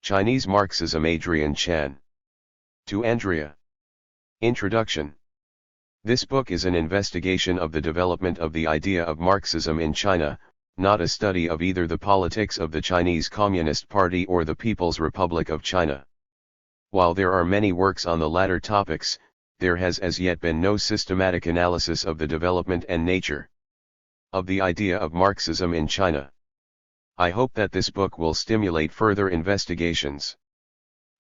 Chinese Marxism. Adrian Chan. To Andrea. Introduction. This book is an investigation of the development of the idea of Marxism in China, not a study of either the politics of the Chinese Communist Party or the People's Republic of China. While there are many works on the latter topics, there has as yet been no systematic analysis of the development and nature of the idea of Marxism in China. I hope that this book will stimulate further investigations.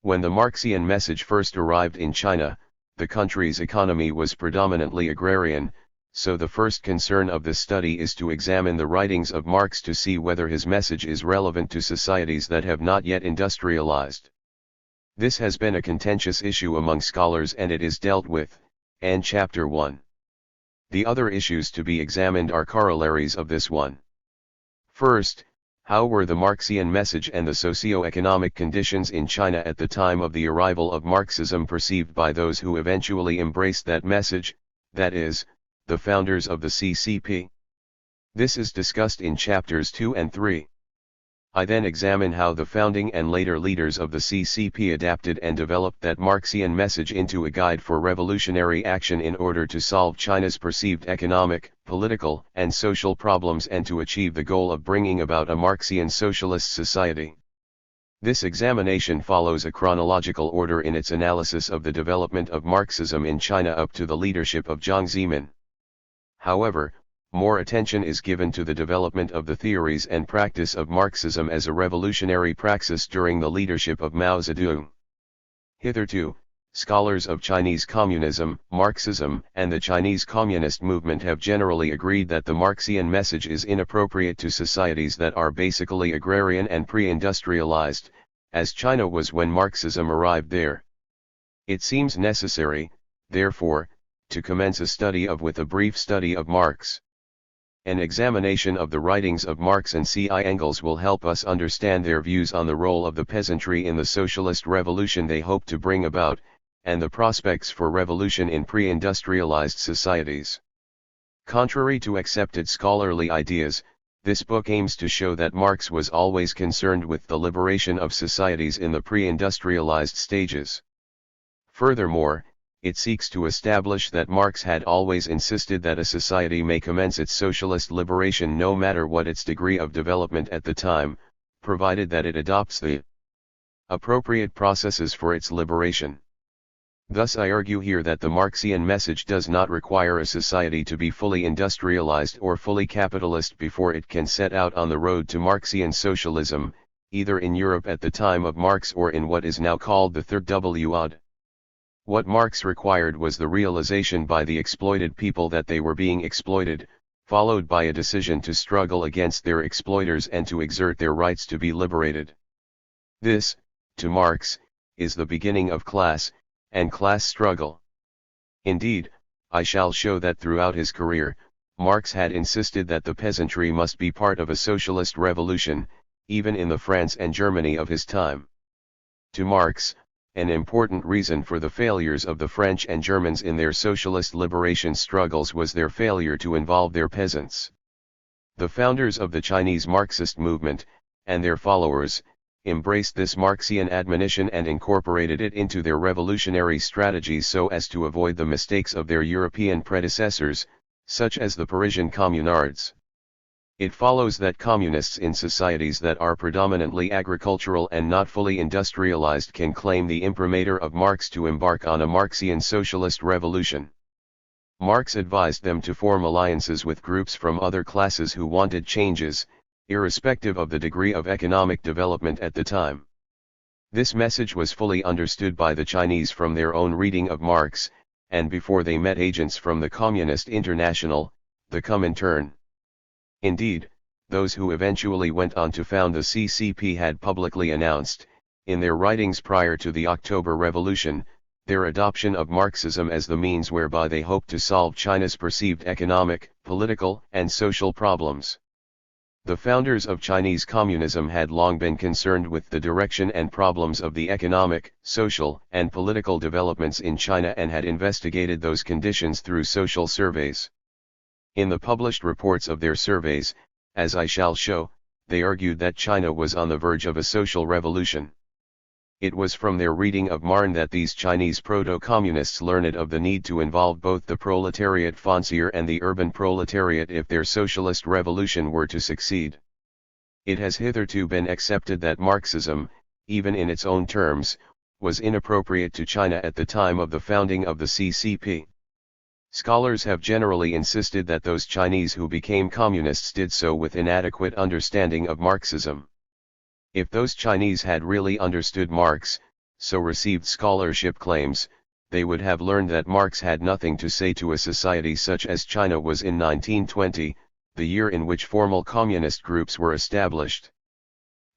When the Marxian message first arrived in China, the country's economy was predominantly agrarian, so the first concern of this study is to examine the writings of Marx to see whether his message is relevant to societies that have not yet industrialized. This has been a contentious issue among scholars and it is dealt with, in Chapter 1. The other issues to be examined are corollaries of this one. First, how were the Marxian message and the socio-economic conditions in China at the time of the arrival of Marxism perceived by those who eventually embraced that message, that is, the founders of the CCP? This is discussed in chapters 2 and 3. I then examine how the founding and later leaders of the CCP adapted and developed that Marxian message into a guide for revolutionary action in order to solve China's perceived economic, political, and social problems and to achieve the goal of bringing about a Marxian socialist society. This examination follows a chronological order in its analysis of the development of Marxism in China up to the leadership of Jiang Zemin. However, more attention is given to the development of the theories and practice of Marxism as a revolutionary praxis during the leadership of Mao Zedong. Hitherto, scholars of Chinese communism, Marxism, and the Chinese Communist movement have generally agreed that the Marxian message is inappropriate to societies that are basically agrarian and pre-industrialized, as China was when Marxism arrived there. It seems necessary, therefore, to commence a study with a brief study of Marx. An examination of the writings of Marx and C.I. Engels will help us understand their views on the role of the peasantry in the socialist revolution they hope to bring about, and the prospects for revolution in pre-industrialized societies. Contrary to accepted scholarly ideas, this book aims to show that Marx was always concerned with the liberation of societies in the pre-industrialized stages. Furthermore, it seeks to establish that Marx had always insisted that a society may commence its socialist liberation no matter what its degree of development at the time, provided that it adopts the appropriate processes for its liberation. Thus I argue here that the Marxian message does not require a society to be fully industrialized or fully capitalist before it can set out on the road to Marxian socialism, either in Europe at the time of Marx or in what is now called the Third World. What Marx required was the realization by the exploited people that they were being exploited, followed by a decision to struggle against their exploiters and to exert their rights to be liberated. This, to Marx, is the beginning of class struggle. Indeed, I shall show that throughout his career, Marx had insisted that the peasantry must be part of a socialist revolution, even in the France and Germany of his time. To Marx, an important reason for the failures of the French and Germans in their socialist liberation struggles was their failure to involve their peasants. The founders of the Chinese Marxist movement, and their followers, embraced this Marxian admonition and incorporated it into their revolutionary strategies so as to avoid the mistakes of their European predecessors, such as the Parisian communards. It follows that communists in societies that are predominantly agricultural and not fully industrialized can claim the imprimatur of Marx to embark on a Marxian socialist revolution. Marx advised them to form alliances with groups from other classes who wanted changes, irrespective of the degree of economic development at the time. This message was fully understood by the Chinese from their own reading of Marx, and before they met agents from the Communist International, the Comintern. Indeed, those who eventually went on to found the CCP had publicly announced, in their writings prior to the October Revolution, their adoption of Marxism as the means whereby they hoped to solve China's perceived economic, political, and social problems. The founders of Chinese communism had long been concerned with the direction and problems of the economic, social, and political developments in China and had investigated those conditions through social surveys. In the published reports of their surveys, as I shall show, they argued that China was on the verge of a social revolution. It was from their reading of Marx that these Chinese proto-communists learned of the need to involve both the proletariat foncier and the urban proletariat if their socialist revolution were to succeed. It has hitherto been accepted that Marxism, even in its own terms, was inappropriate to China at the time of the founding of the CCP. Scholars have generally insisted that those Chinese who became communists did so with inadequate understanding of Marxism. If those Chinese had really understood Marx, so received scholarship claims, they would have learned that Marx had nothing to say to a society such as China was in 1920, the year in which formal communist groups were established.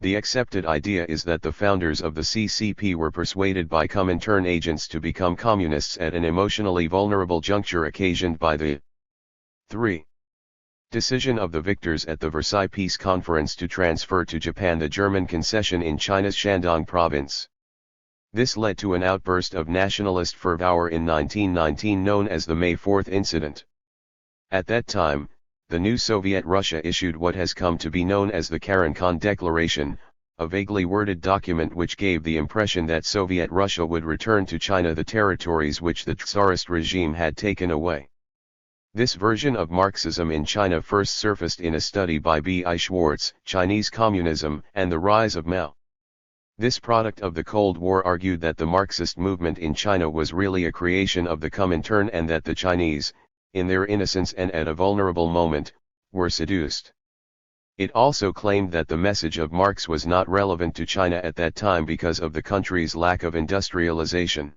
The accepted idea is that the founders of the CCP were persuaded by Comintern agents to become communists at an emotionally vulnerable juncture occasioned by the 3. Decision of the victors at the Versailles Peace Conference to transfer to Japan the German concession in China's Shandong province. This led to an outburst of nationalist fervor in 1919 known as the May 4th Incident. At that time, the new Soviet Russia issued what has come to be known as the Karankon Declaration, a vaguely worded document which gave the impression that Soviet Russia would return to China the territories which the Tsarist regime had taken away. This version of Marxism in China first surfaced in a study by B.I. Schwartz, Chinese Communism and the Rise of Mao. This product of the Cold War argued that the Marxist movement in China was really a creation of the Comintern and that the Chinese, in their innocence and at a vulnerable moment, were seduced. It also claimed that the message of Marx was not relevant to China at that time because of the country's lack of industrialization.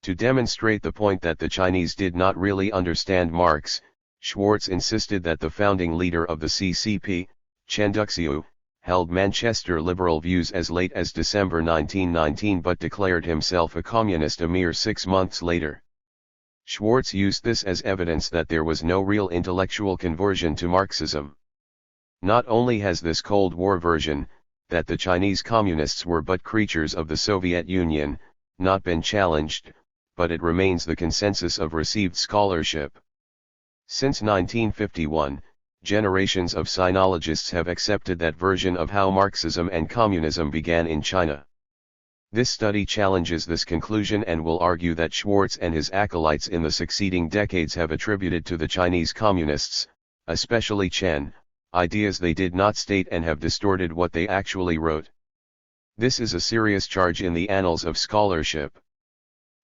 To demonstrate the point that the Chinese did not really understand Marx, Schwartz insisted that the founding leader of the CCP, Chen Duxiu, held Manchester liberal views as late as December 1919 but declared himself a communist a mere 6 months later. Schwartz used this as evidence that there was no real intellectual conversion to Marxism. Not only has this Cold War version, that the Chinese communists were but creatures of the Soviet Union, not been challenged, but it remains the consensus of received scholarship. Since 1951, generations of sinologists have accepted that version of how Marxism and communism began in China. This study challenges this conclusion and will argue that Schwartz and his acolytes in the succeeding decades have attributed to the Chinese communists, especially Chen, ideas they did not state and have distorted what they actually wrote. This is a serious charge in the annals of scholarship.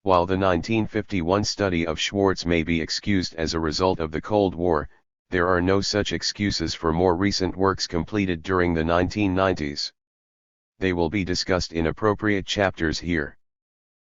While the 1951 study of Schwartz may be excused as a result of the Cold War, there are no such excuses for more recent works completed during the 1990s. They will be discussed in appropriate chapters here.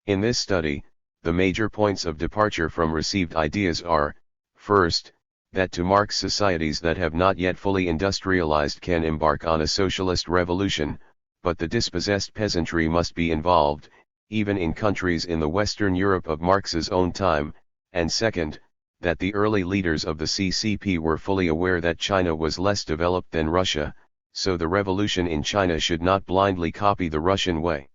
In this study, the major points of departure from received ideas are, first, that to Marx societies that have not yet fully industrialized can embark on a socialist revolution, but the dispossessed peasantry must be involved, even in countries in the Western Europe of Marx's own time, and second, that the early leaders of the CCP were fully aware that China was less developed than Russia, so the revolution in China should not blindly copy the Russian way.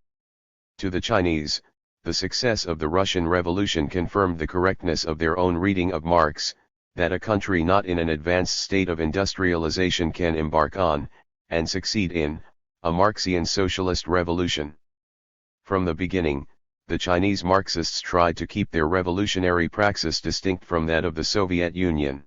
To the Chinese, the success of the Russian Revolution confirmed the correctness of their own reading of Marx, that a country not in an advanced state of industrialization can embark on, and succeed in, a Marxian socialist revolution. From the beginning, the Chinese Marxists tried to keep their revolutionary praxis distinct from that of the Soviet Union.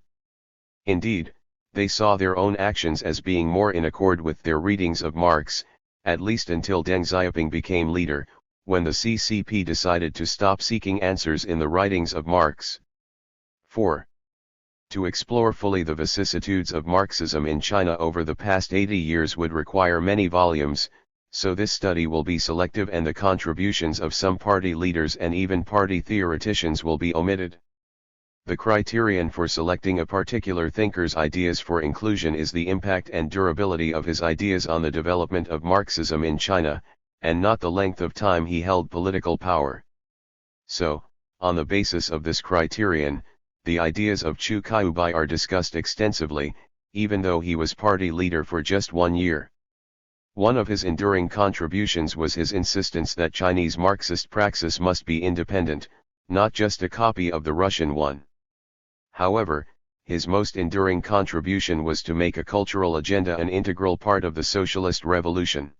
Indeed, they saw their own actions as being more in accord with their readings of Marx, at least until Deng Xiaoping became leader, when the CCP decided to stop seeking answers in the writings of Marx. 4. To explore fully the vicissitudes of Marxism in China over the past 80 years would require many volumes, so this study will be selective and the contributions of some party leaders and even party theoreticians will be omitted. The criterion for selecting a particular thinker's ideas for inclusion is the impact and durability of his ideas on the development of Marxism in China, and not the length of time he held political power. So, on the basis of this criterion, the ideas of Chu Kaibai are discussed extensively, even though he was party leader for just 1 year. One of his enduring contributions was his insistence that Chinese Marxist praxis must be independent, not just a copy of the Russian one. However, his most enduring contribution was to make a cultural agenda an integral part of the socialist revolution.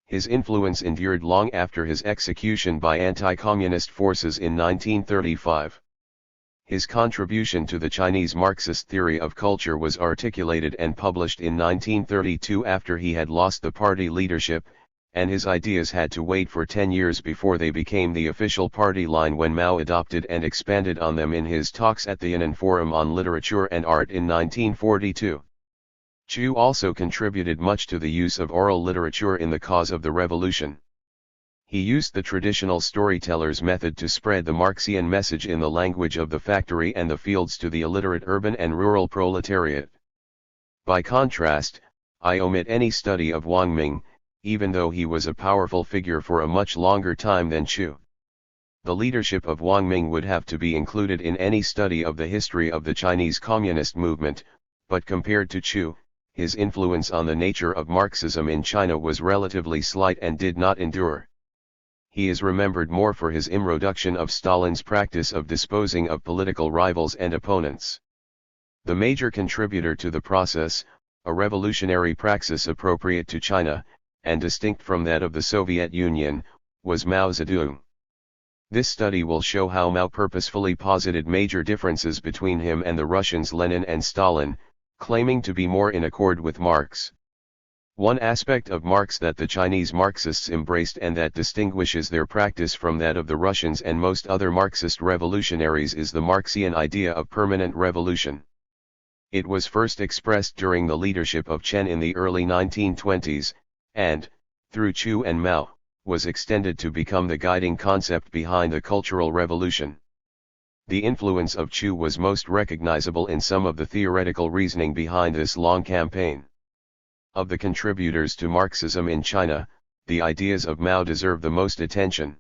His influence endured long after his execution by anti-communist forces in 1935. His contribution to the Chinese Marxist theory of culture was articulated and published in 1932 after he had lost the party leadership, and his ideas had to wait for 10 years before they became the official party line when Mao adopted and expanded on them in his talks at the Yan'an Forum on Literature and Art in 1942. Chu also contributed much to the use of oral literature in the cause of the revolution. He used the traditional storyteller's method to spread the Marxian message in the language of the factory and the fields to the illiterate urban and rural proletariat. By contrast, I omit any study of Wang Ming, even though he was a powerful figure for a much longer time than Chu. The leadership of Wang Ming would have to be included in any study of the history of the Chinese Communist movement, but compared to Chu, his influence on the nature of Marxism in China was relatively slight and did not endure. He is remembered more for his introduction of Stalin's practice of disposing of political rivals and opponents. The major contributor to the process, a revolutionary praxis appropriate to China, and distinct from that of the Soviet Union, was Mao Zedong. This study will show how Mao purposefully posited major differences between him and the Russians Lenin and Stalin, claiming to be more in accord with Marx. One aspect of Marx that the Chinese Marxists embraced and that distinguishes their practice from that of the Russians and most other Marxist revolutionaries is the Marxian idea of permanent revolution. It was first expressed during the leadership of Chen in the early 1920s, and, through Chu and Mao, was extended to become the guiding concept behind the Cultural Revolution. The influence of Chu was most recognizable in some of the theoretical reasoning behind this long campaign. Of the contributors to Marxism in China, the ideas of Mao deserve the most attention.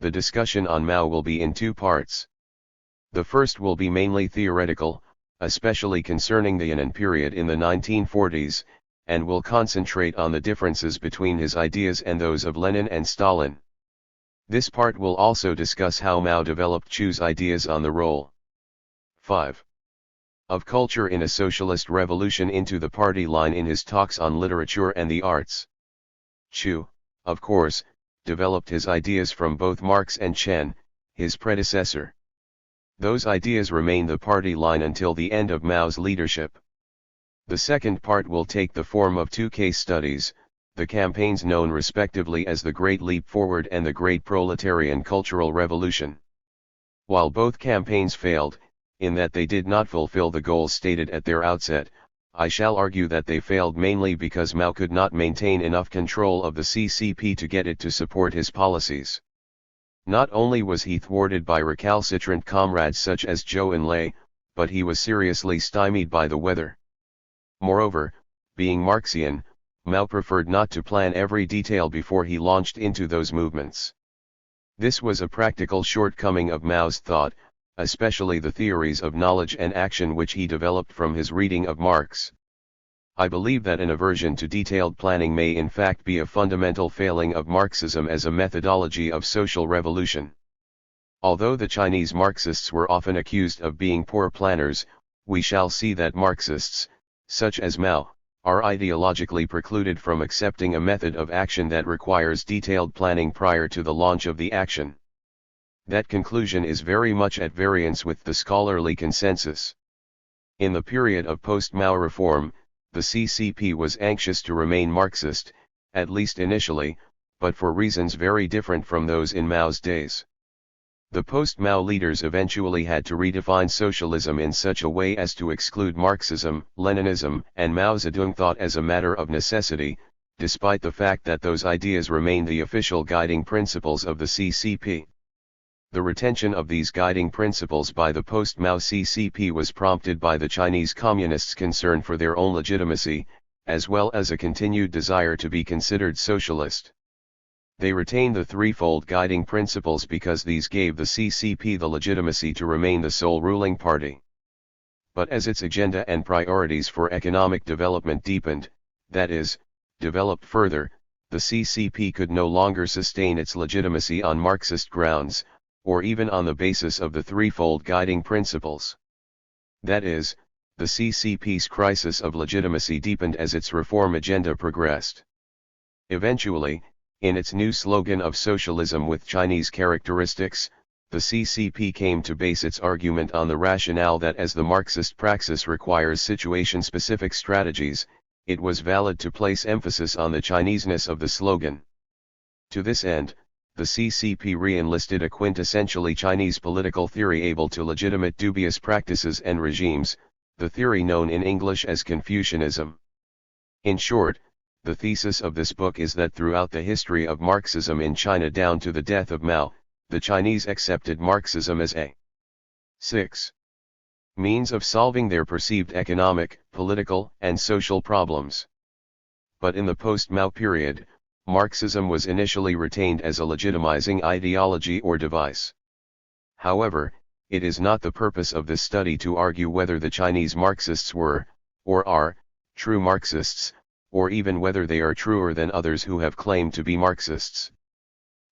The discussion on Mao will be in two parts. The first will be mainly theoretical, especially concerning the Yan'an period in the 1940s, and will concentrate on the differences between his ideas and those of Lenin and Stalin. This part will also discuss how Mao developed Chu's ideas on the role 5. of culture in a socialist revolution into the party line in his talks on literature and the arts. Chu, of course, developed his ideas from both Marx and Chen, his predecessor. Those ideas remained the party line until the end of Mao's leadership. The second part will take the form of two case studies, the campaigns known respectively as the Great Leap Forward and the Great Proletarian Cultural Revolution. While both campaigns failed, in that they did not fulfill the goals stated at their outset, I shall argue that they failed mainly because Mao could not maintain enough control of the CCP to get it to support his policies. Not only was he thwarted by recalcitrant comrades such as Zhou Enlai, but he was seriously stymied by the weather. Moreover, being Marxian, Mao preferred not to plan every detail before he launched into those movements. This was a practical shortcoming of Mao's thought, especially the theories of knowledge and action which he developed from his reading of Marx. I believe that an aversion to detailed planning may in fact be a fundamental failing of Marxism as a methodology of social revolution. Although the Chinese Marxists were often accused of being poor planners, we shall see that Marxists, such as Mao, are ideologically precluded from accepting a method of action that requires detailed planning prior to the launch of the action. That conclusion is very much at variance with the scholarly consensus. In the period of post-Mao reform, the CCP was anxious to remain Marxist, at least initially, but for reasons very different from those in Mao's days. The post-Mao leaders eventually had to redefine socialism in such a way as to exclude Marxism, Leninism, and Mao Zedong thought as a matter of necessity, despite the fact that those ideas remained the official guiding principles of the CCP. The retention of these guiding principles by the post-Mao CCP was prompted by the Chinese Communists' concern for their own legitimacy, as well as a continued desire to be considered socialist. They retained the threefold guiding principles because these gave the CCP the legitimacy to remain the sole ruling party. But as its agenda and priorities for economic development deepened, that is, developed further, the CCP could no longer sustain its legitimacy on Marxist grounds, or even on the basis of the threefold guiding principles. That is, the CCP's crisis of legitimacy deepened as its reform agenda progressed. Eventually, in its new slogan of socialism with Chinese characteristics, the CCP came to base its argument on the rationale that as the Marxist praxis requires situation-specific strategies, it was valid to place emphasis on the Chineseness of the slogan. To this end, the CCP re-enlisted a quintessentially Chinese political theory able to legitimate dubious practices and regimes, the theory known in English as Confucianism. In short, the thesis of this book is that throughout the history of Marxism in China down to the death of Mao, the Chinese accepted Marxism as a 6. means of solving their perceived economic, political, and social problems. But in the post-Mao period, Marxism was initially retained as a legitimizing ideology or device. However, it is not the purpose of this study to argue whether the Chinese Marxists were, or are, true Marxists, or even whether they are truer than others who have claimed to be Marxists.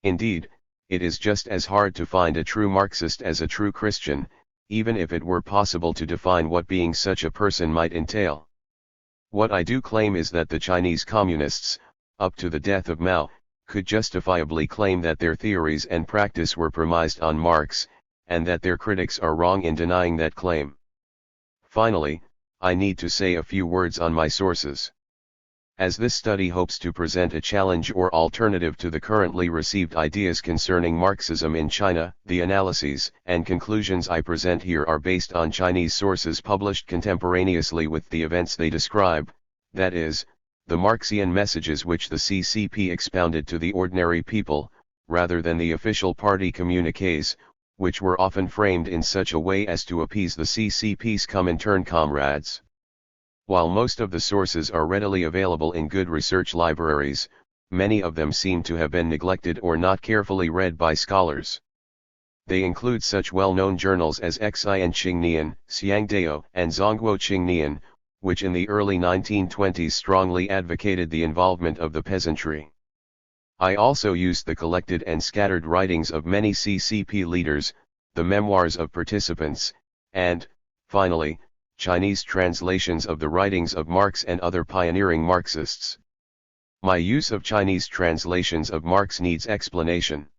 Indeed, it is just as hard to find a true Marxist as a true Christian, even if it were possible to define what being such a person might entail. What I do claim is that the Chinese Communists, up to the death of Mao, could justifiably claim that their theories and practice were premised on Marx, and that their critics are wrong in denying that claim. Finally, I need to say a few words on my sources. As this study hopes to present a challenge or alternative to the currently received ideas concerning Marxism in China, the analyses and conclusions I present here are based on Chinese sources published contemporaneously with the events they describe, that is, the Marxian messages which the CCP expounded to the ordinary people, rather than the official party communiques, which were often framed in such a way as to appease the CCP's Comintern comrades. While most of the sources are readily available in good research libraries, many of them seem to have been neglected or not carefully read by scholars. They include such well-known journals as Xian Qingnian, Xiangdao, and Zhongguo Qingnian, which in the early 1920s strongly advocated the involvement of the peasantry. I also used the collected and scattered writings of many CCP leaders, the memoirs of participants, and, finally, Chinese translations of the writings of Marx and other pioneering Marxists. My use of Chinese translations of Marx needs explanation.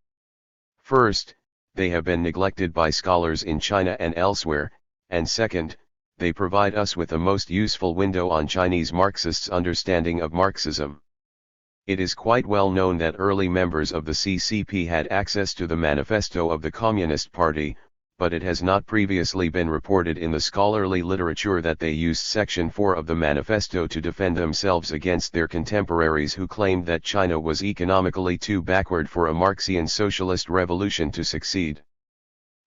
First, they have been neglected by scholars in China and elsewhere, and second, they provide us with a most useful window on Chinese Marxists' understanding of Marxism. It is quite well known that early members of the CCP had access to the manifesto of the Communist Party, but it has not previously been reported in the scholarly literature that they used Section 4 of the manifesto to defend themselves against their contemporaries who claimed that China was economically too backward for a Marxian socialist revolution to succeed.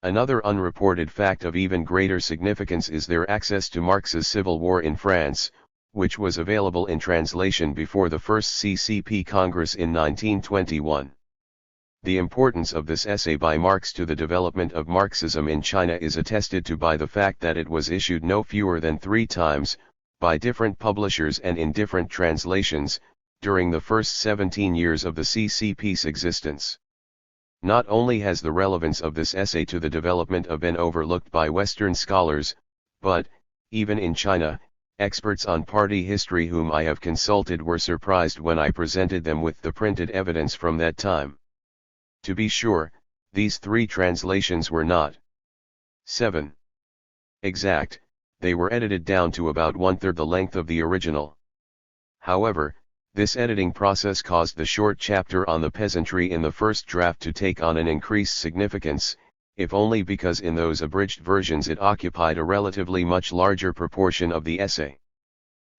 Another unreported fact of even greater significance is their access to Marx's Civil War in France, which was available in translation before the first CCP Congress in 1921. The importance of this essay by Marx to the development of Marxism in China is attested to by the fact that it was issued no fewer than 3 times, by different publishers and in different translations, during the first 17 years of the CCP's existence. Not only has the relevance of this essay to the development been overlooked by Western scholars, but, even in China, experts on party history whom I have consulted were surprised when I presented them with the printed evidence from that time. To be sure, these 3 translations were not 7. exact, they were edited down to about 1/3 the length of the original. However, this editing process caused the short chapter on the peasantry in the first draft to take on an increased significance, if only because in those abridged versions it occupied a relatively much larger proportion of the essay.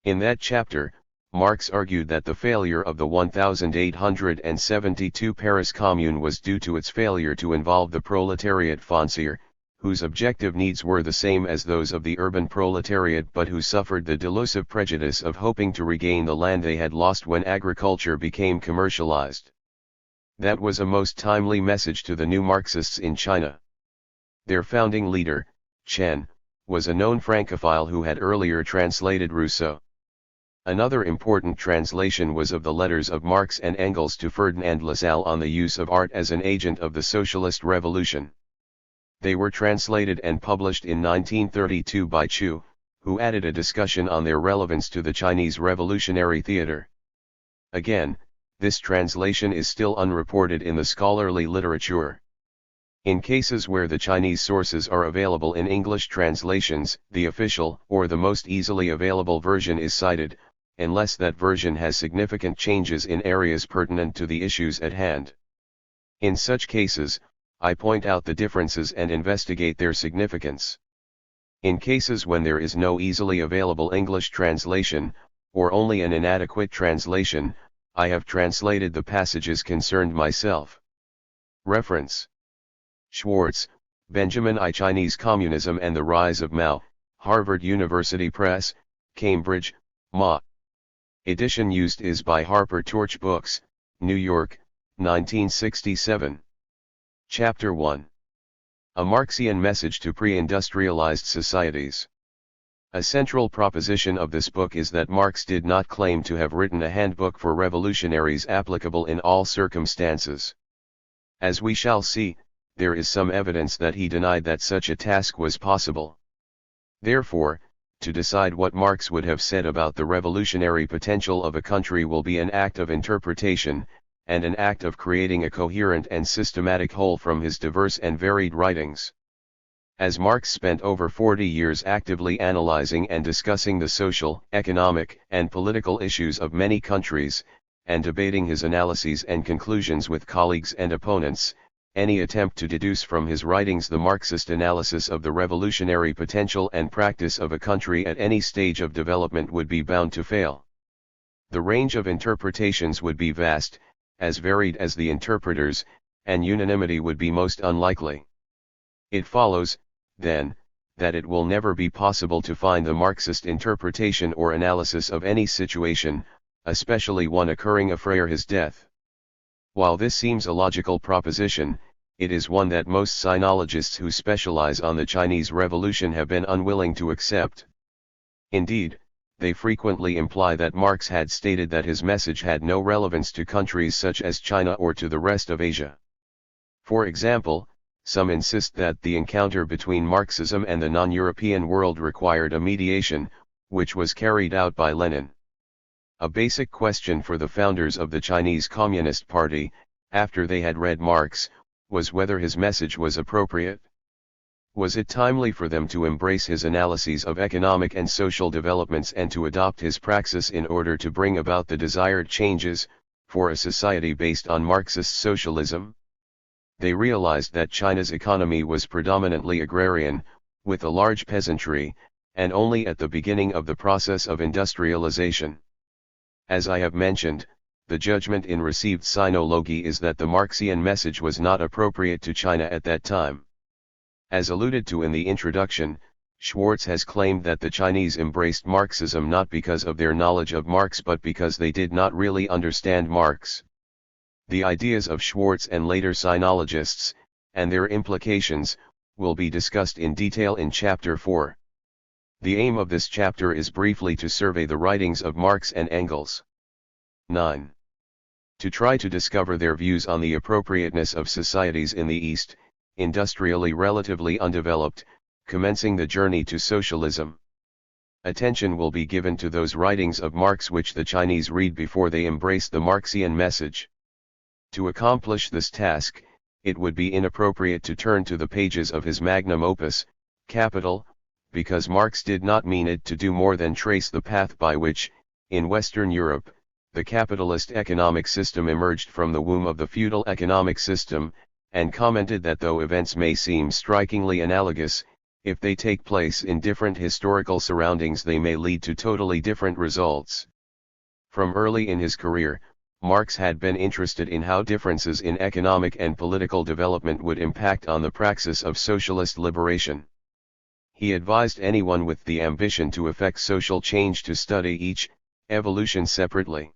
In that chapter, Marx argued that the failure of the 1872 Paris Commune was due to its failure to involve the proletariat foncier, whose objective needs were the same as those of the urban proletariat but who suffered the delusive prejudice of hoping to regain the land they had lost when agriculture became commercialized. That was a most timely message to the new Marxists in China. Their founding leader, Chen, was a known Francophile who had earlier translated Rousseau. Another important translation was of the letters of Marx and Engels to Ferdinand Lassalle on the use of art as an agent of the socialist revolution. They were translated and published in 1932 by Chu, who added a discussion on their relevance to the Chinese revolutionary theater. Again, this translation is still unreported in the scholarly literature. In cases where the Chinese sources are available in English translations, the official or the most easily available version is cited, unless that version has significant changes in areas pertinent to the issues at hand. In such cases, I point out the differences and investigate their significance. In cases when there is no easily available English translation, or only an inadequate translation, I have translated the passages concerned myself. Reference: Schwartz, Benjamin I. Chinese Communism and the Rise of Mao, Harvard University Press, Cambridge, Ma. Edition used is by Harper Torch Books, New York, 1967. Chapter 1. A Marxian Message to Pre-Industrialized Societies. A central proposition of this book is that Marx did not claim to have written a handbook for revolutionaries applicable in all circumstances. As we shall see, there is some evidence that he denied that such a task was possible. Therefore, to decide what Marx would have said about the revolutionary potential of a country will be an act of interpretation, and an act of creating a coherent and systematic whole from his diverse and varied writings. As Marx spent over 40 years actively analyzing and discussing the social, economic, and political issues of many countries, and debating his analyses and conclusions with colleagues and opponents, any attempt to deduce from his writings the Marxist analysis of the revolutionary potential and practice of a country at any stage of development would be bound to fail. The range of interpretations would be vast, as varied as the interpreters, and unanimity would be most unlikely. It follows, then, that it will never be possible to find the Marxist interpretation or analysis of any situation, especially one occurring after his death. While this seems a logical proposition, it is one that most sinologists who specialize on the Chinese Revolution have been unwilling to accept. Indeed, they frequently imply that Marx had stated that his message had no relevance to countries such as China or to the rest of Asia. For example, some insist that the encounter between Marxism and the non-European world required a mediation, which was carried out by Lenin. A basic question for the founders of the Chinese Communist Party, after they had read Marx, was whether his message was appropriate. Was it timely for them to embrace his analyses of economic and social developments and to adopt his praxis in order to bring about the desired changes, for a society based on Marxist socialism? They realized that China's economy was predominantly agrarian, with a large peasantry, and only at the beginning of the process of industrialization. As I have mentioned, the judgment in received sinology is that the Marxian message was not appropriate to China at that time. As alluded to in the introduction, Schwartz has claimed that the Chinese embraced Marxism not because of their knowledge of Marx but because they did not really understand Marx. The ideas of Schwartz and later sinologists, and their implications, will be discussed in detail in Chapter 4. The aim of this chapter is briefly to survey the writings of Marx and Engels. 9. To try to discover their views on the appropriateness of societies in the East, industrially relatively undeveloped, commencing the journey to socialism. Attention will be given to those writings of Marx which the Chinese read before they embrace the Marxian message. To accomplish this task, it would be inappropriate to turn to the pages of his magnum opus, Capital, because Marx did not mean it to do more than trace the path by which, in Western Europe, the capitalist economic system emerged from the womb of the feudal economic system, and commented that though events may seem strikingly analogous, if they take place in different historical surroundings they may lead to totally different results. From early in his career, Marx had been interested in how differences in economic and political development would impact on the praxis of socialist liberation. He advised anyone with the ambition to effect social change to study each evolution separately.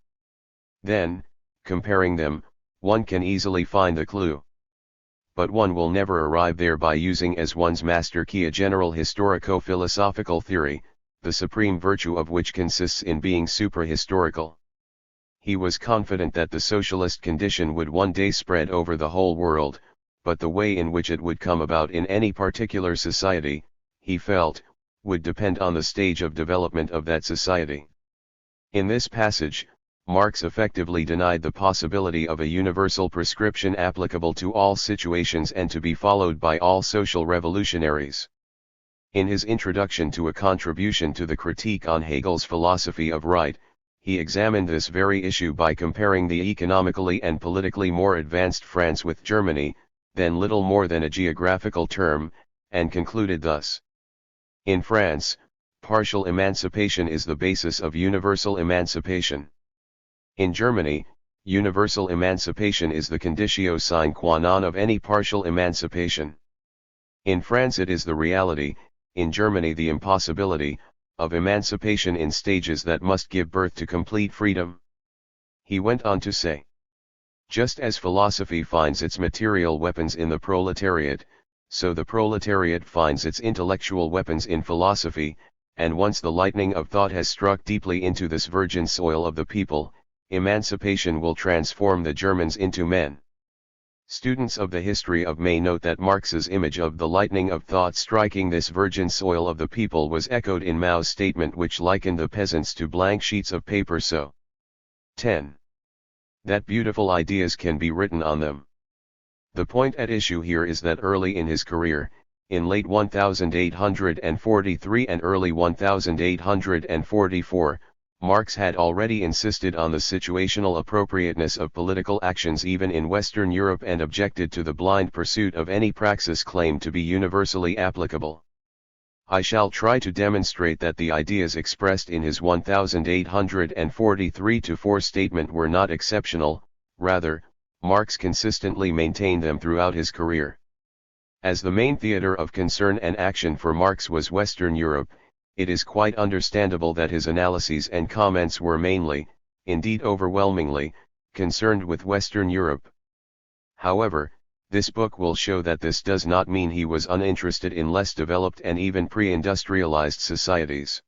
Then, comparing them, one can easily find the clue. But one will never arrive there by using as one's master key a general historico-philosophical theory, the supreme virtue of which consists in being supra-historical. He was confident that the socialist condition would one day spread over the whole world, but the way in which it would come about in any particular society, he felt, would depend on the stage of development of that society. In this passage, Marx effectively denied the possibility of a universal prescription applicable to all situations and to be followed by all social revolutionaries. In his introduction to a contribution to the critique on Hegel's philosophy of right, he examined this very issue by comparing the economically and politically more advanced France with Germany, then little more than a geographical term, and concluded thus. In France, partial emancipation is the basis of universal emancipation. In Germany, universal emancipation is the conditio sine qua non of any partial emancipation. In France it is the reality, in Germany the impossibility, of emancipation in stages that must give birth to complete freedom. He went on to say, just as philosophy finds its material weapons in the proletariat, so the proletariat finds its intellectual weapons in philosophy, and once the lightning of thought has struck deeply into this virgin soil of the people, emancipation will transform the Germans into men. Students of the history of may note that Marx's image of the lightning of thought striking this virgin soil of the people was echoed in Mao's statement which likened the peasants to blank sheets of paper so 10. That beautiful ideas can be written on them. The point at issue here is that early in his career, in late 1843 and early 1844, Marx had already insisted on the situational appropriateness of political actions even in Western Europe and objected to the blind pursuit of any praxis claimed to be universally applicable. I shall try to demonstrate that the ideas expressed in his 1843-4 statement were not exceptional, rather, Marx consistently maintained them throughout his career. As the main theater of concern and action for Marx was Western Europe, it is quite understandable that his analyses and comments were mainly, indeed overwhelmingly, concerned with Western Europe. However, this book will show that this does not mean he was uninterested in less developed and even pre-industrialized societies.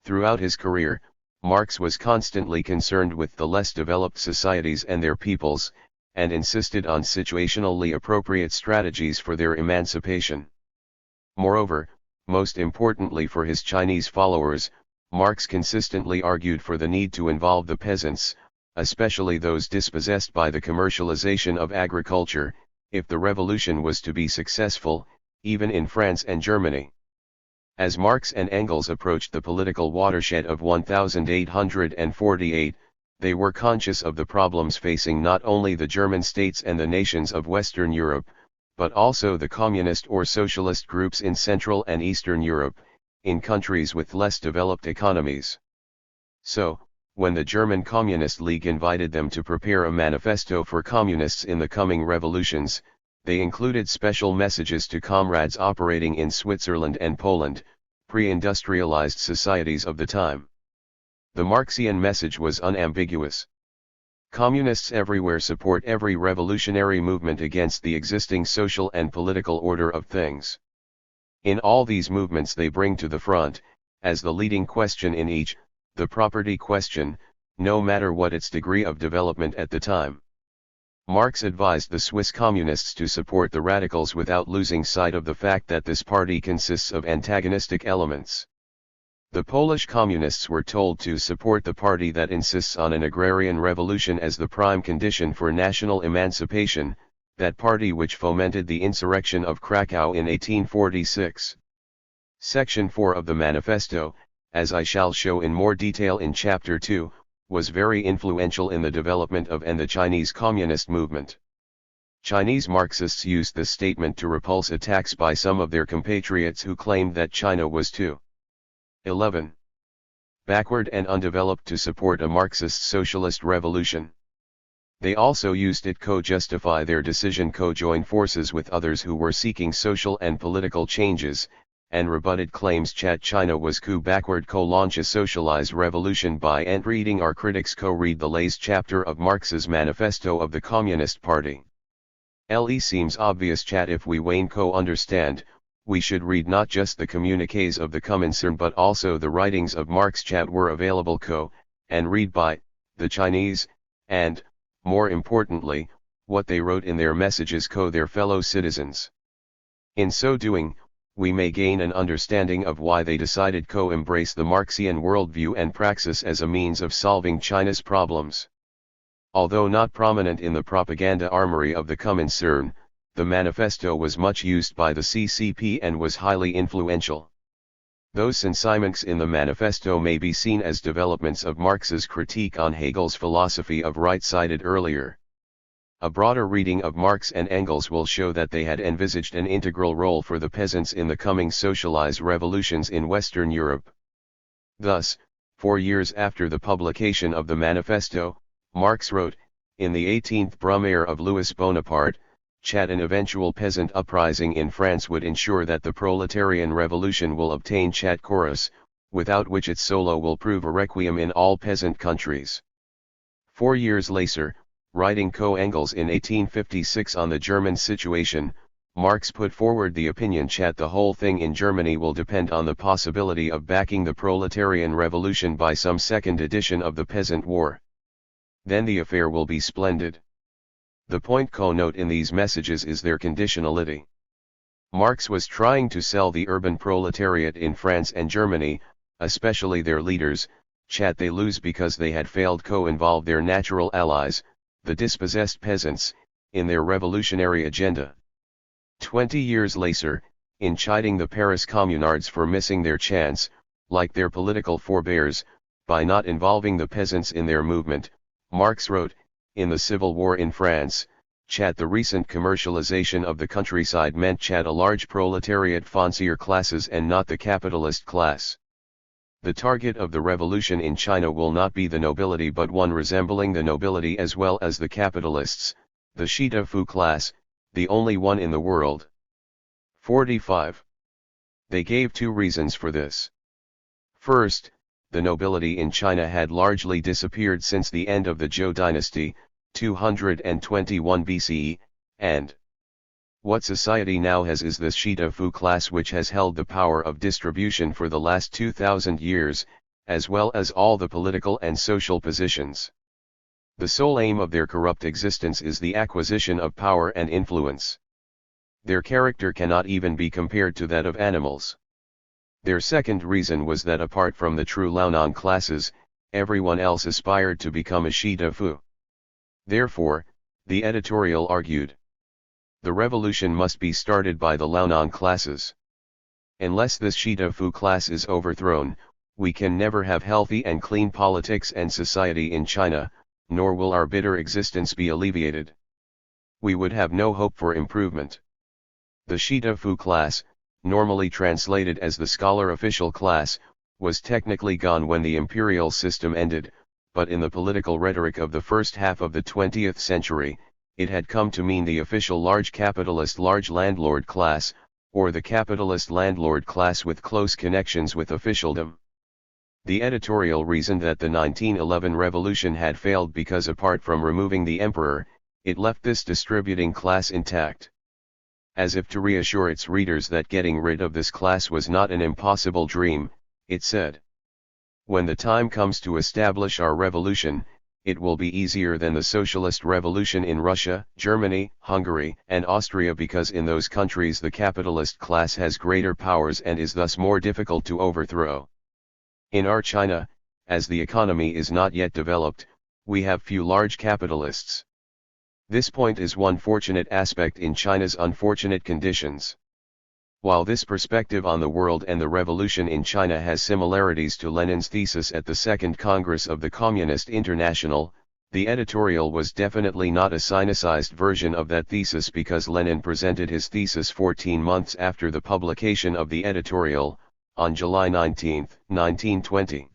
Throughout his career, Marx was constantly concerned with the less developed societies and their peoples, and insisted on situationally appropriate strategies for their emancipation. Moreover, most importantly for his Chinese followers, Marx consistently argued for the need to involve the peasants, especially those dispossessed by the commercialization of agriculture, if the revolution was to be successful, even in France and Germany. As Marx and Engels approached the political watershed of 1848, they were conscious of the problems facing not only the German states and the nations of Western Europe, but also the communist or socialist groups in Central and Eastern Europe, in countries with less developed economies. So, when the German Communist League invited them to prepare a manifesto for communists in the coming revolutions, they included special messages to comrades operating in Switzerland and Poland, pre-industrialized societies of the time. The Marxian message was unambiguous. Communists everywhere support every revolutionary movement against the existing social and political order of things. In all these movements they bring to the front, as the leading question in each, the property question, no matter what its degree of development at the time. Marx advised the Swiss communists to support the radicals without losing sight of the fact that this party consists of antagonistic elements. The Polish communists were told to support the party that insists on an agrarian revolution as the prime condition for national emancipation, that party which fomented the insurrection of Krakow in 1846. Section 4 of the manifesto, as I shall show in more detail in Chapter 2, was very influential in the development of and the Chinese Communist movement. Chinese Marxists used this statement to repulse attacks by some of their compatriots who claimed that China was too 11. Backward and undeveloped to support a Marxist socialist revolution. They also used it to justify their decision to join forces with others who were seeking social and political changes, and rebutted claims that China was too backward to launch a socialized revolution by reading our critics read the last chapter of Marx's Manifesto of the Communist Party. It seems obvious that if we want to understand, we should read not just the communiques of the Comintern but also the writings of Marx that were available and read by the Chinese, and, more importantly, what they wrote in their messages to their fellow citizens. In so doing, we may gain an understanding of why they decided to embrace the Marxian worldview and praxis as a means of solving China's problems. Although not prominent in the propaganda armory of the Comintern, the manifesto was much used by the CCP and was highly influential. Those enseignements in the manifesto may be seen as developments of Marx's critique on Hegel's philosophy of right cited earlier. A broader reading of Marx and Engels will show that they had envisaged an integral role for the peasants in the coming socialized revolutions in Western Europe. Thus, 4 years after the publication of the manifesto, Marx wrote, in the 18th Brumaire of Louis Bonaparte, an eventual peasant uprising in France would ensure that the proletarian revolution will obtain chorus, without which its solo will prove a requiem in all peasant countries. 4 years later, writing Engels in 1856 on the German situation, Marx put forward the opinion the whole thing in Germany will depend on the possibility of backing the proletarian revolution by some second edition of the peasant war. Then the affair will be splendid. The point note in these messages is their conditionality. Marx was trying to sell the urban proletariat in France and Germany, especially their leaders, they lose because they had failed to involve their natural allies, the dispossessed peasants, in their revolutionary agenda. 20 years later, in chiding the Paris communards for missing their chance, like their political forebears, by not involving the peasants in their movement, Marx wrote, in the Civil War in France, the recent commercialization of the countryside meant a large proletariat foncier classes and not the capitalist class. The target of the revolution in China will not be the nobility but one resembling the nobility as well as the capitalists, the Shida-Fu class, the only one in the world. 45. They gave 2 reasons for this. First, the nobility in China had largely disappeared since the end of the Zhou dynasty, 221 BCE, and what society now has is the Shida-Fu class which has held the power of distribution for the last 2,000 years, as well as all the political and social positions. The sole aim of their corrupt existence is the acquisition of power and influence. Their character cannot even be compared to that of animals. Their second reason was that apart from the true Liaonan classes, everyone else aspired to become a Shida-Fu. Therefore, the editorial argued, the revolution must be started by the Liaonan classes. Unless this Shida-Fu class is overthrown, we can never have healthy and clean politics and society in China, nor will our bitter existence be alleviated. We would have no hope for improvement. The Shida-Fu class, normally translated as the scholar official class, was technically gone when the imperial system ended, but in the political rhetoric of the first half of the 20th century, it had come to mean the official large capitalist large landlord class, or the capitalist landlord class with close connections with officialdom. The editorial reasoned that the 1911 revolution had failed because apart from removing the emperor, it left this distributing class intact. As if to reassure its readers that getting rid of this class was not an impossible dream, it said, when the time comes to establish our revolution, it will be easier than the socialist revolution in Russia, Germany, Hungary, and Austria because in those countries the capitalist class has greater powers and is thus more difficult to overthrow. In our China, as the economy is not yet developed, we have few large capitalists. This point is one fortunate aspect in China's unfortunate conditions. While this perspective on the world and the revolution in China has similarities to Lenin's thesis at the Second Congress of the Communist International, the editorial was definitely not a sinicized version of that thesis because Lenin presented his thesis 14 months after the publication of the editorial, on July 19, 1920.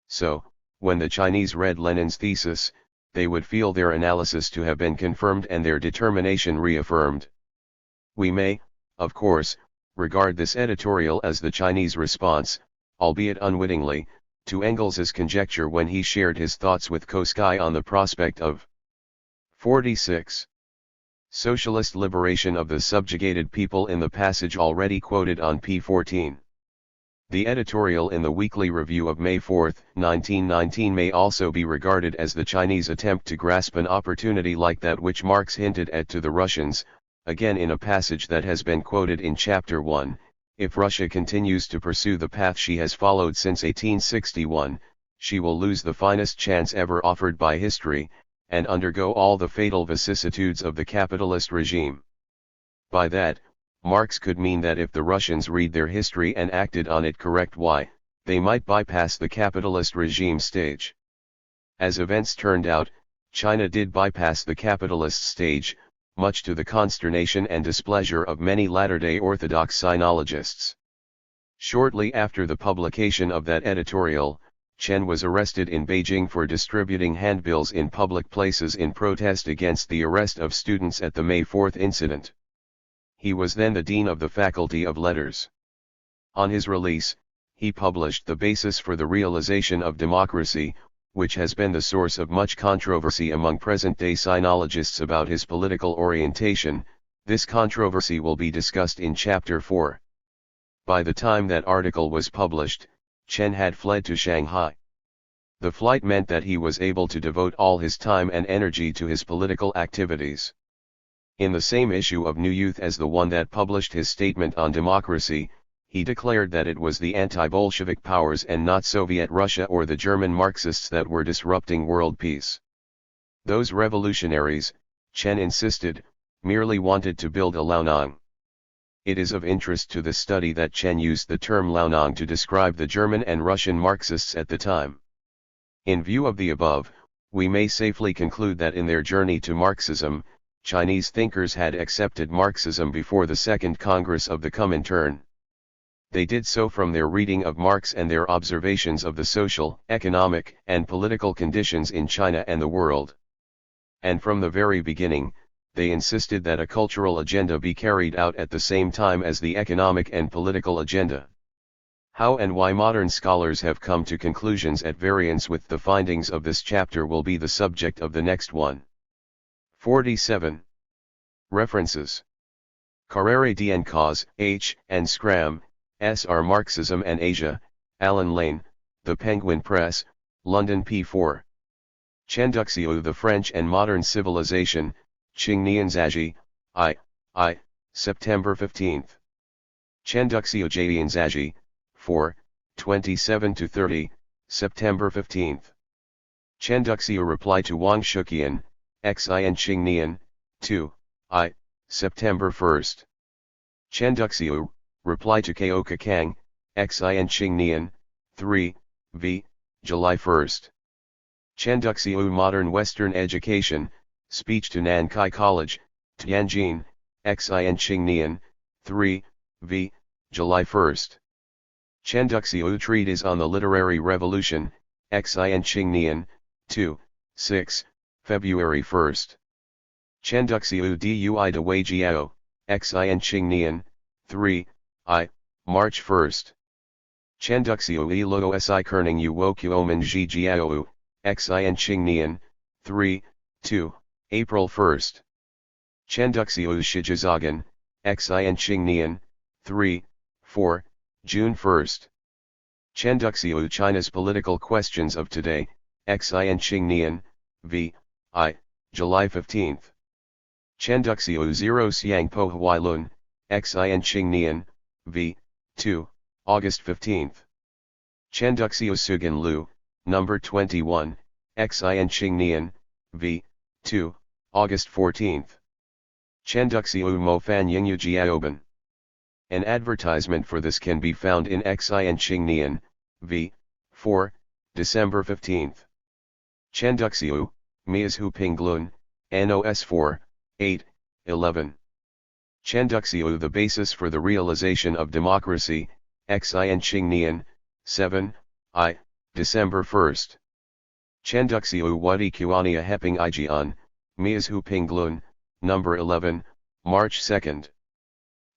So, when the Chinese read Lenin's thesis, they would feel their analysis to have been confirmed and their determination reaffirmed. We may, of course, regard this editorial as the Chinese response, albeit unwittingly, to Engels's conjecture when he shared his thoughts with Koski on the prospect of 46. Socialist liberation of the subjugated people in the passage already quoted on p. 14. The editorial in the Weekly Review of May 4, 1919 may also be regarded as the Chinese attempt to grasp an opportunity like that which Marx hinted at to the Russians, again in a passage that has been quoted in Chapter 1, If Russia continues to pursue the path she has followed since 1861, she will lose the finest chance ever offered by history, and undergo all the fatal vicissitudes of the capitalist regime. By that, Marx could mean that if the Russians read their history and acted on it correct, they might bypass the capitalist regime stage. As events turned out, China did bypass the capitalist stage, much to the consternation and displeasure of many latter-day Orthodox sinologists. Shortly after the publication of that editorial, Chen was arrested in Beijing for distributing handbills in public places in protest against the arrest of students at the May 4 incident. He was then the dean of the Faculty of Letters. On his release, he published The Basis for the Realization of Democracy, which has been the source of much controversy among present-day sinologists about his political orientation. This controversy will be discussed in Chapter 4. By the time that article was published, Chen had fled to Shanghai. The flight meant that he was able to devote all his time and energy to his political activities. In the same issue of New Youth as the one that published his statement on democracy, he declared that it was the anti-Bolshevik powers and not Soviet Russia or the German Marxists that were disrupting world peace. Those revolutionaries, Chen insisted, merely wanted to build a Liaonong. It is of interest to the study that Chen used the term Liaonong to describe the German and Russian Marxists at the time. In view of the above, we may safely conclude that in their journey to Marxism, Chinese thinkers had accepted Marxism before the Second Congress of the Comintern. They did so from their reading of Marx and their observations of the social, economic, and political conditions in China and the world. And from the very beginning, they insisted that a cultural agenda be carried out at the same time as the economic and political agenda. How and why modern scholars have come to conclusions at variance with the findings of this chapter will be the subject of the next one. 47. References. Carrere Dien Cause, H. and Scram, S.R. Marxism and Asia, Alan Lane, The Penguin Press, London p4. Chenduxiu The French and Modern Civilization, Qingnianzagi, I. September 15. Chenduxiu Jianzagi, 4, 27-30, September 15. Chenduxiu Reply to Wang Shuqian, Xin Qingnian, 2, I. September 1. Chenduxiu, Reply to Ko Kakang, Xin Qingnian, 3, v. July 1. Chenduxiu Modern Western Education, Speech to Nankai College, Tianjin, Xin Qingnian, 3, v. July 1. Chenduxiu Treatise on the Literary Revolution, Xin Qingnian, 2, 6, February 1. Chenduxiu Dui de Wei Jiao, Xin Qingnian, 3, I. March 1. Chenduxiu I Luo Si Kerning Yu Wo Kuomen Ji Jiao, Xin Qingnian, 3, 2, April 1. Chenduxiu Shijizagan, Xin Qingnian, 3, 4, June 1. Chenduxiu China's Political Questions of Today, Xin Qingnian, v. I. July 15. Chenduxiu Zero Xiangpo Huailun, Xin Qingnian, v. 2, August 15. Chenduxiu Sugan Lu, number 21, Xin Qingnian, v. 2, August 14. Chenduxiu Mo Fan Yingyu Jiaoban. An advertisement for this can be found in Xin Qingnian, v. 4, December 15. Chenduxiu, Miazhu Pinglun, NOS 4, 8, 11. Chenduxiu The Basis for the Realization of Democracy, Xin Qingnian, 7, I. December 1. Chenduxiu Wadi Kuania Heping Ijian, Miazhu Pinglun, number 11, March 2.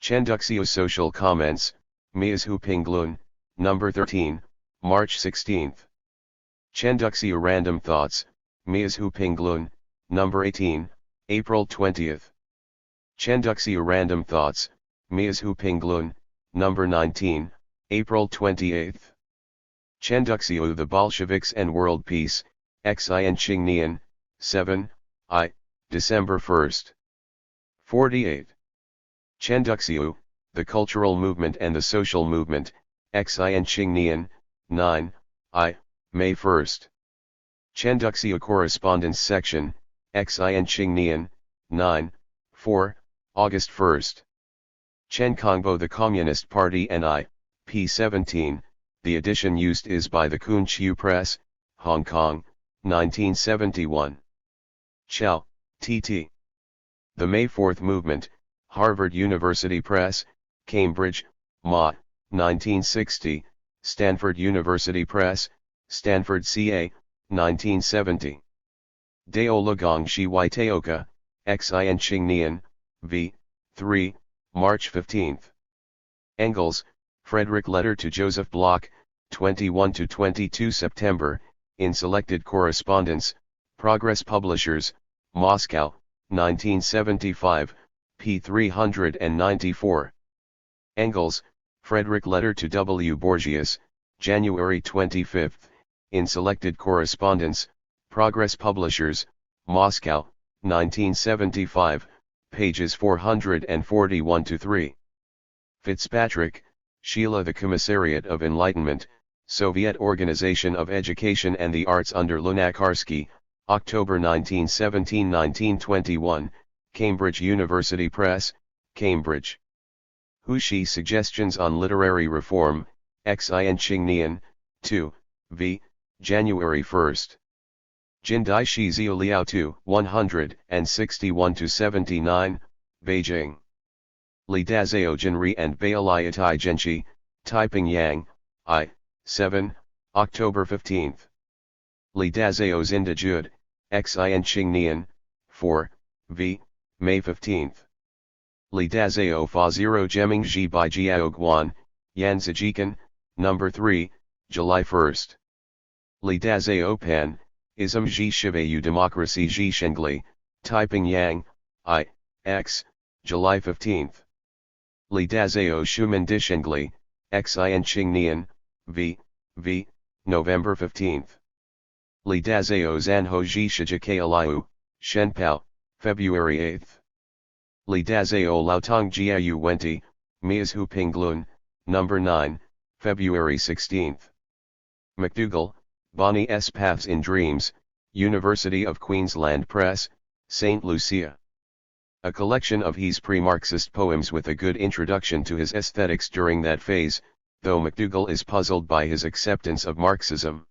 Chenduxiu Social Comments, Miazhu Pinglun, number 13, March 16. Chenduxiu Random Thoughts, Miazhu Pinglun, number 18, April 20. Chenduxiu Random Thoughts, Miazhu Pinglun, number 19, April 28. Chenduxiu The Bolsheviks and World Peace, Xin Qingnian, 7, I. December 1. 48. Chenduxiu, The Cultural Movement and the Social Movement, Xin Qingnian, 9, I, May 1st. Chenduxia Correspondence Section, Xin Qingnian, 9, 4, August 1st. Chen Kongbo The Communist Party and I, p. 17, the edition used is by the Kun Chiu Press, Hong Kong, 1971. Chao, T.T. The May 4th Movement, Harvard University Press, Cambridge, Ma, 1960, Stanford University Press, Stanford CA, 1970. Dao Lagong Shi Waiteoka, Xin Qingnian, v. 3, March 15. Engels, Frederick Letter to Joseph Bloch, 21–22 September, in Selected Correspondence, Progress Publishers, Moscow, 1975, p. 394. Engels, Frederick Letter to W. Borgias, January 25, in Selected Correspondence, Progress Publishers, Moscow, 1975, pages 441–3. Fitzpatrick, Sheila The Commissariat of Enlightenment, Soviet Organization of Education and the Arts under Lunacharsky, October 1917–1921, Cambridge University Press, Cambridge. Hushi Suggestions on Literary Reform, Xin Qingnian, 2, v. January 1. Jindai Shi Ziu Liao 2, 161–79, Beijing. Li Dazao Jinri and Baoliatai Genshi, Taiping Yang, I, 7, October 15. Li Dazao Zinda Jud, Xin Qingnian, 4, v. May 15. Li Dazao Fa 0 Geming Ji by Jiao Guan, Yan Zijikan, No. 3, July 1. Li Dazao Pan, Ism Ji Shivayu Democracy Ji Shengli, Taiping Yang, I, X, July 15. Li Dazao Shuman Dishengli, Xin Qingnian, v. November 15. Li Dazao Zanho Ji Shijike Aliu, Shenpao, February 8. Li Dazao Laotong Jiayu Wenti, Miazhu Pinglun, No. 9, February 16. McDougall, Bonnie S. Paths in Dreams, University of Queensland Press, St. Lucia. A collection of his pre-Marxist poems with a good introduction to his aesthetics during that phase, though McDougall is puzzled by his acceptance of Marxism.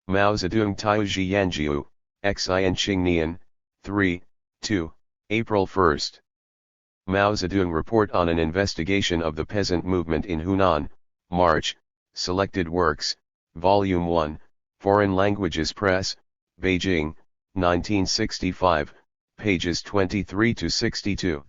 Mao Zedong Taoji Yanjiu, Xin Qingnian, 3, 2, April 1. Mao Zedong Report on an Investigation of the Peasant Movement in Hunan, March, Selected Works, Volume 1, Foreign Languages Press, Beijing, 1965, pages 23–62.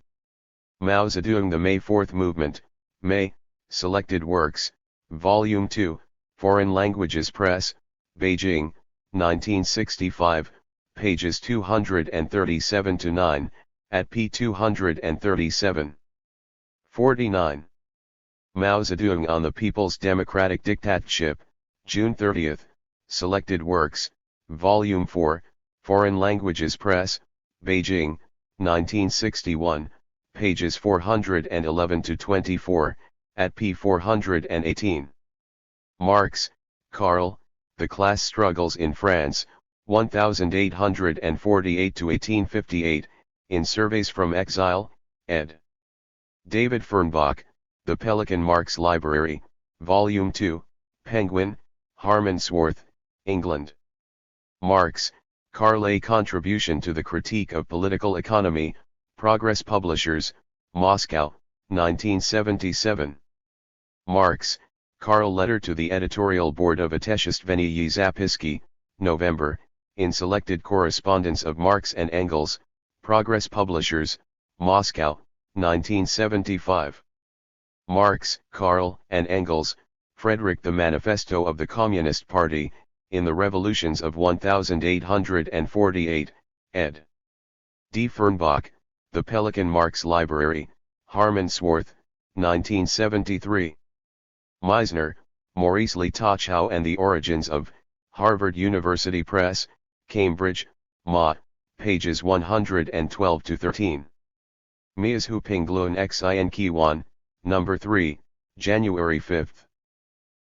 Mao Zedong The May 4th Movement, May, Selected Works, Volume 2, Foreign Languages Press, Beijing, 1965, pages 237–9, at p. 237. 49. Mao Zedong on the People's Democratic Dictatorship, June 30, Selected Works, Volume 4, Foreign Languages Press, Beijing, 1961, pages 411–24, at p. 418. Marx, Karl, The Class Struggles in France, 1848–1858, in Surveys from Exile, ed. David Fernbach, The Pelican Marx Library, Volume 2, Penguin, Harmonsworth, England. Marx, Karl. A Contribution to the Critique of Political Economy, Progress Publishers, Moscow, 1977. Marx, Karl. Letter to the Editorial Board of Ateshestveniyi Zapiski, November, in Selected Correspondence of Marx and Engels, Progress Publishers, Moscow, 1975. Marx, Karl, and Engels, Frederick. The Manifesto of the Communist Party, in the Revolutions of 1848, ed. D. Fernbach, The Pelican Marx Library, Harmonsworth, 1973. Meisner, Maurice Lee Tachau and the Origins of, Harvard University Press, Cambridge, Ma, pages 112–13. Miazhu Pinglun Xin Kiwan, Number 3, January 5.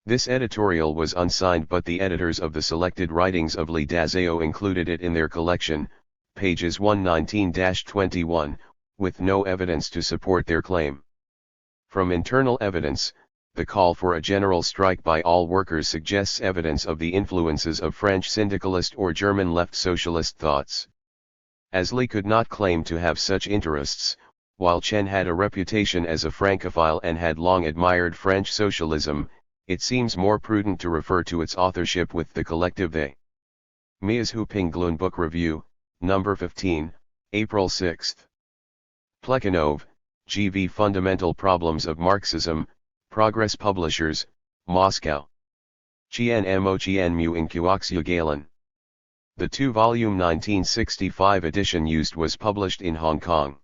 This editorial was unsigned, but the editors of the selected writings of Li Dazhao included it in their collection, pages 119-21, with no evidence to support their claim. From internal evidence, the call for a general strike by all workers suggests evidence of the influences of French syndicalist or German left socialist thoughts. As Li could not claim to have such interests, while Chen had a reputation as a Francophile and had long admired French socialism, it seems more prudent to refer to its authorship with the collective they. Mies Huping Book Review, number 15, April 6. Plekhanov, G.V. Fundamental Problems of Marxism, Progress Publishers, Moscow. Qianmo Qianmu Inquoxia Galen. The 2-volume 1965 edition used was published in Hong Kong.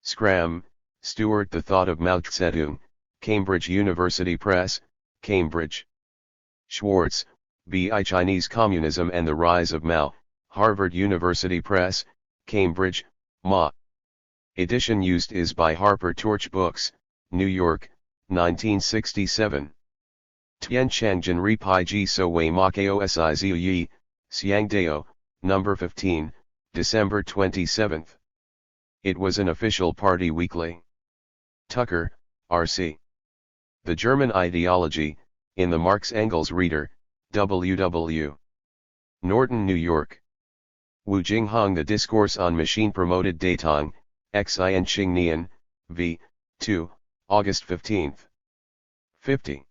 Scram, Stuart. The Thought of Mao Zedong, Cambridge University Press, Cambridge. Schwartz, B.I. Chinese Communism and the Rise of Mao, Harvard University Press, Cambridge, Ma. Edition used is by Harper Torch Books, New York, 1967. Tianchangjian Ripai Ji So Wei Makao Sizu Yi, Xiangdao, number 15, December 27. It was an official party weekly. Tucker, R.C. The German Ideology, in the Marx-Engels Reader, W.W. Norton, New York. Wu Jinghong The Discourse on Machine-Promoted Datang, Xin Qingnian, v. 2, August 15. 50.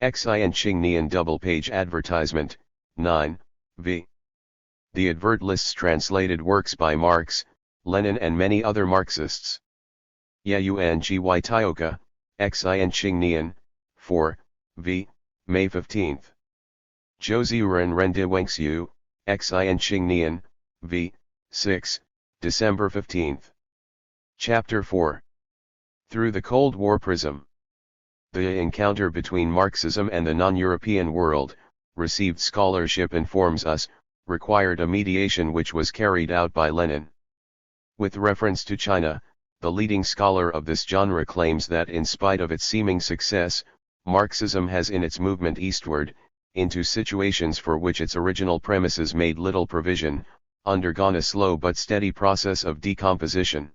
Xin Qingnian double-page advertisement, 9, v. The advert lists translated works by Marx, Lenin and many other Marxists. Yayuan Gy Tioka, Xin Qingnian, 4, v. May 15. Zhouziuren Rende Wengxiu, Xin Qingnian, v. 6, December 15. Chapter 4. Through the Cold War Prism. The encounter between Marxism and the non-European world, received scholarship informs us, required a mediation which was carried out by Lenin. With reference to China, the leading scholar of this genre claims that in spite of its seeming success, Marxism has in its movement eastward, into situations for which its original premises made little provision, undergone a slow but steady process of decomposition.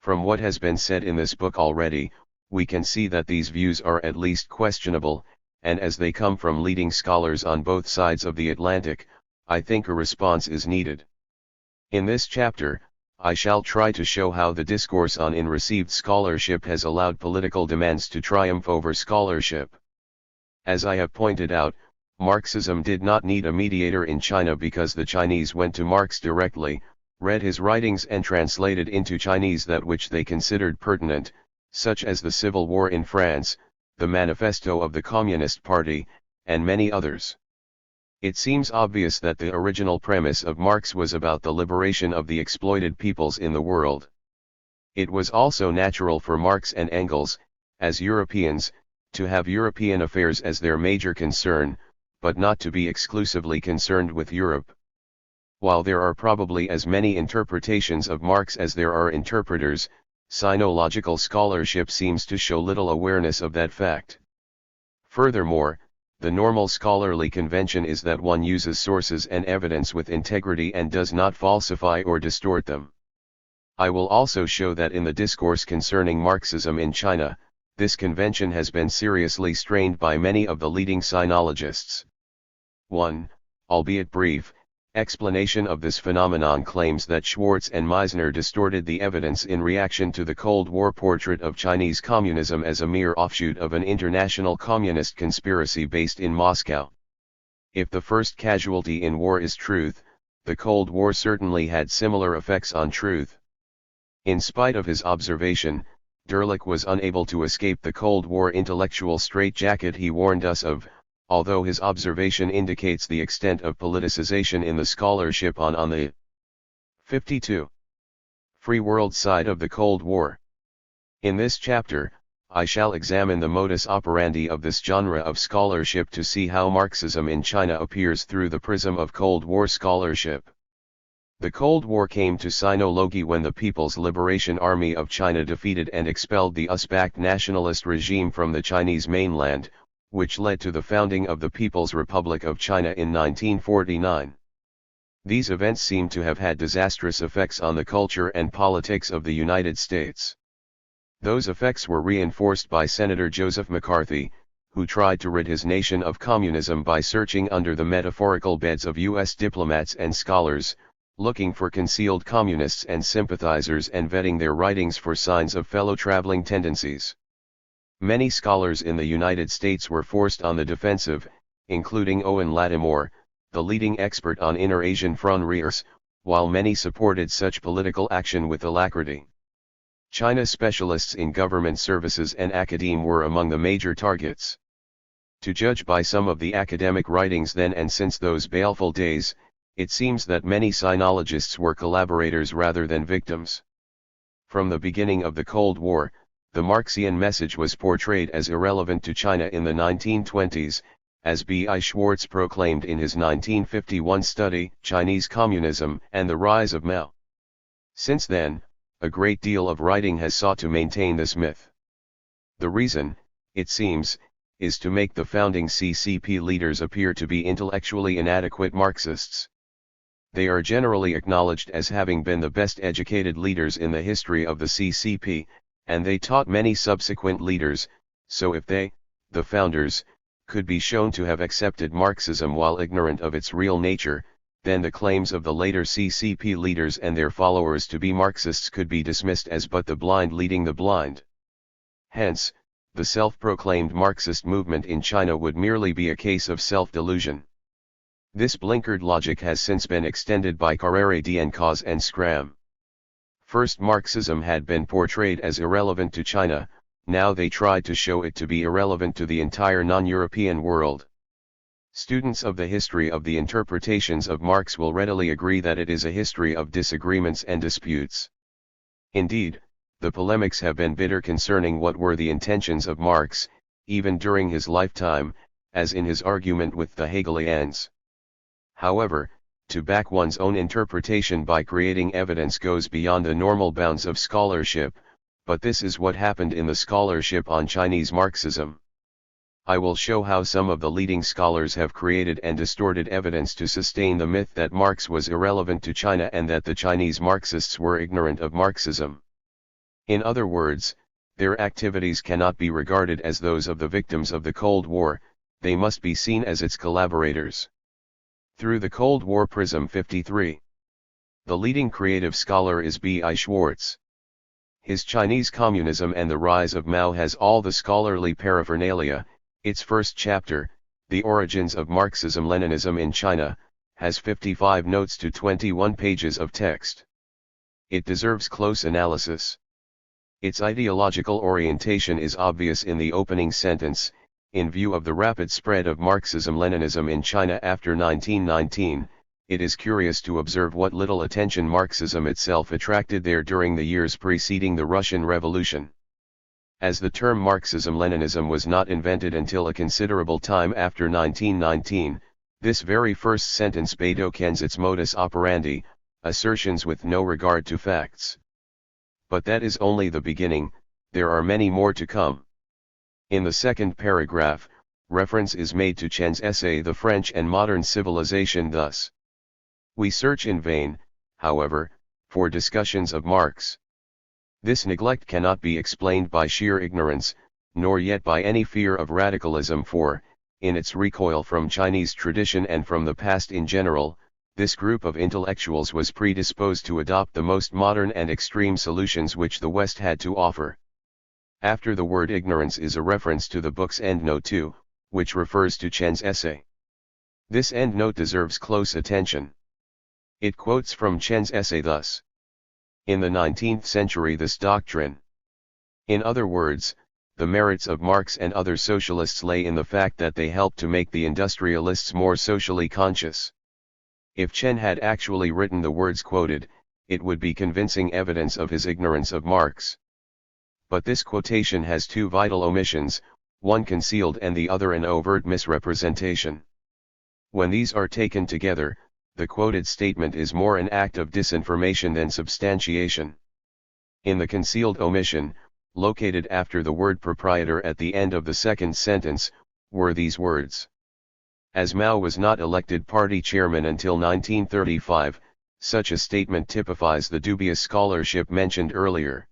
From what has been said in this book already, we can see that these views are at least questionable, and as they come from leading scholars on both sides of the Atlantic, I think a response is needed. In this chapter, I shall try to show how the discourse on received scholarship has allowed political demands to triumph over scholarship. As I have pointed out, Marxism did not need a mediator in China because the Chinese went to Marx directly, read his writings and translated into Chinese that which they considered pertinent, such as the Civil War in France, the Manifesto of the Communist Party, and many others. It seems obvious that the original premise of Marx was about the liberation of the exploited peoples in the world. It was also natural for Marx and Engels, as Europeans, to have European affairs as their major concern, but not to be exclusively concerned with Europe. While there are probably as many interpretations of Marx as there are interpreters, sinological scholarship seems to show little awareness of that fact. Furthermore, the normal scholarly convention is that one uses sources and evidence with integrity and does not falsify or distort them. I will also show that in the discourse concerning Marxism in China, this convention has been seriously strained by many of the leading sinologists. 1, albeit brief, explanation of this phenomenon claims that Schwartz and Meisner distorted the evidence in reaction to the Cold War portrait of Chinese communism as a mere offshoot of an international communist conspiracy based in Moscow. If the first casualty in war is truth, the Cold War certainly had similar effects on truth. In spite of his observation, Derlich was unable to escape the Cold War intellectual straitjacket he warned us of, although his observation indicates the extent of politicization in the scholarship on the 52. Free world side of the Cold War. In this chapter, I shall examine the modus operandi of this genre of scholarship to see how Marxism in China appears through the prism of Cold War scholarship. The Cold War came to Sinology when the People's Liberation Army of China defeated and expelled the Uzbek nationalist regime from the Chinese mainland, which led to the founding of the People's Republic of China in 1949. These events seem to have had disastrous effects on the culture and politics of the United States. Those effects were reinforced by Senator Joseph McCarthy, who tried to rid his nation of communism by searching under the metaphorical beds of U.S. diplomats and scholars, looking for concealed communists and sympathizers and vetting their writings for signs of fellow-traveling tendencies. Many scholars in the United States were forced on the defensive, including Owen Lattimore, the leading expert on Inner Asian frontiers, while many supported such political action with alacrity. China specialists in government services and academe were among the major targets. To judge by some of the academic writings then and since those baleful days, it seems that many sinologists were collaborators rather than victims. From the beginning of the Cold War, the Marxian message was portrayed as irrelevant to China in the 1920s, as B. I. Schwartz proclaimed in his 1951 study, Chinese Communism and the Rise of Mao. Since then, a great deal of writing has sought to maintain this myth. The reason, it seems, is to make the founding CCP leaders appear to be intellectually inadequate Marxists. They are generally acknowledged as having been the best educated leaders in the history of the CCP, and they taught many subsequent leaders, so if they, the founders, could be shown to have accepted Marxism while ignorant of its real nature, then the claims of the later CCP leaders and their followers to be Marxists could be dismissed as but the blind leading the blind. Hence, the self-proclaimed Marxist movement in China would merely be a case of self-delusion. This blinkered logic has since been extended by Carrere Diencause and Schramm. First Marxism had been portrayed as irrelevant to China, now they tried to show it to be irrelevant to the entire non-European world. Students of the history of the interpretations of Marx will readily agree that it is a history of disagreements and disputes. Indeed, the polemics have been bitter concerning what were the intentions of Marx, even during his lifetime, as in his argument with the Hegelians. However, to back one's own interpretation by creating evidence goes beyond the normal bounds of scholarship, but this is what happened in the scholarship on Chinese Marxism. I will show how some of the leading scholars have created and distorted evidence to sustain the myth that Marx was irrelevant to China and that the Chinese Marxists were ignorant of Marxism. In other words, their activities cannot be regarded as those of the victims of the Cold War, they must be seen as its collaborators. Through the Cold War Prism 53. The leading creative scholar is B. I. Schwartz. His Chinese Communism and the Rise of Mao has all the scholarly paraphernalia. Its first chapter, The Origins of Marxism-Leninism in China, has 55 notes to 21 pages of text. It deserves close analysis. Its ideological orientation is obvious in the opening sentence. In view of the rapid spread of Marxism-Leninism in China after 1919, it is curious to observe what little attention Marxism itself attracted there during the years preceding the Russian Revolution. As the term Marxism-Leninism was not invented until a considerable time after 1919, this very first sentence betokens its modus operandi, assertions with no regard to facts. But that is only the beginning, there are many more to come. In the second paragraph, reference is made to Chen's essay The French and Modern Civilization thus. We search in vain, however, for discussions of Marx. This neglect cannot be explained by sheer ignorance, nor yet by any fear of radicalism for, in its recoil from Chinese tradition and from the past in general, this group of intellectuals was predisposed to adopt the most modern and extreme solutions which the West had to offer. After the word ignorance is a reference to the book's endnote 2, which refers to Chen's essay. This endnote deserves close attention. It quotes from Chen's essay thus. In the 19th century this doctrine. In other words, the merits of Marx and other socialists lay in the fact that they helped to make the industrialists more socially conscious. If Chen had actually written the words quoted, it would be convincing evidence of his ignorance of Marx. But this quotation has two vital omissions, one concealed and the other an overt misrepresentation. When these are taken together, the quoted statement is more an act of disinformation than substantiation. In the concealed omission, located after the word proprietor at the end of the second sentence, were these words. As Mao was not elected party chairman until 1935, such a statement typifies the dubious scholarship mentioned earlier.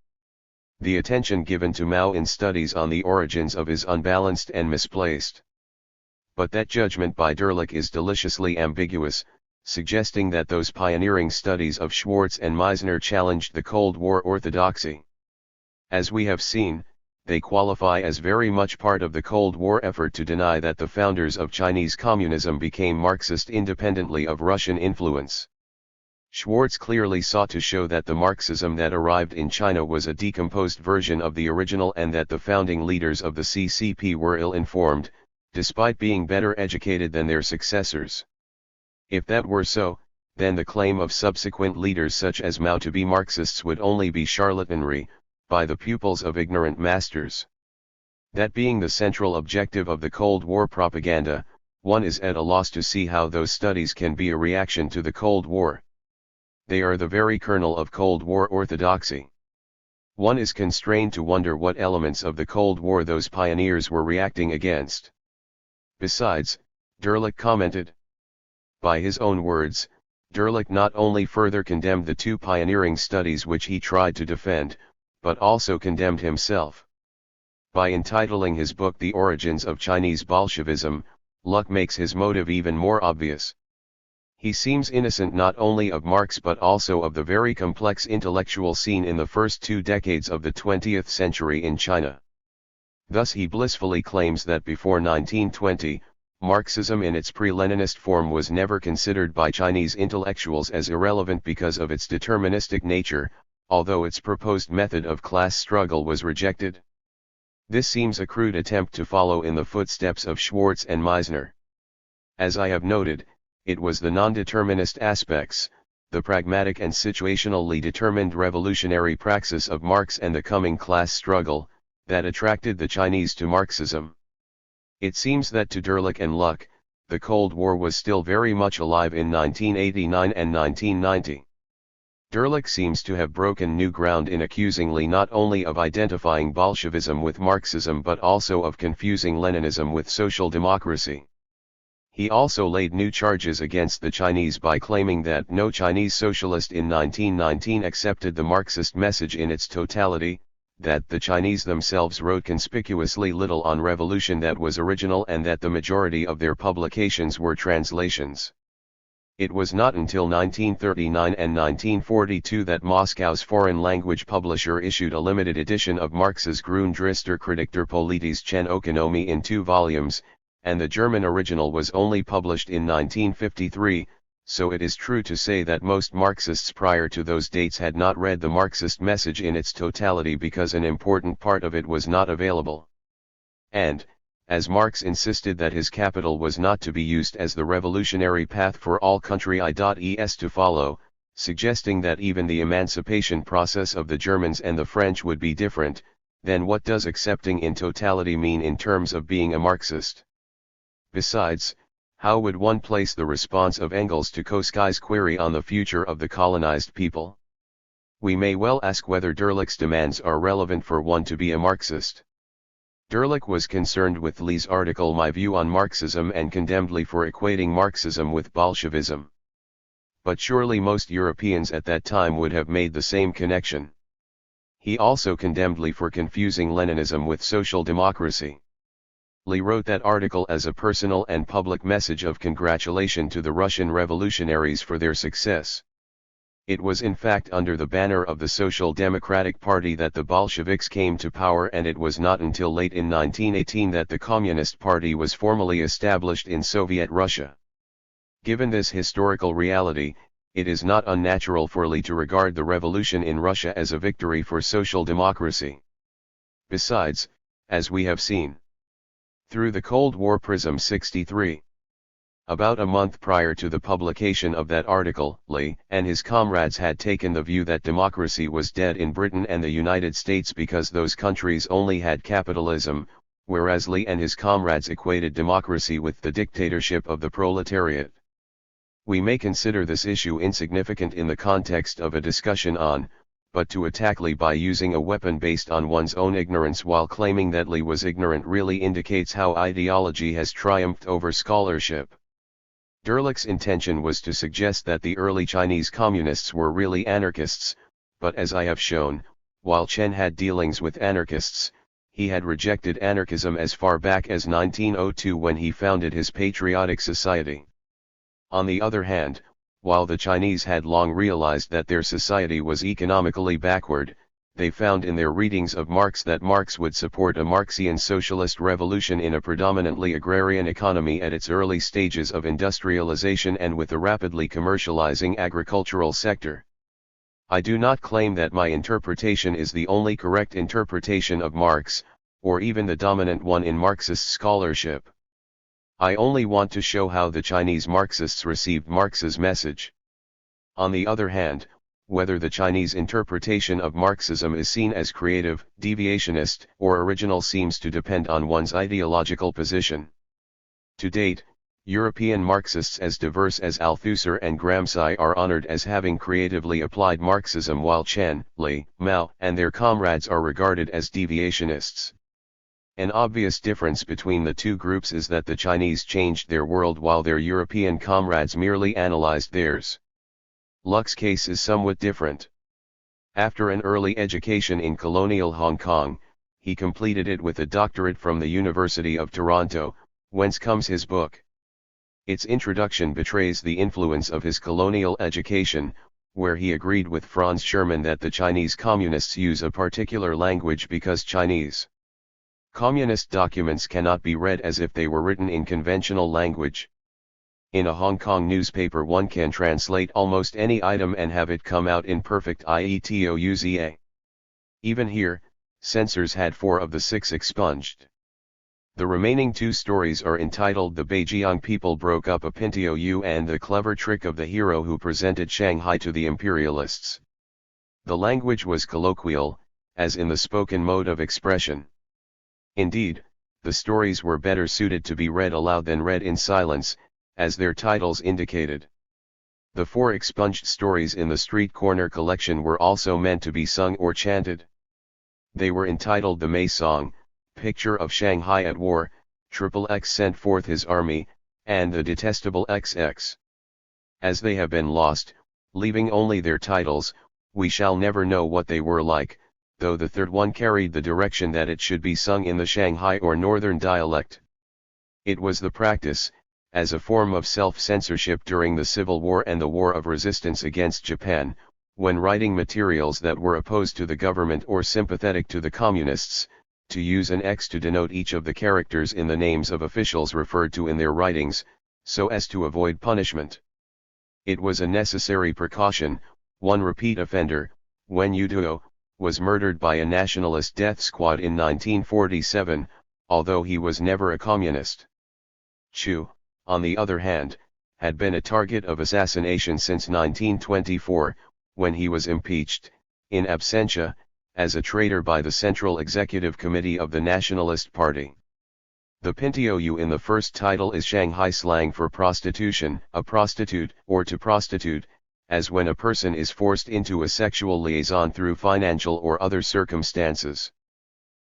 The attention given to Mao in studies on the origins of is unbalanced and misplaced. But that judgment by Derlich is deliciously ambiguous, suggesting that those pioneering studies of Schwartz and Meisner challenged the Cold War orthodoxy. As we have seen, they qualify as very much part of the Cold War effort to deny that the founders of Chinese communism became Marxist independently of Russian influence. Schwartz clearly sought to show that the Marxism that arrived in China was a decomposed version of the original and that the founding leaders of the CCP were ill-informed, despite being better educated than their successors. If that were so, then the claim of subsequent leaders such as Mao to be Marxists would only be charlatanry, by the pupils of ignorant masters. That being the central objective of the Cold War propaganda, one is at a loss to see how those studies can be a reaction to the Cold War. They are the very kernel of Cold War orthodoxy. One is constrained to wonder what elements of the Cold War those pioneers were reacting against. Besides, Derlich commented. By his own words, Derlich not only further condemned the two pioneering studies which he tried to defend, but also condemned himself. By entitling his book The Origins of Chinese Bolshevism, Luck makes his motive even more obvious. He seems innocent not only of Marx but also of the very complex intellectual scene in the first 2 decades of the 20th century in China. Thus he blissfully claims that before 1920, Marxism in its pre-Leninist form was never considered by Chinese intellectuals as irrelevant because of its deterministic nature, although its proposed method of class struggle was rejected. This seems a crude attempt to follow in the footsteps of Schwartz and Meisner. As I have noted, it was the non-determinist aspects, the pragmatic and situationally determined revolutionary praxis of Marx and the coming class struggle, that attracted the Chinese to Marxism. It seems that to Derlich and Luck, the Cold War was still very much alive in 1989 and 1990. Derlich seems to have broken new ground in accusing Lee not only of identifying Bolshevism with Marxism but also of confusing Leninism with social democracy. He also laid new charges against the Chinese by claiming that no Chinese socialist in 1919 accepted the Marxist message in its totality, that the Chinese themselves wrote conspicuously little on revolution that was original and that the majority of their publications were translations. It was not until 1939 and 1942 that Moscow's foreign language publisher issued a limited edition of Marx's Grundrisse Kritik der politischen Ökonomie in 2 volumes, and the German original was only published in 1953, so it is true to say that most Marxists prior to those dates had not read the Marxist message in its totality because an important part of it was not available. And, as Marx insisted that his capital was not to be used as the revolutionary path for all country is to follow, suggesting that even the emancipation process of the Germans and the French would be different, then what does accepting in totality mean in terms of being a Marxist? Besides, how would one place the response of Engels to Koskai's query on the future of the colonized people? We may well ask whether Derlich's demands are relevant for one to be a Marxist. Derlich was concerned with Lee's article My View on Marxism and condemned Lee for equating Marxism with Bolshevism. But surely most Europeans at that time would have made the same connection. He also condemned Lee for confusing Leninism with social democracy. Lee wrote that article as a personal and public message of congratulation to the Russian revolutionaries for their success. It was in fact under the banner of the Social Democratic Party that the Bolsheviks came to power, and it was not until late in 1918 that the Communist Party was formally established in Soviet Russia. Given this historical reality, it is not unnatural for Lee to regard the revolution in Russia as a victory for social democracy. Besides, as we have seen, through the Cold War prism 63. About a month prior to the publication of that article, Lee and his comrades had taken the view that democracy was dead in Britain and the United States because those countries only had capitalism, whereas Lee and his comrades equated democracy with the dictatorship of the proletariat. We may consider this issue insignificant in the context of a discussion on, but to attack Li by using a weapon based on one's own ignorance while claiming that Li was ignorant really indicates how ideology has triumphed over scholarship. Derlich's intention was to suggest that the early Chinese communists were really anarchists, but as I have shown, while Chen had dealings with anarchists, he had rejected anarchism as far back as 1902 when he founded his Patriotic Society. On the other hand, while the Chinese had long realized that their society was economically backward, they found in their readings of Marx that Marx would support a Marxian socialist revolution in a predominantly agrarian economy at its early stages of industrialization and with a rapidly commercializing agricultural sector. I do not claim that my interpretation is the only correct interpretation of Marx, or even the dominant one in Marxist scholarship. I only want to show how the Chinese Marxists received Marx's message. On the other hand, whether the Chinese interpretation of Marxism is seen as creative, deviationist, or original seems to depend on one's ideological position. To date, European Marxists as diverse as Althusser and Gramsci are honored as having creatively applied Marxism, while Chen, Li, Mao, and their comrades are regarded as deviationists. An obvious difference between the two groups is that the Chinese changed their world while their European comrades merely analyzed theirs. Luc's case is somewhat different. After an early education in colonial Hong Kong, he completed it with a doctorate from the University of Toronto, whence comes his book. Its introduction betrays the influence of his colonial education, where he agreed with Franz Sherman that the Chinese communists use a particular language because Chinese communist documents cannot be read as if they were written in conventional language. In a Hong Kong newspaper one can translate almost any item and have it come out in perfect ietouza. Even here, censors had 4 of the 6 expunged. The remaining 2 stories are entitled The Beijiang People Broke Up a Pintou and The Clever Trick of the Hero Who Presented Shanghai to the Imperialists. The language was colloquial, as in the spoken mode of expression. Indeed, the stories were better suited to be read aloud than read in silence, as their titles indicated. The 4 expunged stories in the Street Corner collection were also meant to be sung or chanted. They were entitled The May Song, Picture of Shanghai at War, XXX Sent Forth His Army, and The Detestable XX. As they have been lost, leaving only their titles, we shall never know what they were like, though the third one carried the direction that it should be sung in the Shanghai or Northern dialect. It was the practice, as a form of self-censorship during the Civil War and the War of Resistance against Japan, when writing materials that were opposed to the government or sympathetic to the communists, to use an X to denote each of the characters in the names of officials referred to in their writings, so as to avoid punishment. It was a necessary precaution. One repeat offender, Wen Yuduo, was murdered by a nationalist death squad in 1947, although he was never a communist. Chu, on the other hand, had been a target of assassination since 1924, when he was impeached, in absentia, as a traitor by the Central Executive Committee of the Nationalist Party. The Pintou in the first title is Shanghai slang for prostitution, a prostitute, or to prostitute, as when a person is forced into a sexual liaison through financial or other circumstances.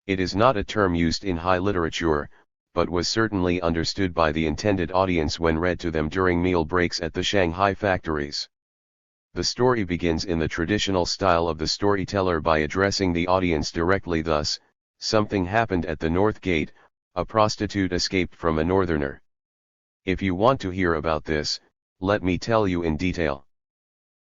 It is not a term used in high literature, but was certainly understood by the intended audience when read to them during meal breaks at the Shanghai factories. The story begins in the traditional style of the storyteller by addressing the audience directly, thus, "Something happened at the North Gate, a prostitute escaped from a northerner. If you want to hear about this, let me tell you in detail."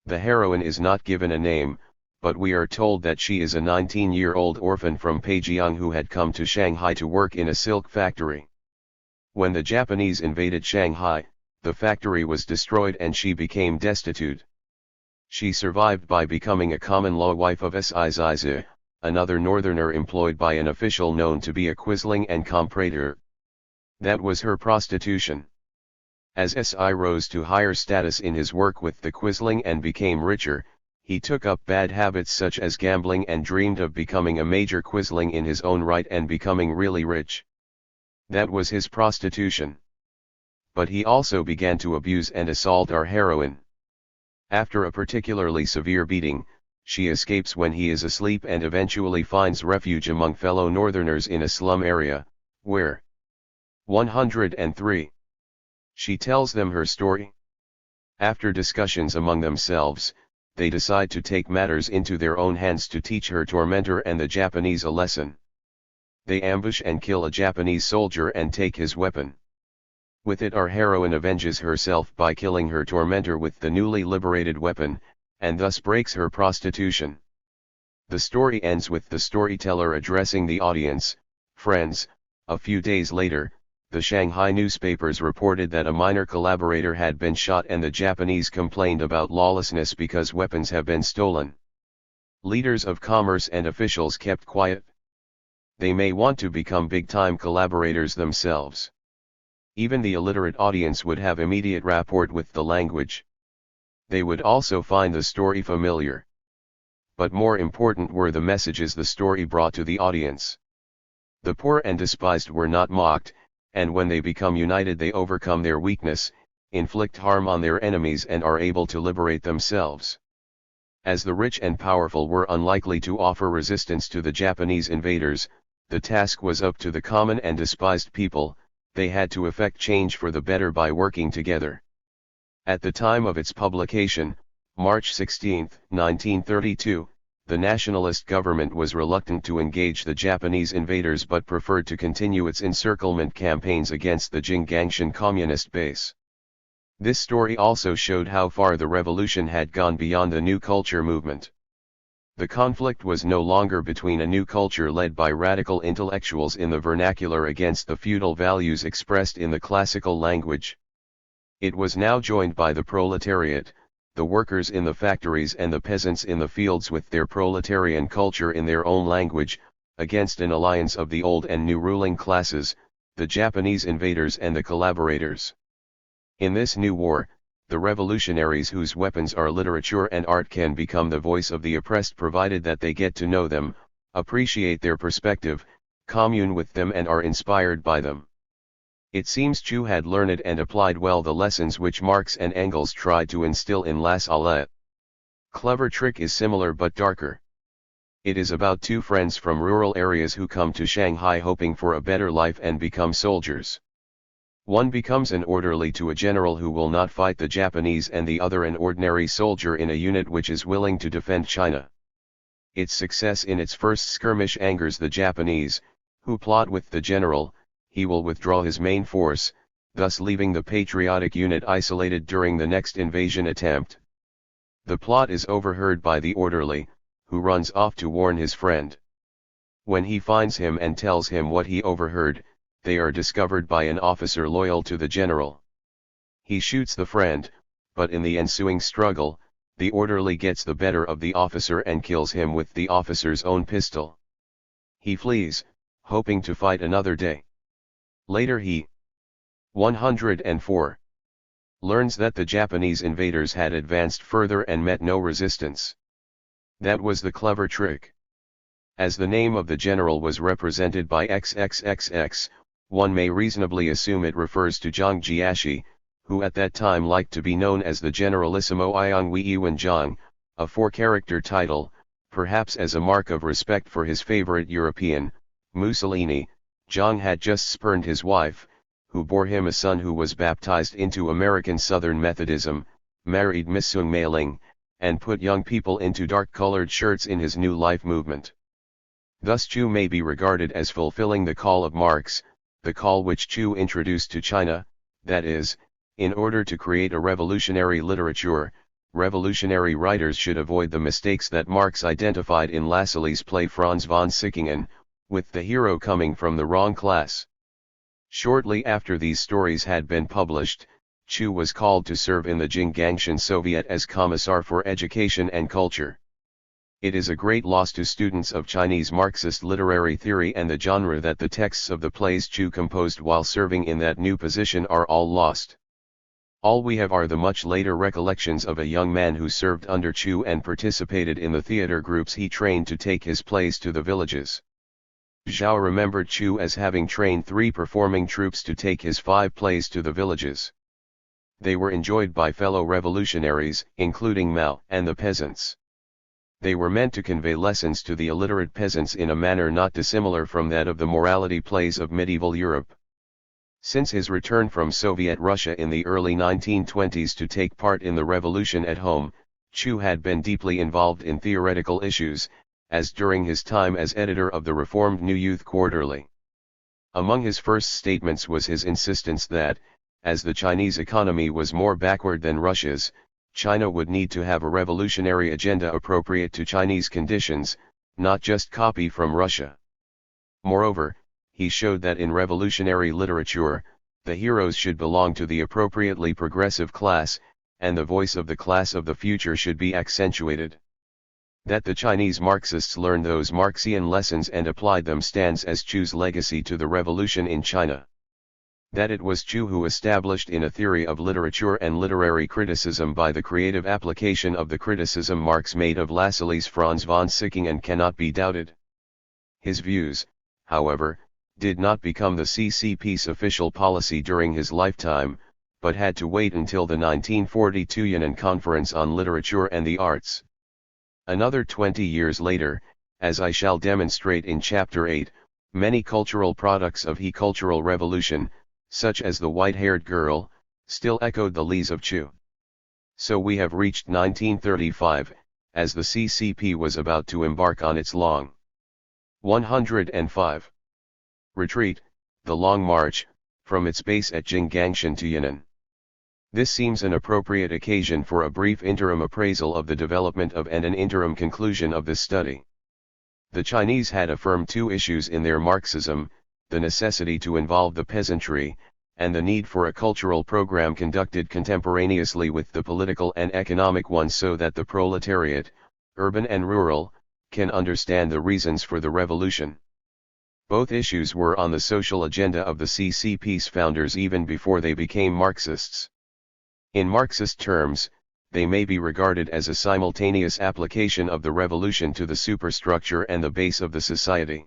The heroine is not given a name, but we are told that she is a 19-year-old orphan from Beijiang who had come to Shanghai to work in a silk factory. When the Japanese invaded Shanghai, the factory was destroyed and she became destitute. She survived by becoming a common-law wife of Si Zizi, another northerner employed by an official known to be a quisling and comprador. That was her prostitution. As Si rose to higher status in his work with the quisling and became richer, he took up bad habits such as gambling and dreamed of becoming a major quisling in his own right and becoming really rich. That was his prostitution. but he also began to abuse and assault our heroine. After a particularly severe beating, she escapes when he is asleep and eventually finds refuge among fellow northerners in a slum area, where 103. She tells them her story. After discussions among themselves, they decide to take matters into their own hands to teach her tormentor and the Japanese a lesson. They ambush and kill a Japanese soldier and take his weapon. With it our heroine avenges herself by killing her tormentor with the newly liberated weapon, and thus breaks her prostitution. The story ends with the storyteller addressing the audience, "Friends, a few days later, the Shanghai newspapers reported that a minor collaborator had been shot and the Japanese complained about lawlessness because weapons have been stolen. Leaders of commerce and officials kept quiet. They may want to become big-time collaborators themselves." Even the illiterate audience would have immediate rapport with the language. They would also find the story familiar. But more important were the messages the story brought to the audience. The poor and despised were not mocked, and when they become united they overcome their weakness, inflict harm on their enemies and are able to liberate themselves. As the rich and powerful were unlikely to offer resistance to the Japanese invaders, the task was up to the common and despised people. They had to effect change for the better by working together. At the time of its publication, March 16, 1932, the nationalist government was reluctant to engage the Japanese invaders but preferred to continue its encirclement campaigns against the Jinggangshan communist base. This story also showed how far the revolution had gone beyond the new culture movement. The conflict was no longer between a new culture led by radical intellectuals in the vernacular against the feudal values expressed in the classical language. It was now joined by the proletariat, the workers in the factories and the peasants in the fields with their proletarian culture in their own language, against an alliance of the old and new ruling classes, the Japanese invaders and the collaborators. In this new war, the revolutionaries whose weapons are literature and art can become the voice of the oppressed provided that they get to know them, appreciate their perspective, commune with them and are inspired by them. It seems Chu had learned and applied well the lessons which Marx and Engels tried to instill in La Salette. Clever Trick is similar but darker. It is about two friends from rural areas who come to Shanghai hoping for a better life and become soldiers. One becomes an orderly to a general who will not fight the Japanese and the other an ordinary soldier in a unit which is willing to defend China. Its success in its first skirmish angers the Japanese, who plot with the general. He will withdraw his main force, thus leaving the patriotic unit isolated during the next invasion attempt. The plot is overheard by the orderly, who runs off to warn his friend. When he finds him and tells him what he overheard, they are discovered by an officer loyal to the general. He shoots the friend, but in the ensuing struggle, the orderly gets the better of the officer and kills him with the officer's own pistol. He flees, hoping to fight another day. Later he 104 learns that the Japanese invaders had advanced further and met no resistance. That was the clever trick. As the name of the general was represented by XXXX, one may reasonably assume it refers to Zhang Jiashi, who at that time liked to be known as the Generalissimo Ianghui Yuan Zhang, a four-character title, perhaps as a mark of respect for his favorite European, Mussolini. Zhang had just spurned his wife, who bore him a son who was baptized into American Southern Methodism, married Miss Sung Mei-ling, and put young people into dark-colored shirts in his New Life movement. Thus Chu may be regarded as fulfilling the call of Marx, the call which Chu introduced to China, that is, in order to create a revolutionary literature, revolutionary writers should avoid the mistakes that Marx identified in Lassalle's play Franz von Sickingen, with the hero coming from the wrong class. Shortly after these stories had been published, Chu was called to serve in the Jinggangshan Soviet as Commissar for Education and Culture. It is a great loss to students of Chinese Marxist literary theory and the genre that the texts of the plays Chu composed while serving in that new position are all lost. All we have are the much later recollections of a young man who served under Chu and participated in the theater groups he trained to take his plays to the villages. Zhao remembered Chu as having trained 3 performing troops to take his 5 plays to the villages. They were enjoyed by fellow revolutionaries, including Mao and the peasants. They were meant to convey lessons to the illiterate peasants in a manner not dissimilar from that of the morality plays of medieval Europe. Since his return from Soviet Russia in the early 1920s to take part in the revolution at home, Chu had been deeply involved in theoretical issues, as during his time as editor of the reformed New Youth Quarterly. Among his first statements was his insistence that, as the Chinese economy was more backward than Russia's, China would need to have a revolutionary agenda appropriate to Chinese conditions, not just copy from Russia. Moreover, he showed that in revolutionary literature, the heroes should belong to the appropriately progressive class, and the voice of the class of the future should be accentuated. That the Chinese Marxists learned those Marxian lessons and applied them stands as Chu's legacy to the revolution in China. That it was Chu who established in a theory of literature and literary criticism by the creative application of the criticism Marx made of Lassalle's Franz von Sickingen cannot be doubted. His views, however, did not become the CCP's official policy during his lifetime, but had to wait until the 1942 Yan'an Conference on Literature and the Arts. Another 20 years later, as I shall demonstrate in Chapter 8, many cultural products of the Cultural Revolution, such as the white-haired girl, still echoed the lees of Chu. So we have reached 1935, as the CCP was about to embark on its long 105 retreat, the Long March, from its base at Jinggangshan to Yan'an. This seems an appropriate occasion for a brief interim appraisal of the development of and an interim conclusion of this study. The Chinese had affirmed 2 issues in their Marxism, the necessity to involve the peasantry, and the need for a cultural program conducted contemporaneously with the political and economic one so that the proletariat, urban and rural, can understand the reasons for the revolution. Both issues were on the social agenda of the CCP's founders even before they became Marxists. In Marxist terms, they may be regarded as a simultaneous application of the revolution to the superstructure and the base of the society.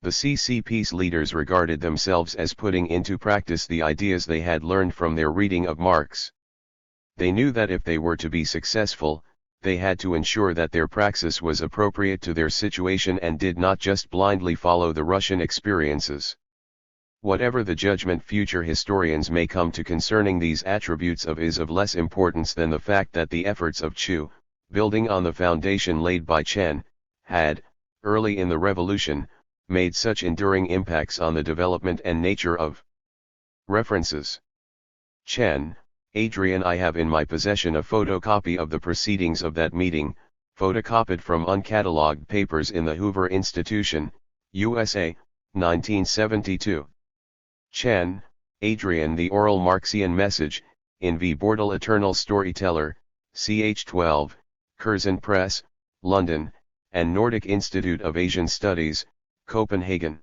The CCP's leaders regarded themselves as putting into practice the ideas they had learned from their reading of Marx. They knew that if they were to be successful, they had to ensure that their praxis was appropriate to their situation and did not just blindly follow the Russian experiences. Whatever the judgment future historians may come to concerning these attributes is of less importance than the fact that the efforts of Chu, building on the foundation laid by Chen, had, early in the revolution, made such enduring impacts on the development and nature of references. Chen, Adrian. I have in my possession a photocopy of the proceedings of that meeting, photocopied from uncatalogued papers in the Hoover Institution, USA, 1972. Chen, Adrian. The Oral Marxian Message, in V. Bordel Eternal Storyteller, ch. 12, Curzon Press, London, and Nordic Institute of Asian Studies, Copenhagen.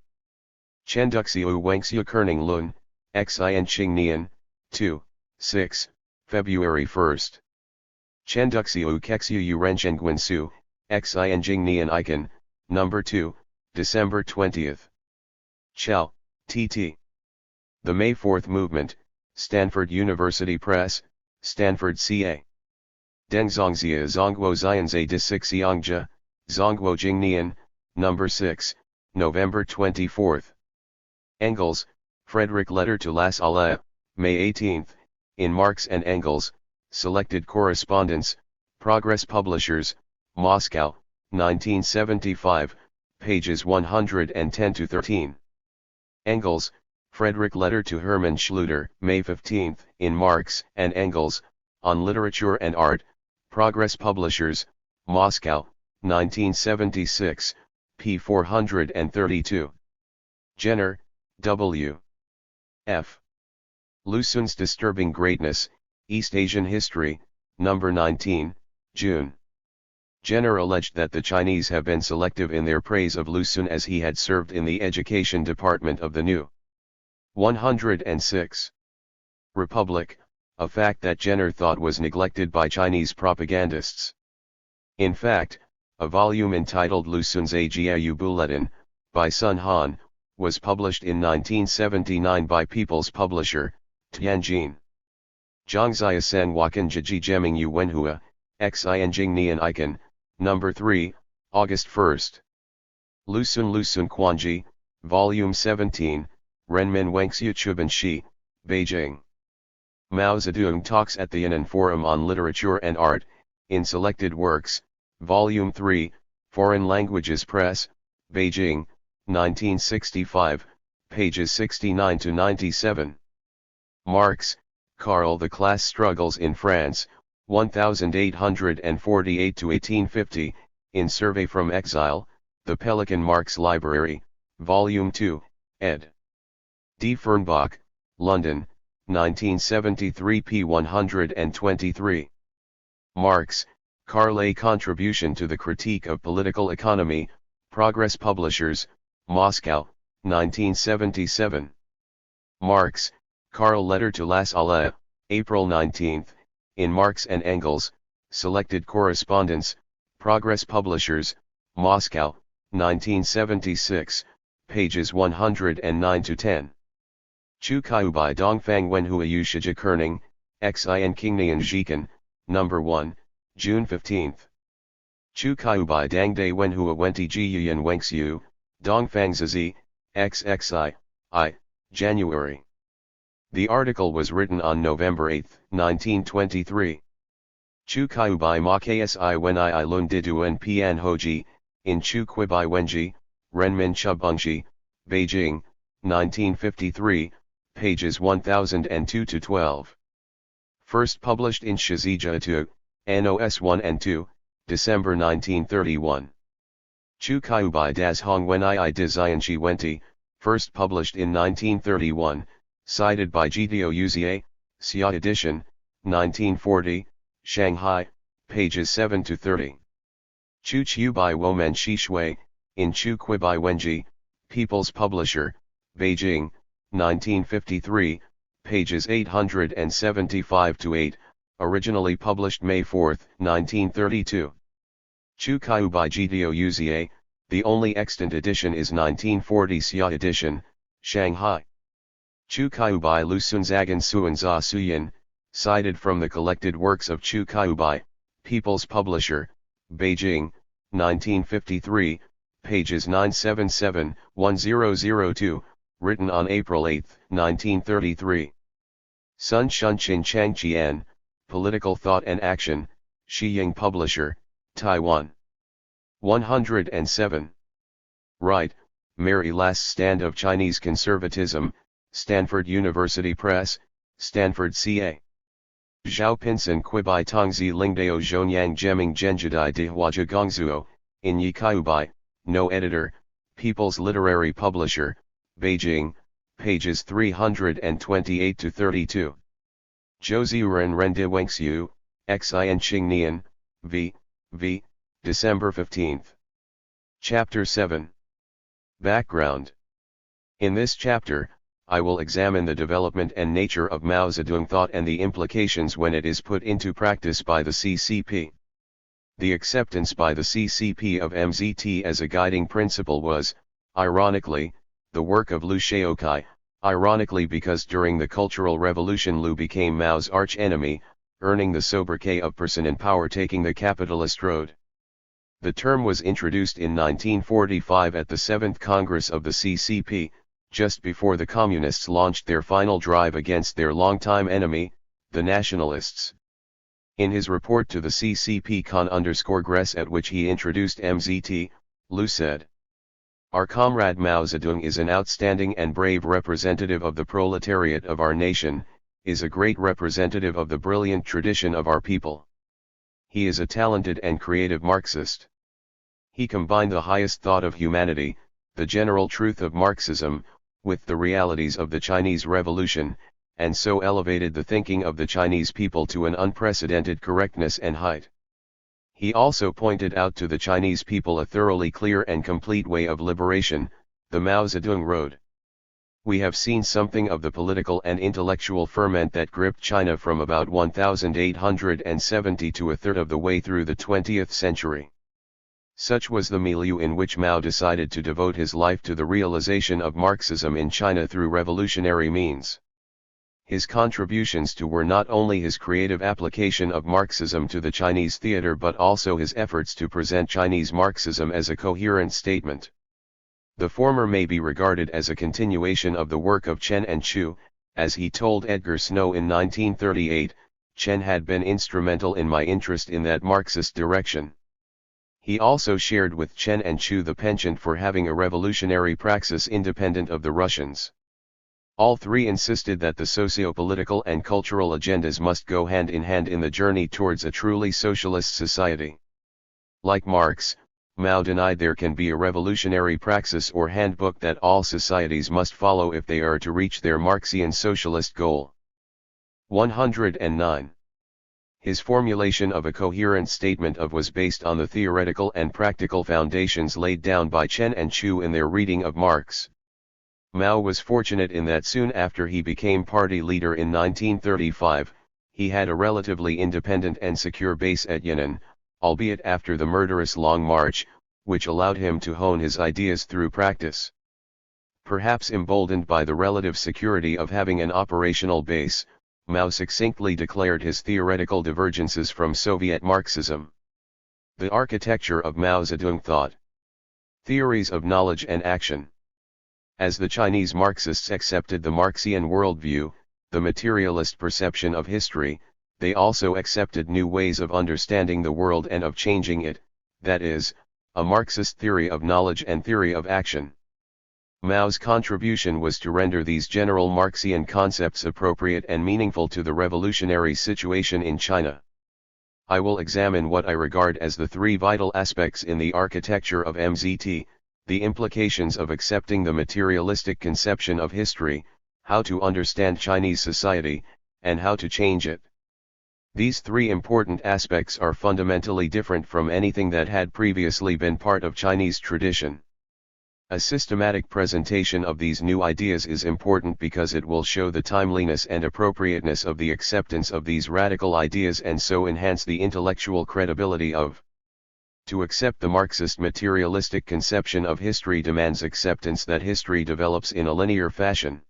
Chenduxiu Wangxiu Kerning Lun, Xin Qingnian, 2, 6, February 1. Chenduxiu Kexiu Renchengguansu, Xin Jingnian Icon, No. 2, December 20. Chao, T.T. The May 4th Movement, Stanford University Press, Stanford CA. Dengzongzia Zongguo Xianzai Disixiangja, Zongguo Jingnian, No. 6, November 24. Engels, Frederick. Letter to Lassalle, May 18, in Marx and Engels, Selected Correspondence, Progress Publishers, Moscow, 1975, pages 110-13. Engels, Frederick. Letter to Hermann Schluter, May 15, in Marx and Engels, on Literature and Art, Progress Publishers, Moscow, 1976, p. 432. Jenner, W. F. Lusun's Disturbing Greatness, East Asian History, No. 19, June. Jenner alleged that the Chinese have been selective in their praise of Lusun as he had served in the education department of the new 106 Republic, a fact that Jenner thought was neglected by Chinese propagandists. In fact, a volume entitled Lusun's Ajiayu Bulletin, by Sun Han, was published in 1979 by People's Publisher, Tianjin. Zhangzia Sen Wakan Jiji Geming Yu Wenhua, Xin Jing Nian Icon, No. 3, August 1. Lusun Quanji, Volume 17, Renmin Wengxiu Chuban Shi, Beijing. Mao Zedong Talks at the Yan'an Forum on Literature and Art, in Selected Works, Volume 3, Foreign Languages Press, Beijing, 1965, pages 69 to 97. Marx, Karl. The Class Struggles in France, 1848 to 1850, in Survey from Exile, The Pelican Marx Library, Volume 2, ed. D. Fernbach, London, 1973 p. 123. Marx, Karl. A Contribution to the Critique of Political Economy, Progress Publishers, Moscow, 1977. Marx, Karl. Letter to Las Allées, April 19, in Marx and Engels, Selected Correspondence, Progress Publishers, Moscow, 1976, pages 109 to 10. Chu Kaiu by Dongfang Wenhua Yu Shiji Kerning, Xin Qingnian Zhikan, No. 1, June 15. Chu Kaiu by Dangde Wenhua Wenti Ji Yuyan Wengxiu, Dongfang Zizi, XXI, January. The article was written on November 8, 1923. Chu Kaiu by Ma Ksi Wen I Lun Diduan Pian Hoji, in Chu Kui by Wenji, Renmin Chubungji, Beijing, 1953, pages 1002 to 12. First published in Shizija 2, NOS 1 and 2, December 1931. Chu Kaiu by Das Hong Wen I Dizianji Wenti, first published in 1931, cited by Gitio Uzie, Xia edition, 1940, Shanghai, pages 7 to 30. Chu Qiu by Woman Shishui, in Chu Kui by Wenji, People's Publisher, Beijing, 1953, pages 875 to 8, originally published May 4, 1932. Chu Kaiu by Gitio Uzie, the only extant edition is 1940 Xia edition, Shanghai. Chu Kaiu by Lu Sunzagan Suanza Suyin, cited from the collected works of Chu Kaiu by, People's Publisher, Beijing, 1953, pages 977-1002, written on April 8, 1933. Sun Shunqin Changqian, Political Thought and Action, Shiying Publisher, Taiwan. 107. Wright, Mary. Last Stand of Chinese Conservatism, Stanford University Press, Stanford CA. Zhao Pinson Quibai Tongzi Lingdao Zhonyang Geming Genjidai de Huaja Gongzuo, in Yikaiu by, no editor, People's Literary Publisher, Beijing, pages 328 to 32. Zhouziuren Rende Wengxiu, Xin Qingnian, v. December 15. Chapter 7. Background. In this chapter, I will examine the development and nature of Mao Zedong thought and the implications when it is put into practice by the CCP. The acceptance by the CCP of MZT as a guiding principle was, ironically, the work of Liu Shaokai, ironically because during the Cultural Revolution Liu became Mao's arch-enemy, earning the sobriquet of person in power taking the capitalist road. The term was introduced in 1945 at the 7th Congress of the CCP, just before the Communists launched their final drive against their longtime enemy, the Nationalists. In his report to the CCP Con_Gress at which he introduced MZT, Liu said, "Our comrade Mao Zedong is an outstanding and brave representative of the proletariat of our nation, is a great representative of the brilliant tradition of our people. He is a talented and creative Marxist. He combined the highest thought of humanity, the general truth of Marxism, with the realities of the Chinese Revolution, and so elevated the thinking of the Chinese people to an unprecedented correctness and height. He also pointed out to the Chinese people a thoroughly clear and complete way of liberation, the Mao Zedong Road. We have seen something of the political and intellectual ferment that gripped China from about 1870 to a third of the way through the 20th century. Such was the milieu in which Mao decided to devote his life to the realization of Marxism in China through revolutionary means. His contributions to were not only his creative application of Marxism to the Chinese theater but also his efforts to present Chinese Marxism as a coherent statement. The former may be regarded as a continuation of the work of Chen and Chu. As he told Edgar Snow in 1938, Chen had been instrumental in my interest in that Marxist direction. He also shared with Chen and Chu the penchant for having a revolutionary praxis independent of the Russians. All three insisted that the socio-political and cultural agendas must go hand in hand in the journey towards a truly socialist society. Like Marx, Mao denied there can be a revolutionary praxis or handbook that all societies must follow if they are to reach their Marxian socialist goal. 109. His formulation of a coherent statement was based on the theoretical and practical foundations laid down by Chen and Chu in their reading of Marx. Mao was fortunate in that soon after he became party leader in 1935, he had a relatively independent and secure base at Yan'an, albeit after the murderous Long March, which allowed him to hone his ideas through practice. Perhaps emboldened by the relative security of having an operational base, Mao succinctly declared his theoretical divergences from Soviet Marxism. The architecture of Mao Zedong thought. Theories of knowledge and action. As the Chinese Marxists accepted the Marxian worldview, the materialist perception of history, they also accepted new ways of understanding the world and of changing it, that is, a Marxist theory of knowledge and theory of action. Mao's contribution was to render these general Marxian concepts appropriate and meaningful to the revolutionary situation in China. I will examine what I regard as the three vital aspects in the architecture of MZT, the implications of accepting the materialistic conception of history, how to understand Chinese society, and how to change it. These three important aspects are fundamentally different from anything that had previously been part of Chinese tradition. A systematic presentation of these new ideas is important because it will show the timeliness and appropriateness of the acceptance of these radical ideas and so enhance the intellectual credibility of. To accept the Marxist materialistic conception of history demands acceptance that history develops in a linear fashion.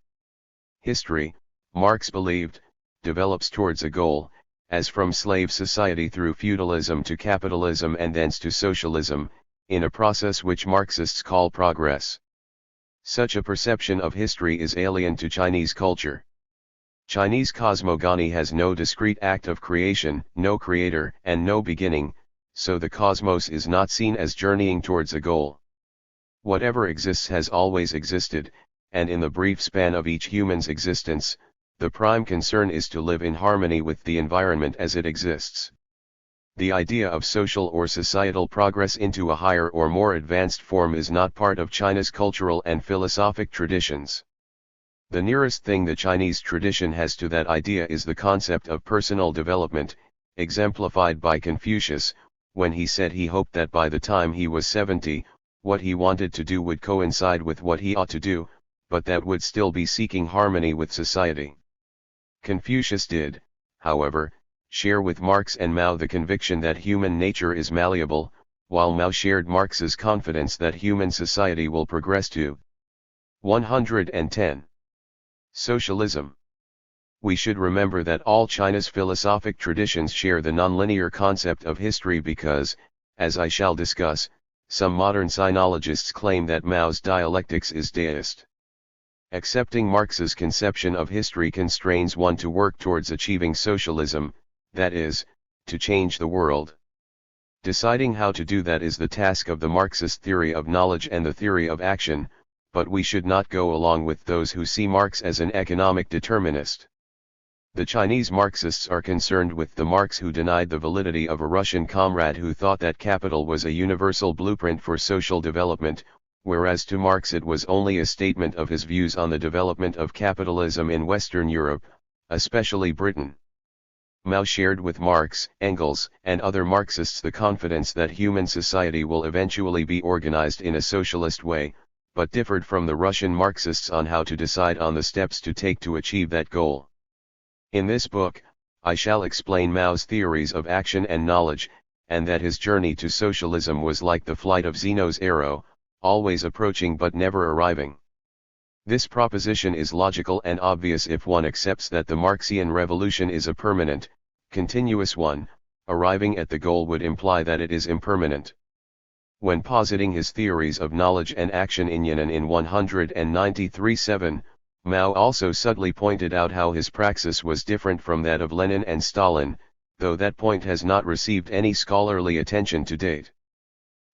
History, Marx believed, develops towards a goal, as from slave society through feudalism to capitalism and thence to socialism, in a process which Marxists call progress. Such a perception of history is alien to Chinese culture. Chinese cosmogony has no discrete act of creation, no creator, and no beginning, so the cosmos is not seen as journeying towards a goal. Whatever exists has always existed, and in the brief span of each human's existence, the prime concern is to live in harmony with the environment as it exists. The idea of social or societal progress into a higher or more advanced form is not part of China's cultural and philosophic traditions. The nearest thing the Chinese tradition has to that idea is the concept of personal development, exemplified by Confucius, when he said he hoped that by the time he was 70, what he wanted to do would coincide with what he ought to do, but that would still be seeking harmony with society. Confucius did, however, share with Marx and Mao the conviction that human nature is malleable, while Mao shared Marx's confidence that human society will progress to 110. Socialism. We should remember that all China's philosophic traditions share the nonlinear concept of history because, as I shall discuss, some modern sinologists claim that Mao's dialectics is deist. Accepting Marx's conception of history constrains one to work towards achieving socialism, that is, to change the world. Deciding how to do that is the task of the Marxist theory of knowledge and the theory of action, but we should not go along with those who see Marx as an economic determinist. The Chinese Marxists are concerned with the Marx who denied the validity of a Russian comrade who thought that capital was a universal blueprint for social development, whereas to Marx it was only a statement of his views on the development of capitalism in Western Europe, especially Britain. Mao shared with Marx, Engels, and other Marxists the confidence that human society will eventually be organized in a socialist way, but differed from the Russian Marxists on how to decide on the steps to take to achieve that goal. In this book, I shall explain Mao's theories of action and knowledge, and that his journey to socialism was like the flight of Zeno's arrow, always approaching but never arriving. This proposition is logical and obvious if one accepts that the Marxian revolution is a permanent, continuous one. Arriving at the goal would imply that it is impermanent. When positing his theories of knowledge and action in Yan'an in 193-7, Mao also subtly pointed out how his praxis was different from that of Lenin and Stalin, though that point has not received any scholarly attention to date.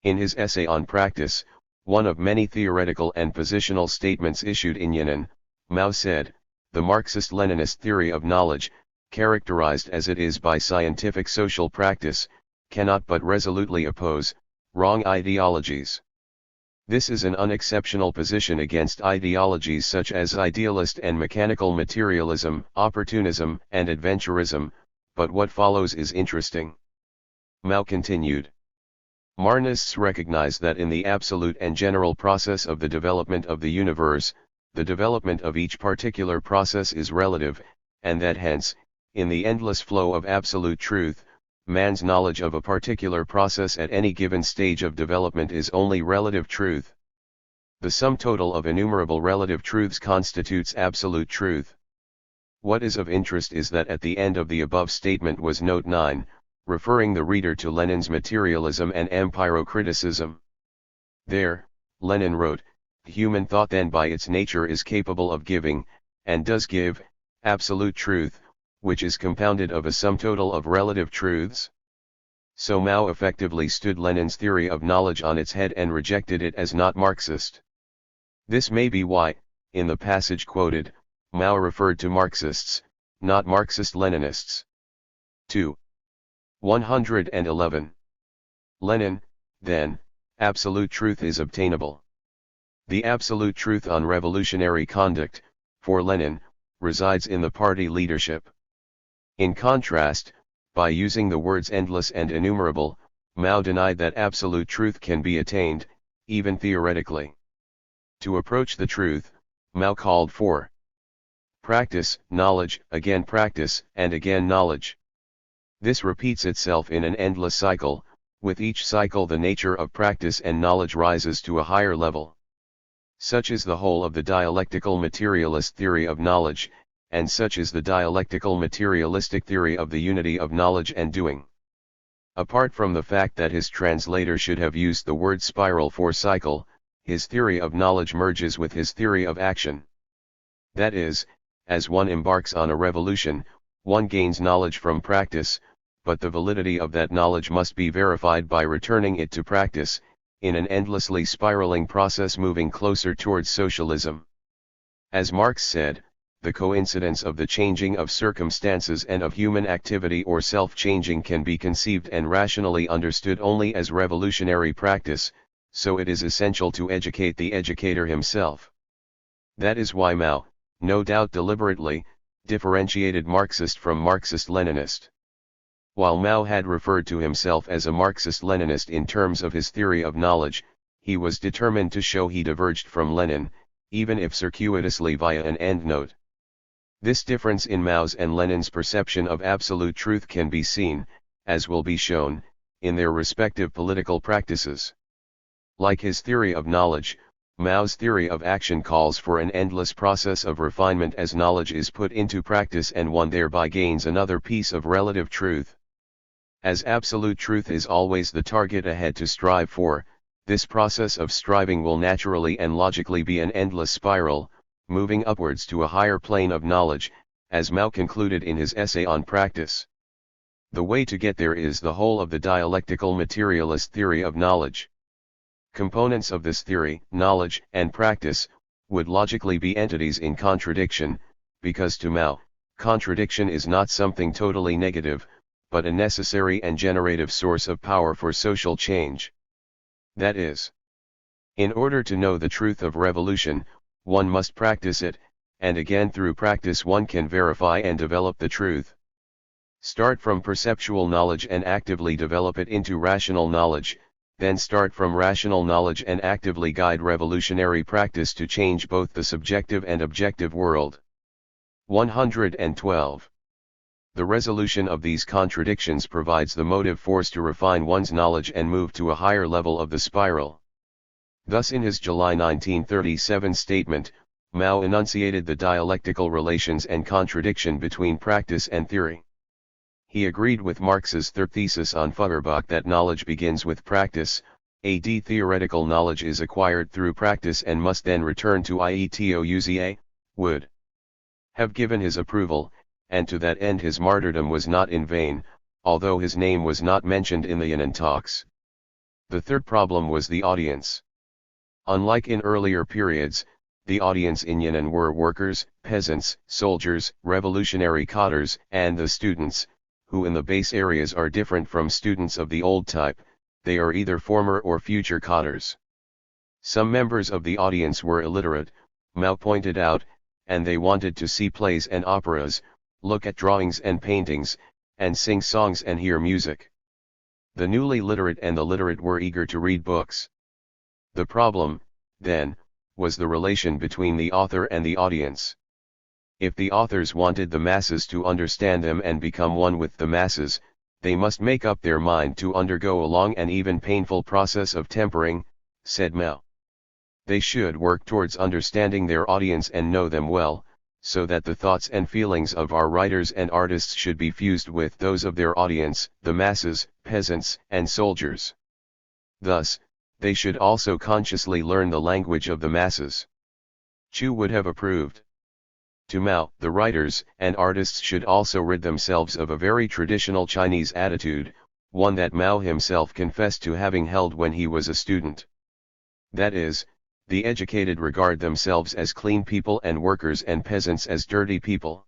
In his essay on practice, one of many theoretical and positional statements issued in Yan'an, Mao said, "The Marxist-Leninist theory of knowledge, characterized as it is by scientific social practice, cannot but resolutely oppose wrong ideologies. This is an unexceptional position against ideologies such as idealist and mechanical materialism, opportunism, and adventurism, but what follows is interesting." Mao continued. Marxists recognize that in the absolute and general process of the development of the universe, the development of each particular process is relative, and that hence, in the endless flow of absolute truth, man's knowledge of a particular process at any given stage of development is only relative truth. The sum total of innumerable relative truths constitutes absolute truth. What is of interest is that at the end of the above statement was note 9, referring the reader to Lenin's materialism and empirical-criticism. There, Lenin wrote, "Human thought then by its nature is capable of giving, and does give, absolute truth, which is compounded of a sum total of relative truths." So Mao effectively stood Lenin's theory of knowledge on its head and rejected it as not Marxist. This may be why, in the passage quoted, Mao referred to Marxists, not Marxist-Leninists. 2. 111. Lenin, then, absolute truth is obtainable. The absolute truth on revolutionary conduct, for Lenin, resides in the party leadership. In contrast, by using the words endless and innumerable, Mao denied that absolute truth can be attained, even theoretically. To approach the truth, Mao called for practice, knowledge, again practice, and again knowledge. This repeats itself in an endless cycle. With each cycle the nature of practice and knowledge rises to a higher level. Such is the whole of the dialectical materialist theory of knowledge, and such is the dialectical materialistic theory of the unity of knowledge and doing. Apart from the fact that his translator should have used the word spiral for cycle, his theory of knowledge merges with his theory of action. That is, as one embarks on a revolution, one gains knowledge from practice, but the validity of that knowledge must be verified by returning it to practice, in an endlessly spiraling process moving closer towards socialism. As Marx said, the coincidence of the changing of circumstances and of human activity or self-changing can be conceived and rationally understood only as revolutionary practice, so it is essential to educate the educator himself. That is why Mao, no doubt deliberately, differentiated Marxist from Marxist-Leninist. While Mao had referred to himself as a Marxist-Leninist in terms of his theory of knowledge, he was determined to show he diverged from Lenin, even if circuitously via an endnote. This difference in Mao's and Lenin's perception of absolute truth can be seen, as will be shown, in their respective political practices. Like his theory of knowledge, Mao's theory of action calls for an endless process of refinement as knowledge is put into practice and one thereby gains another piece of relative truth. As absolute truth is always the target ahead to strive for, this process of striving will naturally and logically be an endless spiral, moving upwards to a higher plane of knowledge, as Mao concluded in his essay on practice. The way to get there is the whole of the dialectical materialist theory of knowledge. Components of this theory, knowledge and practice, would logically be entities in contradiction, because to Mao, contradiction is not something totally negative, but a necessary and generative source of power for social change. That is, in order to know the truth of revolution, one must practice it, and again through practice one can verify and develop the truth. Start from perceptual knowledge and actively develop it into rational knowledge, then start from rational knowledge and actively guide revolutionary practice to change both the subjective and objective world. 112. The resolution of these contradictions provides the motive force to refine one's knowledge and move to a higher level of the spiral. Thus in his July 1937 statement, Mao enunciated the dialectical relations and contradiction between practice and theory. He agreed with Marx's third thesis on Feuerbach that knowledge begins with practice, theoretical knowledge is acquired through practice and must then return to IETOUZA, would have given his approval, and to that end his martyrdom was not in vain, although his name was not mentioned in the Yan'an talks. The third problem was the audience. Unlike in earlier periods, the audience in Yan'an were workers, peasants, soldiers, revolutionary cadres, and the students, who in the base areas are different from students of the old type. They are either former or future cadres. Some members of the audience were illiterate, Mao pointed out, and they wanted to see plays and operas, look at drawings and paintings, and sing songs and hear music. The newly literate and the literate were eager to read books. The problem, then, was the relation between the author and the audience. If the authors wanted the masses to understand them and become one with the masses, they must make up their mind to undergo a long and even painful process of tempering, said Mao. They should work towards understanding their audience and know them well, so that the thoughts and feelings of our writers and artists should be fused with those of their audience, the masses, peasants, and soldiers. Thus, they should also consciously learn the language of the masses. Chu would have approved. To Mao, the writers and artists should also rid themselves of a very traditional Chinese attitude, one that Mao himself confessed to having held when he was a student. That is, the educated regard themselves as clean people and workers and peasants as dirty people.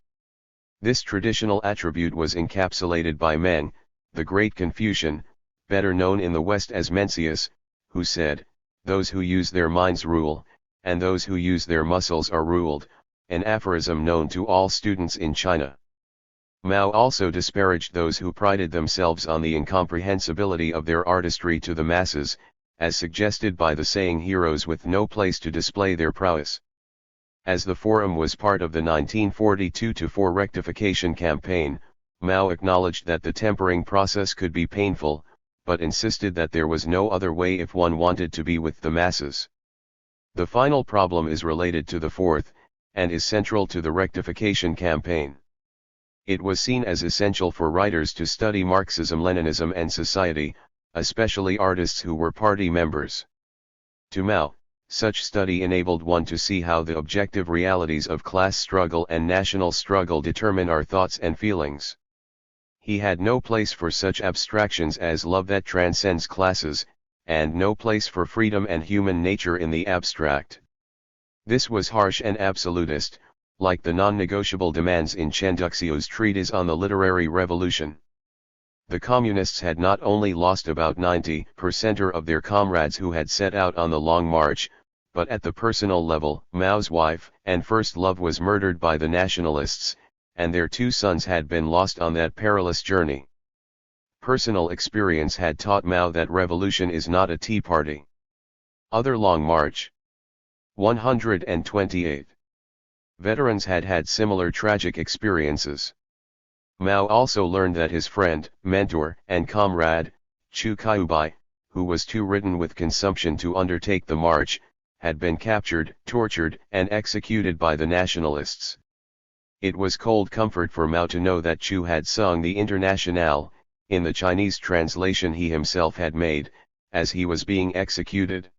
This traditional attribute was encapsulated by Meng, the great Confucian, better known in the West as Mencius, who said, "Those who use their minds rule, and those who use their muscles are ruled," an aphorism known to all students in China. Mao also disparaged those who prided themselves on the incomprehensibility of their artistry to the masses, as suggested by the saying heroes with no place to display their prowess. As the Forum was part of the 1942-4 rectification campaign, Mao acknowledged that the tempering process could be painful, but insisted that there was no other way if one wanted to be with the masses. The final problem is related to the fourth, and is central to the rectification campaign. It was seen as essential for writers to study Marxism, Leninism and society, especially artists who were party members. To Mao, such study enabled one to see how the objective realities of class struggle and national struggle determine our thoughts and feelings. He had no place for such abstractions as love that transcends classes, and no place for freedom and human nature in the abstract. This was harsh and absolutist, like the non-negotiable demands in Chen Duxiu's treatise on the literary revolution. The communists had not only lost about 90% of their comrades who had set out on the Long March, but at the personal level, Mao's wife and first love was murdered by the nationalists, and their 2 sons had been lost on that perilous journey. Personal experience had taught Mao that revolution is not a tea party. Other Long March. 128. Veterans had had similar tragic experiences. Mao also learned that his friend, mentor, and comrade, Chu Kaibai, who was too ridden with consumption to undertake the march, had been captured, tortured, and executed by the nationalists. It was cold comfort for Mao to know that Chu had sung the Internationale, in the Chinese translation he himself had made, as he was being executed.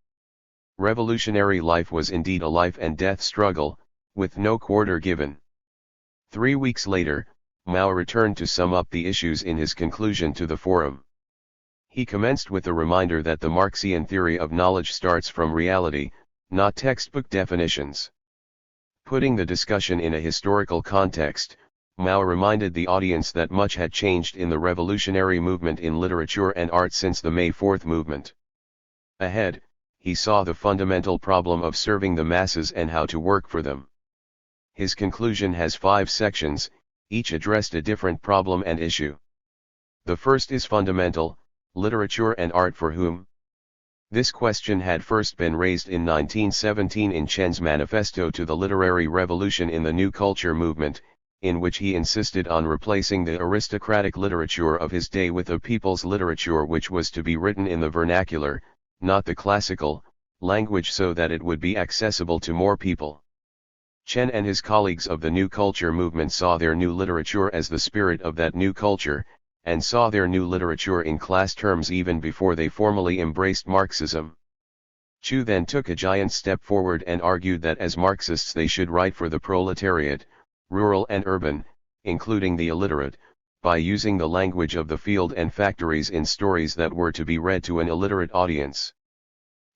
Revolutionary life was indeed a life and death struggle, with no quarter given. 3 weeks later, Mao returned to sum up the issues in his conclusion to the Forum. He commenced with a reminder that the Marxian theory of knowledge starts from reality, not textbook definitions. Putting the discussion in a historical context, Mao reminded the audience that much had changed in the revolutionary movement in literature and art since the May 4th movement. Ahead, he saw the fundamental problem of serving the masses and how to work for them. His conclusion has 5 sections, each addressed a different problem and issue. The first is fundamental: literature and art for whom? This question had first been raised in 1917 in Chen's manifesto to the literary revolution in the New Culture movement, in which he insisted on replacing the aristocratic literature of his day with a people's literature which was to be written in the vernacular, not the classical, language so that it would be accessible to more people. Chen and his colleagues of the New Culture movement saw their new literature as the spirit of that new culture, and saw their new literature in class terms even before they formally embraced Marxism. Chu then took a giant step forward and argued that as Marxists they should write for the proletariat, rural and urban, including the illiterate, by using the language of the field and factories in stories that were to be read to an illiterate audience.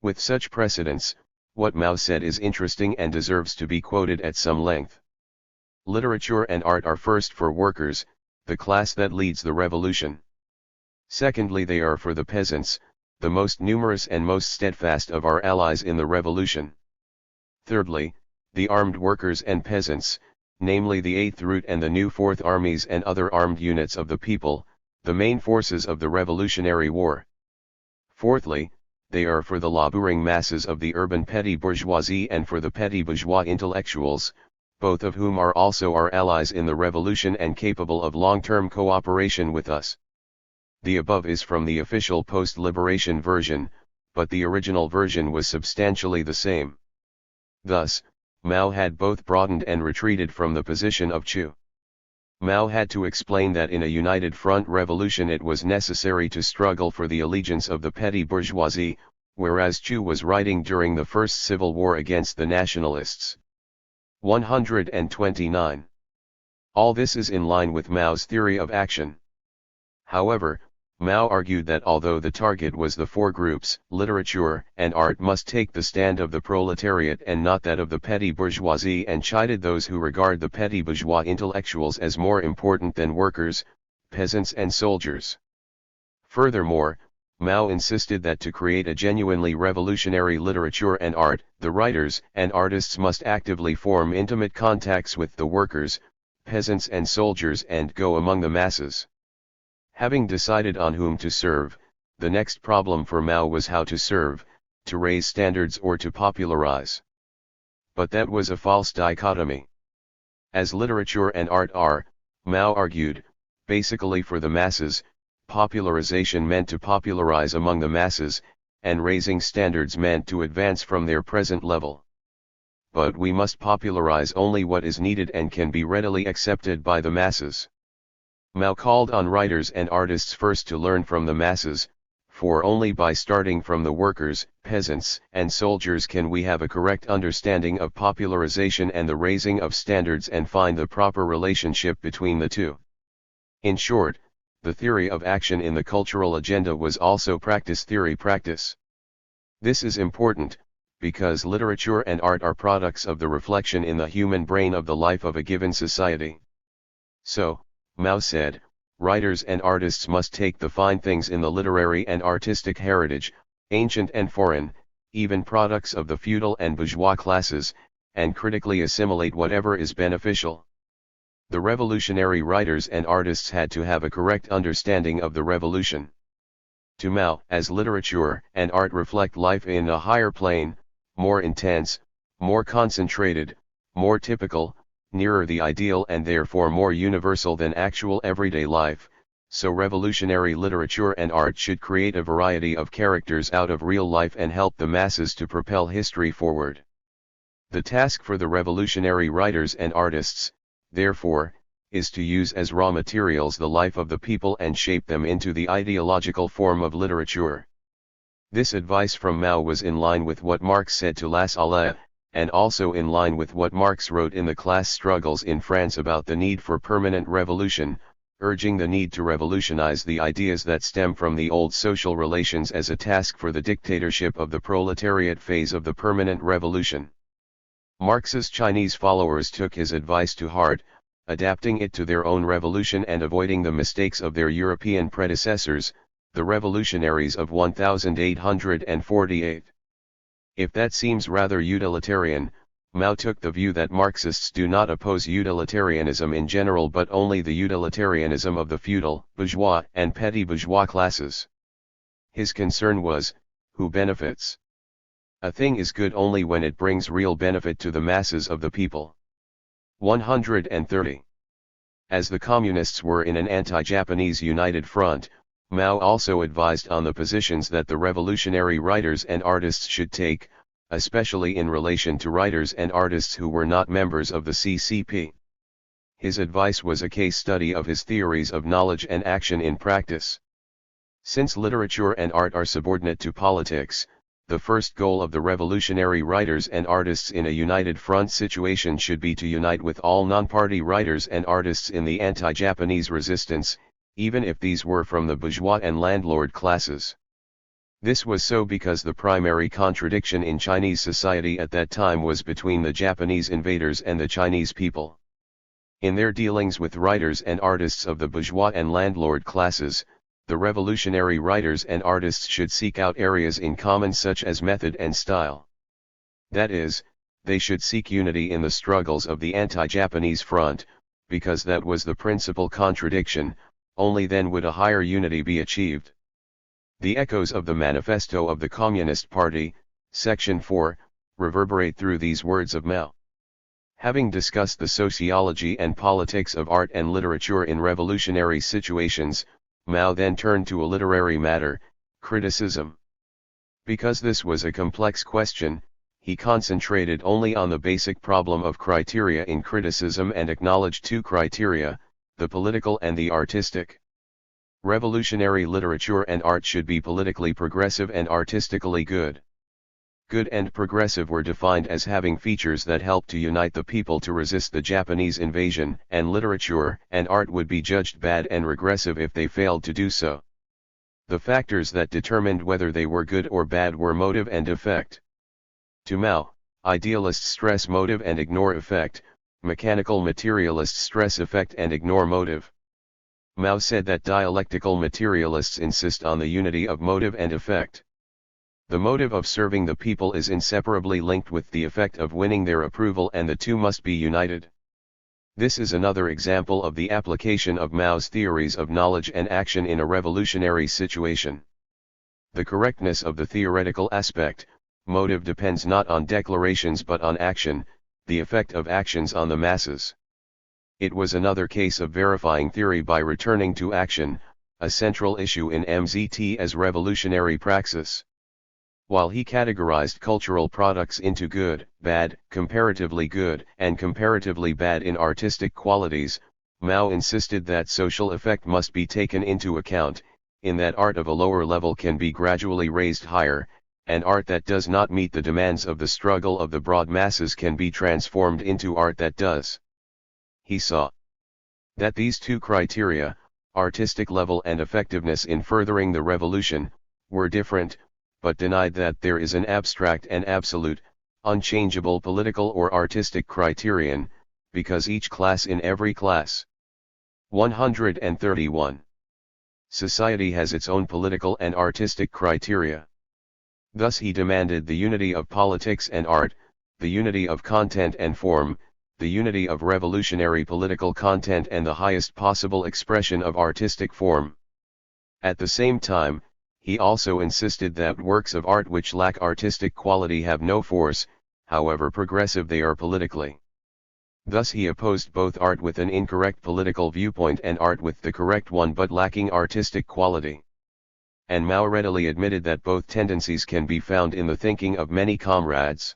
With such precedents, what Mao said is interesting and deserves to be quoted at some length. Literature and art are first for workers, the class that leads the revolution. Secondly, they are for the peasants, the most numerous and most steadfast of our allies in the revolution. Thirdly, the armed workers and peasants, namely the Eighth Route and the new Fourth Armies and other armed units of the people, the main forces of the revolutionary war. Fourthly, they are for the laboring masses of the urban petty bourgeoisie and for the petty bourgeois intellectuals, both of whom are also our allies in the revolution and capable of long-term cooperation with us. The above is from the official post-liberation version, but the original version was substantially the same. Thus, Mao had both broadened and retreated from the position of Chu. Mao had to explain that in a united front revolution it was necessary to struggle for the allegiance of the petty bourgeoisie, whereas Chu was writing during the First Civil War against the nationalists. 129. All this is in line with Mao's theory of action. However, Mao argued that although the target was the four groups, literature and art must take the stand of the proletariat and not that of the petty bourgeoisie, and chided those who regard the petty bourgeois intellectuals as more important than workers, peasants and soldiers. Furthermore, Mao insisted that to create a genuinely revolutionary literature and art, the writers and artists must actively form intimate contacts with the workers, peasants and soldiers and go among the masses. Having decided on whom to serve, the next problem for Mao was how to serve, to raise standards or to popularize. But that was a false dichotomy. As literature and art are, Mao argued, basically for the masses, popularization meant to popularize among the masses, and raising standards meant to advance from their present level. But we must popularize only what is needed and can be readily accepted by the masses. Mao called on writers and artists first to learn from the masses, for only by starting from the workers, peasants, and soldiers can we have a correct understanding of popularization and the raising of standards and find the proper relationship between the two. In short, the theory of action in the cultural agenda was also practice theory practice. This is important, because literature and art are products of the reflection in the human brain of the life of a given society. So, Mao said, writers and artists must take the fine things in the literary and artistic heritage, ancient and foreign, even products of the feudal and bourgeois classes, and critically assimilate whatever is beneficial. The revolutionary writers and artists had to have a correct understanding of the revolution. To Mao, as literature and art reflect life in a higher plane, more intense, more concentrated, more typical, nearer the ideal and therefore more universal than actual everyday life, so revolutionary literature and art should create a variety of characters out of real life and help the masses to propel history forward. The task for the revolutionary writers and artists, therefore, is to use as raw materials the life of the people and shape them into the ideological form of literature. This advice from Mao was in line with what Marx said to Lassalle, and also in line with what Marx wrote in the class struggles in France about the need for permanent revolution, urging the need to revolutionize the ideas that stem from the old social relations as a task for the dictatorship of the proletariat phase of the permanent revolution. Marx's Chinese followers took his advice to heart, adapting it to their own revolution and avoiding the mistakes of their European predecessors, the revolutionaries of 1848. If that seems rather utilitarian, Mao took the view that Marxists do not oppose utilitarianism in general but only the utilitarianism of the feudal, bourgeois and petty bourgeois classes. His concern was, who benefits? A thing is good only when it brings real benefit to the masses of the people. 130. As the Communists were in an anti-Japanese united front, Mao also advised on the positions that the revolutionary writers and artists should take, especially in relation to writers and artists who were not members of the CCP. His advice was a case study of his theories of knowledge and action in practice. Since literature and art are subordinate to politics, the first goal of the revolutionary writers and artists in a united front situation should be to unite with all non-party writers and artists in the anti-Japanese resistance, even if these were from the bourgeois and landlord classes. This was so because the primary contradiction in Chinese society at that time was between the Japanese invaders and the Chinese people. In their dealings with writers and artists of the bourgeois and landlord classes, the revolutionary writers and artists should seek out areas in common such as method and style. That is, they should seek unity in the struggles of the anti-Japanese front, because that was the principal contradiction. Only then would a higher unity be achieved. The echoes of the Manifesto of the Communist Party, Section 4, reverberate through these words of Mao. Having discussed the sociology and politics of art and literature in revolutionary situations, Mao then turned to a literary matter, criticism. Because this was a complex question, he concentrated only on the basic problem of criteria in criticism and acknowledged two criteria, the political and the artistic. Revolutionary literature and art should be politically progressive and artistically good. Good and progressive were defined as having features that help to unite the people to resist the Japanese invasion, and literature and art would be judged bad and regressive if they failed to do so. The factors that determined whether they were good or bad were motive and effect. To Mao, idealists stress motive and ignore effect, mechanical materialists stress effect and ignore motive. Mao said that dialectical materialists insist on the unity of motive and effect. The motive of serving the people is inseparably linked with the effect of winning their approval, and the two must be united. This is another example of the application of Mao's theories of knowledge and action in a revolutionary situation. The correctness of the theoretical aspect, motive, depends not on declarations but on action, the effect of actions on the masses. It was another case of verifying theory by returning to action, a central issue in MZT as revolutionary praxis. While he categorized cultural products into good, bad, comparatively good, and comparatively bad in artistic qualities, Mao insisted that social effect must be taken into account, in that art of a lower level can be gradually raised higher, and art that does not meet the demands of the struggle of the broad masses can be transformed into art that does. He saw that these two criteria, artistic level and effectiveness in furthering the revolution, were different, but denied that there is an abstract and absolute, unchangeable political or artistic criterion, because each class in every class. 131. Society has its own political and artistic criteria. Thus he demanded the unity of politics and art, the unity of content and form, the unity of revolutionary political content and the highest possible expression of artistic form. At the same time, he also insisted that works of art which lack artistic quality have no force, however progressive they are politically. Thus he opposed both art with an incorrect political viewpoint and art with the correct one but lacking artistic quality. And Mao readily admitted that both tendencies can be found in the thinking of many comrades.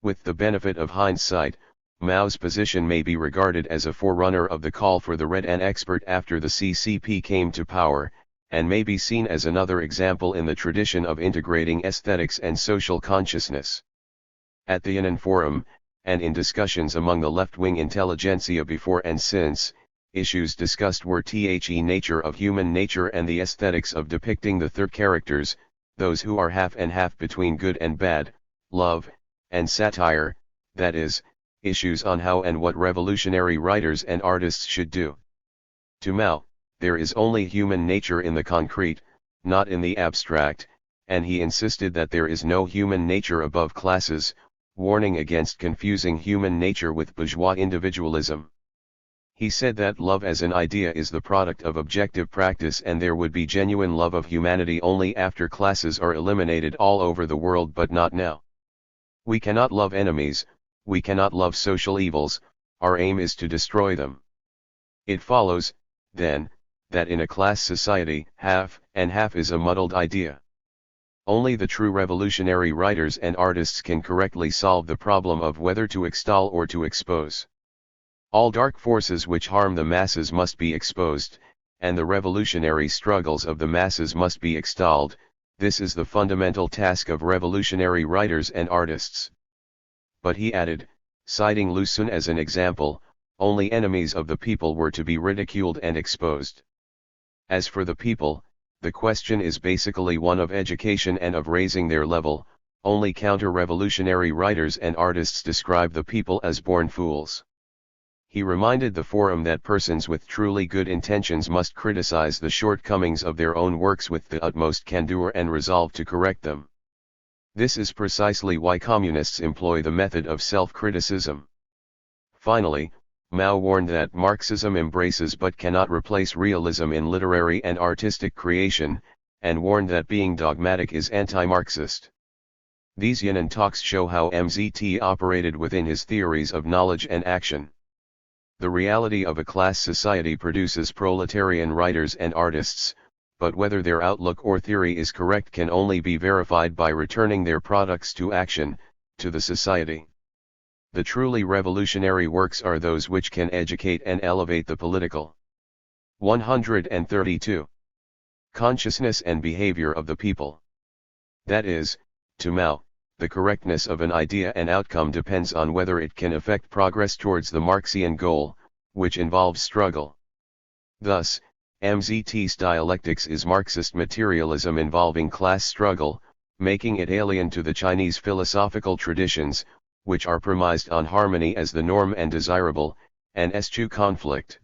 With the benefit of hindsight, Mao's position may be regarded as a forerunner of the call for the Red and expert after the CCP came to power, and may be seen as another example in the tradition of integrating aesthetics and social consciousness. At the Yan'an Forum, and in discussions among the left-wing intelligentsia before and since, issues discussed were the nature of human nature and the aesthetics of depicting the third characters, those who are half and half between good and bad, love, and satire, that is, issues on how and what revolutionary writers and artists should do. To Mao, there is only human nature in the concrete, not in the abstract, and he insisted that there is no human nature above classes, warning against confusing human nature with bourgeois individualism. He said that love as an idea is the product of objective practice, and there would be genuine love of humanity only after classes are eliminated all over the world, but not now. We cannot love enemies, we cannot love social evils, our aim is to destroy them. It follows, then, that in a class society, half and half is a muddled idea. Only the true revolutionary writers and artists can correctly solve the problem of whether to extol or to expose. All dark forces which harm the masses must be exposed, and the revolutionary struggles of the masses must be extolled. This is the fundamental task of revolutionary writers and artists. But he added, citing Lu Xun as an example, only enemies of the people were to be ridiculed and exposed. As for the people, the question is basically one of education and of raising their level. Only counter-revolutionary writers and artists describe the people as born fools. He reminded the forum that persons with truly good intentions must criticize the shortcomings of their own works with the utmost candor and resolve to correct them. This is precisely why communists employ the method of self-criticism. Finally, Mao warned that Marxism embraces but cannot replace realism in literary and artistic creation, and warned that being dogmatic is anti-Marxist. These yin and talks show how MZT operated within his theories of knowledge and action. The reality of a class society produces proletarian writers and artists, but whether their outlook or theory is correct can only be verified by returning their products to action, to the society. The truly revolutionary works are those which can educate and elevate the political. 132. Consciousness and behavior of the people. That is, to Mao, the correctness of an idea and outcome depends on whether it can affect progress towards the Marxian goal, which involves struggle. Thus, MZT's dialectics is Marxist materialism involving class struggle, making it alien to the Chinese philosophical traditions, which are premised on harmony as the norm and desirable, and eschew conflict.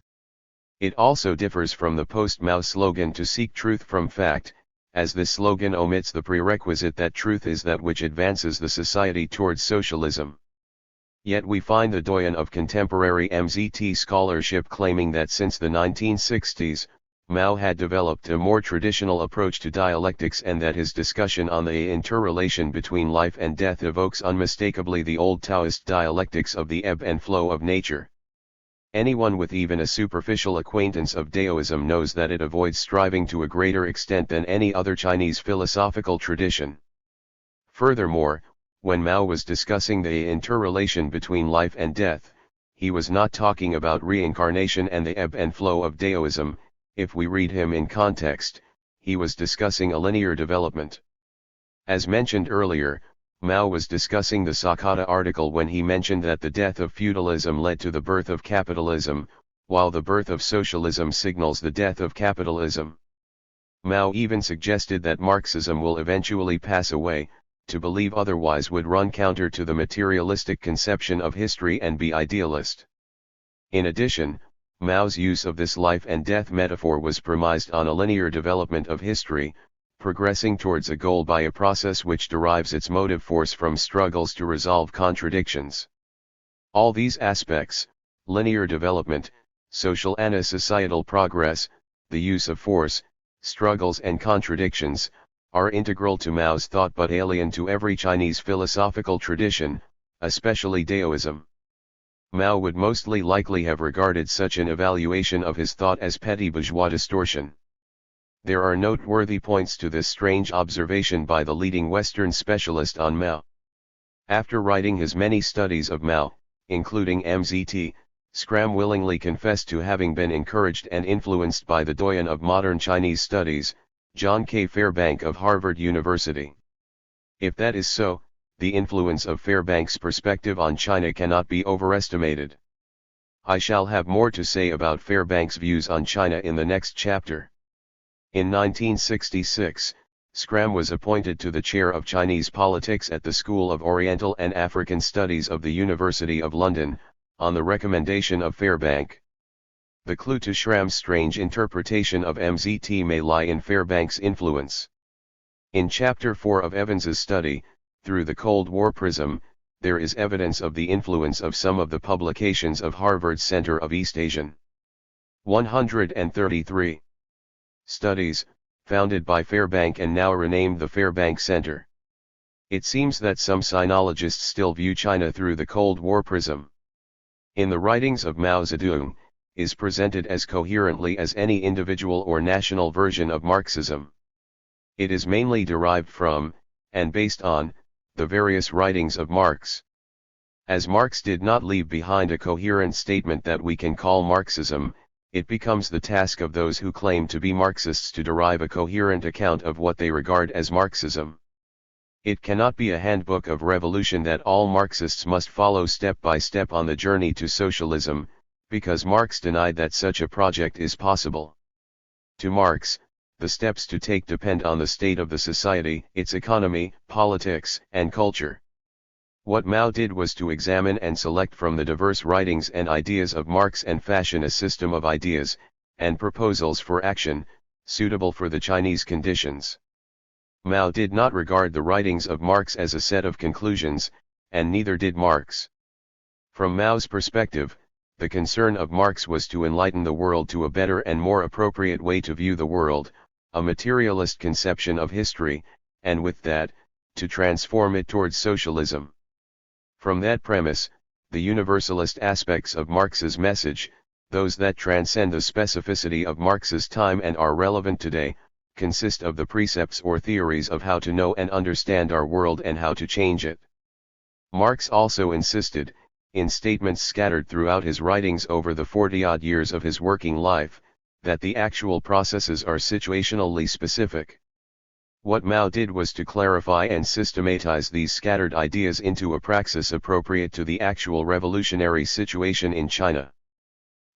It also differs from the post-Mao slogan to seek truth from fact, as this slogan omits the prerequisite that truth is that which advances the society towards socialism. Yet we find the doyen of contemporary MZT scholarship claiming that since the 1960s, Mao had developed a more traditional approach to dialectics and that his discussion on the interrelation between life and death evokes unmistakably the old Taoist dialectics of the ebb and flow of nature. Anyone with even a superficial acquaintance of Daoism knows that it avoids striving to a greater extent than any other Chinese philosophical tradition. Furthermore, when Mao was discussing the interrelation between life and death, he was not talking about reincarnation and the ebb and flow of Daoism. If we read him in context, he was discussing a linear development. As mentioned earlier, Mao was discussing the Sakata article when he mentioned that the death of feudalism led to the birth of capitalism, while the birth of socialism signals the death of capitalism. Mao even suggested that Marxism will eventually pass away. To believe otherwise would run counter to the materialistic conception of history and be idealist. In addition, Mao's use of this life and death metaphor was premised on a linear development of history, progressing towards a goal by a process which derives its motive force from struggles to resolve contradictions. All these aspects, linear development, social and societal progress, the use of force, struggles and contradictions, are integral to Mao's thought but alien to every Chinese philosophical tradition, especially Daoism. Mao would mostly likely have regarded such an evaluation of his thought as petty bourgeois distortion. There are noteworthy points to this strange observation by the leading Western specialist on Mao. After writing his many studies of Mao, including MZT, Schramm willingly confessed to having been encouraged and influenced by the doyen of modern Chinese studies, John K. Fairbank of Harvard University. If that is so, the influence of Fairbank's perspective on China cannot be overestimated. I shall have more to say about Fairbank's views on China in the next chapter. In 1966, Schramm was appointed to the chair of Chinese politics at the School of Oriental and African Studies of the University of London, on the recommendation of Fairbank. The clue to Schramm's strange interpretation of MZT may lie in Fairbank's influence. In Chapter 4 of Evans's study, Through the Cold War Prism, there is evidence of the influence of some of the publications of Harvard's Center of East Asian 133 Studies, founded by Fairbank and now renamed the Fairbank Center. It seems that some sinologists still view China through the Cold War prism. In the writings of Mao Zedong, is presented as coherently as any individual or national version of Marxism. It is mainly derived from, and based on, the various writings of Marx. As Marx did not leave behind a coherent statement that we can call Marxism, it becomes the task of those who claim to be Marxists to derive a coherent account of what they regard as Marxism. It cannot be a handbook of revolution that all Marxists must follow step by step on the journey to socialism, because Marx denied that such a project is possible. To Marx, the steps to take depend on the state of the society, its economy, politics, and culture. What Mao did was to examine and select from the diverse writings and ideas of Marx and fashion a system of ideas, and proposals for action, suitable for the Chinese conditions. Mao did not regard the writings of Marx as a set of conclusions, and neither did Marx. From Mao's perspective, the concern of Marx was to enlighten the world to a better and more appropriate way to view the world, a materialist conception of history, and with that, to transform it towards socialism. From that premise, the universalist aspects of Marx's message, those that transcend the specificity of Marx's time and are relevant today, consist of the precepts or theories of how to know and understand our world and how to change it. Marx also insisted, in statements scattered throughout his writings over the 40-odd years of his working life, that the actual processes are situationally specific. What Mao did was to clarify and systematize these scattered ideas into a praxis appropriate to the actual revolutionary situation in China.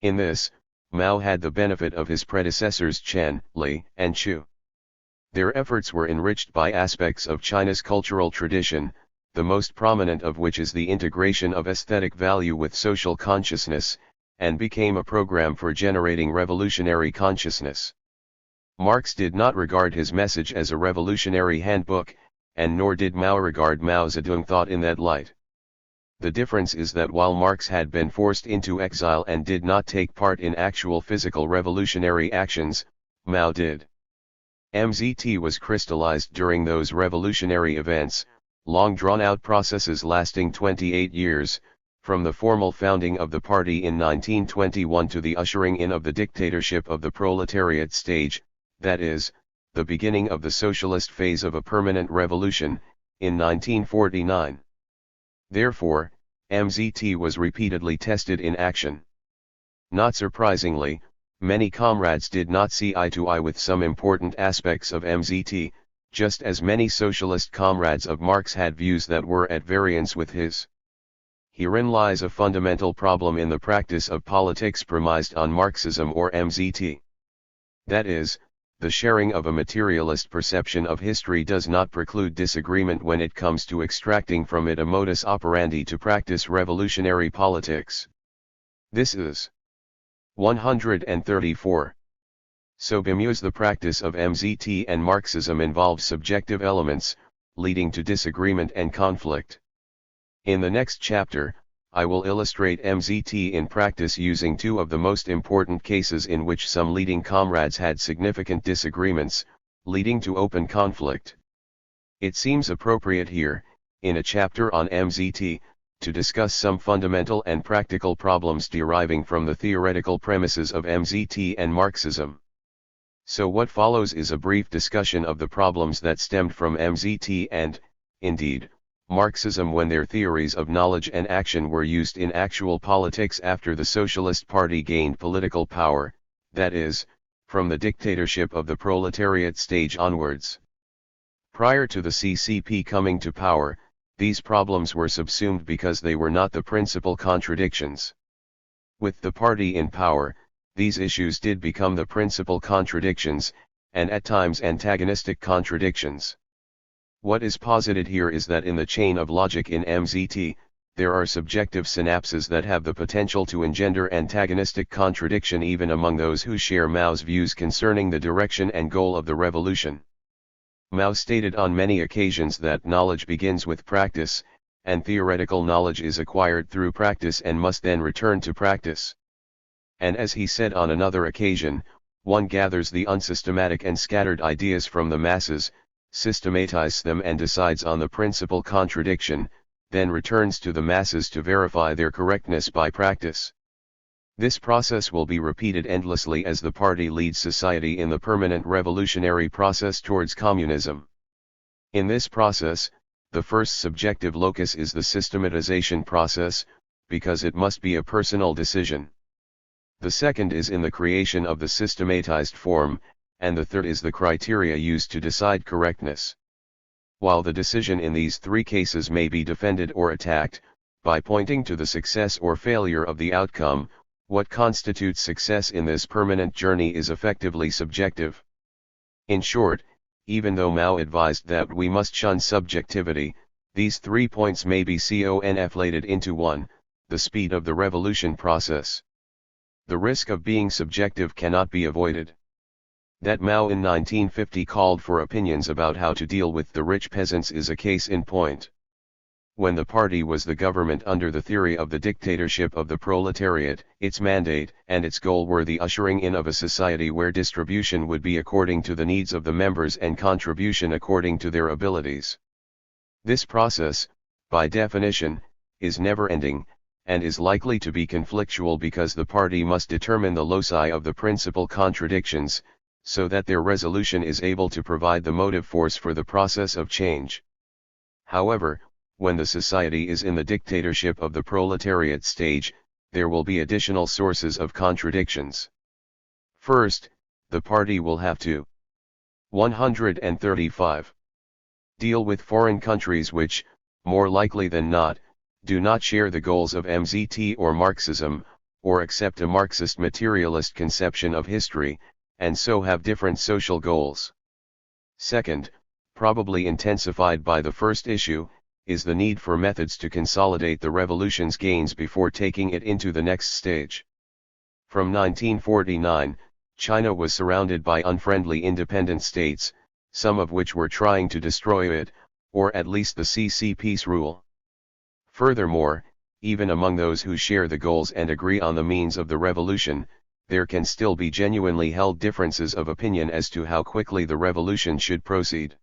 In this, Mao had the benefit of his predecessors Chen, Li, and Chu. Their efforts were enriched by aspects of China's cultural tradition, the most prominent of which is the integration of aesthetic value with social consciousness, and became a program for generating revolutionary consciousness. Marx did not regard his message as a revolutionary handbook, and nor did Mao regard Mao Zedong thought in that light. The difference is that while Marx had been forced into exile and did not take part in actual physical revolutionary actions, Mao did. MZT was crystallized during those revolutionary events, long drawn-out processes lasting 28 years, from the formal founding of the party in 1921 to the ushering in of the dictatorship of the proletariat stage, that is, the beginning of the socialist phase of a permanent revolution, in 1949. Therefore, MZT was repeatedly tested in action. Not surprisingly, many comrades did not see eye to eye with some important aspects of MZT, just as many socialist comrades of Marx had views that were at variance with his. Herein lies a fundamental problem in the practice of politics premised on Marxism or MZT. That is, the sharing of a materialist perception of history does not preclude disagreement when it comes to extracting from it a modus operandi to practice revolutionary politics. This is 134. So because the practice of MZT and Marxism involves subjective elements, leading to disagreement and conflict. In the next chapter, I will illustrate MZT in practice using two of the most important cases in which some leading comrades had significant disagreements, leading to open conflict. It seems appropriate here, in a chapter on MZT, to discuss some fundamental and practical problems deriving from the theoretical premises of MZT and Marxism. So what follows is a brief discussion of the problems that stemmed from MZT and, indeed, Marxism when their theories of knowledge and action were used in actual politics after the Socialist Party gained political power, that is, from the dictatorship of the proletariat stage onwards. Prior to the CCP coming to power, these problems were subsumed because they were not the principal contradictions. With the party in power, these issues did become the principal contradictions, and at times antagonistic contradictions. What is posited here is that in the chain of logic in MZT, there are subjective synapses that have the potential to engender antagonistic contradiction even among those who share Mao's views concerning the direction and goal of the revolution. Mao stated on many occasions that knowledge begins with practice, and theoretical knowledge is acquired through practice and must then return to practice. And as he said on another occasion, one gathers the unsystematic and scattered ideas from the masses, systematizes them and decides on the principal contradiction, then returns to the masses to verify their correctness by practice. This process will be repeated endlessly as the party leads society in the permanent revolutionary process towards communism. In this process, the first subjective locus is the systematization process, because it must be a personal decision. The second is in the creation of the systematized form, and the third is the criteria used to decide correctness. While the decision in these three cases may be defended or attacked, by pointing to the success or failure of the outcome, what constitutes success in this permanent journey is effectively subjective. In short, even though Mao advised that we must shun subjectivity, these 3 points may be conflated into one: the speed of the revolution process. The risk of being subjective cannot be avoided. That Mao in 1950 called for opinions about how to deal with the rich peasants is a case in point. When the party was the government under the theory of the dictatorship of the proletariat, its mandate and its goal were the ushering in of a society where distribution would be according to the needs of the members and contribution according to their abilities. This process, by definition, is never-ending, and is likely to be conflictual because the party must determine the loci of the principal contradictions, so that their resolution is able to provide the motive force for the process of change. However, when the society is in the dictatorship of the proletariat stage, there will be additional sources of contradictions. First, the party will have to 135. Deal with foreign countries which, more likely than not, do not share the goals of MZT or Marxism, or accept a Marxist materialist conception of history, and so have different social goals. Second, probably intensified by the first issue, is the need for methods to consolidate the revolution's gains before taking it into the next stage. From 1949, China was surrounded by unfriendly independent states, some of which were trying to destroy it, or at least the CCP's rule. Furthermore, even among those who share the goals and agree on the means of the revolution, there can still be genuinely held differences of opinion as to how quickly the revolution should proceed.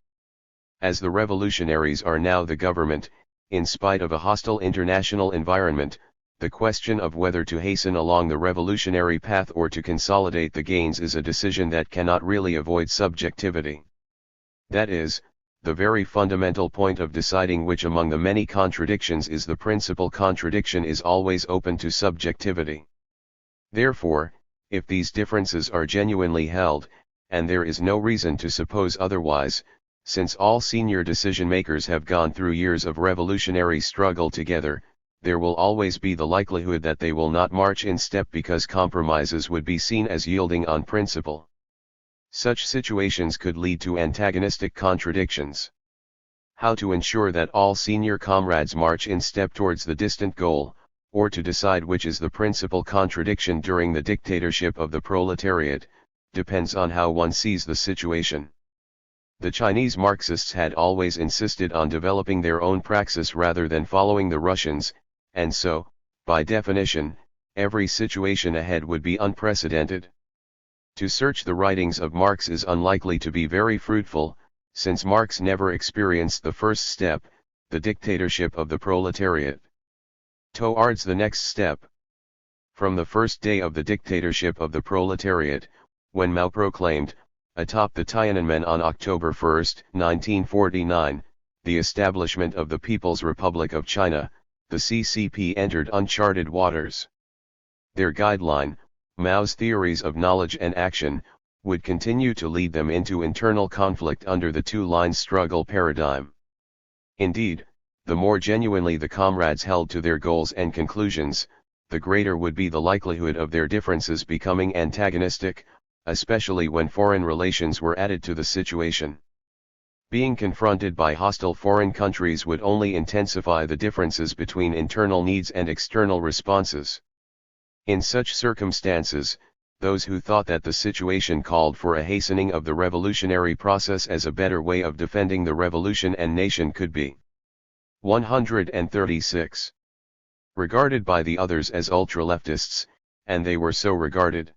As the revolutionaries are now the government, in spite of a hostile international environment, the question of whether to hasten along the revolutionary path or to consolidate the gains is a decision that cannot really avoid subjectivity. That is, the very fundamental point of deciding which among the many contradictions is the principal contradiction is always open to subjectivity. Therefore, if these differences are genuinely held, and there is no reason to suppose otherwise, since all senior decision-makers have gone through years of revolutionary struggle together, there will always be the likelihood that they will not march in step because compromises would be seen as yielding on principle. Such situations could lead to antagonistic contradictions. How to ensure that all senior comrades march in step towards the distant goal, or to decide which is the principal contradiction during the dictatorship of the proletariat, depends on how one sees the situation. The Chinese Marxists had always insisted on developing their own praxis rather than following the Russians, and so, by definition, every situation ahead would be unprecedented. To search the writings of Marx is unlikely to be very fruitful, since Marx never experienced the first step, the dictatorship of the proletariat. Towards the next step. From the first day of the dictatorship of the proletariat, when Mao proclaimed, atop the Tiananmen on October 1, 1949, the establishment of the People's Republic of China, the CCP entered uncharted waters. Their guideline, Mao's theories of knowledge and action, would continue to lead them into internal conflict under the two-line struggle paradigm. Indeed, the more genuinely the comrades held to their goals and conclusions, the greater would be the likelihood of their differences becoming antagonistic, especially when foreign relations were added to the situation. Being confronted by hostile foreign countries would only intensify the differences between internal needs and external responses. In such circumstances, those who thought that the situation called for a hastening of the revolutionary process as a better way of defending the revolution and nation could be 136. Regarded by the others as ultra-leftists, and they were so regarded.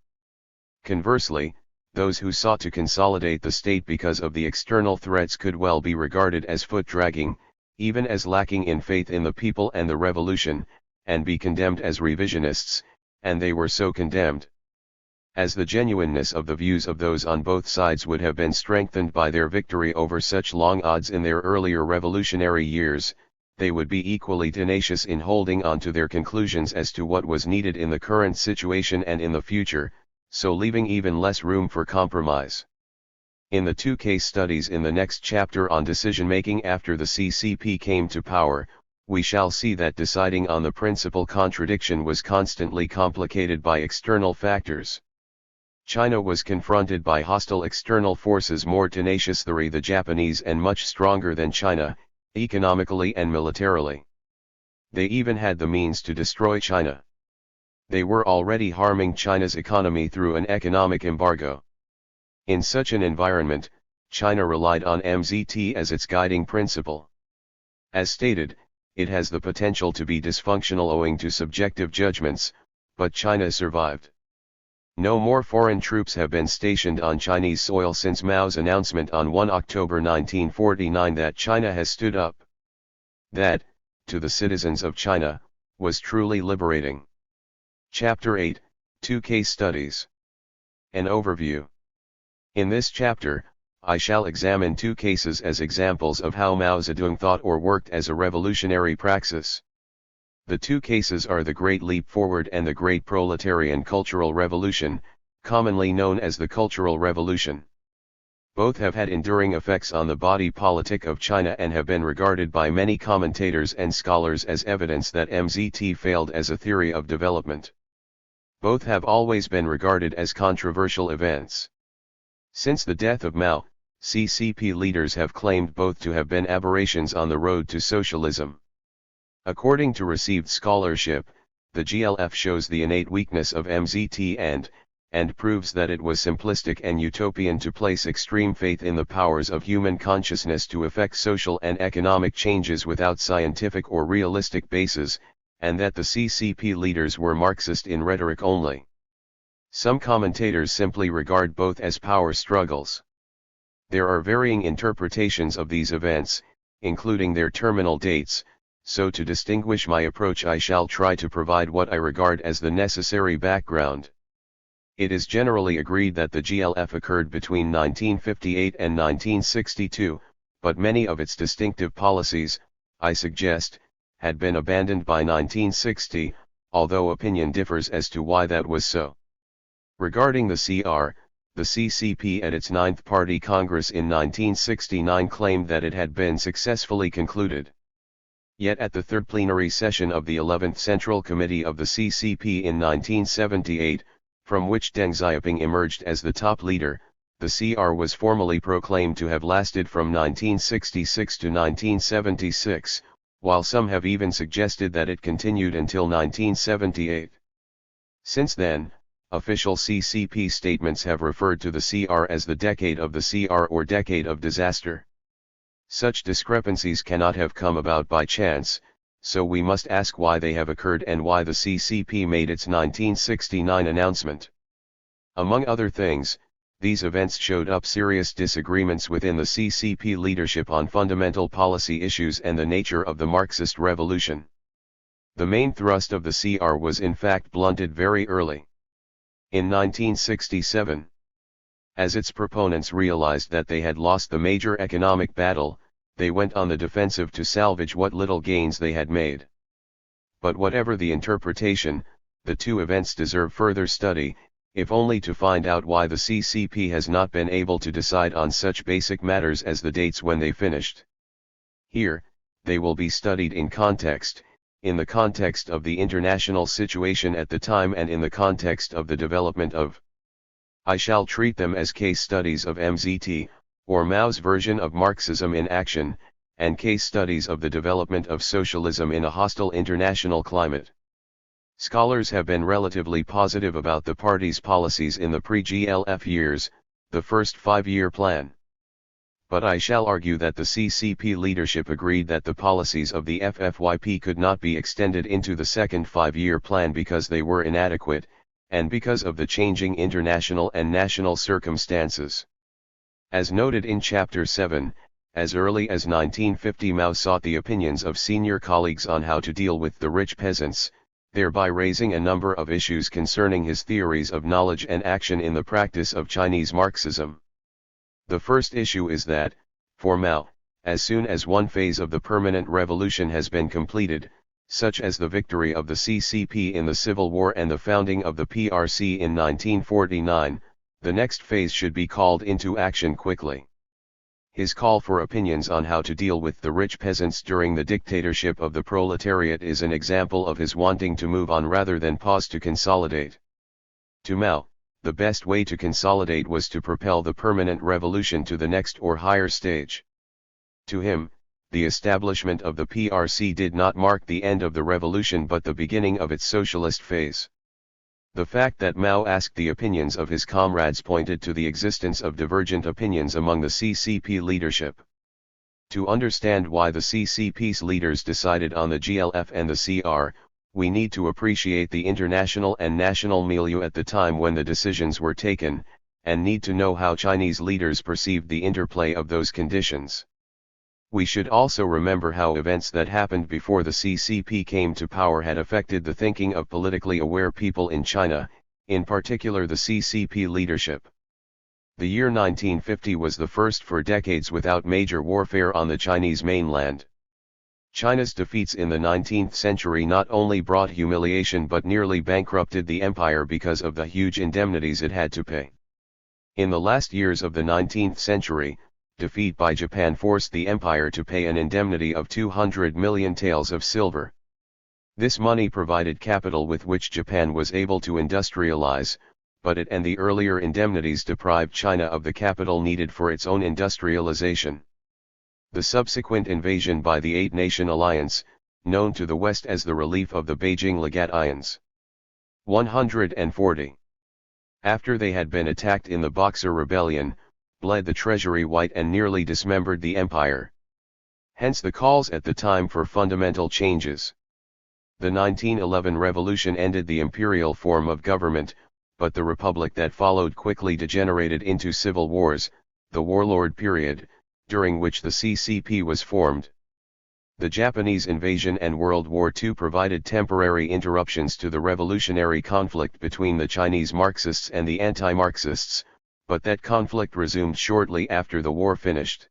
Conversely, those who sought to consolidate the state because of the external threats could well be regarded as foot-dragging, even as lacking in faith in the people and the revolution, and be condemned as revisionists, and they were so condemned. As the genuineness of the views of those on both sides would have been strengthened by their victory over such long odds in their earlier revolutionary years, they would be equally tenacious in holding on to their conclusions as to what was needed in the current situation and in the future, so leaving even less room for compromise. In the two case studies in the next chapter on decision-making after the CCP came to power, we shall see that deciding on the principal contradiction was constantly complicated by external factors. China was confronted by hostile external forces more tenacious than the Japanese and much stronger than China, economically and militarily. They even had the means to destroy China. They were already harming China's economy through an economic embargo. In such an environment, China relied on MZT as its guiding principle. As stated, it has the potential to be dysfunctional owing to subjective judgments, but China survived. No more foreign troops have been stationed on Chinese soil since Mao's announcement on 1 October 1949 that China has stood up. That, to the citizens of China, was truly liberating. Chapter 8, Two Case Studies. An Overview. In this chapter, I shall examine two cases as examples of how Mao Zedong thought or worked as a revolutionary praxis. The two cases are the Great Leap Forward and the Great Proletarian Cultural Revolution, commonly known as the Cultural Revolution. Both have had enduring effects on the body politic of China and have been regarded by many commentators and scholars as evidence that MZT failed as a theory of development. Both have always been regarded as controversial events. Since the death of Mao, CCP leaders have claimed both to have been aberrations on the road to socialism. According to received scholarship, the GLF shows the innate weakness of MZT and proves that it was simplistic and utopian to place extreme faith in the powers of human consciousness to effect social and economic changes without scientific or realistic bases, and that the CCP leaders were Marxist in rhetoric only. Some commentators simply regard both as power struggles. There are varying interpretations of these events, including their terminal dates, so to distinguish my approach I shall try to provide what I regard as the necessary background. It is generally agreed that the GLF occurred between 1958 and 1962, but many of its distinctive policies, I suggest, had been abandoned by 1960, although opinion differs as to why that was so. Regarding the CR, the CCP at its 9th Party Congress in 1969 claimed that it had been successfully concluded. Yet at the third plenary session of the 11th Central Committee of the CCP in 1978, from which Deng Xiaoping emerged as the top leader, the CR was formally proclaimed to have lasted from 1966 to 1976, while some have even suggested that it continued until 1978. Since then, official CCP statements have referred to the CR as the decade of the CR or decade of disaster. Such discrepancies cannot have come about by chance, so we must ask why they have occurred and why the CCP made its 1969 announcement. Among other things, these events showed up serious disagreements within the CCP leadership on fundamental policy issues and the nature of the Marxist revolution. The main thrust of the CR was in fact blunted very early. In 1967, as its proponents realized that they had lost the major economic battle, they went on the defensive to salvage what little gains they had made. But whatever the interpretation, the two events deserve further study, if only to find out why the CCP has not been able to decide on such basic matters as the dates when they finished. Here, they will be studied in context, in the context of the international situation at the time and in the context of the development of. I shall treat them as case studies of MZT, or Mao's version of Marxism in action, and case studies of the development of socialism in a hostile international climate. Scholars have been relatively positive about the party's policies in the pre-GLF years, the first 5-year plan. But I shall argue that the CCP leadership agreed that the policies of the FFYP could not be extended into the second 5-year plan because they were inadequate, and because of the changing international and national circumstances. As noted in Chapter 7, as early as 1950 Mao sought the opinions of senior colleagues on how to deal with the rich peasants, thereby raising a number of issues concerning his theories of knowledge and action in the practice of Chinese Marxism. The first issue is that, for Mao, as soon as one phase of the permanent revolution has been completed, such as the victory of the CCP in the Civil War and the founding of the PRC in 1949, the next phase should be called into action quickly. His call for opinions on how to deal with the rich peasants during the dictatorship of the proletariat is an example of his wanting to move on rather than pause to consolidate. To Mao, the best way to consolidate was to propel the permanent revolution to the next or higher stage. To him, the establishment of the PRC did not mark the end of the revolution but the beginning of its socialist phase. The fact that Mao asked the opinions of his comrades pointed to the existence of divergent opinions among the CCP leadership. To understand why the CCP's leaders decided on the GLF and the CR, we need to appreciate the international and national milieu at the time when the decisions were taken, and need to know how Chinese leaders perceived the interplay of those conditions. We should also remember how events that happened before the CCP came to power had affected the thinking of politically aware people in China, in particular the CCP leadership. The year 1950 was the first for decades without major warfare on the Chinese mainland. China's defeats in the 19th century not only brought humiliation but nearly bankrupted the empire because of the huge indemnities it had to pay. In the last years of the 19th century, defeat by Japan forced the empire to pay an indemnity of 200 million taels of silver. This money provided capital with which Japan was able to industrialize, but it and the earlier indemnities deprived China of the capital needed for its own industrialization. The subsequent invasion by the Eight-Nation Alliance, known to the West as the relief of the Beijing Legat Ions. 140. After they had been attacked in the Boxer Rebellion, bled the treasury white and nearly dismembered the empire. Hence the calls at the time for fundamental changes. The 1911 revolution ended the imperial form of government, but the republic that followed quickly degenerated into civil wars, the warlord period, during which the CCP was formed. The Japanese invasion and World War II provided temporary interruptions to the revolutionary conflict between the Chinese Marxists and the anti-Marxists, but that conflict resumed shortly after the war finished.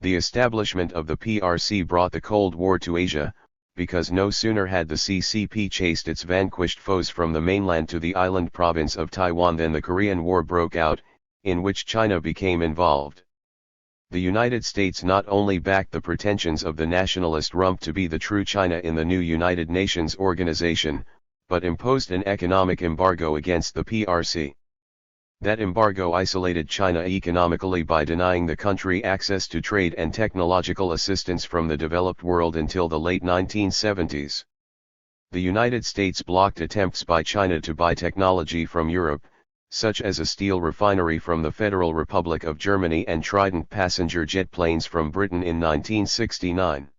The establishment of the PRC brought the Cold War to Asia, because no sooner had the CCP chased its vanquished foes from the mainland to the island province of Taiwan than the Korean War broke out, in which China became involved. The United States not only backed the pretensions of the nationalist rump to be the true China in the new United Nations organization, but imposed an economic embargo against the PRC. That embargo isolated China economically by denying the country access to trade and technological assistance from the developed world until the late 1970s. The United States blocked attempts by China to buy technology from Europe, such as a steel refinery from the Federal Republic of Germany and Trident passenger jet planes from Britain in 1969.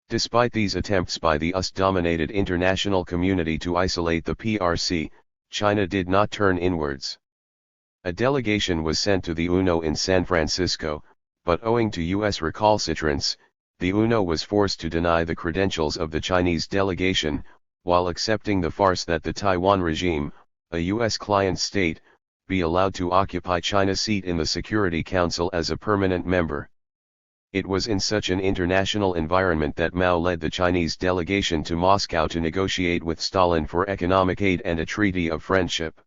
Despite these attempts by the US-dominated international community to isolate the PRC, China did not turn inwards. A delegation was sent to the UNO in San Francisco, but owing to U.S. recalcitrance, the UNO was forced to deny the credentials of the Chinese delegation, while accepting the farce that the Taiwan regime, a U.S. client state, be allowed to occupy China's seat in the Security Council as a permanent member. It was in such an international environment that Mao led the Chinese delegation to Moscow to negotiate with Stalin for economic aid and a treaty of friendship.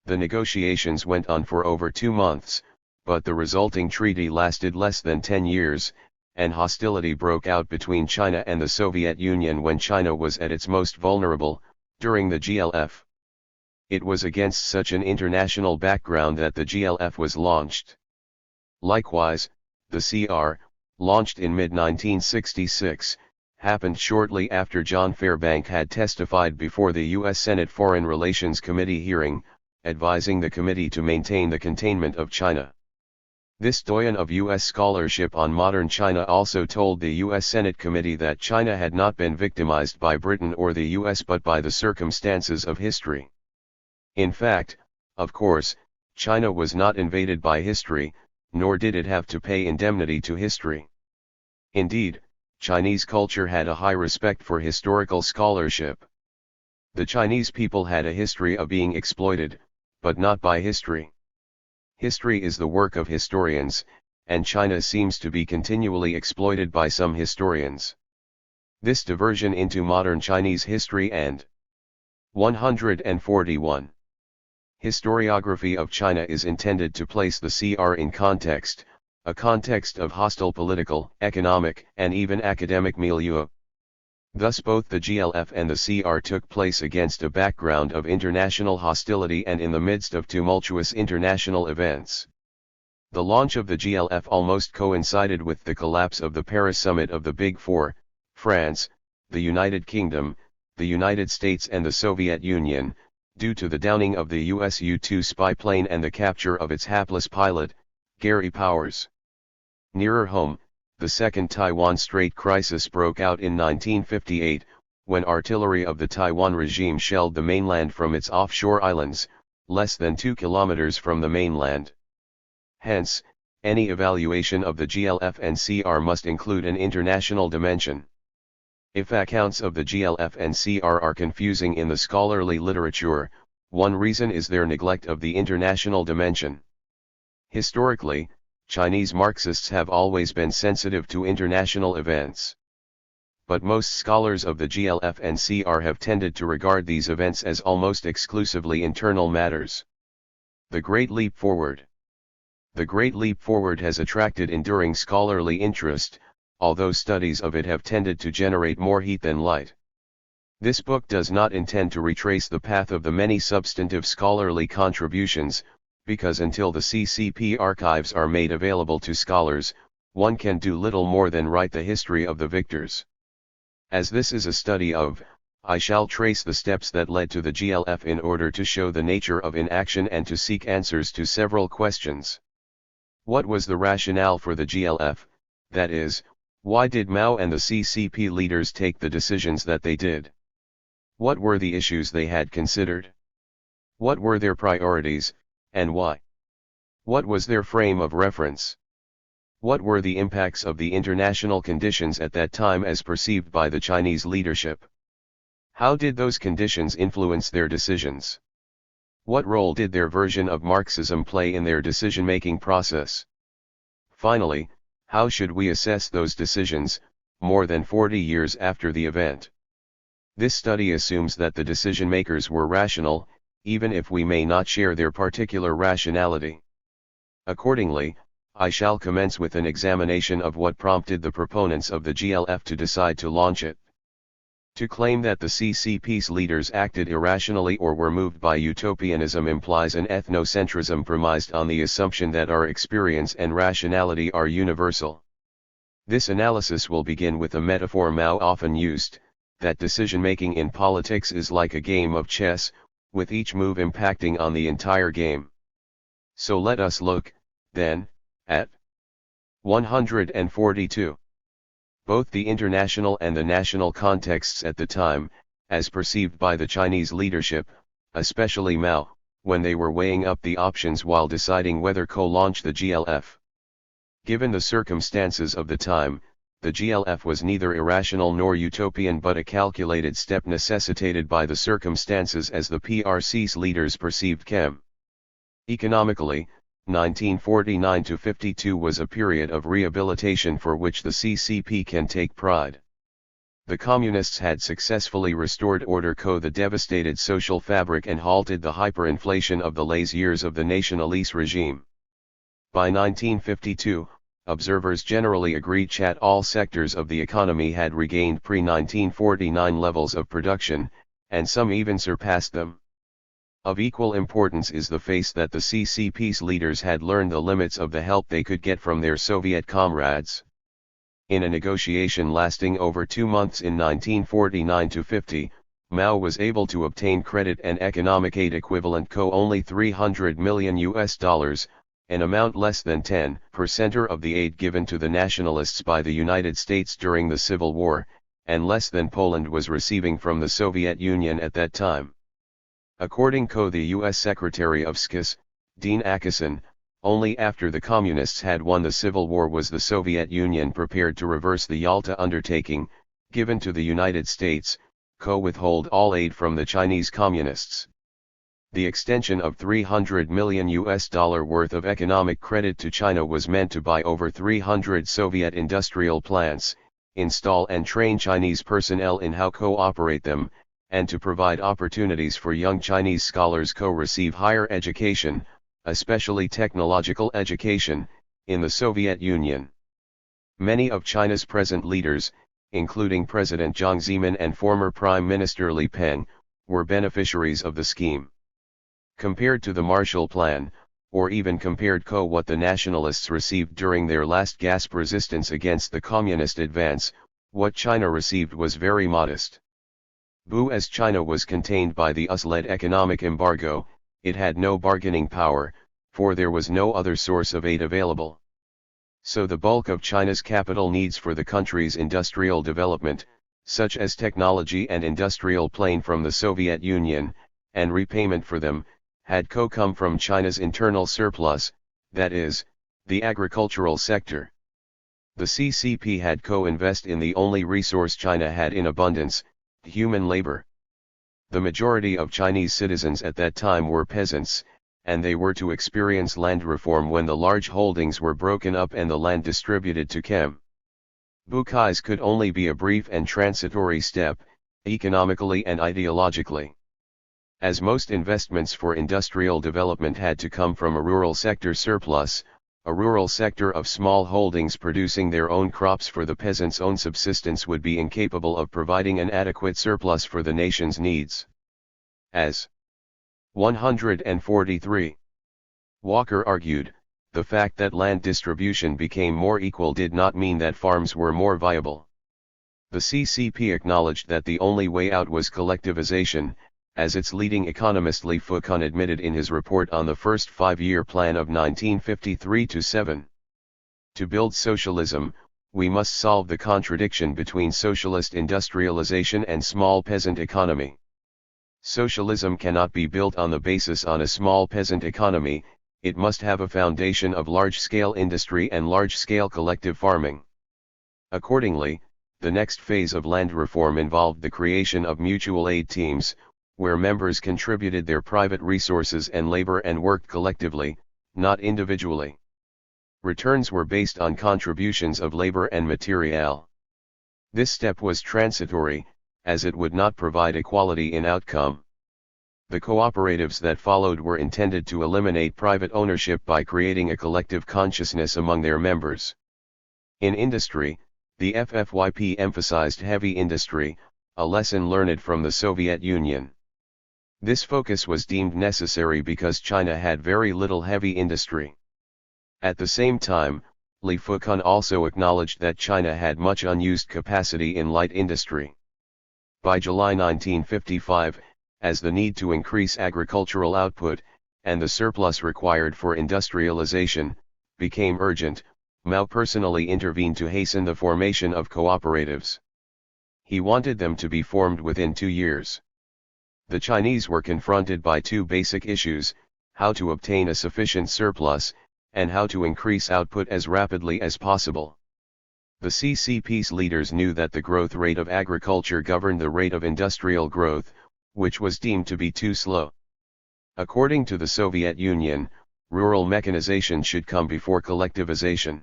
The negotiations went on for over 2 months, but the resulting treaty lasted less than 10 years, and hostility broke out between China and the Soviet Union when China was at its most vulnerable, during the GLF. It was against such an international background that the GLF was launched. Likewise, the CR, launched in mid-1966, happened shortly after John Fairbank had testified before the U.S. Senate Foreign Relations Committee hearing, advising the committee to maintain the containment of China. This doyen of U.S. scholarship on modern China also told the U.S. Senate committee that China had not been victimized by Britain or the U.S. but by the circumstances of history. In fact, of course, China was not invaded by history, nor did it have to pay indemnity to history. Indeed, Chinese culture had a high respect for historical scholarship. The Chinese people had a history of being exploited, but not by history. History is the work of historians, and China seems to be continually exploited by some historians. This diversion into modern Chinese history and 141. Historiography of China is intended to place the CR in context, a context of hostile political, economic, and even academic milieu. Thus both the GLF and the CR took place against a background of international hostility and in the midst of tumultuous international events. The launch of the GLF almost coincided with the collapse of the Paris summit of the Big Four, France, the United Kingdom, the United States and the Soviet Union, due to the downing of the US U-2 spy plane and the capture of its hapless pilot, Gary Powers. Nearer home, the Second Taiwan Strait crisis broke out in 1958, when artillery of the Taiwan regime shelled the mainland from its offshore islands, less than 2 kilometers from the mainland. Hence, any evaluation of the GLF and CR must include an international dimension. If accounts of the GLF and CR are confusing in the scholarly literature, one reason is their neglect of the international dimension. Historically, Chinese Marxists have always been sensitive to international events. But most scholars of the GLF and CR have tended to regard these events as almost exclusively internal matters. The Great Leap Forward. The Great Leap Forward has attracted enduring scholarly interest, although studies of it have tended to generate more heat than light. This book does not intend to retrace the path of the many substantive scholarly contributions, because until the CCP archives are made available to scholars, one can do little more than write the history of the victors. As this is a study of, I shall trace the steps that led to the GLF in order to show the nature of inaction and to seek answers to several questions. What was the rationale for the GLF, that is, why did Mao and the CCP leaders take the decisions that they did? What were the issues they had considered? What were their priorities, and why? What was their frame of reference? What were the impacts of the international conditions at that time as perceived by the Chinese leadership? How did those conditions influence their decisions? What role did their version of Marxism play in their decision-making process? Finally, how should we assess those decisions, more than 40 years after the event? This study assumes that the decision-makers were rational, even if we may not share their particular rationality. Accordingly, I shall commence with an examination of what prompted the proponents of the GLF to decide to launch it. To claim that the CCP's leaders acted irrationally or were moved by utopianism implies an ethnocentrism premised on the assumption that our experience and rationality are universal. This analysis will begin with a metaphor Mao often used, that decision-making in politics is like a game of chess, with each move impacting on the entire game. So let us look, then, at 142. Both the international and the national contexts at the time, as perceived by the Chinese leadership, especially Mao, when they were weighing up the options while deciding whether to launch the GLF. Given the circumstances of the time, the GLF was neither irrational nor utopian but a calculated step necessitated by the circumstances as the PRC's leaders perceived them. Economically, 1949–52 was a period of rehabilitation for which the CCP can take pride. The Communists had successfully restored order to the devastated social fabric and halted the hyperinflation of the last years of the Nationalist regime. By 1952, observers generally agreed that all sectors of the economy had regained pre-1949 levels of production, and some even surpassed them. Of equal importance is the fact that the CCP's leaders had learned the limits of the help they could get from their Soviet comrades. In a negotiation lasting over 2 months in 1949–50, Mao was able to obtain credit and economic aid equivalent to only $300 million, an amount less than 10% of the aid given to the nationalists by the United States during the Civil War, and less than Poland was receiving from the Soviet Union at that time. According to the U.S. Secretary of SCIS, Dean Acheson, only after the Communists had won the Civil War was the Soviet Union prepared to reverse the Yalta Undertaking, given to the United States, withhold all aid from the Chinese Communists. The extension of $300 million worth of economic credit to China was meant to buy over 300 Soviet industrial plants, install and train Chinese personnel in how co-operate them, and to provide opportunities for young Chinese scholars receive higher education, especially technological education, in the Soviet Union. Many of China's present leaders, including President Jiang Zemin and former Prime Minister Li Peng, were beneficiaries of the scheme. Compared to the Marshall Plan, or even compared to what the nationalists received during their last gasp resistance against the communist advance, what China received was very modest. As China was contained by the US-led economic embargo, it had no bargaining power, for there was no other source of aid available. So the bulk of China's capital needs for the country's industrial development, such as technology and industrial plane from the Soviet Union, and repayment for them, had come from China's internal surplus, that is, the agricultural sector. The CCP had invest in the only resource China had in abundance, human labor. The majority of Chinese citizens at that time were peasants, and they were to experience land reform when the large holdings were broken up and the land distributed to Chem. Bukais could only be a brief and transitory step, economically and ideologically. As most investments for industrial development had to come from a rural sector surplus, a rural sector of small holdings producing their own crops for the peasants' own subsistence would be incapable of providing an adequate surplus for the nation's needs. As 143. Walker argued, the fact that land distribution became more equal did not mean that farms were more viable. The CCP acknowledged that the only way out was collectivization, as its leading economist Li Fucun admitted in his report on the first five-year plan of 1953-7. To build socialism, we must solve the contradiction between socialist industrialization and small peasant economy. Socialism cannot be built on the basis on a small peasant economy, it must have a foundation of large-scale industry and large-scale collective farming. Accordingly, the next phase of land reform involved the creation of mutual aid teams, where members contributed their private resources and labor and worked collectively, not individually. Returns were based on contributions of labor and material. This step was transitory, as it would not provide equality in outcome. The cooperatives that followed were intended to eliminate private ownership by creating a collective consciousness among their members. In industry, the FFYP emphasized heavy industry, a lesson learned from the Soviet Union. This focus was deemed necessary because China had very little heavy industry. At the same time, Li Fucun also acknowledged that China had much unused capacity in light industry. By July 1955, as the need to increase agricultural output, and the surplus required for industrialization, became urgent, Mao personally intervened to hasten the formation of cooperatives. He wanted them to be formed within 2 years. The Chinese were confronted by two basic issues: how to obtain a sufficient surplus, and how to increase output as rapidly as possible. The CCP's leaders knew that the growth rate of agriculture governed the rate of industrial growth, which was deemed to be too slow. According to the Soviet Union, rural mechanization should come before collectivization.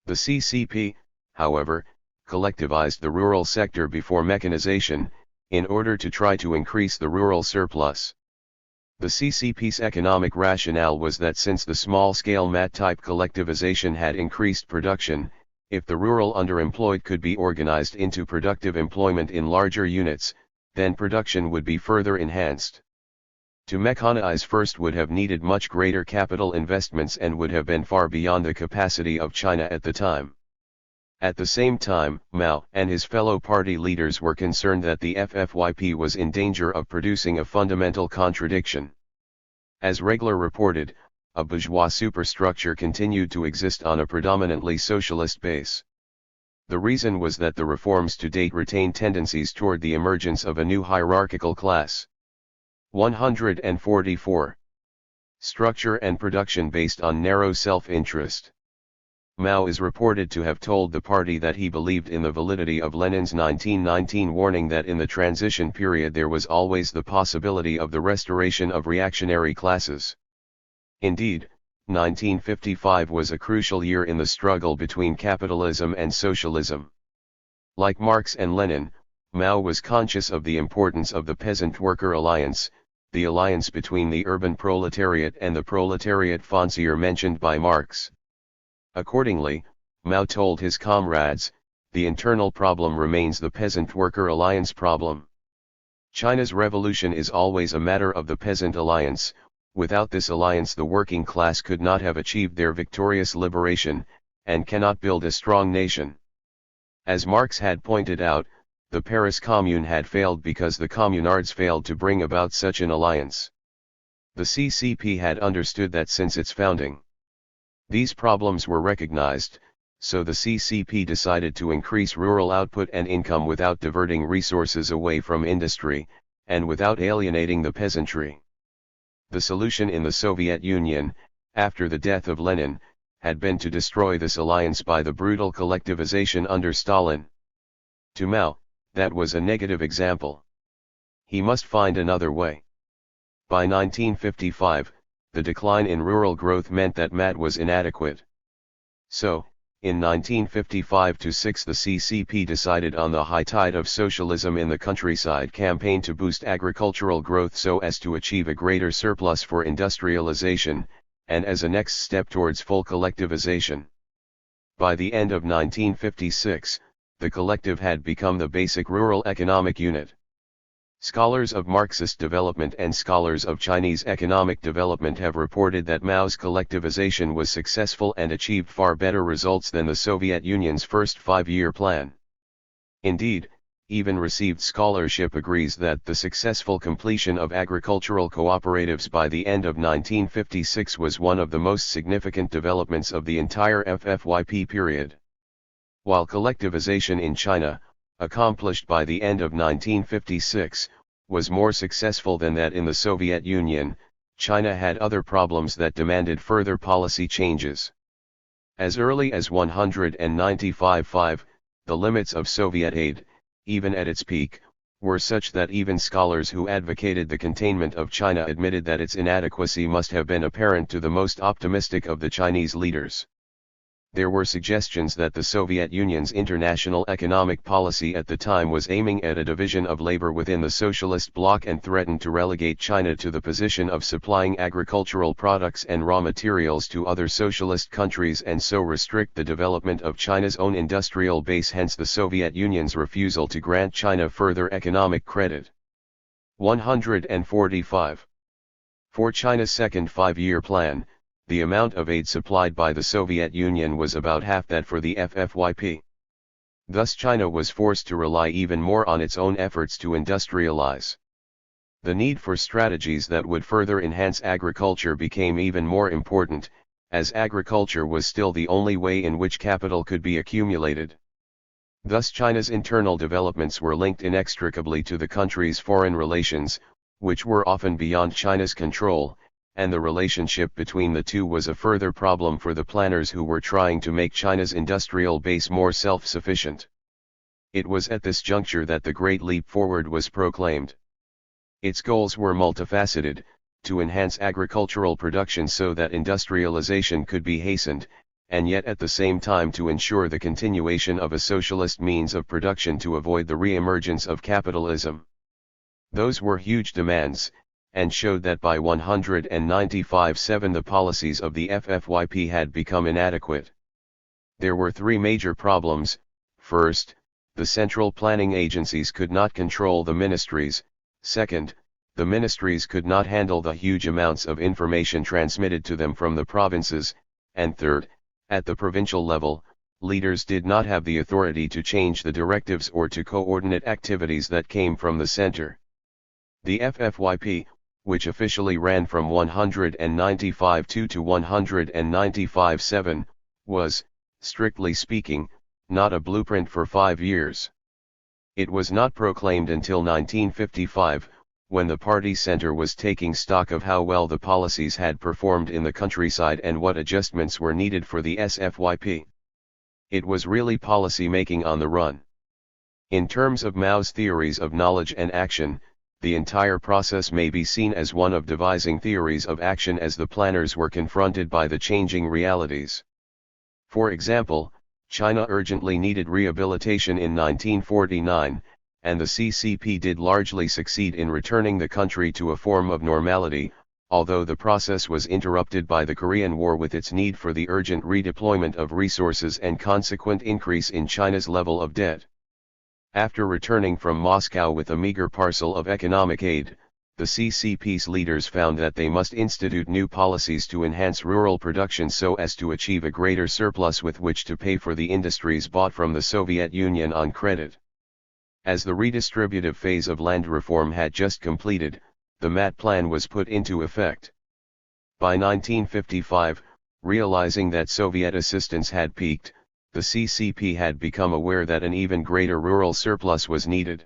The CCP, however, collectivized the rural sector before mechanization, in order to try to increase the rural surplus. The CCP's economic rationale was that since the small-scale mat-type collectivization had increased production, if the rural underemployed could be organized into productive employment in larger units, then production would be further enhanced. To mechanize first would have needed much greater capital investments and would have been far beyond the capacity of China at the time. At the same time, Mao and his fellow party leaders were concerned that the FFYP was in danger of producing a fundamental contradiction. As Regler reported, a bourgeois superstructure continued to exist on a predominantly socialist base. The reason was that the reforms to date retained tendencies toward the emergence of a new hierarchical class. 144. Structure and production based on narrow self-interest. Mao is reported to have told the party that he believed in the validity of Lenin's 1919 warning that in the transition period there was always the possibility of the restoration of reactionary classes. Indeed, 1955 was a crucial year in the struggle between capitalism and socialism. Like Marx and Lenin, Mao was conscious of the importance of the peasant-worker alliance, the alliance between the urban proletariat and the proletariat foncier mentioned by Marx. Accordingly, Mao told his comrades, the internal problem remains the peasant-worker alliance problem. China's revolution is always a matter of the peasant alliance. Without this alliance the working class could not have achieved their victorious liberation, and cannot build a strong nation. As Marx had pointed out, the Paris Commune had failed because the communards failed to bring about such an alliance. The CCP had understood that since its founding. These problems were recognized, so the CCP decided to increase rural output and income without diverting resources away from industry, and without alienating the peasantry. The solution in the Soviet Union, after the death of Lenin, had been to destroy this alliance by the brutal collectivization under Stalin. To Mao, that was a negative example. He must find another way. By 1955, the decline in rural growth meant that MAT was inadequate. So, in 1955-6 the CCP decided on the high tide of socialism in the countryside campaign to boost agricultural growth so as to achieve a greater surplus for industrialization, and as a next step towards full collectivization. By the end of 1956, the collective had become the basic rural economic unit. Scholars of Marxist development and scholars of Chinese economic development have reported that Mao's collectivization was successful and achieved far better results than the Soviet Union's first five-year plan. Indeed, even received scholarship agrees that the successful completion of agricultural cooperatives by the end of 1956 was one of the most significant developments of the entire FFYP period. While collectivization in China, accomplished by the end of 1956, was more successful than that in the Soviet Union, China had other problems that demanded further policy changes. As early as 1995, the limits of Soviet aid, even at its peak, were such that even scholars who advocated the containment of China admitted that its inadequacy must have been apparent to the most optimistic of the Chinese leaders. There were suggestions that the Soviet Union's international economic policy at the time was aiming at a division of labor within the socialist bloc and threatened to relegate China to the position of supplying agricultural products and raw materials to other socialist countries and so restrict the development of China's own industrial base, hence the Soviet Union's refusal to grant China further economic credit. 145. For China's second five-year plan, the amount of aid supplied by the Soviet Union was about half that for the FFYP. Thus China was forced to rely even more on its own efforts to industrialize. The need for strategies that would further enhance agriculture became even more important, as agriculture was still the only way in which capital could be accumulated. Thus China's internal developments were linked inextricably to the country's foreign relations, which were often beyond China's control, and the relationship between the two was a further problem for the planners who were trying to make China's industrial base more self-sufficient. It was at this juncture that the Great Leap Forward was proclaimed. Its goals were multifaceted: to enhance agricultural production so that industrialization could be hastened, and yet at the same time to ensure the continuation of a socialist means of production to avoid the re-emergence of capitalism. Those were huge demands, and showed that by 1995-7 the policies of the FFYP had become inadequate. There were three major problems. First, the central planning agencies could not control the ministries. Second, the ministries could not handle the huge amounts of information transmitted to them from the provinces. And third, at the provincial level, leaders did not have the authority to change the directives or to coordinate activities that came from the center. The FFYP, which officially ran from 1995-2 to 1995-7, was, strictly speaking, not a blueprint for 5 years. It was not proclaimed until 1955, when the party center was taking stock of how well the policies had performed in the countryside and what adjustments were needed for the SFYP. It was really policy making on the run. In terms of Mao's theories of knowledge and action, the entire process may be seen as one of devising theories of action as the planners were confronted by the changing realities. For example, China urgently needed rehabilitation in 1949, and the CCP did largely succeed in returning the country to a form of normality, although the process was interrupted by the Korean War with its need for the urgent redeployment of resources and consequent increase in China's level of debt. After returning from Moscow with a meager parcel of economic aid, the CCP's leaders found that they must institute new policies to enhance rural production so as to achieve a greater surplus with which to pay for the industries bought from the Soviet Union on credit. As the redistributive phase of land reform had just completed, the MAT plan was put into effect. By 1955, realizing that Soviet assistance had peaked, the CCP had become aware that an even greater rural surplus was needed.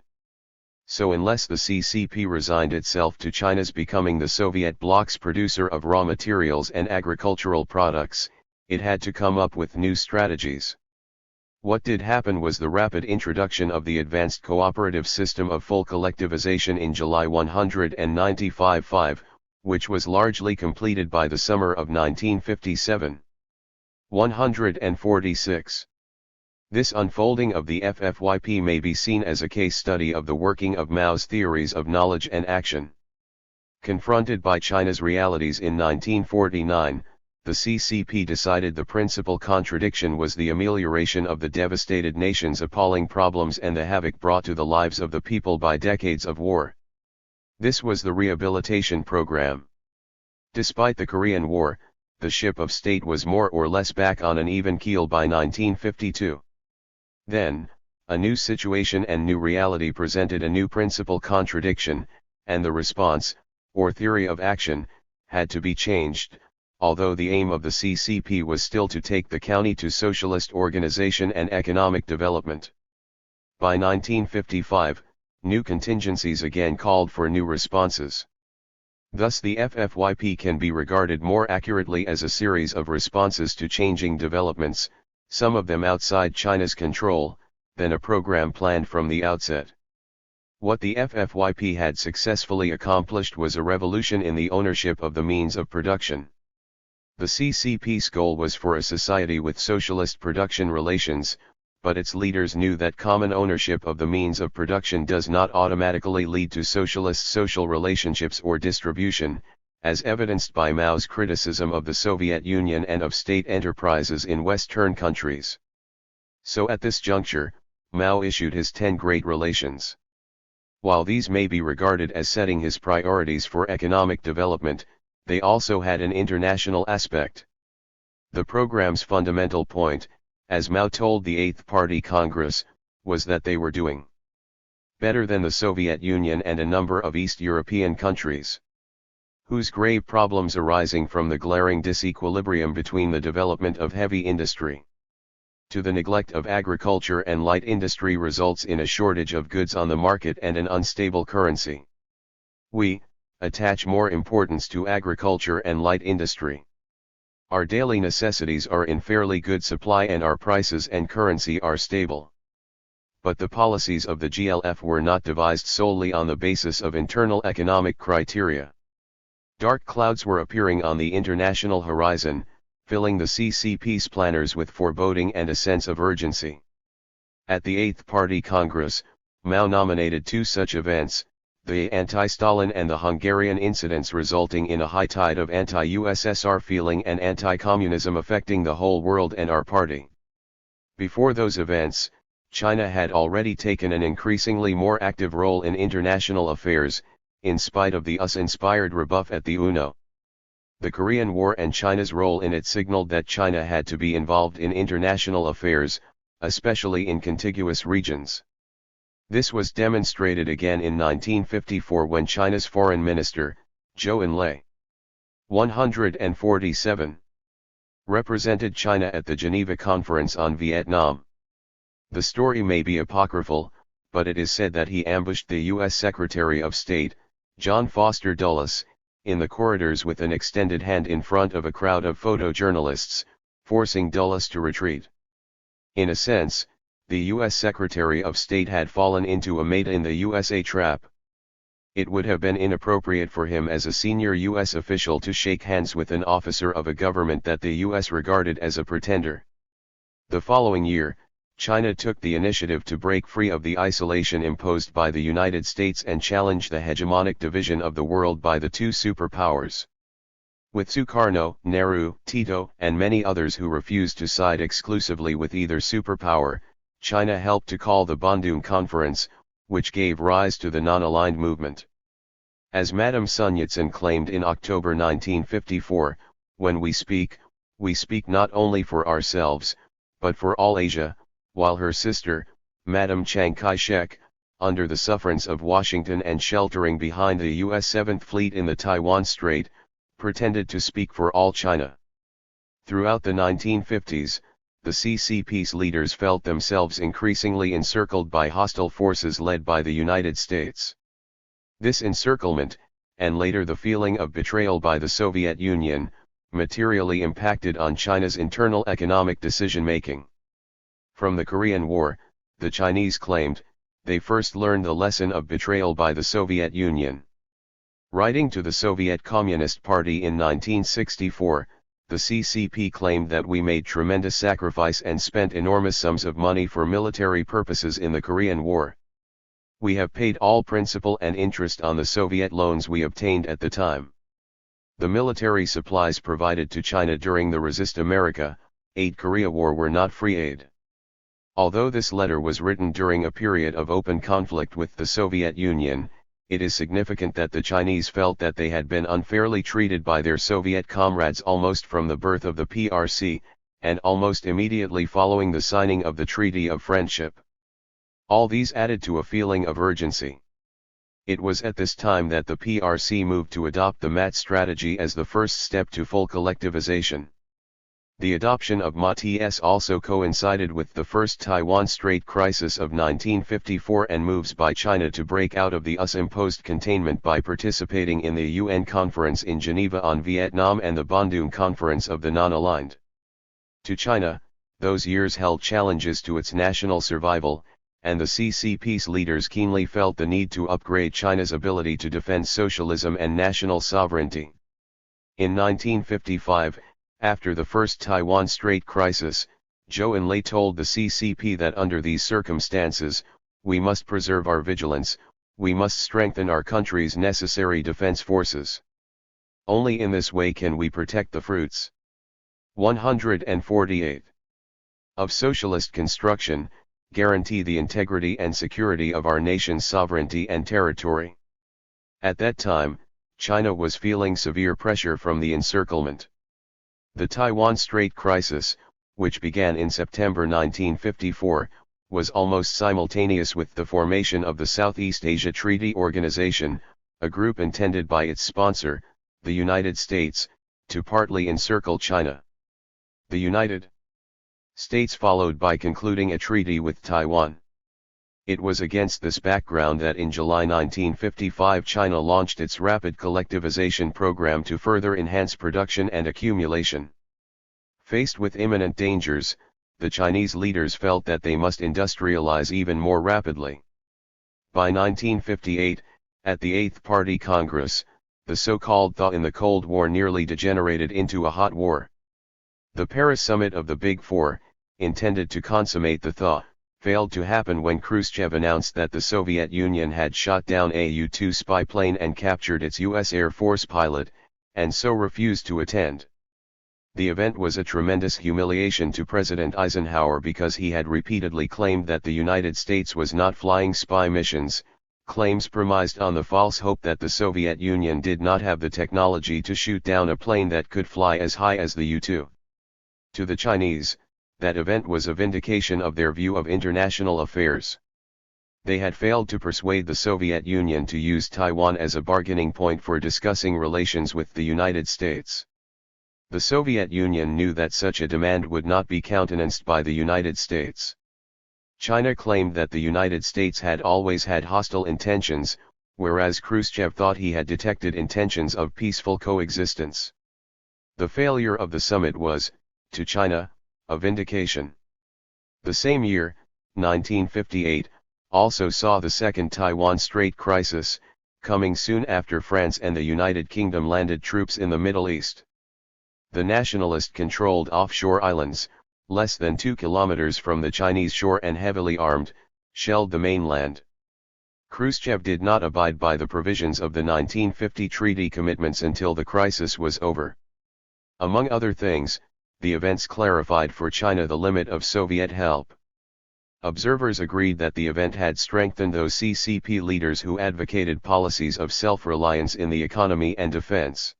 So unless the CCP resigned itself to China's becoming the Soviet bloc's producer of raw materials and agricultural products, it had to come up with new strategies. What did happen was the rapid introduction of the advanced cooperative system of full collectivization in July 1995, which was largely completed by the summer of 1957. 146. This unfolding of the FFYP may be seen as a case study of the working of Mao's theories of knowledge and action. Confronted by China's realities in 1949, the CCP decided the principal contradiction was the amelioration of the devastated nation's appalling problems and the havoc brought to the lives of the people by decades of war. This was the rehabilitation program. Despite the Korean War, the ship of state was more or less back on an even keel by 1952. Then, a new situation and new reality presented a new principal contradiction, and the response, or theory of action, had to be changed, although the aim of the CCP was still to take the county to socialist organization and economic development. By 1955, new contingencies again called for new responses. Thus the FFYP can be regarded more accurately as a series of responses to changing developments, some of them outside China's control, than a program planned from the outset. What the FFYP had successfully accomplished was a revolution in the ownership of the means of production. The CCP's goal was for a society with socialist production relations, but its leaders knew that common ownership of the means of production does not automatically lead to socialist social relationships or distribution, as evidenced by Mao's criticism of the Soviet Union and of state enterprises in Western countries. So at this juncture, Mao issued his 10 Great Relations. While these may be regarded as setting his priorities for economic development, they also had an international aspect. The program's fundamental point, as Mao told the Eighth Party Congress, was that they were doing better than the Soviet Union and a number of East European countries, whose grave problems arising from the glaring disequilibrium between the development of heavy industry to the neglect of agriculture and light industry results in a shortage of goods on the market and an unstable currency. We attach more importance to agriculture and light industry. Our daily necessities are in fairly good supply and our prices and currency are stable. But the policies of the GLF were not devised solely on the basis of internal economic criteria. Dark clouds were appearing on the international horizon, filling the CCP's planners with foreboding and a sense of urgency. At the Eighth Party Congress, Mao nominated 2 such events, the anti-Stalin and the Hungarian incidents, resulting in a high tide of anti-USSR feeling and anti-communism affecting the whole world and our party. Before those events, China had already taken an increasingly more active role in international affairs, in spite of the US-inspired rebuff at the UNO. The Korean War and China's role in it signaled that China had to be involved in international affairs, especially in contiguous regions. This was demonstrated again in 1954 when China's foreign minister, Zhou Enlai, 147, represented China at the Geneva Conference on Vietnam. The story may be apocryphal, but it is said that he ambushed the U.S. Secretary of State, John Foster Dulles, in the corridors with an extended hand in front of a crowd of photojournalists, forcing Dulles to retreat. In a sense, the U.S. Secretary of State had fallen into a made-in-the-USA trap. It would have been inappropriate for him as a senior U.S. official to shake hands with an officer of a government that the U.S. regarded as a pretender. The following year, China took the initiative to break free of the isolation imposed by the United States and challenge the hegemonic division of the world by the two superpowers. With Sukarno, Nehru, Tito, and many others who refused to side exclusively with either superpower, China helped to call the Bandung Conference, which gave rise to the non-aligned movement. As Madame Sun Yat-sen claimed in October 1954, when we speak not only for ourselves, but for all Asia, while her sister, Madame Chiang Kai-shek, under the sufferance of Washington and sheltering behind the U.S. 7th Fleet in the Taiwan Strait, pretended to speak for all China. Throughout the 1950s, the CCP's leaders felt themselves increasingly encircled by hostile forces led by the United States. This encirclement, and later the feeling of betrayal by the Soviet Union, materially impacted on China's internal economic decision-making. From the Korean War, the Chinese claimed, they first learned the lesson of betrayal by the Soviet Union. Writing to the Soviet Communist Party in 1964, the CCP claimed that we made tremendous sacrifice and spent enormous sums of money for military purposes in the Korean War. We have paid all principal and interest on the Soviet loans we obtained at the time. The military supplies provided to China during the Resist America, Aid Korea War were not free aid. Although this letter was written during a period of open conflict with the Soviet Union, it is significant that the Chinese felt that they had been unfairly treated by their Soviet comrades almost from the birth of the PRC, and almost immediately following the signing of the Treaty of Friendship. All these added to a feeling of urgency. It was at this time that the PRC moved to adopt the MAT strategy as the first step to full collectivization. The adoption of MATS also coincided with the first Taiwan Strait crisis of 1954 and moves by China to break out of the US-imposed containment by participating in the UN Conference in Geneva on Vietnam and the Bandung Conference of the Non-Aligned. To China, those years held challenges to its national survival, and the CCP's leaders keenly felt the need to upgrade China's ability to defend socialism and national sovereignty. In 1955, after the first Taiwan Strait crisis, Zhou Enlai told the CCP that under these circumstances, we must preserve our vigilance, we must strengthen our country's necessary defense forces. Only in this way can we protect the fruits. 148. Of socialist construction, guarantee the integrity and security of our nation's sovereignty and territory. At that time, China was feeling severe pressure from the encirclement. The Taiwan Strait crisis, which began in September 1954, was almost simultaneous with the formation of the Southeast Asia Treaty Organization, a group intended by its sponsor, the United States, to partly encircle China. The United States followed by concluding a treaty with Taiwan. It was against this background that in July 1955 China launched its rapid collectivization program to further enhance production and accumulation. Faced with imminent dangers, the Chinese leaders felt that they must industrialize even more rapidly. By 1958, at the Eighth Party Congress, the so-called thaw in the Cold War nearly degenerated into a hot war. The Paris summit of the Big Four, intended to consummate the thaw, failed to happen when Khrushchev announced that the Soviet Union had shot down a U-2 spy plane and captured its U.S. Air Force pilot, and so refused to attend. The event was a tremendous humiliation to President Eisenhower because he had repeatedly claimed that the United States was not flying spy missions, claims premised on the false hope that the Soviet Union did not have the technology to shoot down a plane that could fly as high as the U-2. To the Chinese, that event was a vindication of their view of international affairs. They had failed to persuade the Soviet Union to use Taiwan as a bargaining point for discussing relations with the United States. The Soviet Union knew that such a demand would not be countenanced by the United States. China claimed that the United States had always had hostile intentions, whereas Khrushchev thought he had detected intentions of peaceful coexistence. The failure of the summit was, to China, a vindication. The same year, 1958, also saw the Second Taiwan Strait crisis, coming soon after France and the United Kingdom landed troops in the Middle East. The nationalist-controlled offshore islands, less than 2 kilometers from the Chinese shore and heavily armed, shelled the mainland. Khrushchev did not abide by the provisions of the 1950 treaty commitments until the crisis was over. Among other things, the events clarified for China the limit of Soviet help. Observers agreed that the event had strengthened those CCP leaders who advocated policies of self-reliance in the economy and defense.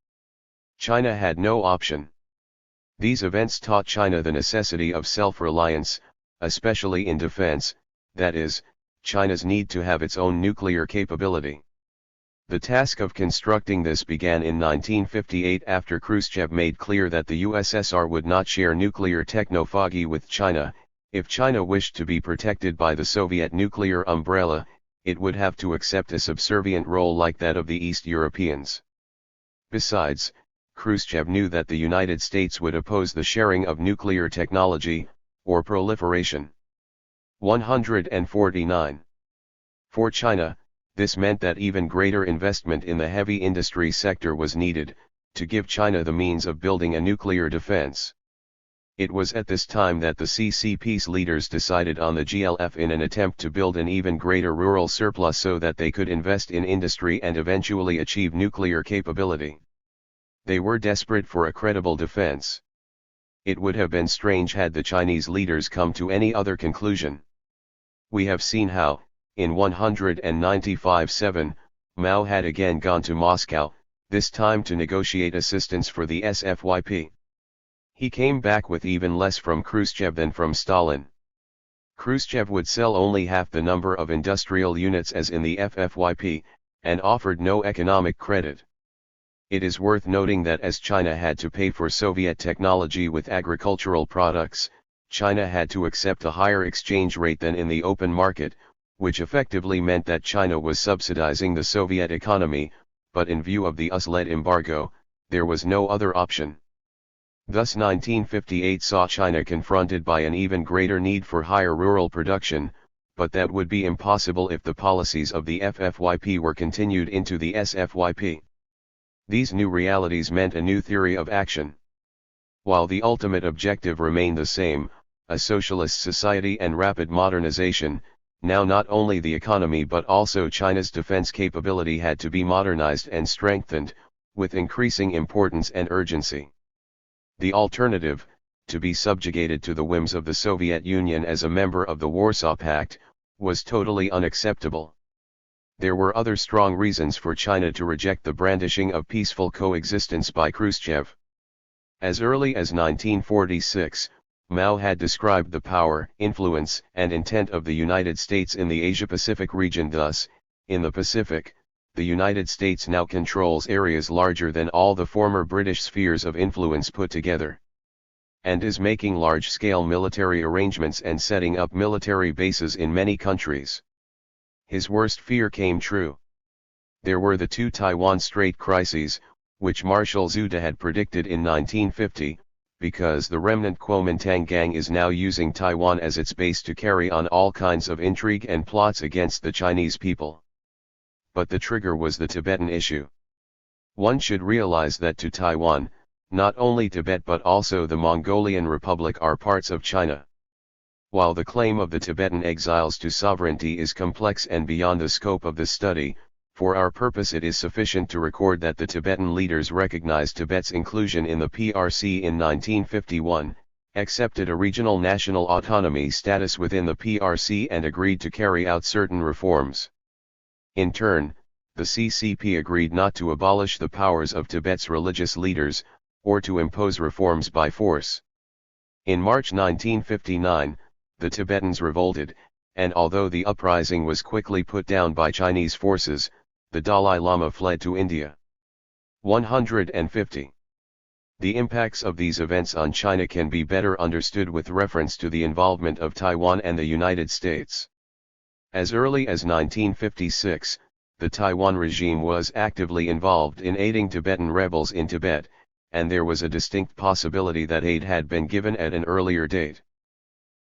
China had no option. These events taught China the necessity of self-reliance, especially in defense, that is, China's need to have its own nuclear capability. The task of constructing this began in 1958 after Khrushchev made clear that the USSR would not share nuclear technophagy with China. If China wished to be protected by the Soviet nuclear umbrella, it would have to accept a subservient role like that of the East Europeans. Besides, Khrushchev knew that the United States would oppose the sharing of nuclear technology, or proliferation. 149. For China, this meant that even greater investment in the heavy industry sector was needed, to give China the means of building a nuclear defense. It was at this time that the CCP's leaders decided on the GLF in an attempt to build an even greater rural surplus so that they could invest in industry and eventually achieve nuclear capability. They were desperate for a credible defense. It would have been strange had the Chinese leaders come to any other conclusion. We have seen how, in 195-7, Mao had again gone to Moscow, this time to negotiate assistance for the SFYP. He came back with even less from Khrushchev than from Stalin. Khrushchev would sell only half the number of industrial units as in the FFYP, and offered no economic credit. It is worth noting that as China had to pay for Soviet technology with agricultural products, China had to accept a higher exchange rate than in the open market, which effectively meant that China was subsidizing the Soviet economy, but in view of the US-led embargo, there was no other option. Thus 1958 saw China confronted by an even greater need for higher rural production, but that would be impossible if the policies of the FFYP were continued into the SFYP. These new realities meant a new theory of action. While the ultimate objective remained the same, a socialist society and rapid modernization, now not only the economy but also China's defense capability had to be modernized and strengthened, with increasing importance and urgency. The alternative, to be subjugated to the whims of the Soviet Union as a member of the Warsaw Pact, was totally unacceptable. There were other strong reasons for China to reject the brandishing of peaceful coexistence by Khrushchev. As early as 1946, Mao had described the power, influence, and intent of the United States in the Asia-Pacific region thus: in the Pacific, the United States now controls areas larger than all the former British spheres of influence put together, and is making large-scale military arrangements and setting up military bases in many countries. His worst fear came true. There were the two Taiwan Strait crises, which Marshal Zhuge had predicted in 1950, because the remnant Kuomintang gang is now using Taiwan as its base to carry on all kinds of intrigue and plots against the Chinese people. But the trigger was the Tibetan issue. One should realize that to Taiwan, not only Tibet but also the Mongolian Republic are parts of China. While the claim of the Tibetan exiles to sovereignty is complex and beyond the scope of this study, for our purpose it is sufficient to record that the Tibetan leaders recognized Tibet's inclusion in the PRC in 1951, accepted a regional national autonomy status within the PRC and agreed to carry out certain reforms. In turn, the CCP agreed not to abolish the powers of Tibet's religious leaders, or to impose reforms by force. In March 1959, the Tibetans revolted, and although the uprising was quickly put down by Chinese forces, the Dalai Lama fled to India. 150. The impacts of these events on China can be better understood with reference to the involvement of Taiwan and the United States. As early as 1956, the Taiwan regime was actively involved in aiding Tibetan rebels in Tibet, and there was a distinct possibility that aid had been given at an earlier date.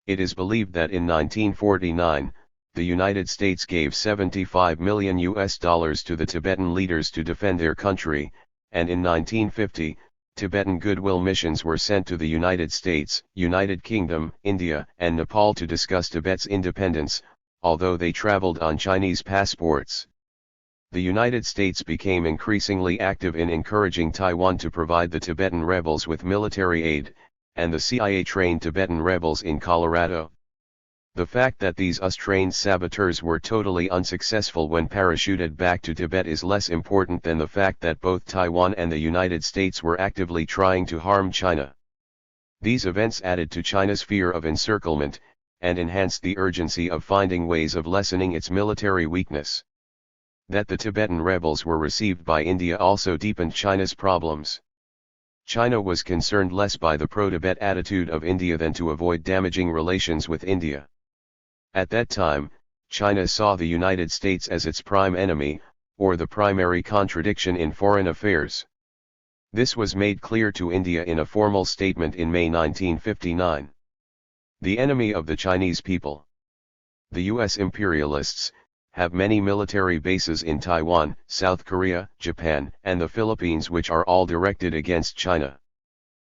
It is believed that in 1949, the United States gave $75 million to the Tibetan leaders to defend their country, and in 1950, Tibetan goodwill missions were sent to the United States, United Kingdom, India, and Nepal to discuss Tibet's independence, although they traveled on Chinese passports. The United States became increasingly active in encouraging Taiwan to provide the Tibetan rebels with military aid, and the CIA trained Tibetan rebels in Colorado. The fact that these US-trained saboteurs were totally unsuccessful when parachuted back to Tibet is less important than the fact that both Taiwan and the United States were actively trying to harm China. These events added to China's fear of encirclement, and enhanced the urgency of finding ways of lessening its military weakness. That the Tibetan rebels were received by India also deepened China's problems. China was concerned less by the pro-Tibet attitude of India than to avoid damaging relations with India. At that time, China saw the United States as its prime enemy, or the primary contradiction in foreign affairs. This was made clear to India in a formal statement in May 1959. The enemy of the Chinese people. The U.S. imperialists have many military bases in Taiwan, South Korea, Japan, and the Philippines, which are all directed against China.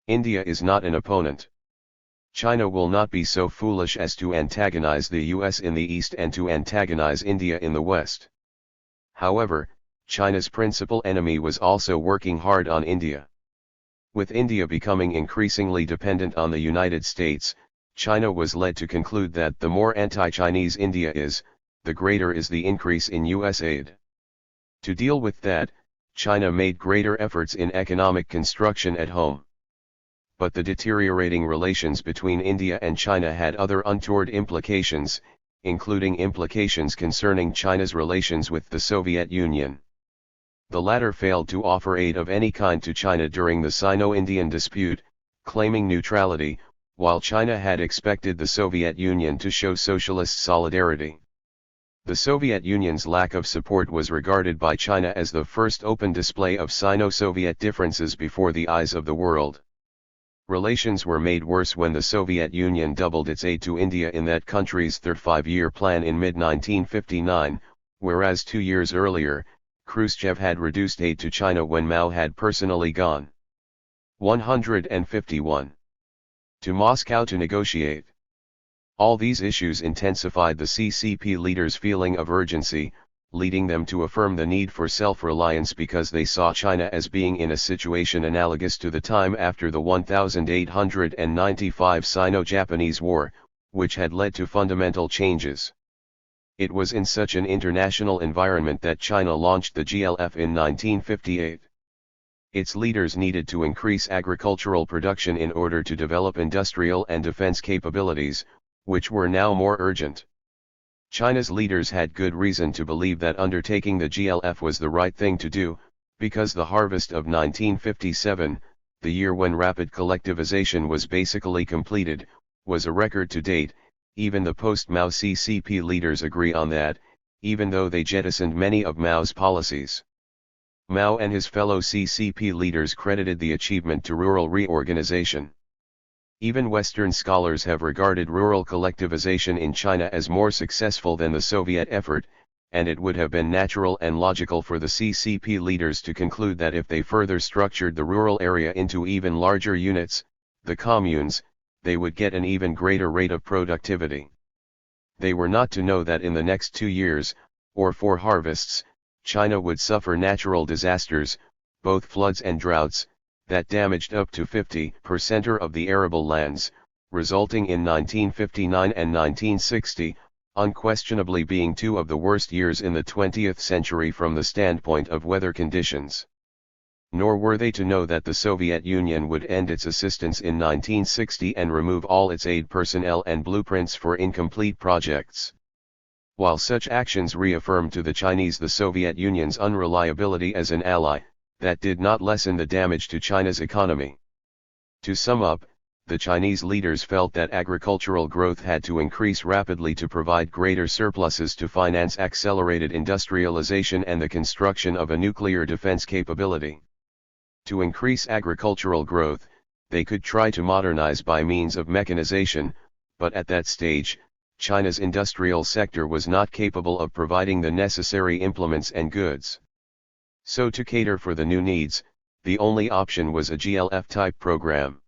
India is not an opponent. China will not be so foolish as to antagonize the US in the East and to antagonize India in the West. However, China's principal enemy was also working hard on India. With India becoming increasingly dependent on the United States, China was led to conclude that the more anti-Chinese India is, the greater is the increase in US aid. To deal with that, China made greater efforts in economic construction at home. But the deteriorating relations between India and China had other untoward implications, including implications concerning China's relations with the Soviet Union. The latter failed to offer aid of any kind to China during the Sino-Indian dispute, claiming neutrality, while China had expected the Soviet Union to show socialist solidarity. The Soviet Union's lack of support was regarded by China as the first open display of Sino-Soviet differences before the eyes of the world. Relations were made worse when the Soviet Union doubled its aid to India in that country's third five-year plan in mid-1959, whereas 2 years earlier, Khrushchev had reduced aid to China when Mao had personally gone. 151. To Moscow to negotiate. All these issues intensified the CCP leaders' feeling of urgency, leading them to affirm the need for self-reliance because they saw China as being in a situation analogous to the time after the 1895 Sino-Japanese War, which had led to fundamental changes. It was in such an international environment that China launched the GLF in 1958. Its leaders needed to increase agricultural production in order to develop industrial and defense capabilities, which were now more urgent. China's leaders had good reason to believe that undertaking the GLF was the right thing to do, because the harvest of 1957, the year when rapid collectivization was basically completed, was a record to date. Even the post-Mao CCP leaders agree on that, even though they jettisoned many of Mao's policies. Mao and his fellow CCP leaders credited the achievement to rural reorganization. Even Western scholars have regarded rural collectivization in China as more successful than the Soviet effort, and it would have been natural and logical for the CCP leaders to conclude that if they further structured the rural area into even larger units, the communes, they would get an even greater rate of productivity. They were not to know that in the next 2 years, or 4 harvests, China would suffer natural disasters, both floods and droughts, that damaged up to 50% of the arable lands, resulting in 1959 and 1960, unquestionably being 2 of the worst years in the 20th century from the standpoint of weather conditions. Nor were they to know that the Soviet Union would end its assistance in 1960 and remove all its aid personnel and blueprints for incomplete projects. While such actions reaffirmed to the Chinese the Soviet Union's unreliability as an ally, that did not lessen the damage to China's economy. To sum up, the Chinese leaders felt that agricultural growth had to increase rapidly to provide greater surpluses to finance accelerated industrialization and the construction of a nuclear defense capability. To increase agricultural growth, they could try to modernize by means of mechanization, but at that stage, China's industrial sector was not capable of providing the necessary implements and goods. So to cater for the new needs, the only option was a GLF-type program.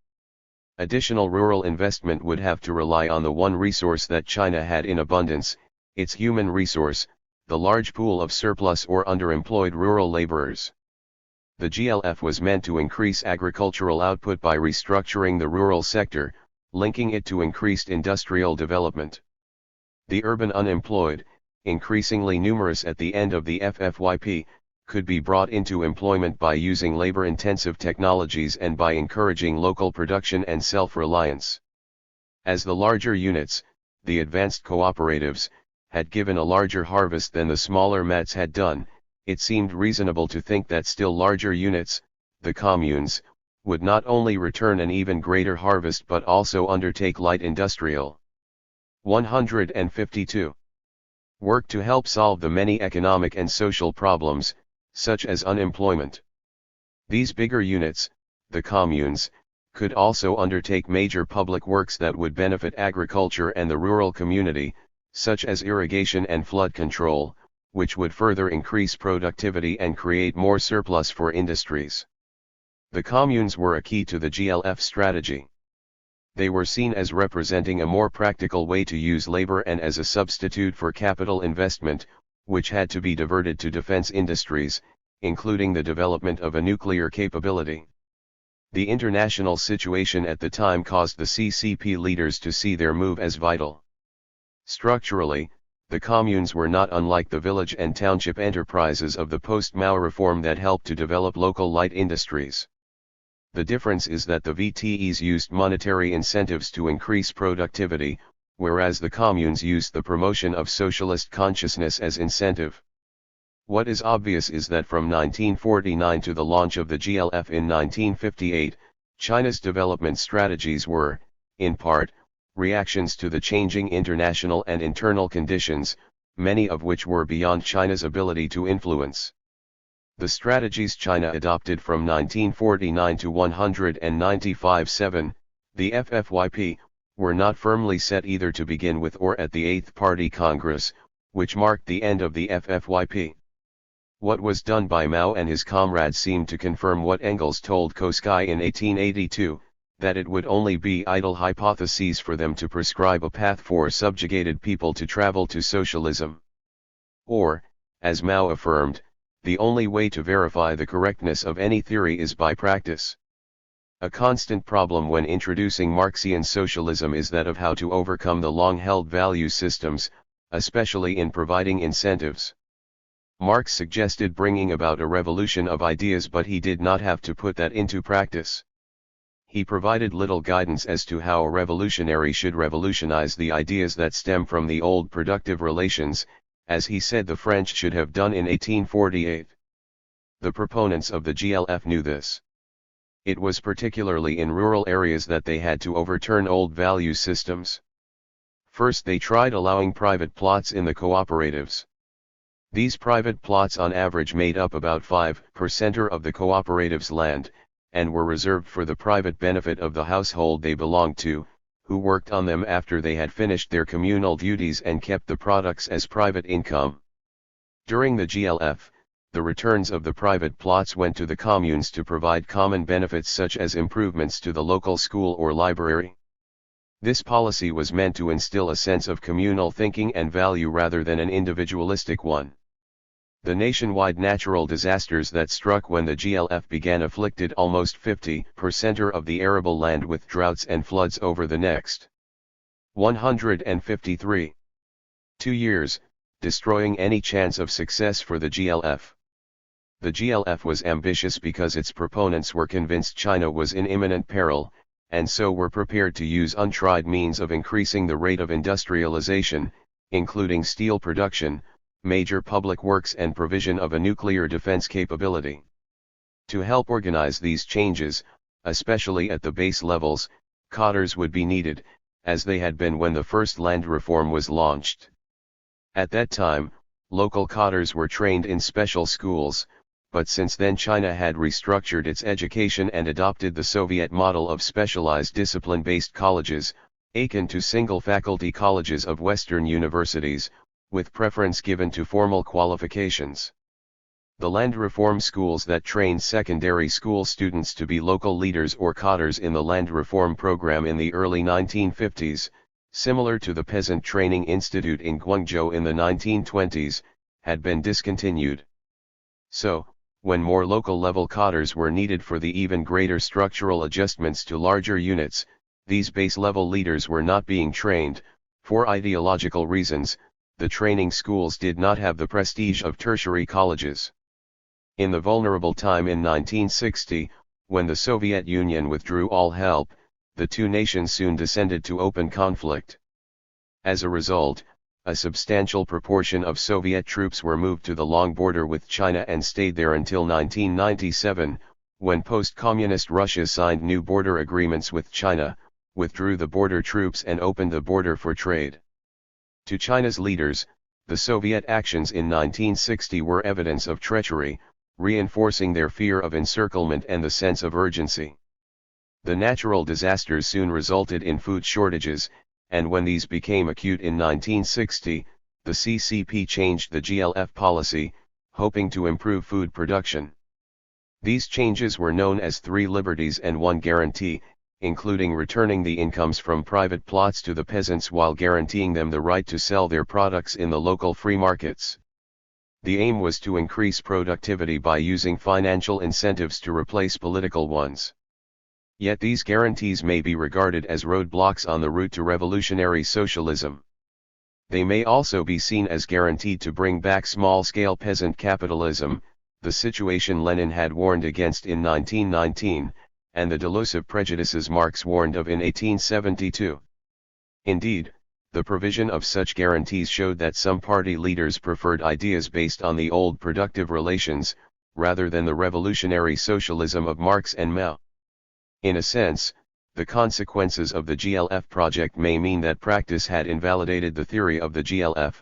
Additional rural investment would have to rely on the one resource that China had in abundance, its human resource, the large pool of surplus or underemployed rural laborers. The GLF was meant to increase agricultural output by restructuring the rural sector, linking it to increased industrial development. The urban unemployed, increasingly numerous at the end of the FFYP, could be brought into employment by using labor-intensive technologies and by encouraging local production and self-reliance. As the larger units, the advanced cooperatives, had given a larger harvest than the smaller mats had done, it seemed reasonable to think that still larger units, the communes, would not only return an even greater harvest but also undertake light industrial. 152. Work to help solve the many economic and social problems, such as unemployment. These bigger units, the communes, could also undertake major public works that would benefit agriculture and the rural community, such as irrigation and flood control, which would further increase productivity and create more surplus for industries. The communes were a key to the GLF strategy. They were seen as representing a more practical way to use labor and as a substitute for capital investment, which had to be diverted to defense industries, including the development of a nuclear capability. The international situation at the time caused the CCP leaders to see their move as vital. Structurally, the communes were not unlike the village and township enterprises of the post-Mao reform that helped to develop local light industries. The difference is that the VTEs used monetary incentives to increase productivity, whereas the communes used the promotion of socialist consciousness as incentive. What is obvious is that from 1949 to the launch of the GLF in 1958, China's development strategies were, in part, reactions to the changing international and internal conditions, many of which were beyond China's ability to influence. The strategies China adopted from 1949 to 195-7, the FFYP, were not firmly set either to begin with or at the Eighth Party Congress, which marked the end of the FFYP. What was done by Mao and his comrades seemed to confirm what Engels told Koskai in 1882, that it would only be idle hypotheses for them to prescribe a path for subjugated people to travel to socialism. Or, as Mao affirmed, the only way to verify the correctness of any theory is by practice. A constant problem when introducing Marxian socialism is that of how to overcome the long-held value systems, especially in providing incentives. Marx suggested bringing about a revolution of ideas, but he did not have to put that into practice. He provided little guidance as to how a revolutionary should revolutionize the ideas that stem from the old productive relations, as he said the French should have done in 1848. The proponents of the GLF knew this. It was particularly in rural areas that they had to overturn old value systems. First, they tried allowing private plots in the cooperatives. These private plots on average made up about 5% of the cooperative's land, and were reserved for the private benefit of the household they belonged to, who worked on them after they had finished their communal duties and kept the products as private income. During the GLF, the returns of the private plots went to the communes to provide common benefits such as improvements to the local school or library. This policy was meant to instill a sense of communal thinking and value rather than an individualistic one. The nationwide natural disasters that struck when the GLF began afflicted almost 50% of the arable land with droughts and floods over the next 153 years, destroying any chance of success for the GLF. The GLF was ambitious because its proponents were convinced China was in imminent peril, and so were prepared to use untried means of increasing the rate of industrialization, including steel production, major public works and provision of a nuclear defense capability. To help organize these changes, especially at the base levels, cadres would be needed, as they had been when the first land reform was launched. At that time, local cadres were trained in special schools, but since then China had restructured its education and adopted the Soviet model of specialized discipline-based colleges, akin to single-faculty colleges of Western universities, with preference given to formal qualifications. The land reform schools that trained secondary school students to be local leaders or cadres in the land reform program in the early 1950s, similar to the Peasant Training Institute in Guangzhou in the 1920s, had been discontinued. So, when more local-level cadres were needed for the even greater structural adjustments to larger units, these base-level leaders were not being trained. For ideological reasons, the training schools did not have the prestige of tertiary colleges. In the vulnerable time in 1960, when the Soviet Union withdrew all help, the two nations soon descended to open conflict. As a result, a substantial proportion of Soviet troops were moved to the long border with China and stayed there until 1997, when post-communist Russia signed new border agreements with China, withdrew the border troops and opened the border for trade. To China's leaders, the Soviet actions in 1960 were evidence of treachery, reinforcing their fear of encirclement and the sense of urgency. The natural disasters soon resulted in food shortages, and when these became acute in 1960, the CCP changed the GLF policy, hoping to improve food production. These changes were known as 3 liberties and 1 guarantee, including returning the incomes from private plots to the peasants while guaranteeing them the right to sell their products in the local free markets. The aim was to increase productivity by using financial incentives to replace political ones. Yet these guarantees may be regarded as roadblocks on the route to revolutionary socialism. They may also be seen as guaranteed to bring back small-scale peasant capitalism, the situation Lenin had warned against in 1919, and the delusive prejudices Marx warned of in 1872. Indeed, the provision of such guarantees showed that some party leaders preferred ideas based on the old productive relations, rather than the revolutionary socialism of Marx and Mao. In a sense, the consequences of the GLF project may mean that practice had invalidated the theory of the GLF,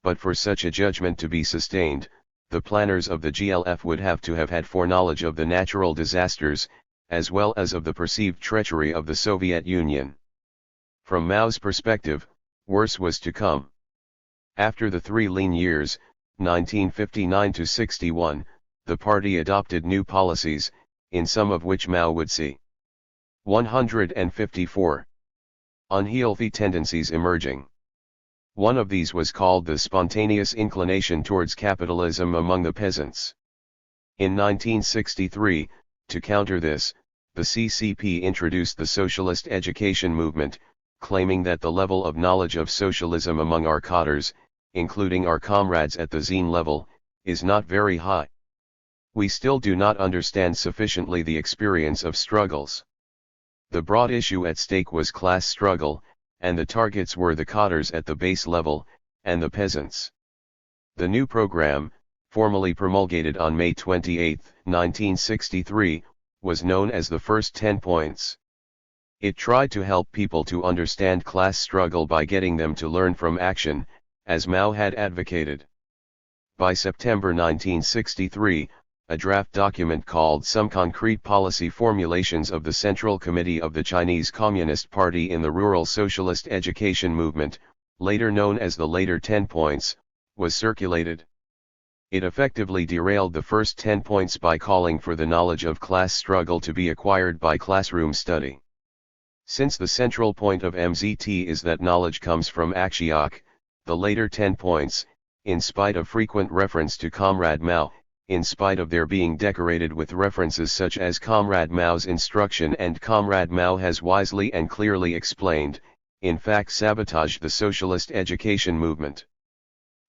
but for such a judgment to be sustained, the planners of the GLF would have to have had foreknowledge of the natural disasters, as well as of the perceived treachery of the Soviet Union. From Mao's perspective, worse was to come. After the 3 lean years, 1959 to 61, the party adopted new policies, in some of which Mao would see 154 unhealthy tendencies emerging. One of these was called the spontaneous inclination towards capitalism among the peasants. In 1963, to counter this, the CCP introduced the socialist education movement, claiming that the level of knowledge of socialism among our cadres, including our comrades at the Zine level, is not very high. We still do not understand sufficiently the experience of struggles. The broad issue at stake was class struggle, and the targets were the cadres at the base level, and the peasants. The new program, formally promulgated on May 28, 1963, was known as the First 10 Points. It tried to help people to understand class struggle by getting them to learn from action, as Mao had advocated. By September 1963, a draft document called Some Concrete Policy Formulations of the Central Committee of the Chinese Communist Party in the Rural Socialist Education Movement, later known as the Later 10 Points, was circulated. It effectively derailed the first 10 points by calling for the knowledge of class struggle to be acquired by classroom study. Since the central point of MZT is that knowledge comes from Akshiok, the later 10 points, in spite of frequent reference to Comrade Mao, in spite of their being decorated with references such as Comrade Mao's instruction and Comrade Mao has wisely and clearly explained, in fact sabotaged the socialist education movement.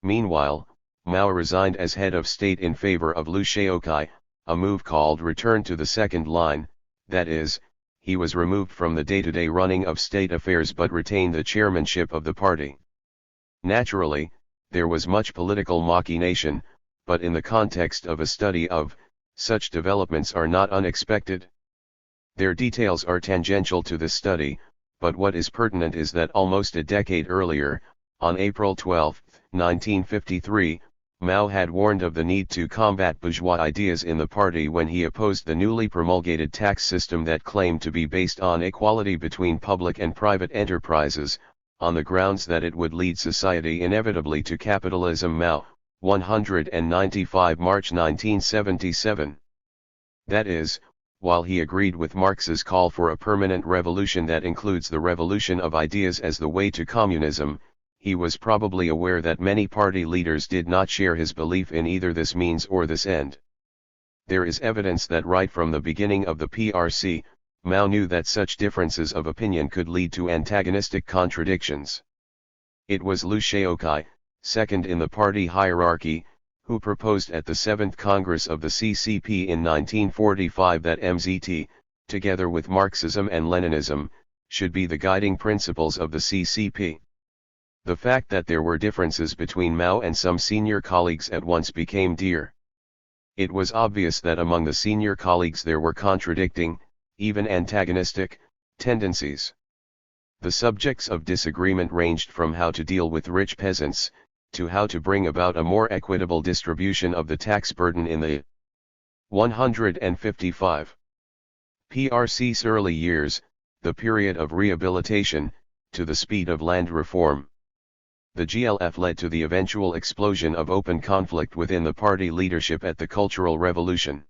Meanwhile, Mao resigned as head of state in favor of Liu Shaokai, a move called return to the second line, that is, he was removed from the day-to-day running of state affairs but retained the chairmanship of the party. Naturally, there was much political machination, but in the context of a study of, such developments are not unexpected. Their details are tangential to this study, but what is pertinent is that almost a decade earlier, on April 12, 1953, Mao had warned of the need to combat bourgeois ideas in the party when he opposed the newly promulgated tax system that claimed to be based on equality between public and private enterprises, on the grounds that it would lead society inevitably to capitalism. Mao, 195 March 1977. That is, while he agreed with Marx's call for a permanent revolution that includes the revolution of ideas as the way to communism, he was probably aware that many party leaders did not share his belief in either this means or this end. There is evidence that right from the beginning of the PRC, Mao knew that such differences of opinion could lead to antagonistic contradictions. It was Liu Shaoqi, second in the party hierarchy, who proposed at the 7th Congress of the CCP in 1945 that MZT, together with Marxism and Leninism, should be the guiding principles of the CCP. The fact that there were differences between Mao and some senior colleagues at once became dear. It was obvious that among the senior colleagues there were contradicting, even antagonistic, tendencies. The subjects of disagreement ranged from how to deal with rich peasants, to how to bring about a more equitable distribution of the tax burden in the 155. PRC's early years, the period of rehabilitation, to the speed of land reform. The GLF led to the eventual explosion of open conflict within the party leadership at the Cultural Revolution.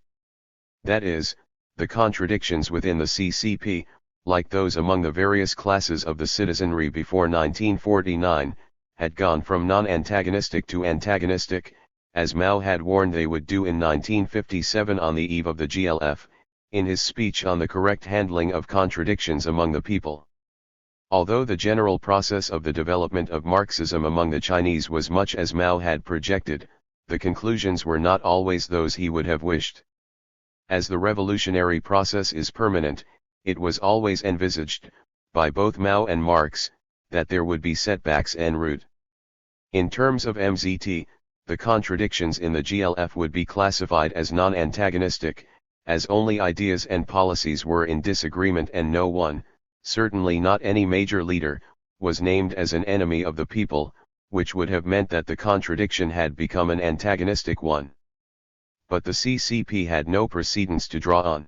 That is, the contradictions within the CCP, like those among the various classes of the citizenry before 1949, had gone from non-antagonistic to antagonistic, as Mao had warned they would do in 1957 on the eve of the GLF, in his speech on the correct handling of contradictions among the people. Although the general process of the development of Marxism among the Chinese was much as Mao had projected, the conclusions were not always those he would have wished. As the revolutionary process is permanent, it was always envisaged, by both Mao and Marx, that there would be setbacks en route. In terms of MZT, the contradictions in the GLF would be classified as non-antagonistic, as only ideas and policies were in disagreement and no one, certainly not any major leader, was named as an enemy of the people, which would have meant that the contradiction had become an antagonistic one. But the CCP had no precedents to draw on.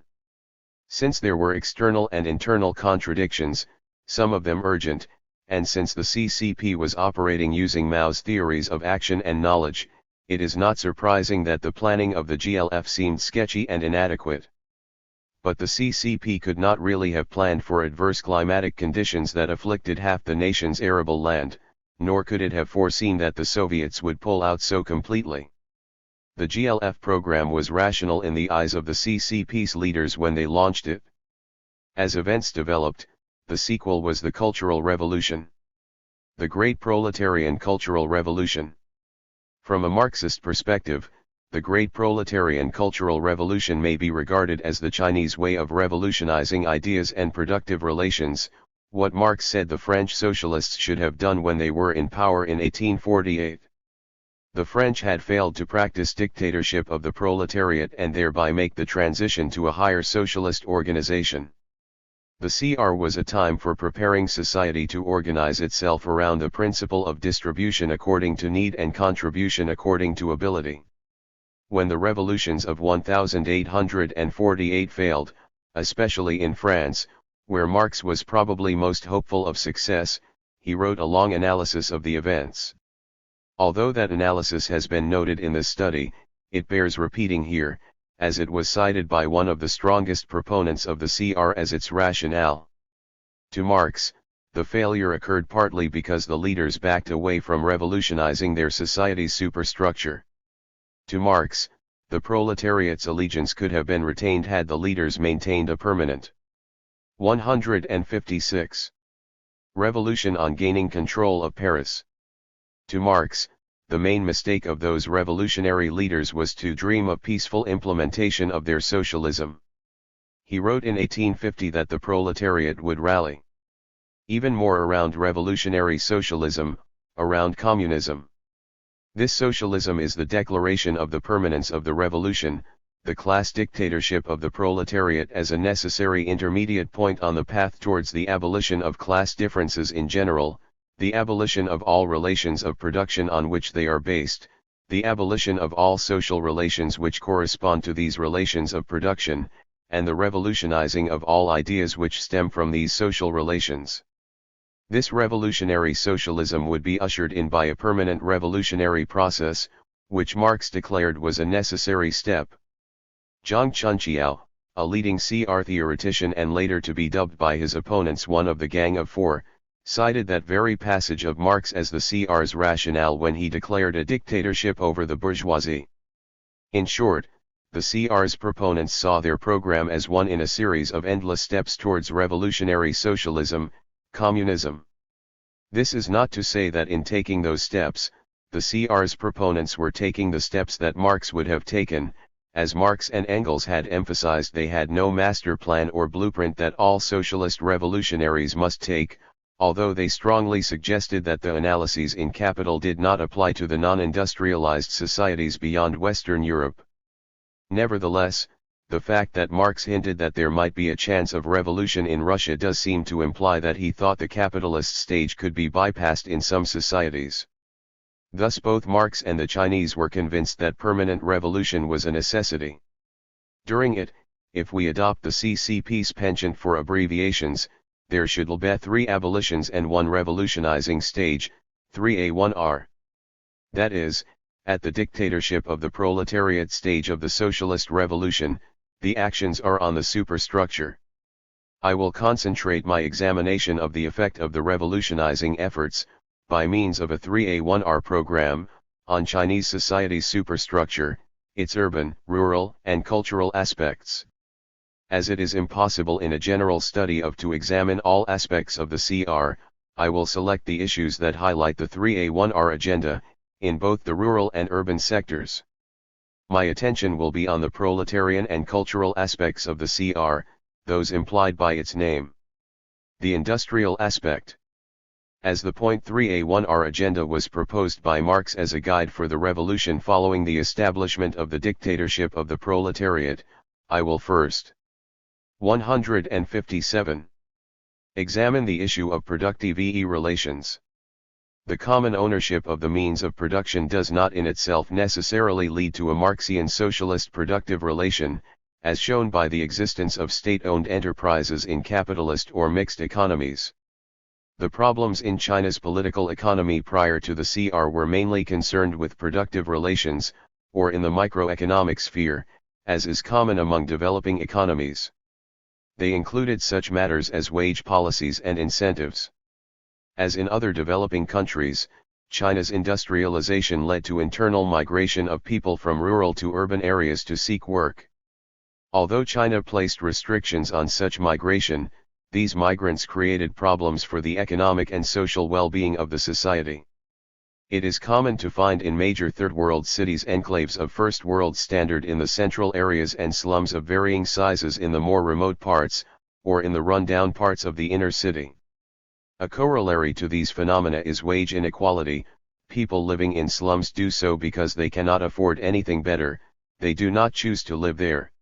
Since there were external and internal contradictions, some of them urgent, and since the CCP was operating using Mao's theories of action and knowledge, it is not surprising that the planning of the GLF seemed sketchy and inadequate. But the CCP could not really have planned for adverse climatic conditions that afflicted half the nation's arable land, nor could it have foreseen that the Soviets would pull out so completely. The GLF program was rational in the eyes of the CCP's leaders when they launched it. As events developed, the sequel was the Cultural Revolution. The Great Proletarian Cultural Revolution. From a Marxist perspective, the Great Proletarian Cultural Revolution may be regarded as the Chinese way of revolutionizing ideas and productive relations, what Marx said the French socialists should have done when they were in power in 1848. The French had failed to practice dictatorship of the proletariat and thereby make the transition to a higher socialist organization. The CR was a time for preparing society to organize itself around the principle of distribution according to need and contribution according to ability. When the revolutions of 1848 failed, especially in France, where Marx was probably most hopeful of success, he wrote a long analysis of the events. Although that analysis has been noted in this study, it bears repeating here, as it was cited by one of the strongest proponents of the CR as its rationale. To Marx, the failure occurred partly because the leaders backed away from revolutionizing their society's superstructure. To Marx, the proletariat's allegiance could have been retained had the leaders maintained a permanent 156. Revolution on gaining control of Paris. To Marx, the main mistake of those revolutionary leaders was to dream of peaceful implementation of their socialism. He wrote in 1850 that the proletariat would rally even more around revolutionary socialism, around communism. This socialism is the declaration of the permanence of the revolution, the class dictatorship of the proletariat as a necessary intermediate point on the path towards the abolition of class differences in general, the abolition of all relations of production on which they are based, the abolition of all social relations which correspond to these relations of production, and the revolutionizing of all ideas which stem from these social relations. This revolutionary socialism would be ushered in by a permanent revolutionary process, which Marx declared was a necessary step. Zhang Chunqiao, a leading CR theoretician and later to be dubbed by his opponents one of the Gang of Four, cited that very passage of Marx as the CR's rationale when he declared a dictatorship over the bourgeoisie. In short, the CR's proponents saw their program as one in a series of endless steps towards revolutionary socialism, communism. This is not to say that in taking those steps, the CR's proponents were taking the steps that Marx would have taken. As Marx and Engels had emphasized, they had no master plan or blueprint that all socialist revolutionaries must take, although they strongly suggested that the analyses in Capital did not apply to the non-industrialized societies beyond Western Europe. Nevertheless, the fact that Marx hinted that there might be a chance of revolution in Russia does seem to imply that he thought the capitalist stage could be bypassed in some societies. Thus both Marx and the Chinese were convinced that permanent revolution was a necessity. During it, if we adopt the CCP's penchant for abbreviations, there should be 3 abolitions and 1 revolutionizing stage, 3A1R. That is, at the dictatorship of the proletariat stage of the socialist revolution, the actions are on the superstructure. I will concentrate my examination of the effect of the revolutionizing efforts, by means of a 3A1R program, on Chinese society's superstructure, its urban, rural, and cultural aspects. As it is impossible in a general study to examine all aspects of the CR, I will select the issues that highlight the 3A1R agenda, in both the rural and urban sectors. My attention will be on the proletarian and cultural aspects of the CR, those implied by its name. The industrial aspect. As the Point 3A1R agenda was proposed by Marx as a guide for the revolution following the establishment of the dictatorship of the proletariat, I will first. 157. Examine the issue of productive relations. The common ownership of the means of production does not in itself necessarily lead to a Marxian socialist productive relation, as shown by the existence of state-owned enterprises in capitalist or mixed economies. The problems in China's political economy prior to the CR were mainly concerned with productive relations, or in the microeconomic sphere, as is common among developing economies. They included such matters as wage policies and incentives. As in other developing countries, China's industrialization led to internal migration of people from rural to urban areas to seek work. Although China placed restrictions on such migration, these migrants created problems for the economic and social well-being of the society. It is common to find in major third-world cities enclaves of first-world standard in the central areas and slums of varying sizes in the more remote parts, or in the run-down parts of the inner city. A corollary to these phenomena is wage inequality. People living in slums do so because they cannot afford anything better, they do not choose to live there.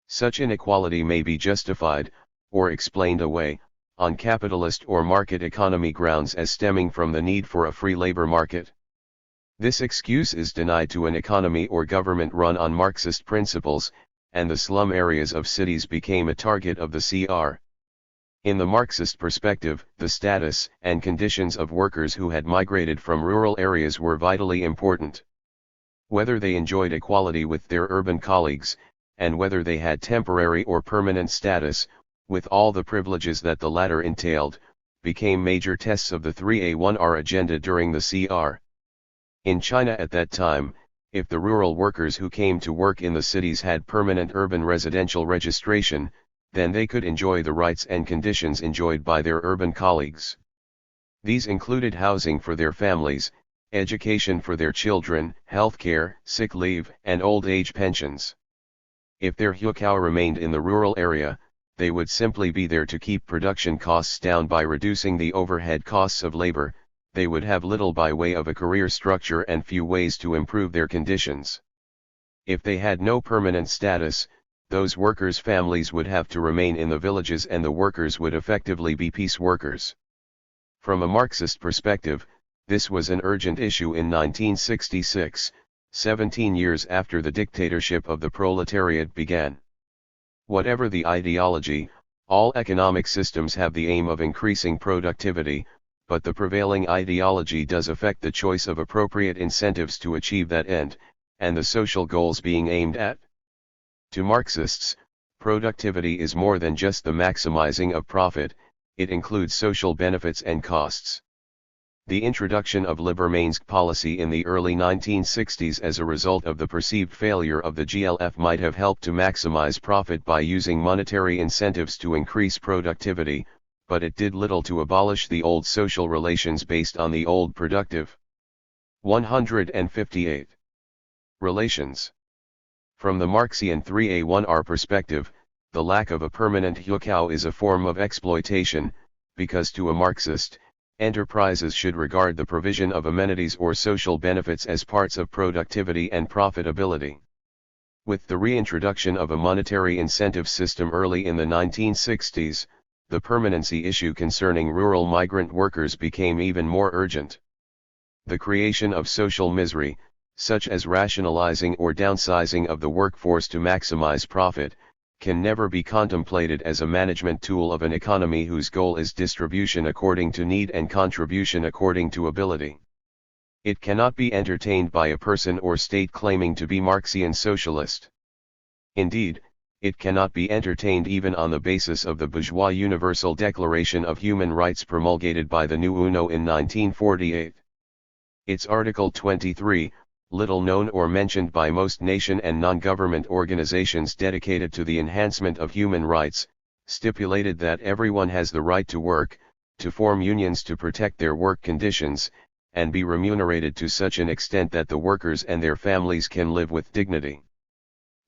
Such inequality may be justified, or explained away, on capitalist or market economy grounds as stemming from the need for a free labor market. This excuse is denied to an economy or government run on Marxist principles, and the slum areas of cities became a target of the CR. In the Marxist perspective, the status and conditions of workers who had migrated from rural areas were vitally important. Whether they enjoyed equality with their urban colleagues, and whether they had temporary or permanent status, with all the privileges that the latter entailed, became major tests of the 3A1R agenda during the CR. In China at that time, if the rural workers who came to work in the cities had permanent urban residential registration, then they could enjoy the rights and conditions enjoyed by their urban colleagues. These included housing for their families, education for their children, healthcare, sick leave, and old age pensions. If their hukou remained in the rural area, they would simply be there to keep production costs down by reducing the overhead costs of labor. They would have little by way of a career structure and few ways to improve their conditions. If they had no permanent status, those workers' families would have to remain in the villages and the workers would effectively be piece workers. From a Marxist perspective, this was an urgent issue in 1966, 17 years after the dictatorship of the proletariat began. Whatever the ideology, all economic systems have the aim of increasing productivity, but the prevailing ideology does affect the choice of appropriate incentives to achieve that end, and the social goals being aimed at. To Marxists, productivity is more than just the maximizing of profit, it includes social benefits and costs. The introduction of Libermansk policy in the early 1960s as a result of the perceived failure of the GLF might have helped to maximize profit by using monetary incentives to increase productivity, but it did little to abolish the old social relations based on the old productive. 158. Relations. From the Marxian 3A1R perspective, the lack of a permanent hukou is a form of exploitation, because to a Marxist, enterprises should regard the provision of amenities or social benefits as parts of productivity and profitability. With the reintroduction of a monetary incentive system early in the 1960s, the permanency issue concerning rural migrant workers became even more urgent. The creation of social misery, such as rationalizing or downsizing of the workforce to maximize profit, can never be contemplated as a management tool of an economy whose goal is distribution according to need and contribution according to ability. It cannot be entertained by a person or state claiming to be Marxian socialist. Indeed, it cannot be entertained even on the basis of the bourgeois Universal Declaration of Human Rights promulgated by the new UNO in 1948. Its Article 23, little known or mentioned by most nation and non-government organizations dedicated to the enhancement of human rights, stipulated that everyone has the right to work, to form unions to protect their work conditions, and be remunerated to such an extent that the workers and their families can live with dignity.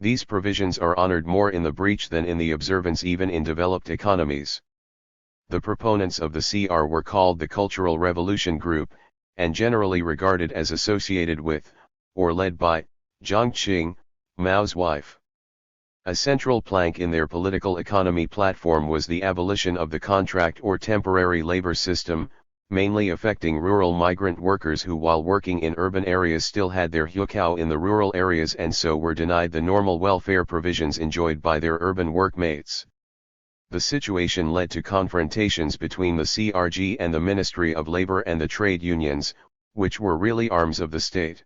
These provisions are honored more in the breach than in the observance even in developed economies. The proponents of the CR were called the Cultural Revolution Group, and generally regarded as associated with, or led by, Jiang Qing, Mao's wife. A central plank in their political economy platform was the abolition of the contract or temporary labor system, mainly affecting rural migrant workers who while working in urban areas still had their hukou in the rural areas and so were denied the normal welfare provisions enjoyed by their urban workmates. The situation led to confrontations between the CRG and the Ministry of Labor and the trade unions, which were really arms of the state.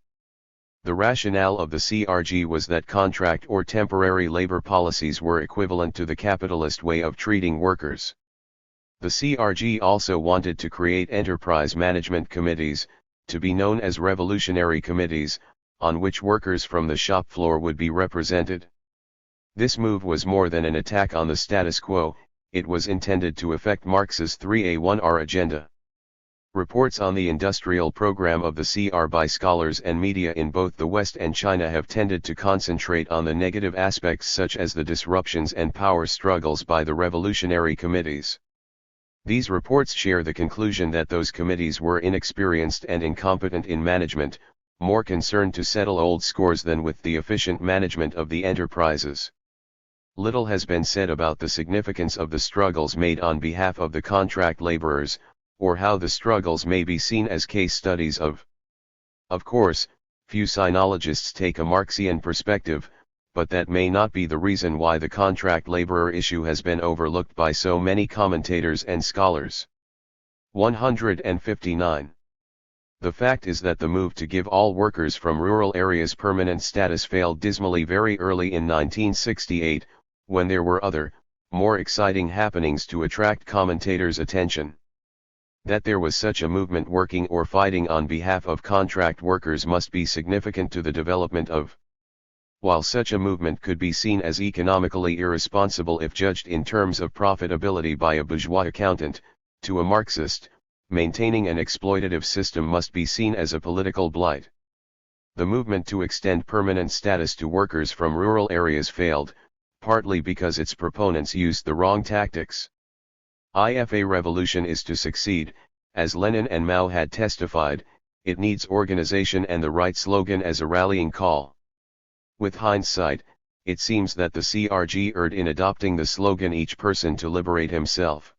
The rationale of the CRG was that contract or temporary labor policies were equivalent to the capitalist way of treating workers. The CRG also wanted to create enterprise management committees, to be known as revolutionary committees, on which workers from the shop floor would be represented. This move was more than an attack on the status quo, it was intended to effect Marx's 3A1R agenda. Reports on the industrial program of the CR by scholars and media in both the West and China have tended to concentrate on the negative aspects such as the disruptions and power struggles by the revolutionary committees. These reports share the conclusion that those committees were inexperienced and incompetent in management, more concerned to settle old scores than with the efficient management of the enterprises. Little has been said about the significance of the struggles made on behalf of the contract laborers, or how the struggles may be seen as case studies of. Of course, few sinologists take a Marxian perspective, but that may not be the reason why the contract laborer issue has been overlooked by so many commentators and scholars. 159. The fact is that the move to give all workers from rural areas permanent status failed dismally very early in 1968, when there were other, more exciting happenings to attract commentators' attention. That there was such a movement working or fighting on behalf of contract workers must be significant to the development of. While such a movement could be seen as economically irresponsible if judged in terms of profitability by a bourgeois accountant, to a Marxist, maintaining an exploitative system must be seen as a political blight. The movement to extend permanent status to workers from rural areas failed, partly because its proponents used the wrong tactics. If a revolution is to succeed, as Lenin and Mao had testified, it needs organization and the right slogan as a rallying call. With hindsight, it seems that the CRG erred in adopting the slogan "each person to liberate himself."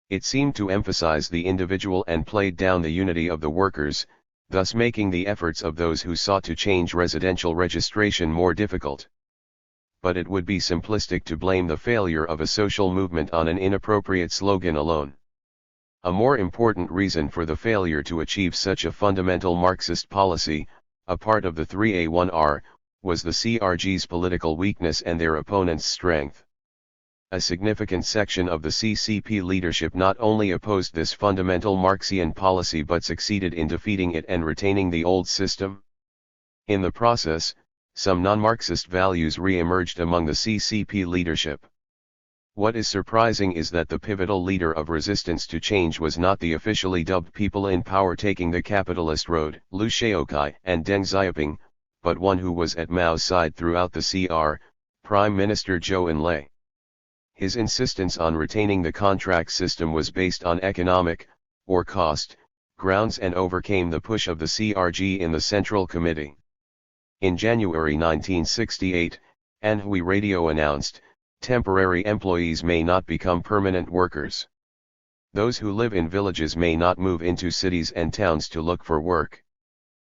It seemed to emphasize the individual and played down the unity of the workers, thus making the efforts of those who sought to change residential registration more difficult. But it would be simplistic to blame the failure of a social movement on an inappropriate slogan alone. A more important reason for the failure to achieve such a fundamental Marxist policy, a part of the 3A1R, was the CRG's political weakness and their opponents' strength. A significant section of the CCP leadership not only opposed this fundamental Marxian policy but succeeded in defeating it and retaining the old system. In the process, some non-Marxist values re-emerged among the CCP leadership. What is surprising is that the pivotal leader of resistance to change was not the officially dubbed people in power taking the capitalist road, Liu Shaoqi and Deng Xiaoping, but one who was at Mao's side throughout the CR, Prime Minister Zhou Enlai. His insistence on retaining the contract system was based on economic, or cost, grounds and overcame the push of the CRG in the Central Committee. In January 1968, Anhui Radio announced, "Temporary employees may not become permanent workers. Those who live in villages may not move into cities and towns to look for work.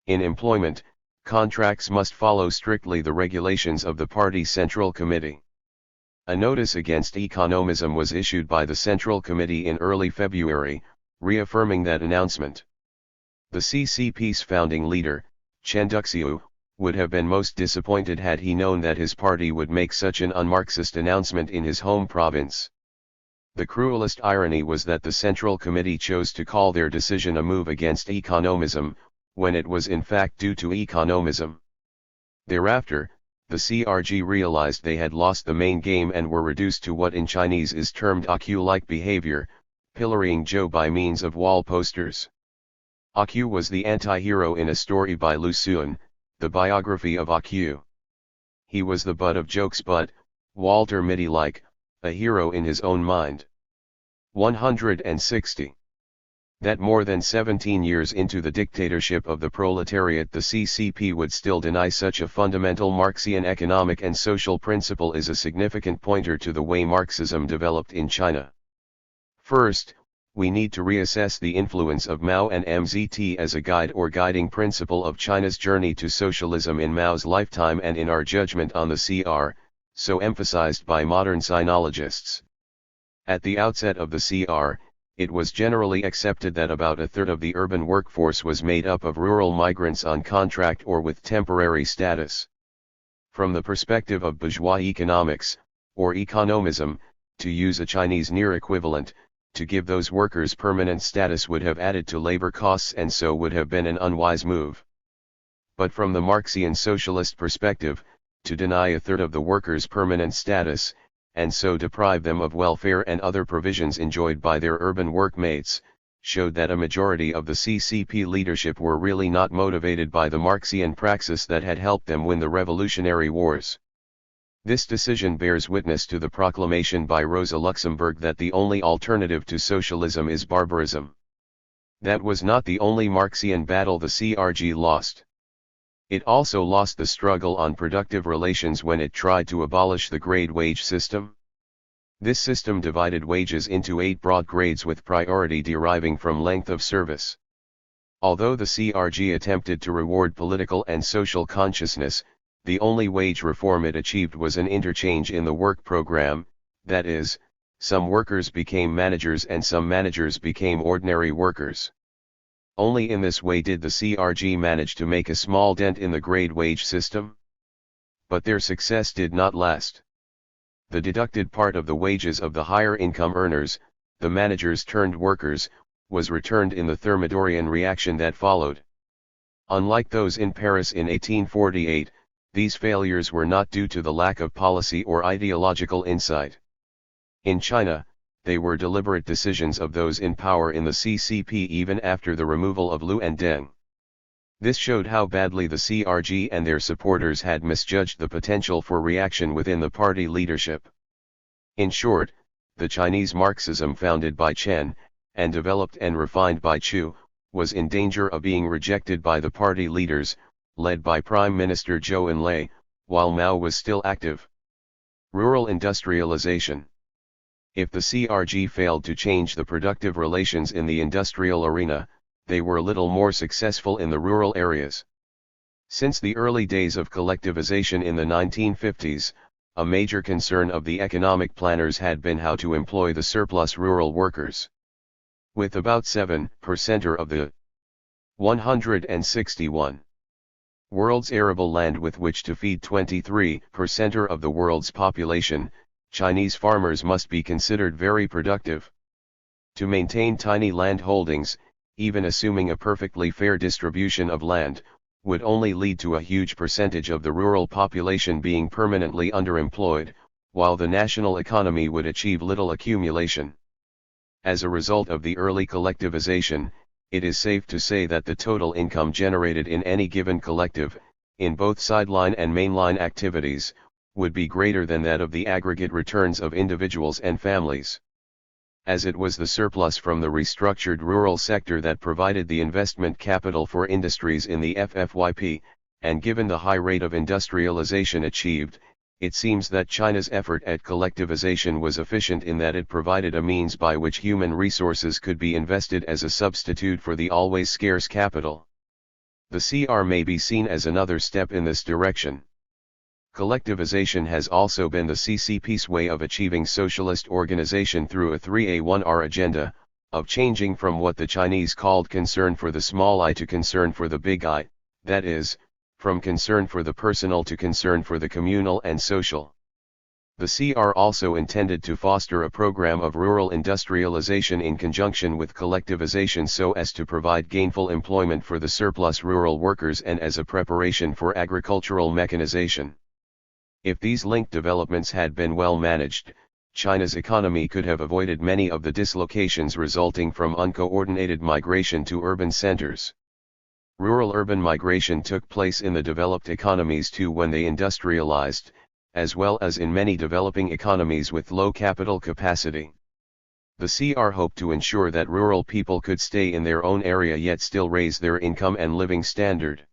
In employment, contracts must follow strictly the regulations of the party Central Committee." A notice against economism was issued by the Central Committee in early February, reaffirming that announcement. The CCP's founding leader, Chen Duxiu, would have been most disappointed had he known that his party would make such an un-Marxist announcement in his home province. The cruelest irony was that the Central Committee chose to call their decision a move against economism, when it was in fact due to economism. Thereafter, the CRG realized they had lost the main game and were reduced to what in Chinese is termed AQ-like behavior, pillorying Zhou by means of wall posters. AQ was the anti-hero in a story by Lu Xun, the biography of AQ. He was the butt of jokes but, Walter Mitty-like, a hero in his own mind. 160. That more than 17 years into the dictatorship of the proletariat the CCP would still deny such a fundamental Marxian economic and social principle is a significant pointer to the way Marxism developed in China. First, we need to reassess the influence of Mao and MZT as a guide or guiding principle of China's journey to socialism in Mao's lifetime and in our judgment on the CR, so emphasized by modern sinologists. At the outset of the CR, it was generally accepted that about a third of the urban workforce was made up of rural migrants on contract or with temporary status. From the perspective of bourgeois economics, or economism, to use a Chinese near equivalent, to give those workers permanent status would have added to labor costs and so would have been an unwise move. But from the Marxian socialist perspective, to deny a third of the workers permanent status, and so deprive them of welfare and other provisions enjoyed by their urban workmates, showed that a majority of the CCP leadership were really not motivated by the Marxian praxis that had helped them win the revolutionary wars. This decision bears witness to the proclamation by Rosa Luxemburg that the only alternative to socialism is barbarism. That was not the only Marxian battle the CRG lost. It also lost the struggle on productive relations when it tried to abolish the grade wage system. This system divided wages into 8 broad grades with priority deriving from length of service. Although the CRG attempted to reward political and social consciousness, the only wage reform it achieved was an interchange in the work program, that is, some workers became managers and some managers became ordinary workers. Only in this way did the CRG manage to make a small dent in the grade wage system. But their success did not last. The deducted part of the wages of the higher income earners, the managers turned workers, was returned in the Thermidorian reaction that followed. Unlike those in Paris in 1848, these failures were not due to the lack of policy or ideological insight. In China, they were deliberate decisions of those in power in the CCP even after the removal of Liu and Deng. This showed how badly the CRG and their supporters had misjudged the potential for reaction within the party leadership. In short, the Chinese Marxism founded by Chen, and developed and refined by Chu, was in danger of being rejected by the party leaders, led by Prime Minister Zhou Enlai, while Mao was still active. Rural industrialization. If the CRG failed to change the productive relations in the industrial arena, they were little more successful in the rural areas. Since the early days of collectivization in the 1950s, a major concern of the economic planners had been how to employ the surplus rural workers. With about 7% of the 161 world's arable land with which to feed 23% of the world's population, Chinese farmers must be considered very productive. To maintain tiny land holdings, even assuming a perfectly fair distribution of land, would only lead to a huge percentage of the rural population being permanently underemployed, while the national economy would achieve little accumulation. As a result of the early collectivization, it is safe to say that the total income generated in any given collective, in both sideline and mainline activities, would be greater than that of the aggregate returns of individuals and families. As it was the surplus from the restructured rural sector that provided the investment capital for industries in the FFYP, and given the high rate of industrialization achieved, it seems that China's effort at collectivization was efficient in that it provided a means by which human resources could be invested as a substitute for the always scarce capital. The CR may be seen as another step in this direction. Collectivization has also been the CCP's way of achieving socialist organization through a 3A1R agenda, of changing from what the Chinese called concern for the small I to concern for the big I, that is, from concern for the personal to concern for the communal and social. The CR also intended to foster a program of rural industrialization in conjunction with collectivization so as to provide gainful employment for the surplus rural workers and as a preparation for agricultural mechanization. If these linked developments had been well managed, China's economy could have avoided many of the dislocations resulting from uncoordinated migration to urban centers. Rural-urban migration took place in the developed economies too when they industrialized, as well as in many developing economies with low capital capacity. The CR hoped to ensure that rural people could stay in their own area yet still raise their income and living standard.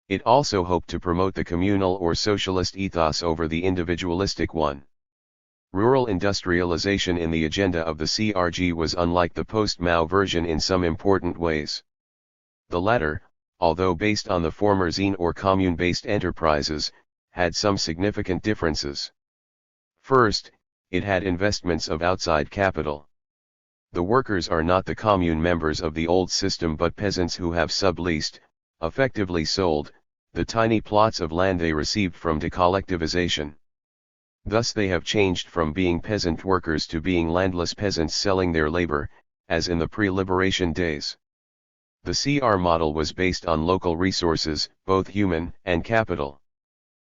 It also hoped to promote the communal or socialist ethos over the individualistic one. Rural industrialization in the agenda of the CRG was unlike the post-Mao version in some important ways. The latter, although based on the former Zine or commune-based enterprises, had some significant differences. First, it had investments of outside capital. The workers are not the commune members of the old system but peasants who have subleased, effectively sold, the tiny plots of land they received from decollectivization. Thus they have changed from being peasant workers to being landless peasants selling their labor, as in the pre-liberation days. The CR model was based on local resources, both human and capital.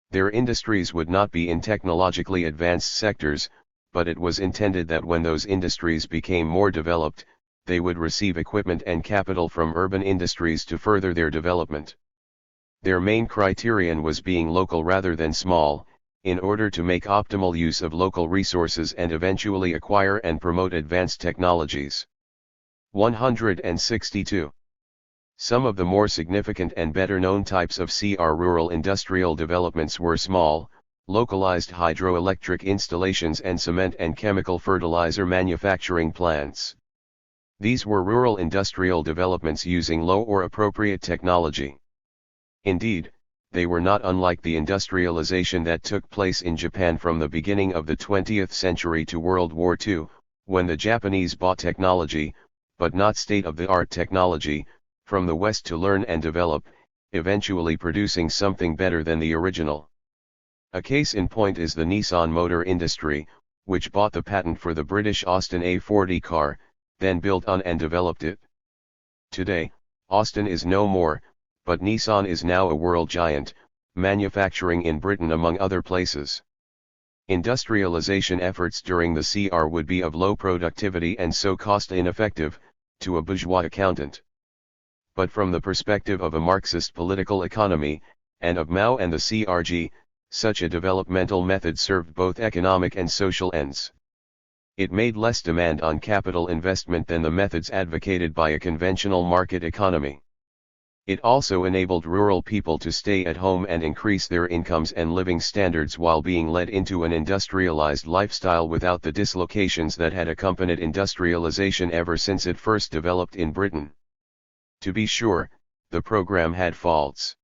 Their industries would not be in technologically advanced sectors, but it was intended that when those industries became more developed, they would receive equipment and capital from urban industries to further their development. Their main criterion was being local rather than small, in order to make optimal use of local resources and eventually acquire and promote advanced technologies. 162. Some of the more significant and better-known types of CR rural industrial developments were small, localized hydroelectric installations and cement and chemical fertilizer manufacturing plants. These were rural industrial developments using low or appropriate technology. Indeed, they were not unlike the industrialization that took place in Japan from the beginning of the 20th century to World War II, when the Japanese bought technology, but not state-of-the-art technology, from the West to learn and develop, eventually producing something better than the original. A case in point is the Nissan motor industry, which bought the patent for the British Austin A40 car, then built on and developed it. Today, Austin is no more, but Nissan is now a world giant, manufacturing in Britain among other places. Industrialization efforts during the CR would be of low productivity and so cost ineffective, to a bourgeois accountant. But from the perspective of a Marxist political economy, and of Mao and the CRG, such a developmental method served both economic and social ends. It made less demand on capital investment than the methods advocated by a conventional market economy. It also enabled rural people to stay at home and increase their incomes and living standards while being led into an industrialized lifestyle without the dislocations that had accompanied industrialization ever since it first developed in Britain. To be sure, the program had faults.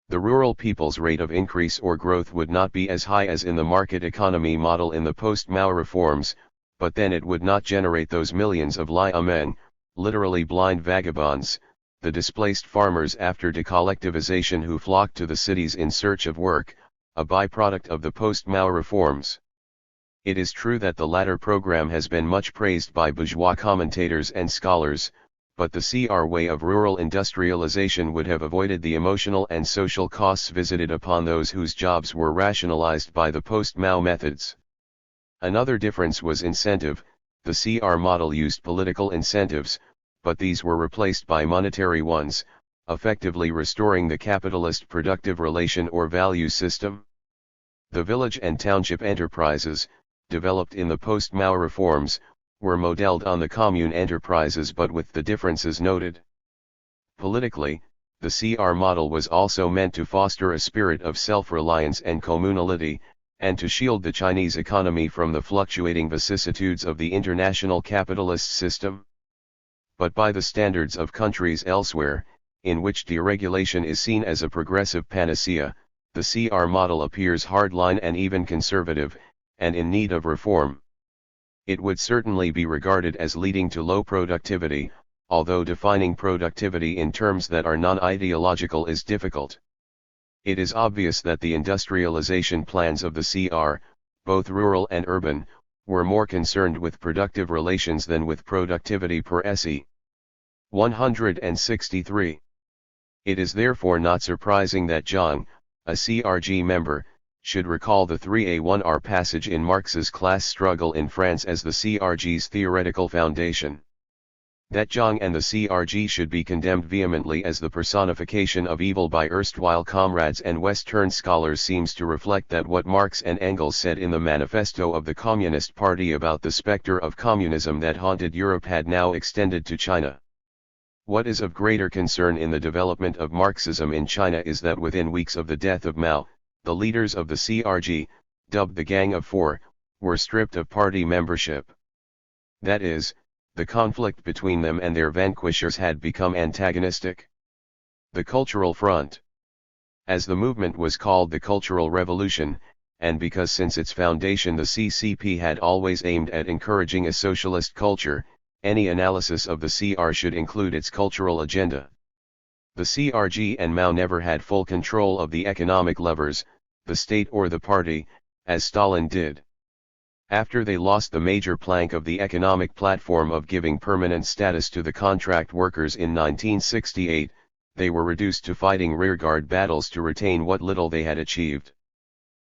The rural people's rate of increase or growth would not be as high as in the market economy model in the post-Mao reforms, but then it would not generate those millions of liamen, literally blind vagabonds, the displaced farmers after decollectivization who flocked to the cities in search of work, a byproduct of the post-Mao reforms. It is true that the latter program has been much praised by bourgeois commentators and scholars, but the CR way of rural industrialization would have avoided the emotional and social costs visited upon those whose jobs were rationalized by the post-Mao methods. Another difference was incentive. The CR model used political incentives, but these were replaced by monetary ones, effectively restoring the capitalist productive relation or value system. The village and township enterprises, developed in the post-Mao reforms, were modeled on the commune enterprises but with the differences noted. Politically, the CR model was also meant to foster a spirit of self-reliance and communality, and to shield the Chinese economy from the fluctuating vicissitudes of the international capitalist system. But by the standards of countries elsewhere, in which deregulation is seen as a progressive panacea, the CR model appears hardline and even conservative, and in need of reform. It would certainly be regarded as leading to low productivity, although defining productivity in terms that are non-ideological is difficult. It is obvious that the industrialization plans of the CR, both rural and urban, were more concerned with productive relations than with productivity per se. 163. It is therefore not surprising that Zhang, a CRG member, should recall the 3A1R passage in Marx's Class Struggle in France as the CRG's theoretical foundation. That Zhang and the CRG should be condemned vehemently as the personification of evil by erstwhile comrades and Western scholars seems to reflect that what Marx and Engels said in the manifesto of the Communist Party about the specter of communism that haunted Europe had now extended to China. What is of greater concern in the development of Marxism in China is that within weeks of the death of Mao, the leaders of the CRG, dubbed the Gang of Four, were stripped of party membership. That is, the conflict between them and their vanquishers had become antagonistic. The Cultural Front. As the movement was called the Cultural Revolution, and because since its foundation the CCP had always aimed at encouraging a socialist culture, any analysis of the CR should include its cultural agenda. The CRG and Mao never had full control of the economic levers, the state or the party, as Stalin did. After they lost the major plank of the economic platform of giving permanent status to the contract workers in 1968, they were reduced to fighting rearguard battles to retain what little they had achieved.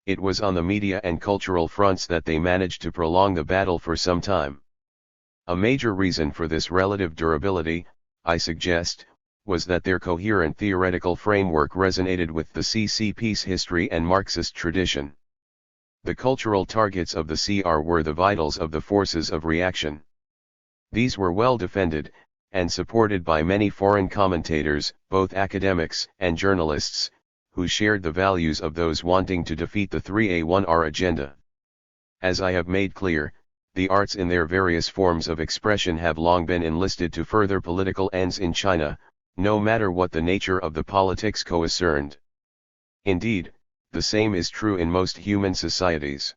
It was on the media and cultural fronts that they managed to prolong the battle for some time. A major reason for this relative durability, I suggest, was that their coherent theoretical framework resonated with the CCP's history and Marxist tradition. The cultural targets of the CR were the vitals of the forces of reaction. These were well defended, and supported by many foreign commentators, both academics and journalists, who shared the values of those wanting to defeat the 3A1R agenda. As I have made clear, the arts in their various forms of expression have long been enlisted to further political ends in China, no matter what the nature of the politics concerned. Indeed, the same is true in most human societies.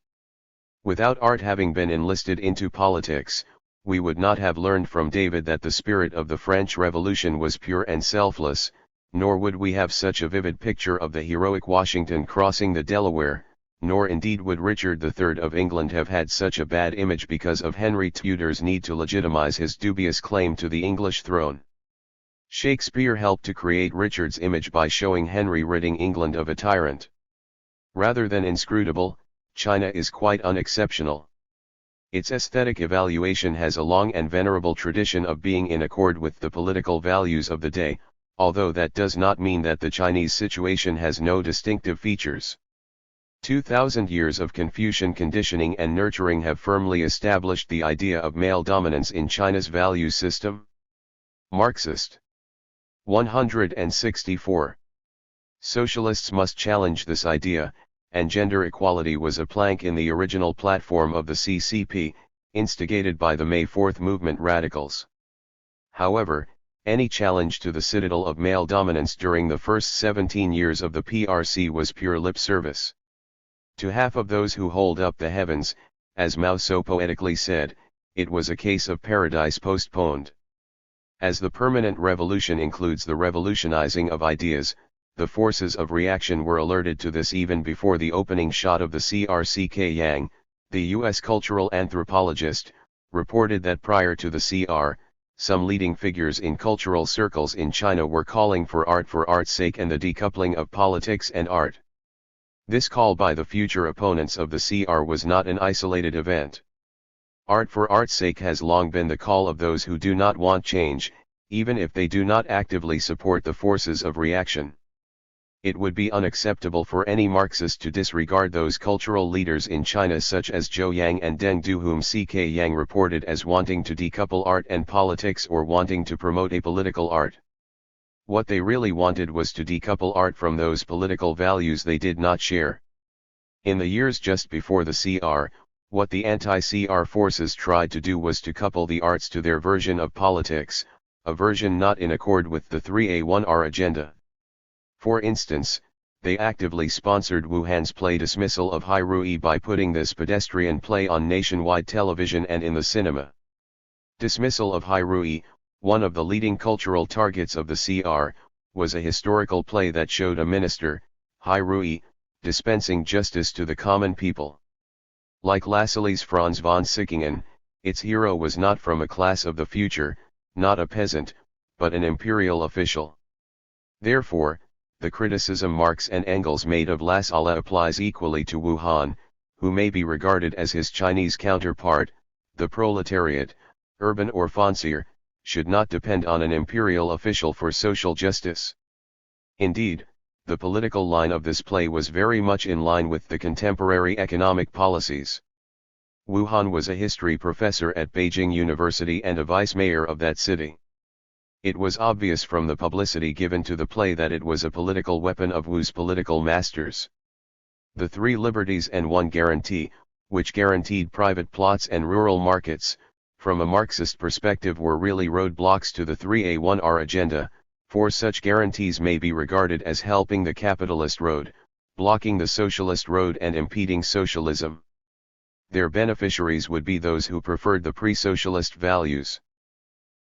Without art having been enlisted into politics, we would not have learned from David that the spirit of the French Revolution was pure and selfless, nor would we have such a vivid picture of the heroic Washington crossing the Delaware, nor indeed would Richard III of England have had such a bad image because of Henry Tudor's need to legitimize his dubious claim to the English throne. Shakespeare helped to create Richard's image by showing Henry ridding England of a tyrant. Rather than inscrutable, China is quite unexceptional. Its aesthetic evaluation has a long and venerable tradition of being in accord with the political values of the day, although that does not mean that the Chinese situation has no distinctive features. 2,000 years of Confucian conditioning and nurturing have firmly established the idea of male dominance in China's value system. Marxist. 164. Socialists must challenge this idea, and gender equality was a plank in the original platform of the CCP, instigated by the May 4th movement radicals. However, any challenge to the citadel of male dominance during the first 17 years of the PRC was pure lip service. To half of those who hold up the heavens, as Mao so poetically said, it was a case of paradise postponed. As the permanent revolution includes the revolutionizing of ideas, the forces of reaction were alerted to this even before the opening shot of the CRCK. Yang, the U.S. cultural anthropologist, reported that prior to the CR, some leading figures in cultural circles in China were calling for art's sake and the decoupling of politics and art. This call by the future opponents of the CR was not an isolated event. Art for art's sake has long been the call of those who do not want change, even if they do not actively support the forces of reaction. It would be unacceptable for any Marxist to disregard those cultural leaders in China such as Zhou Yang and Deng Du, whom CK Yang reported as wanting to decouple art and politics or wanting to promote apolitical art. What they really wanted was to decouple art from those political values they did not share. In the years just before the CR, what the anti-CR forces tried to do was to couple the arts to their version of politics, a version not in accord with the 3A1R agenda. For instance, they actively sponsored Wuhan's play dismissal of Hai Rui by putting this pedestrian play on nationwide television and in the cinema. Dismissal of Hai Rui, one of the leading cultural targets of the CR, was a historical play that showed a minister, Hai Rui, dispensing justice to the common people. Like Lassalle's Franz von Sickingen, its hero was not from a class of the future, not a peasant, but an imperial official. Therefore, the criticism Marx and Engels made of Lassalle applies equally to Wuhan, who may be regarded as his Chinese counterpart. The proletariat, urban or foncier, should not depend on an imperial official for social justice. Indeed, the political line of this play was very much in line with the contemporary economic policies. Wuhan was a history professor at Beijing University and a vice mayor of that city. It was obvious from the publicity given to the play that it was a political weapon of Wu's political masters. The 3 liberties and 1 guarantee, which guaranteed private plots and rural markets, from a Marxist perspective were really roadblocks to the 3A1R agenda, for such guarantees may be regarded as helping the capitalist road, blocking the socialist road and impeding socialism. Their beneficiaries would be those who preferred the pre-socialist values.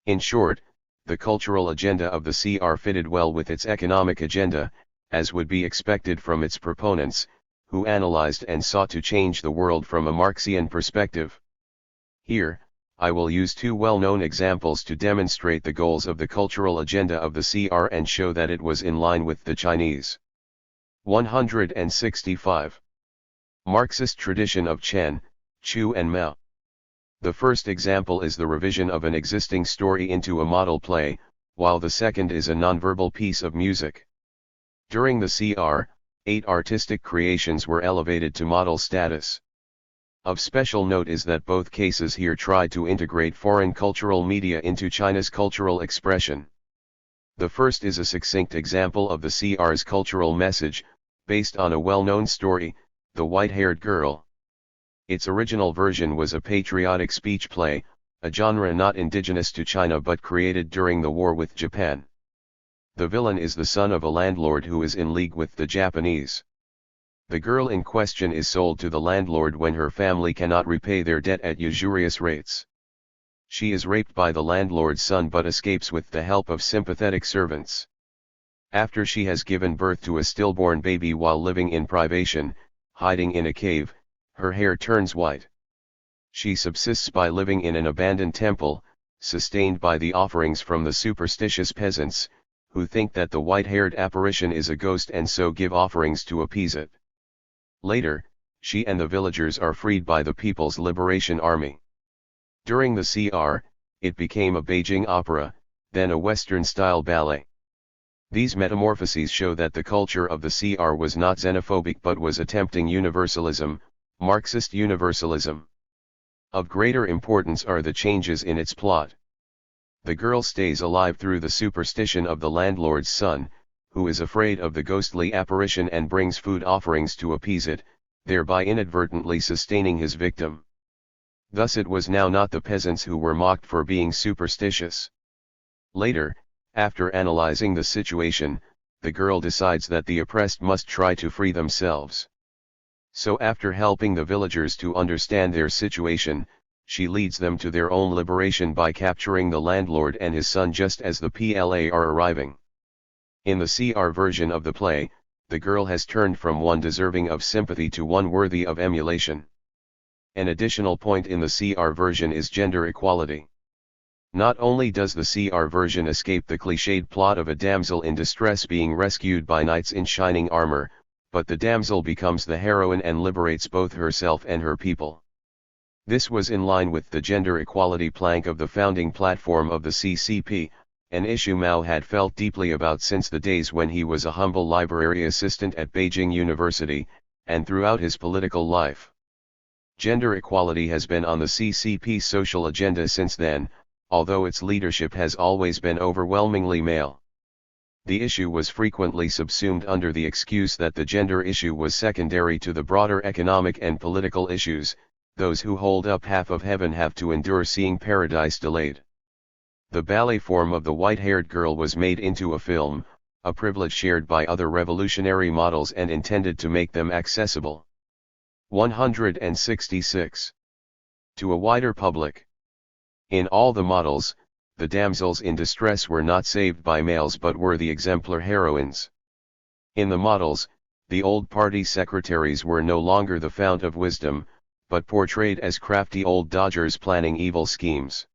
In short, the cultural agenda of the CR fitted well with its economic agenda, as would be expected from its proponents, who analyzed and sought to change the world from a Marxian perspective. Here, I will use 2 well-known examples to demonstrate the goals of the cultural agenda of the CR and show that it was in line with the Chinese. 165. Marxist tradition of Chen, Chu and Mao. The first example is the revision of an existing story into a model play, while the second is a nonverbal piece of music. During the CR, 8 artistic creations were elevated to model status. Of special note is that both cases here tried to integrate foreign cultural media into China's cultural expression. The first is a succinct example of the CR's cultural message, based on a well-known story, The White-Haired Girl. Its original version was a patriotic speech play, a genre not indigenous to China but created during the war with Japan. The villain is the son of a landlord who is in league with the Japanese. The girl in question is sold to the landlord when her family cannot repay their debt at usurious rates. She is raped by the landlord's son but escapes with the help of sympathetic servants. After she has given birth to a stillborn baby while living in privation, hiding in a cave, her hair turns white. She subsists by living in an abandoned temple, sustained by the offerings from the superstitious peasants, who think that the white-haired apparition is a ghost and so give offerings to appease it. Later, she and the villagers are freed by the People's Liberation Army. During the CR, it became a Beijing opera, then a Western-style ballet. These metamorphoses show that the culture of the CR was not xenophobic but was attempting universalism, Marxist universalism. Of greater importance are the changes in its plot. The girl stays alive through the superstition of the landlord's son, who is afraid of the ghostly apparition and brings food offerings to appease it, thereby inadvertently sustaining his victim. Thus it was now not the peasants who were mocked for being superstitious. Later, after analyzing the situation, the girl decides that the oppressed must try to free themselves. So after helping the villagers to understand their situation, she leads them to their own liberation by capturing the landlord and his son just as the PLA are arriving. In the CR version of the play, the girl has turned from one deserving of sympathy to one worthy of emulation. An additional point in the CR version is gender equality. Not only does the CR version escape the cliched plot of a damsel in distress being rescued by knights in shining armor, but the damsel becomes the heroine and liberates both herself and her people. This was in line with the gender equality plank of the founding platform of the CCP, an issue Mao had felt deeply about since the days when he was a humble library assistant at Beijing University, and throughout his political life. Gender equality has been on the CCP's social agenda since then, although its leadership has always been overwhelmingly male. The issue was frequently subsumed under the excuse that the gender issue was secondary to the broader economic and political issues. Those who hold up half of heaven have to endure seeing paradise delayed. The ballet form of the white-haired girl was made into a film, a privilege shared by other revolutionary models and intended to make them accessible. 166. To a wider public. In all the models, the damsels in distress were not saved by males but were the exemplar heroines. In the models, the old party secretaries were no longer the fount of wisdom, but portrayed as crafty old dodgers planning evil schemes.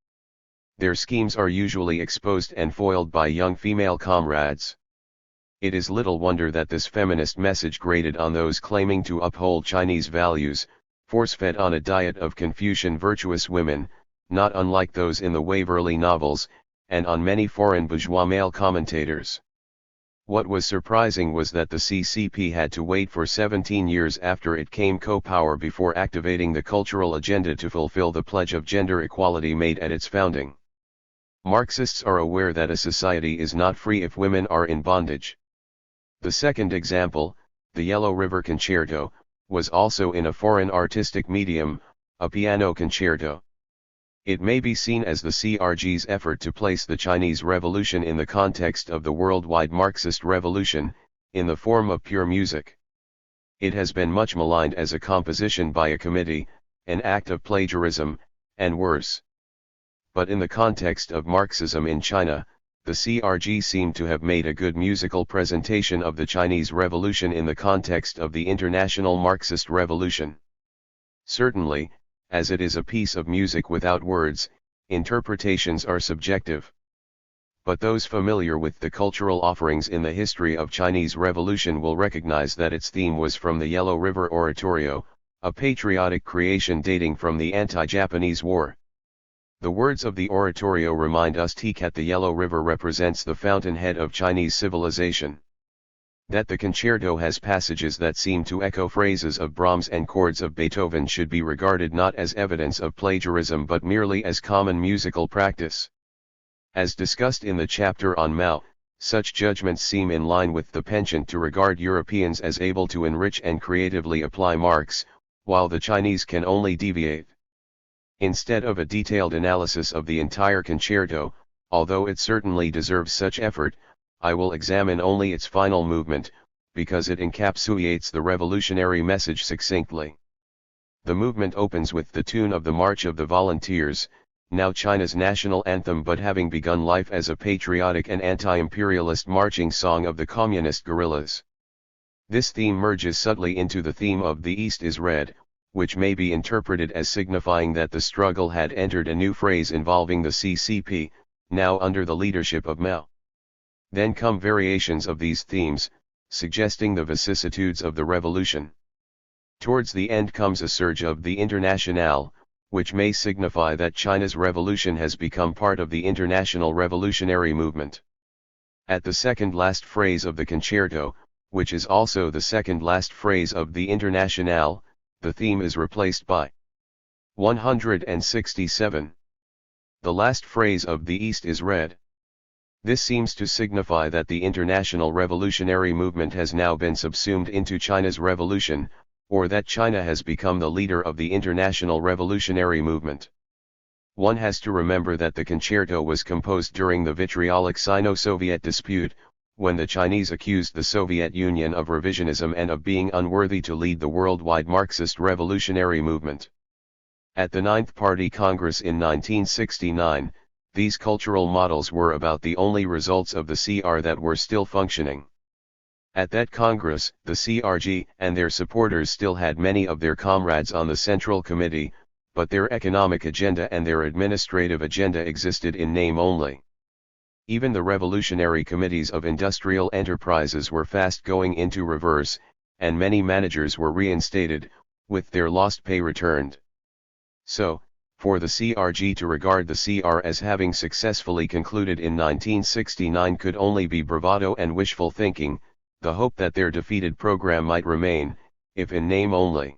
Their schemes are usually exposed and foiled by young female comrades. It is little wonder that this feminist message grated on those claiming to uphold Chinese values, force-fed on a diet of Confucian virtuous women, not unlike those in the Waverley novels, and on many foreign bourgeois male commentators. What was surprising was that the CCP had to wait for 17 years after it came co-power before activating the cultural agenda to fulfill the pledge of gender equality made at its founding. Marxists are aware that a society is not free if women are in bondage. The second example, the Yellow River Concerto, was also in a foreign artistic medium, a piano concerto. It may be seen as the CRG's effort to place the Chinese Revolution in the context of the worldwide Marxist revolution, in the form of pure music. It has been much maligned as a composition by a committee, an act of plagiarism, and worse. But in the context of Marxism in China, the CRG seemed to have made a good musical presentation of the Chinese Revolution in the context of the international Marxist revolution. Certainly, as it is a piece of music without words, interpretations are subjective. But those familiar with the cultural offerings in the history of Chinese Revolution will recognize that its theme was from the Yellow River Oratorio, a patriotic creation dating from the anti-Japanese War. The words of the oratorio remind us that the Yellow River represents the fountainhead of Chinese civilization. That the concerto has passages that seem to echo phrases of Brahms and chords of Beethoven should be regarded not as evidence of plagiarism but merely as common musical practice. As discussed in the chapter on Mao, such judgments seem in line with the penchant to regard Europeans as able to enrich and creatively apply Marx, while the Chinese can only deviate. Instead of a detailed analysis of the entire concerto, although it certainly deserves such effort, I will examine only its final movement, because it encapsulates the revolutionary message succinctly. The movement opens with the tune of the March of the Volunteers, now China's national anthem but having begun life as a patriotic and anti-imperialist marching song of the communist guerrillas. This theme merges subtly into the theme of The East is Red, which may be interpreted as signifying that the struggle had entered a new phase involving the CCP, now under the leadership of Mao. Then come variations of these themes, suggesting the vicissitudes of the revolution. Towards the end comes a surge of the Internationale, which may signify that China's revolution has become part of the international revolutionary movement. At the second last phrase of the concerto, which is also the second last phrase of the Internationale, the theme is replaced by 167. The last phrase of the East is red. This seems to signify that the international revolutionary movement has now been subsumed into China's revolution, or that China has become the leader of the international revolutionary movement. One has to remember that the concerto was composed during the vitriolic Sino-Soviet dispute, when the Chinese accused the Soviet Union of revisionism and of being unworthy to lead the worldwide Marxist revolutionary movement. At the Ninth Party Congress in 1969, these cultural models were about the only results of the CR that were still functioning. At that Congress, the CRG and their supporters still had many of their comrades on the Central Committee, but their economic agenda and their administrative agenda existed in name only. Even the revolutionary committees of industrial enterprises were fast going into reverse, and many managers were reinstated, with their lost pay returned. So, for the CRG to regard the CR as having successfully concluded in 1969 could only be bravado and wishful thinking, the hope that their defeated program might remain, if in name only.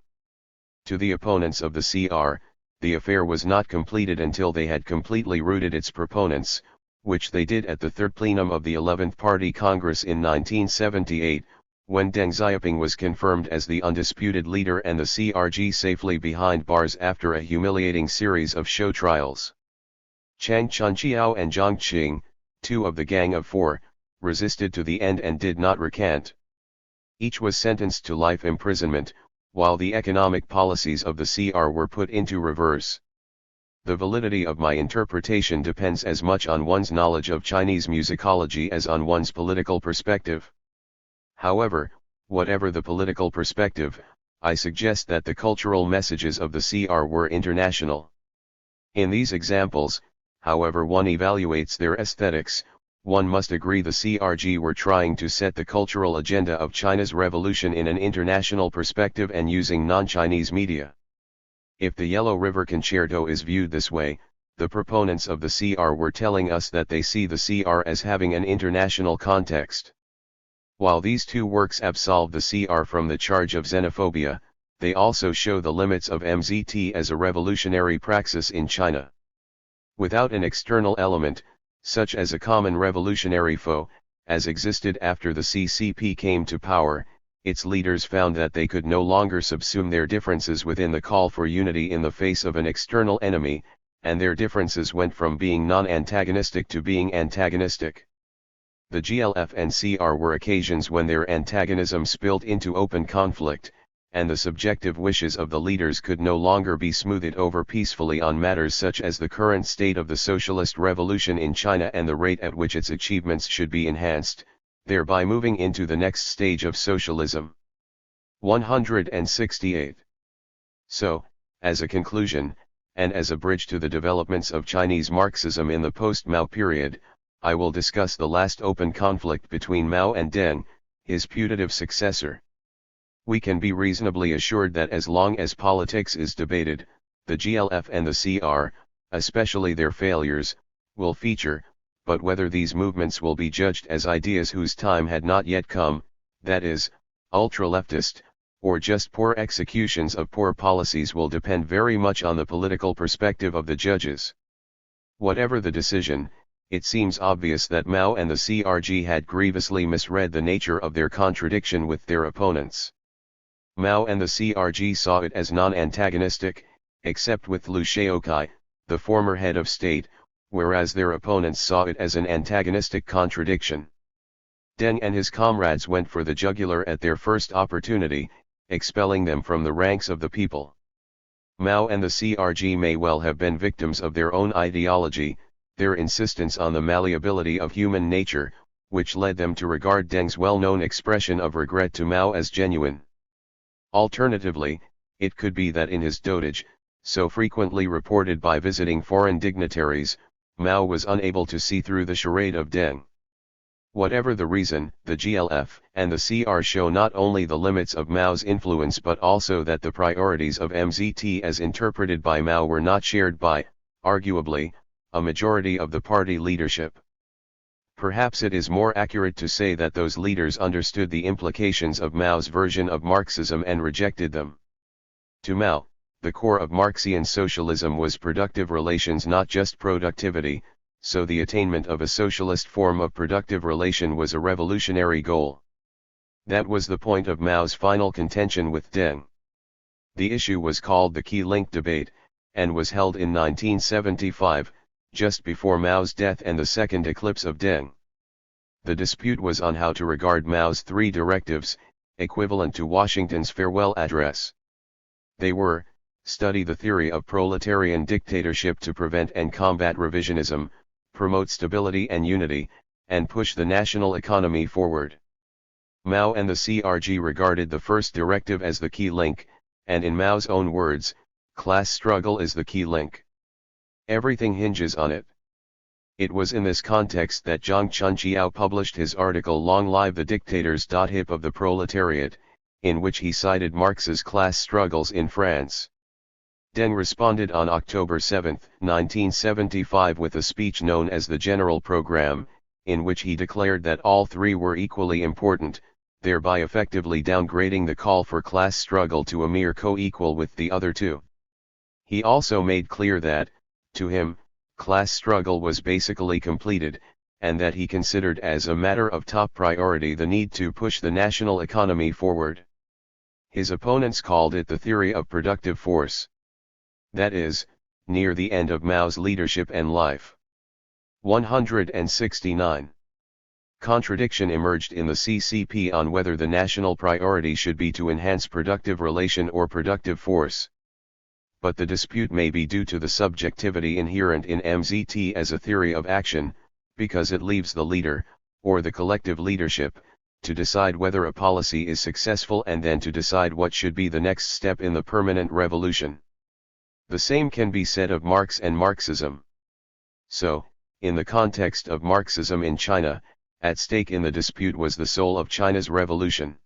To the opponents of the CR, the affair was not completed until they had completely routed its proponents, which they did at the third plenum of the 11th Party Congress in 1978, when Deng Xiaoping was confirmed as the undisputed leader and the CRG safely behind bars after a humiliating series of show trials. Chang Chunqiao and Zhang Qing, two of the Gang of Four, resisted to the end and did not recant. Each was sentenced to life imprisonment, while the economic policies of the CR were put into reverse. The validity of my interpretation depends as much on one's knowledge of Chinese musicology as on one's political perspective. However, whatever the political perspective, I suggest that the cultural messages of the CR were international. In these examples, however one evaluates their aesthetics, one must agree the CRG were trying to set the cultural agenda of China's revolution in an international perspective and using non-Chinese media. If the Yellow River Concerto is viewed this way, the proponents of the CR were telling us that they see the CR as having an international context. While these two works absolve the CR from the charge of xenophobia, they also show the limits of MZT as a revolutionary praxis in China. Without an external element, such as a common revolutionary foe, as existed after the CCP came to power, its leaders found that they could no longer subsume their differences within the call for unity in the face of an external enemy, and their differences went from being non-antagonistic to being antagonistic. The GLF and CR were occasions when their antagonism spilled into open conflict, and the subjective wishes of the leaders could no longer be smoothed over peacefully on matters such as the current state of the socialist revolution in China and the rate at which its achievements should be enhanced, thereby moving into the next stage of socialism. 168. So, as a conclusion, and as a bridge to the developments of Chinese Marxism in the post-Mao period, I will discuss the last open conflict between Mao and Deng, his putative successor. We can be reasonably assured that as long as politics is debated, the GLF and the CR, especially their failures, will feature, but whether these movements will be judged as ideas whose time had not yet come, that is, ultra-leftist, or just poor executions of poor policies will depend very much on the political perspective of the judges. Whatever the decision, it seems obvious that Mao and the CRG had grievously misread the nature of their contradiction with their opponents. Mao and the CRG saw it as non-antagonistic, except with Liu Shaoqi, the former head of state, whereas their opponents saw it as an antagonistic contradiction. Deng and his comrades went for the jugular at their first opportunity, expelling them from the ranks of the people. Mao and the CRG may well have been victims of their own ideology, their insistence on the malleability of human nature, which led them to regard Deng's well-known expression of regret to Mao as genuine. Alternatively, it could be that in his dotage, so frequently reported by visiting foreign dignitaries, Mao was unable to see through the charade of Deng. Whatever the reason, the GLF and the CR show not only the limits of Mao's influence but also that the priorities of MZT as interpreted by Mao were not shared by, arguably, a majority of the party leadership. Perhaps it is more accurate to say that those leaders understood the implications of Mao's version of Marxism and rejected them. To Mao, the core of Marxian socialism was productive relations, not just productivity, so the attainment of a socialist form of productive relation was a revolutionary goal. That was the point of Mao's final contention with Deng. The issue was called the key link debate, and was held in 1975, just before Mao's death and the second eclipse of Deng. The dispute was on how to regard Mao's three directives, equivalent to Washington's farewell address. They were: study the theory of proletarian dictatorship to prevent and combat revisionism, promote stability and unity, and push the national economy forward. Mao and the CRG regarded the first directive as the key link, and in Mao's own words, class struggle is the key link. Everything hinges on it. It was in this context that Zhang Chunqiao published his article Long Live the Dictators. Hip of the Proletariat, in which he cited Marx's class struggles in France. Deng responded on October 7, 1975 with a speech known as the General Program, in which he declared that all three were equally important, thereby effectively downgrading the call for class struggle to a mere co-equal with the other two. He also made clear that, to him, class struggle was basically completed, and that he considered as a matter of top priority the need to push the national economy forward. His opponents called it the theory of productive force. That is, near the end of Mao's leadership and life. 169. Contradiction emerged in the CCP on whether the national priority should be to enhance productive relation or productive force. But the dispute may be due to the subjectivity inherent in MZT as a theory of action, because it leaves the leader, or the collective leadership, to decide whether a policy is successful and then to decide what should be the next step in the permanent revolution. The same can be said of Marx and Marxism. So, in the context of Marxism in China, at stake in the dispute was the soul of China's revolution.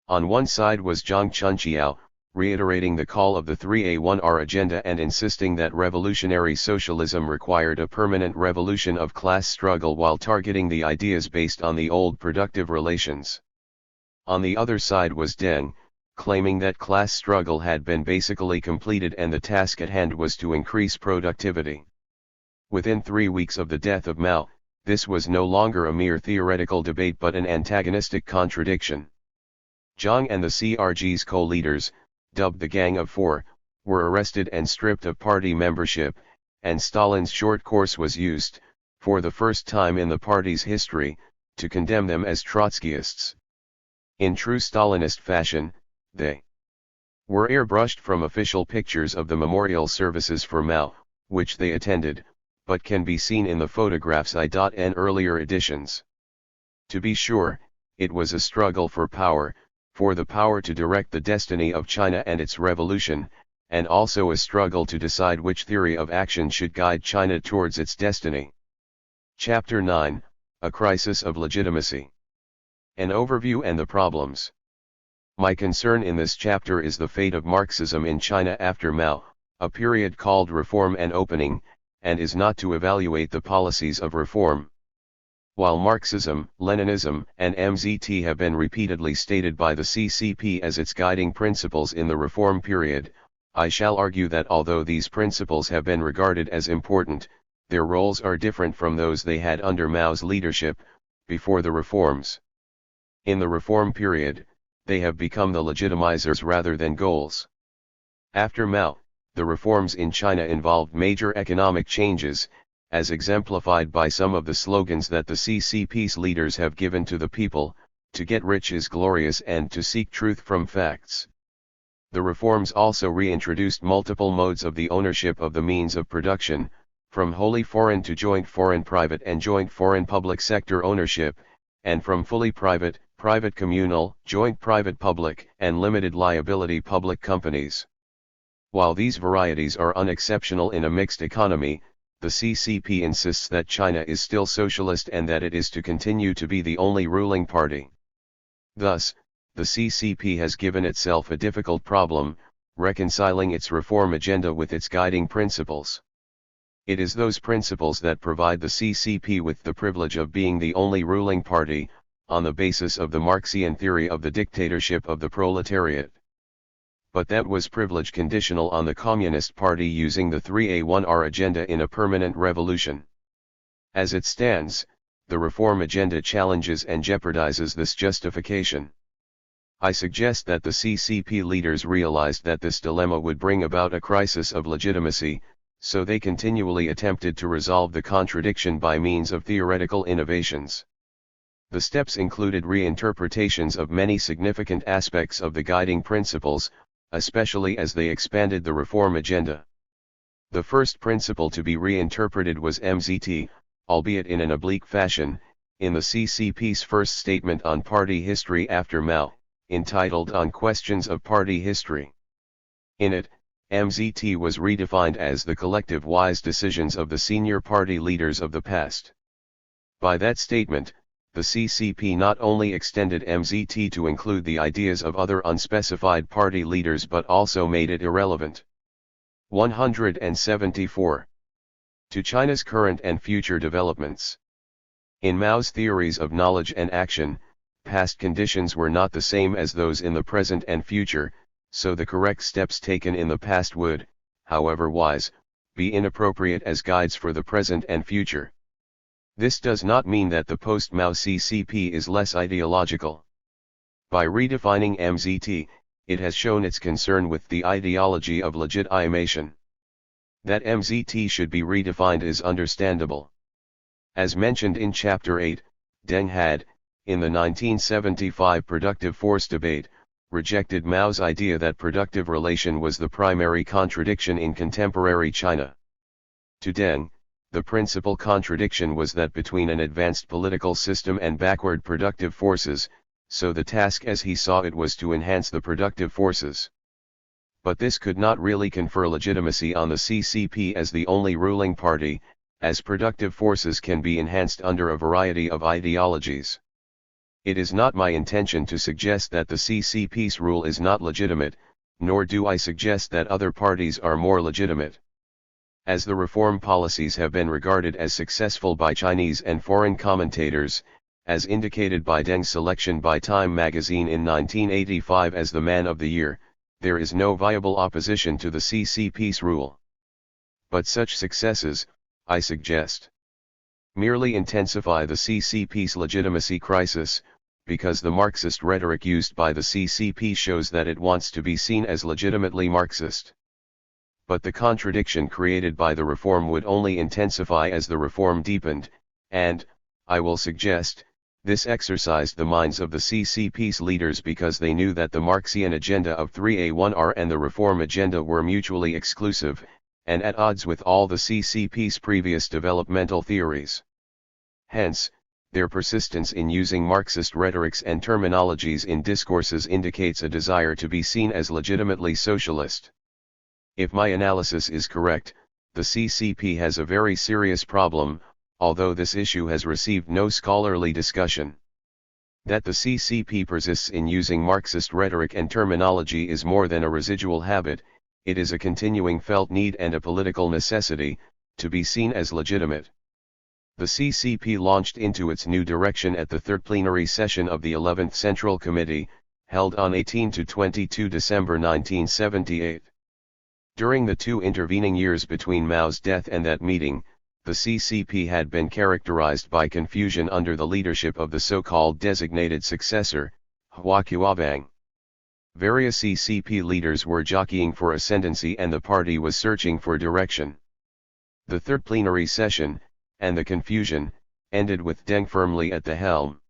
On one side was Zhang Chunqiao, reiterating the call of the 3A1R agenda and insisting that revolutionary socialism required a permanent revolution of class struggle while targeting the ideas based on the old productive relations. On the other side was Deng, claiming that class struggle had been basically completed and the task at hand was to increase productivity. Within 3 weeks of the death of Mao, this was no longer a mere theoretical debate but an antagonistic contradiction. Zhang and the CRG's co-leaders, dubbed the Gang of Four, were arrested and stripped of party membership, and Stalin's short course was used, for the first time in the party's history, to condemn them as Trotskyists. In true Stalinist fashion, they were airbrushed from official pictures of the memorial services for Mao, which they attended, but can be seen in the photographs in earlier editions. To be sure, it was a struggle for the power to direct the destiny of China and its revolution, and also a struggle to decide which theory of action should guide China towards its destiny. Chapter 9, A Crisis of Legitimacy. An overview and the problems. My concern in this chapter is the fate of Marxism in China after Mao, a period called Reform and Opening, and is not to evaluate the policies of reform. While Marxism, Leninism, and MZT have been repeatedly stated by the CCP as its guiding principles in the reform period, I shall argue that although these principles have been regarded as important, their roles are different from those they had under Mao's leadership, before the reforms. In the reform period, they have become the legitimizers rather than goals. After Mao, the reforms in China involved major economic changes, as exemplified by some of the slogans that the CCP's leaders have given to the people: to get rich is glorious and to seek truth from facts. The reforms also reintroduced multiple modes of the ownership of the means of production, from wholly foreign to joint foreign-private and joint foreign-public sector ownership, and from fully private, private-communal, joint private-public, and limited liability public companies. While these varieties are unexceptional in a mixed economy, the CCP insists that China is still socialist and that it is to continue to be the only ruling party. Thus, the CCP has given itself a difficult problem, reconciling its reform agenda with its guiding principles. It is those principles that provide the CCP with the privilege of being the only ruling party, on the basis of the Marxian theory of the dictatorship of the proletariat. but that was privilege conditional on the Communist Party using the 3A1R agenda in a permanent revolution. As it stands, the reform agenda challenges and jeopardizes this justification. I suggest that the CCP leaders realized that this dilemma would bring about a crisis of legitimacy, so they continually attempted to resolve the contradiction by means of theoretical innovations. The steps included reinterpretations of many significant aspects of the guiding principles, especially as they expanded the reform agenda. The first principle to be reinterpreted was MZT, albeit in an oblique fashion, in the CCP's first statement on party history after Mao, entitled On Questions of Party History. In it, MZT was redefined as the collective wise decisions of the senior party leaders of the past. By that statement, the CCP not only extended MZT to include the ideas of other unspecified party leaders but also made it irrelevant. 174. To China's current and future developments. In Mao's theories of knowledge and action, past conditions were not the same as those in the present and future, so the correct steps taken in the past would, however wise, be inappropriate as guides for the present and future. This does not mean that the post-Mao CCP is less ideological. By redefining MZT, it has shown its concern with the ideology of legitimation. That MZT should be redefined is understandable. As mentioned in Chapter 8, Deng had, in the 1975 productive force debate, rejected Mao's idea that productive relation was the primary contradiction in contemporary China. To Deng, the principal contradiction was that between an advanced political system and backward productive forces, so the task as he saw it was to enhance the productive forces. But this could not really confer legitimacy on the CCP as the only ruling party, as productive forces can be enhanced under a variety of ideologies. It is not my intention to suggest that the CCP's rule is not legitimate, nor do I suggest that other parties are more legitimate. As the reform policies have been regarded as successful by Chinese and foreign commentators, as indicated by Deng's selection by Time magazine in 1985 as the Man of the Year, there is no viable opposition to the CCP's rule. But such successes, I suggest, merely intensify the CCP's legitimacy crisis, because the Marxist rhetoric used by the CCP shows that it wants to be seen as legitimately Marxist. But the contradiction created by the reform would only intensify as the reform deepened, and, I will suggest, this exercised the minds of the CCP's leaders because they knew that the Marxian agenda of 3A1R and the reform agenda were mutually exclusive, and at odds with all the CCP's previous developmental theories. Hence, their persistence in using Marxist rhetorics and terminologies in discourses indicates a desire to be seen as legitimately socialist. If my analysis is correct, the CCP has a very serious problem, although this issue has received no scholarly discussion. That the CCP persists in using Marxist rhetoric and terminology is more than a residual habit, it is a continuing felt need and a political necessity, to be seen as legitimate. The CCP launched into its new direction at the third plenary session of the 11th Central Committee, held on 18 to 22 December 1978. During the 2 intervening years between Mao's death and that meeting, the CCP had been characterized by confusion under the leadership of the so-called designated successor, Hua Qiabang. Various CCP leaders were jockeying for ascendancy and the party was searching for direction. The third plenary session, and the confusion, ended with Deng firmly at the helm.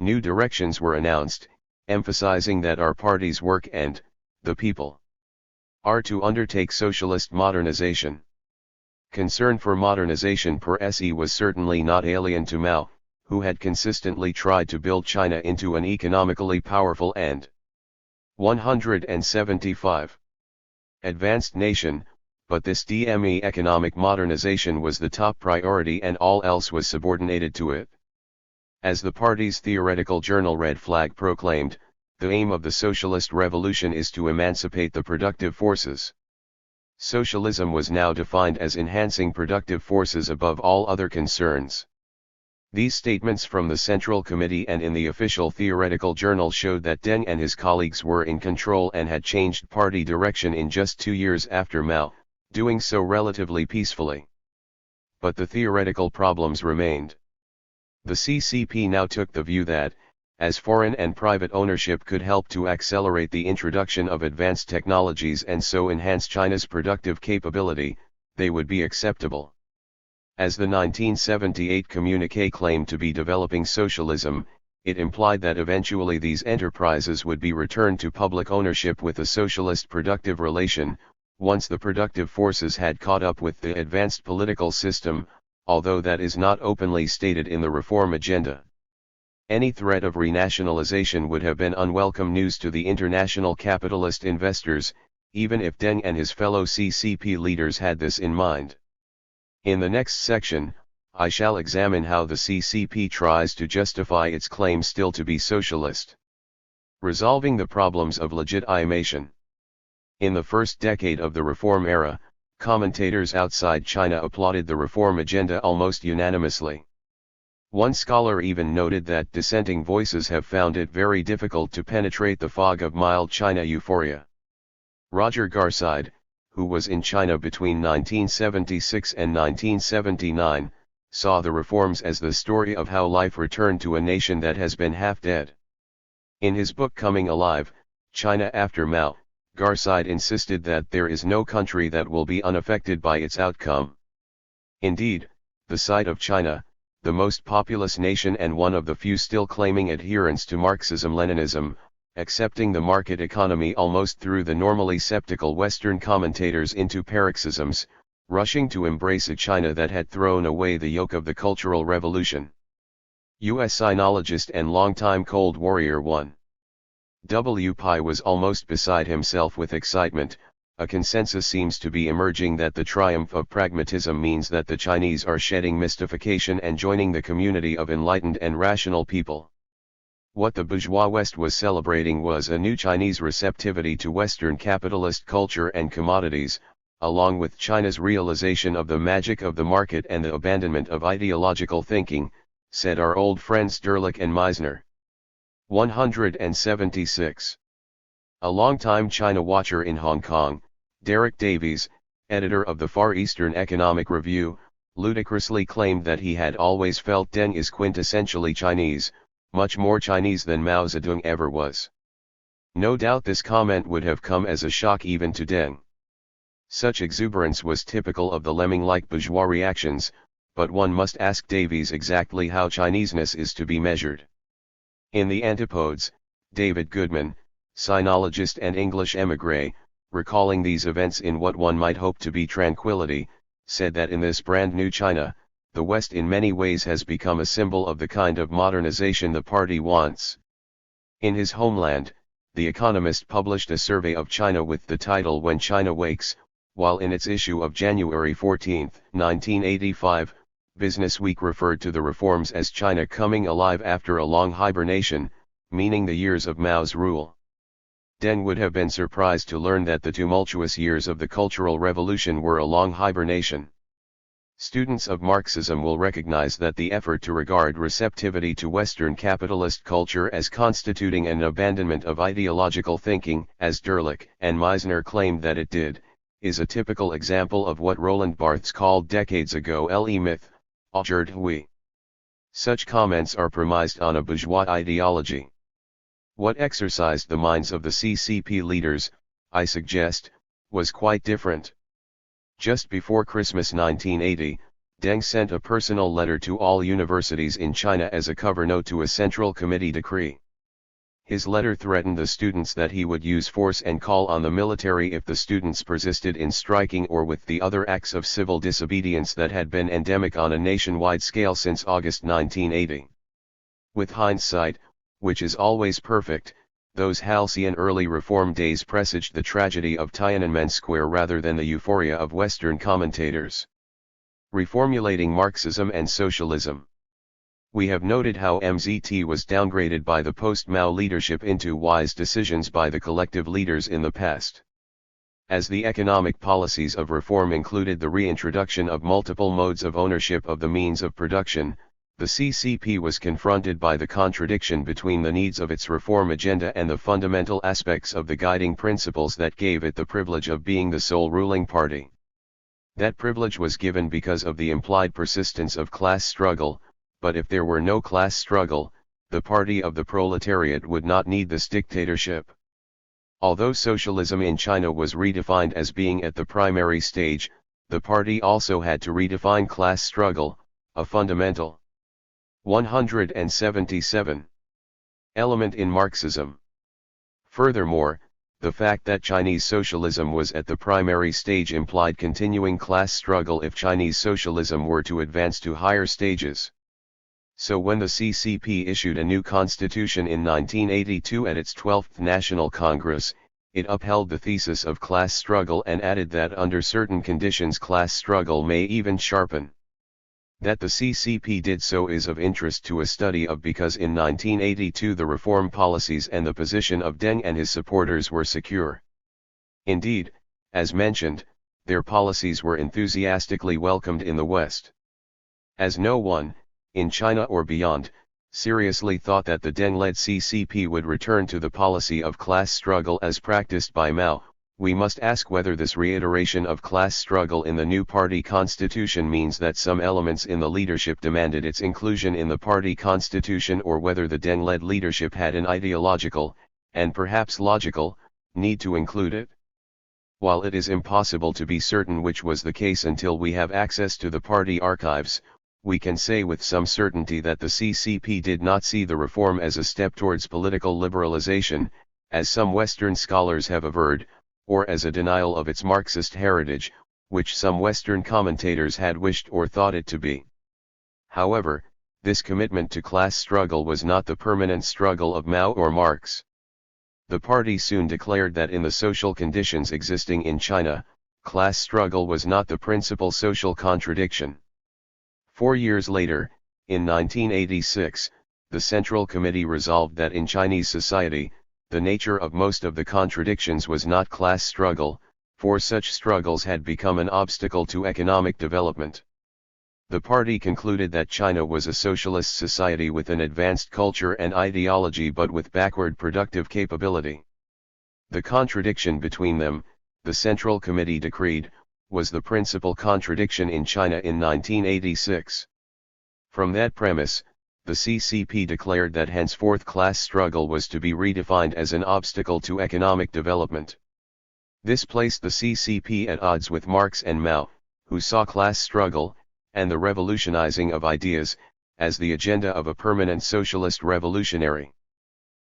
New directions were announced, emphasizing that our party's work and, the people, are to undertake socialist modernization. Concern for modernization per se was certainly not alien to Mao, who had consistently tried to build China into an economically powerful and 175 advanced nation, but this DME economic modernization was the top priority and all else was subordinated to it. As the party's theoretical journal Red Flag proclaimed, the aim of the socialist revolution is to emancipate the productive forces. Socialism was now defined as enhancing productive forces above all other concerns. These statements from the Central Committee and in the official theoretical journal showed that Deng and his colleagues were in control and had changed party direction in just 2 years after Mao, doing so relatively peacefully. But the theoretical problems remained. The CCP now took the view that, as foreign and private ownership could help to accelerate the introduction of advanced technologies and so enhance China's productive capability, they would be acceptable. As the 1978 communiqué claimed to be developing socialism, it implied that eventually these enterprises would be returned to public ownership with a socialist productive relation, once the productive forces had caught up with the advanced political system, although that is not openly stated in the reform agenda. Any threat of renationalization would have been unwelcome news to the international capitalist investors, even if Deng and his fellow CCP leaders had this in mind. In the next section, I shall examine how the CCP tries to justify its claim still to be socialist. Resolving the problems of legitimation. In the first decade of the reform era, commentators outside China applauded the reform agenda almost unanimously. One scholar even noted that dissenting voices have found it very difficult to penetrate the fog of mild China euphoria. Roger Garside, who was in China between 1976 and 1979, saw the reforms as the story of how life returned to a nation that has been half dead. In his book Coming Alive, China After Mao, Garside insisted that there is no country that will be unaffected by its outcome. Indeed, the sight of China, the most populous nation and one of the few still claiming adherence to Marxism-Leninism, accepting the market economy almost through the normally skeptical Western commentators into paroxysms, rushing to embrace a China that had thrown away the yoke of the Cultural Revolution. U.S. sinologist and longtime Cold Warrior 1. W. Pai was almost beside himself with excitement. A consensus seems to be emerging that the triumph of pragmatism means that the Chinese are shedding mystification and joining the community of enlightened and rational people. What the bourgeois West was celebrating was a new Chinese receptivity to Western capitalist culture and commodities, along with China's realization of the magic of the market and the abandonment of ideological thinking, said our old friends Derlich and Meisner. 176. A longtime China watcher in Hong Kong, Derek Davies, editor of the Far Eastern Economic Review, ludicrously claimed that he had always felt Deng is quintessentially Chinese, much more Chinese than Mao Zedong ever was. No doubt this comment would have come as a shock even to Deng. Such exuberance was typical of the lemming-like bourgeois reactions, but one must ask Davies exactly how Chineseness is to be measured. In the Antipodes, David Goodman, sinologist and English émigré, recalling these events in what one might hope to be tranquility, said that in this brand new China, the West in many ways has become a symbol of the kind of modernization the party wants. In his homeland, The Economist published a survey of China with the title When China Wakes, while in its issue of January 14, 1985, Business Week referred to the reforms as China coming alive after a long hibernation, meaning the years of Mao's rule. Deng would have been surprised to learn that the tumultuous years of the Cultural Revolution were a long hibernation. Students of Marxism will recognize that the effort to regard receptivity to Western capitalist culture as constituting an abandonment of ideological thinking, as Derlich and Meisner claimed that it did, is a typical example of what Roland Barthes called decades ago le-myth, aujourd'hui. Such comments are premised on a bourgeois ideology. What exercised the minds of the CCP leaders, I suggest, was quite different. Just before Christmas 1980, Deng sent a personal letter to all universities in China as a cover note to a Central Committee decree. His letter threatened the students that he would use force and call on the military if the students persisted in striking or with the other acts of civil disobedience that had been endemic on a nationwide scale since August 1980. With hindsight, which is always perfect, those halcyon early reform days presaged the tragedy of Tiananmen Square rather than the euphoria of Western commentators. Reformulating Marxism and Socialism. We have noted how MZT was downgraded by the post-Mao leadership into wise decisions by the collective leaders in the past. As the economic policies of reform included the reintroduction of multiple modes of ownership of the means of production, The CCP was confronted by the contradiction between the needs of its reform agenda and the fundamental aspects of the guiding principles that gave it the privilege of being the sole ruling party. That privilege was given because of the implied persistence of class struggle, but if there were no class struggle, the party of the proletariat would not need this dictatorship. Although socialism in China was redefined as being at the primary stage, the party also had to redefine class struggle, a fundamental 177 element in Marxism. Furthermore, the fact that Chinese socialism was at the primary stage implied continuing class struggle if Chinese socialism were to advance to higher stages. So when the CCP issued a new constitution in 1982 at its 12th National Congress, it upheld the thesis of class struggle and added that under certain conditions class struggle may even sharpen. That the CCP did so is of interest to a study of because in 1982 the reform policies and the position of Deng and his supporters were secure. Indeed, as mentioned, their policies were enthusiastically welcomed in the West. As no one, in China or beyond, seriously thought that the Deng-led CCP would return to the policy of class struggle as practiced by Mao, we must ask whether this reiteration of class struggle in the new party constitution means that some elements in the leadership demanded its inclusion in the party constitution or whether the Deng-led leadership had an ideological, and perhaps logical, need to include it. While it is impossible to be certain which was the case until we have access to the party archives, we can say with some certainty that the CCP did not see the reform as a step towards political liberalization, as some Western scholars have averred, or as a denial of its Marxist heritage, which some Western commentators had wished or thought it to be. However, this commitment to class struggle was not the permanent struggle of Mao or Marx. The party soon declared that in the social conditions existing in China, class struggle was not the principal social contradiction. 4 years later, in 1986, the Central Committee resolved that in Chinese society, the nature of most of the contradictions was not class struggle, for such struggles had become an obstacle to economic development. The party concluded that China was a socialist society with an advanced culture and ideology but with backward productive capability. The contradiction between them, the Central Committee decreed, was the principal contradiction in China in 1986. From that premise, the CCP declared that henceforth class struggle was to be redefined as an obstacle to economic development. This placed the CCP at odds with Marx and Mao, who saw class struggle, and the revolutionizing of ideas, as the agenda of a permanent socialist revolutionary.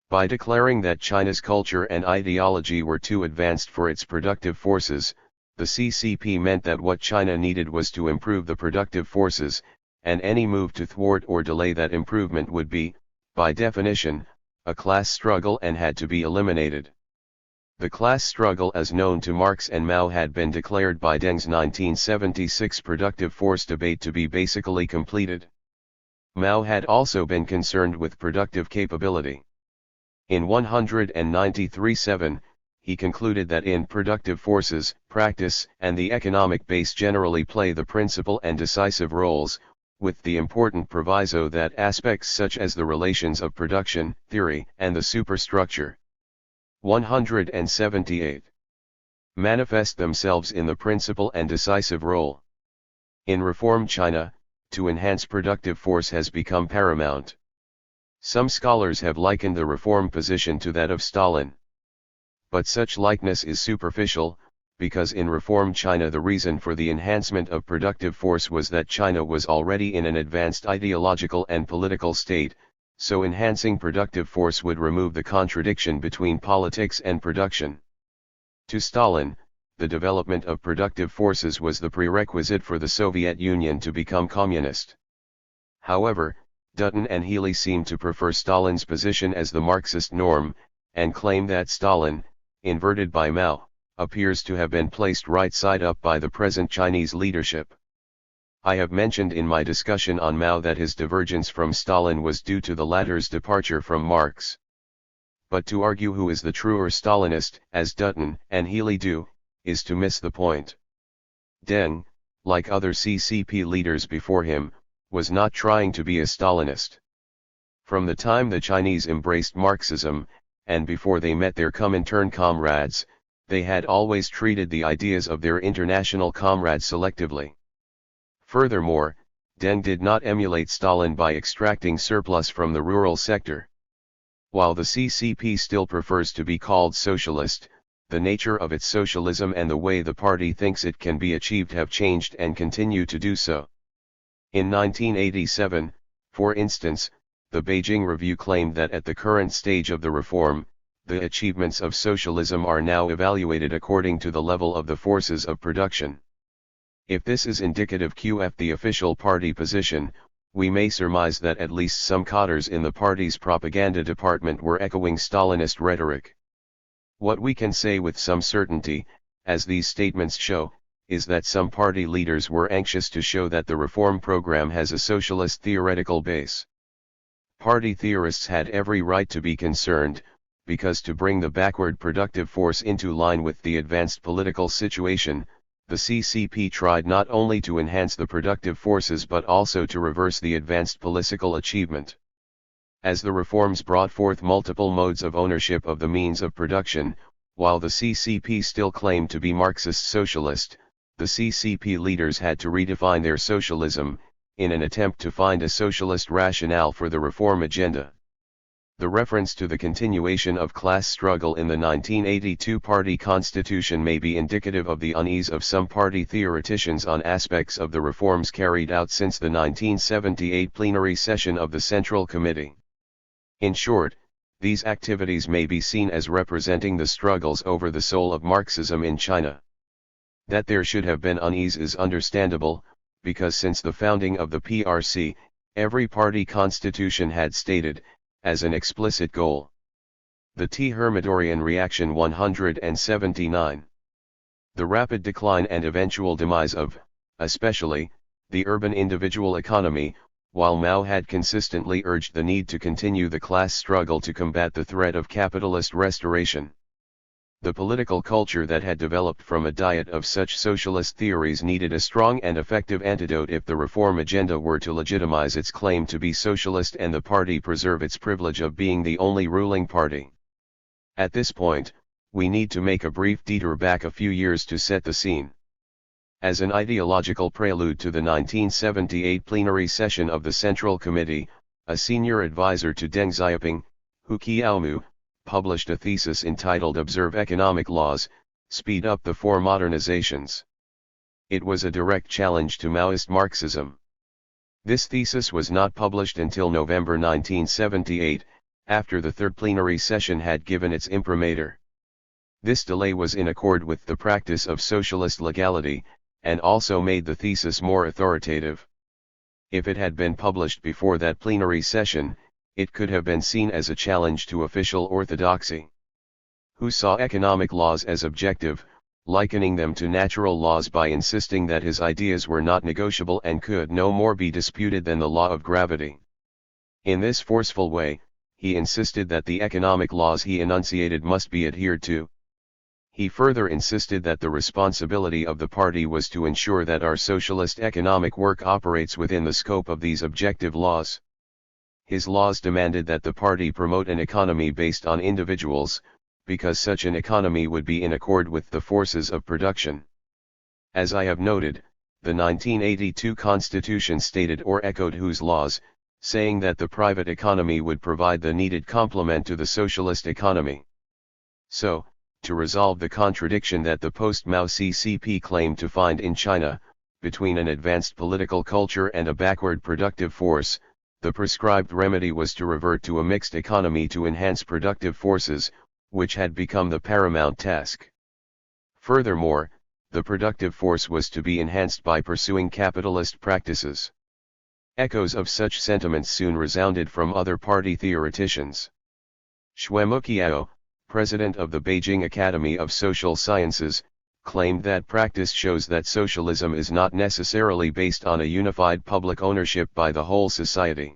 By declaring that China's culture and ideology were too advanced for its productive forces, the CCP meant that what China needed was to improve the productive forces, and any move to thwart or delay that improvement would be, by definition, a class struggle and had to be eliminated. The class struggle as known to Marx and Mao had been declared by Deng's 1976 productive force debate to be basically completed. Mao had also been concerned with productive capability. In 193-7, he concluded that in productive forces, practice and the economic base generally play the principal and decisive roles, with the important proviso that aspects such as the relations of production, theory, and the superstructure 178 manifest themselves in the principal and decisive role. In reform China, to enhance productive force has become paramount. Some scholars have likened the reform position to that of Stalin. But such likeness is superficial, because in reform China the reason for the enhancement of productive force was that China was already in an advanced ideological and political state, so enhancing productive force would remove the contradiction between politics and production. To Stalin, the development of productive forces was the prerequisite for the Soviet Union to become communist. However, Dutton and Healy seem to prefer Stalin's position as the Marxist norm, and claim that Stalin, inverted by Mao, appears to have been placed right side up by the present Chinese leadership. I have mentioned in my discussion on Mao that his divergence from Stalin was due to the latter's departure from Marx. But to argue who is the truer Stalinist, as Dutton and Healy do, is to miss the point. Deng, like other CCP leaders before him, was not trying to be a Stalinist. From the time the Chinese embraced Marxism, and before they met their Comintern comrades, they had always treated the ideas of their international comrades selectively. Furthermore, Deng did not emulate Stalin by extracting surplus from the rural sector. While the CCP still prefers to be called socialist, the nature of its socialism and the way the party thinks it can be achieved have changed and continue to do so. In 1987, for instance, the Beijing Review claimed that at the current stage of the reform, the achievements of socialism are now evaluated according to the level of the forces of production. If this is indicative of the official party position, we may surmise that at least some cadres in the party's propaganda department were echoing Stalinist rhetoric. What we can say with some certainty, as these statements show, is that some party leaders were anxious to show that the reform program has a socialist theoretical base. Party theorists had every right to be concerned, because to bring the backward productive force into line with the advanced political situation, the CCP tried not only to enhance the productive forces but also to reverse the advanced political achievement. As the reforms brought forth multiple modes of ownership of the means of production, while the CCP still claimed to be Marxist-socialist, the CCP leaders had to redefine their socialism, in an attempt to find a socialist rationale for the reform agenda. The reference to the continuation of class struggle in the 1982 party constitution may be indicative of the unease of some party theoreticians on aspects of the reforms carried out since the 1978 plenary session of the Central Committee. In short, these activities may be seen as representing the struggles over the soul of Marxism in China. That there should have been unease is understandable, because since the founding of the PRC, every party constitution had stated, as an explicit goal, the Hermidorian reaction 179. The rapid decline and eventual demise of, especially, the urban individual economy, while Mao had consistently urged the need to continue the class struggle to combat the threat of capitalist restoration. The political culture that had developed from a diet of such socialist theories needed a strong and effective antidote if the reform agenda were to legitimize its claim to be socialist and the party preserve its privilege of being the only ruling party. At this point, we need to make a brief detour back a few years to set the scene. As an ideological prelude to the 1978 plenary session of the Central Committee, a senior advisor to Deng Xiaoping, Hu Qiaomu, published a thesis entitled Observe Economic Laws, Speed Up the Four Modernizations. It was a direct challenge to Maoist Marxism. This thesis was not published until November 1978, after the third plenary session had given its imprimatur. This delay was in accord with the practice of socialist legality, and also made the thesis more authoritative. If it had been published before that plenary session, it could have been seen as a challenge to official orthodoxy. Hu saw economic laws as objective, likening them to natural laws by insisting that his ideas were not negotiable and could no more be disputed than the law of gravity. In this forceful way, he insisted that the economic laws he enunciated must be adhered to. He further insisted that the responsibility of the party was to ensure that our socialist economic work operates within the scope of these objective laws. His laws demanded that the party promote an economy based on individuals, because such an economy would be in accord with the forces of production. As I have noted, the 1982 Constitution stated or echoed Hu's laws, saying that the private economy would provide the needed complement to the socialist economy. So, to resolve the contradiction that the post-Mao CCP claimed to find in China, between an advanced political culture and a backward productive force, the prescribed remedy was to revert to a mixed economy to enhance productive forces, which had become the paramount task. Furthermore, the productive force was to be enhanced by pursuing capitalist practices. Echoes of such sentiments soon resounded from other party theoreticians. Xuemu Qiao, president of the Beijing Academy of Social Sciences, claimed that practice shows that socialism is not necessarily based on a unified public ownership by the whole society.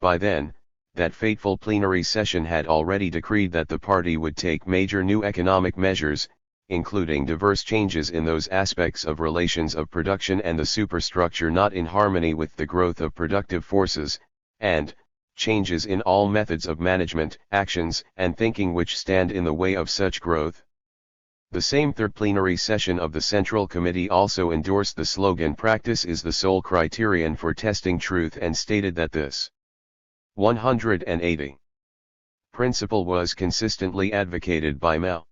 By then, that fateful plenary session had already decreed that the party would take major new economic measures, including diverse changes in those aspects of relations of production and the superstructure not in harmony with the growth of productive forces, and changes in all methods of management, actions, and thinking which stand in the way of such growth. The same third plenary session of the Central Committee also endorsed the slogan "Practice is the sole criterion for testing truth" and stated that this 180 principle was consistently advocated by Mao.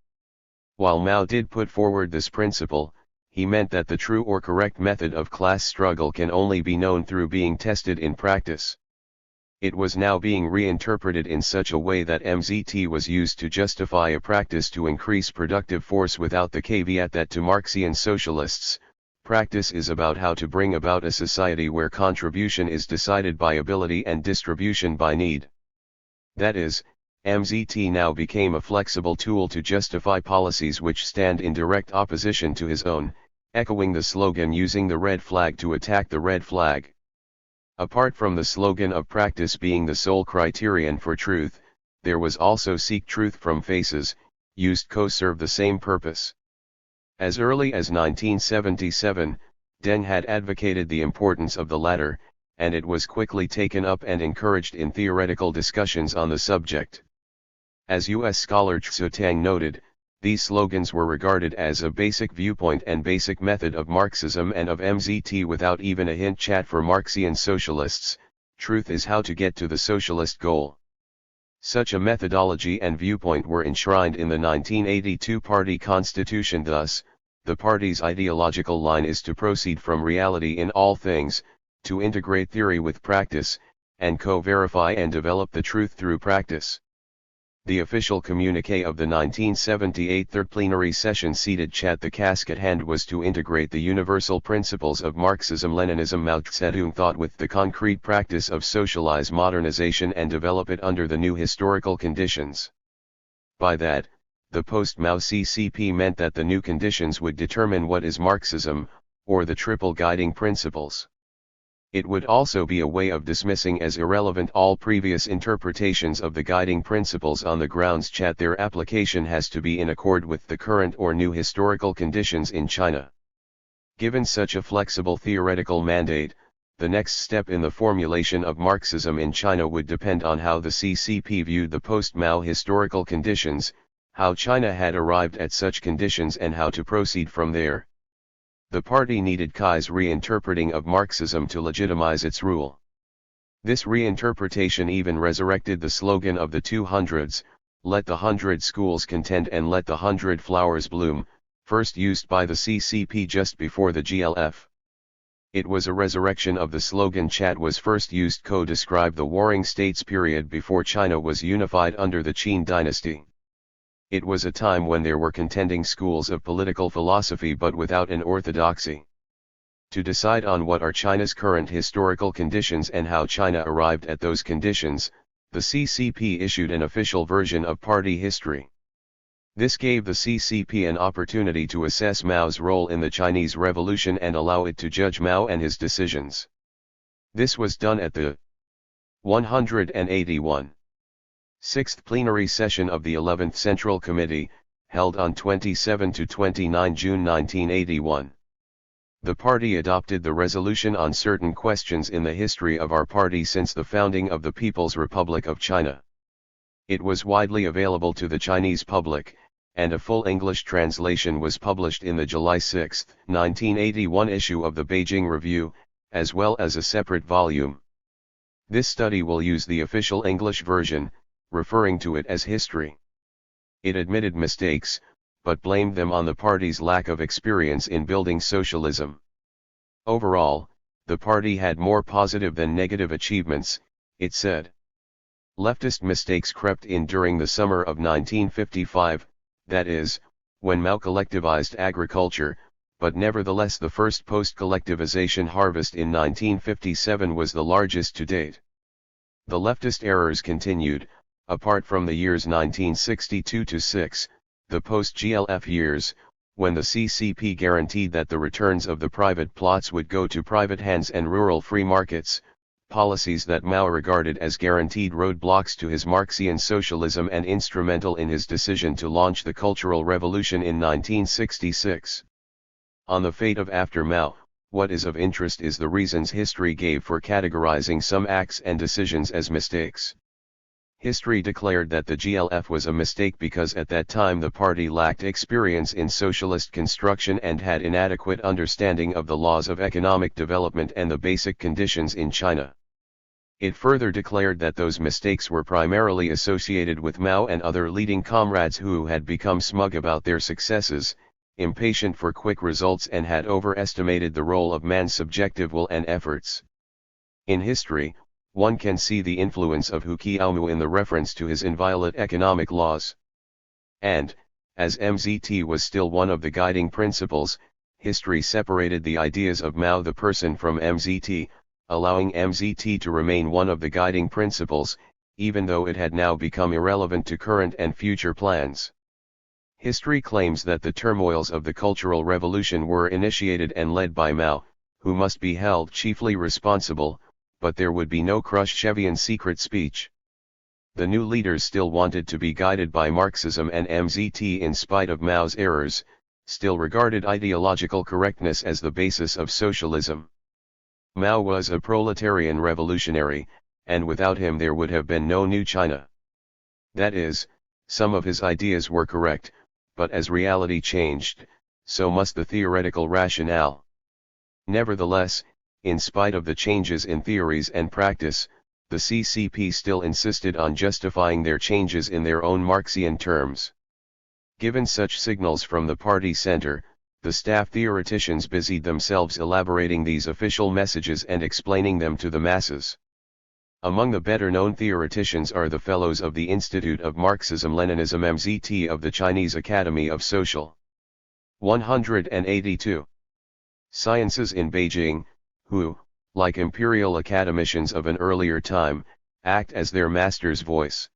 While Mao did put forward this principle, he meant that the true or correct method of class struggle can only be known through being tested in practice. It was now being reinterpreted in such a way that MZT was used to justify a practice to increase productive force without the caveat that to Marxian socialists, practice is about how to bring about a society where contribution is decided by ability and distribution by need. That is, MZT now became a flexible tool to justify policies which stand in direct opposition to his own, echoing the slogan "using the red flag to attack the red flag." Apart from the slogan of practice being the sole criterion for truth, there was also "seek truth from faces," used co-serve the same purpose. As early as 1977, Deng had advocated the importance of the latter, and it was quickly taken up and encouraged in theoretical discussions on the subject. As U.S. scholar Tzu Tang noted, these slogans were regarded as a basic viewpoint and basic method of Marxism and of MZT without even a hint chat for Marxian socialists. Truth is how to get to the socialist goal. Such a methodology and viewpoint were enshrined in the 1982 party constitution. Thus, the party's ideological line is to proceed from reality in all things, to integrate theory with practice, and co-verify and develop the truth through practice. The official communiqué of the 1978 Third Plenary Session seated chat the task at hand was to integrate the universal principles of Marxism-Leninism Mao Zedong thought with the concrete practice of socialized modernization and develop it under the new historical conditions. By that, the post-Mao CCP meant that the new conditions would determine what is Marxism, or the triple guiding principles. It would also be a way of dismissing as irrelevant all previous interpretations of the guiding principles on the grounds that their application has to be in accord with the current or new historical conditions in China. Given such a flexible theoretical mandate, the next step in the formulation of Marxism in China would depend on how the CCP viewed the post-Mao historical conditions, how China had arrived at such conditions and how to proceed from there. The party needed Kai's reinterpreting of Marxism to legitimize its rule. This reinterpretation even resurrected the slogan of the 200s, "Let the 100 schools contend and let the 100 flowers bloom," first used by the CCP just before the GLF. It was a resurrection of the slogan chat was first used co-describe the Warring States period before China was unified under the Qin dynasty. It was a time when there were contending schools of political philosophy but without an orthodoxy. To decide on what are China's current historical conditions and how China arrived at those conditions, the CCP issued an official version of party history. This gave the CCP an opportunity to assess Mao's role in the Chinese Revolution and allow it to judge Mao and his decisions. This was done at the 181. Sixth plenary session of the 11th Central Committee, held on 27 to 29 June 1981. The party adopted the resolution on certain questions in the history of our party since the founding of the People's Republic of China. It was widely available to the Chinese public, and a full English translation was published in the July 6, 1981 issue of the Beijing Review, as well as a separate volume. This study will use the official English version, referring to it as history. It admitted mistakes, but blamed them on the party's lack of experience in building socialism. Overall, the party had more positive than negative achievements, it said. Leftist mistakes crept in during the summer of 1955, that is, when Mao collectivized agriculture, but nevertheless the first post-collectivization harvest in 1957 was the largest to date. The leftist errors continued. Apart from the years 1962-6, the post-GLF years, when the CCP guaranteed that the returns of the private plots would go to private hands and rural free markets, policies that Mao regarded as guaranteed roadblocks to his Marxian socialism and instrumental in his decision to launch the Cultural Revolution in 1966. On the fate of after Mao, what is of interest is the reasons history gave for categorizing some acts and decisions as mistakes. History declared that the GLF was a mistake because at that time the party lacked experience in socialist construction and had inadequate understanding of the laws of economic development and the basic conditions in China. It further declared that those mistakes were primarily associated with Mao and other leading comrades who had become smug about their successes, impatient for quick results, and had overestimated the role of man's subjective will and efforts. In history, one can see the influence of Hu Qiaomu in the reference to his inviolate economic laws. And, as MZT was still one of the guiding principles, history separated the ideas of Mao the person from MZT, allowing MZT to remain one of the guiding principles, even though it had now become irrelevant to current and future plans. History claims that the turmoils of the Cultural Revolution were initiated and led by Mao, who must be held chiefly responsible, but there would be no Khrushchevian secret speech. The new leaders still wanted to be guided by Marxism, and MZT, in spite of Mao's errors, still regarded ideological correctness as the basis of socialism. Mao was a proletarian revolutionary, and without him there would have been no new China. That is, some of his ideas were correct, but as reality changed, so must the theoretical rationale. Nevertheless, in spite of the changes in theories and practice, the CCP still insisted on justifying their changes in their own Marxian terms. Given such signals from the party center, the staff theoreticians busied themselves elaborating these official messages and explaining them to the masses. Among the better-known theoreticians are the fellows of the Institute of Marxism-Leninism MZT of the Chinese Academy of Social 182 Sciences in Beijing, who, like imperial academicians of an earlier time, act as their master's voice.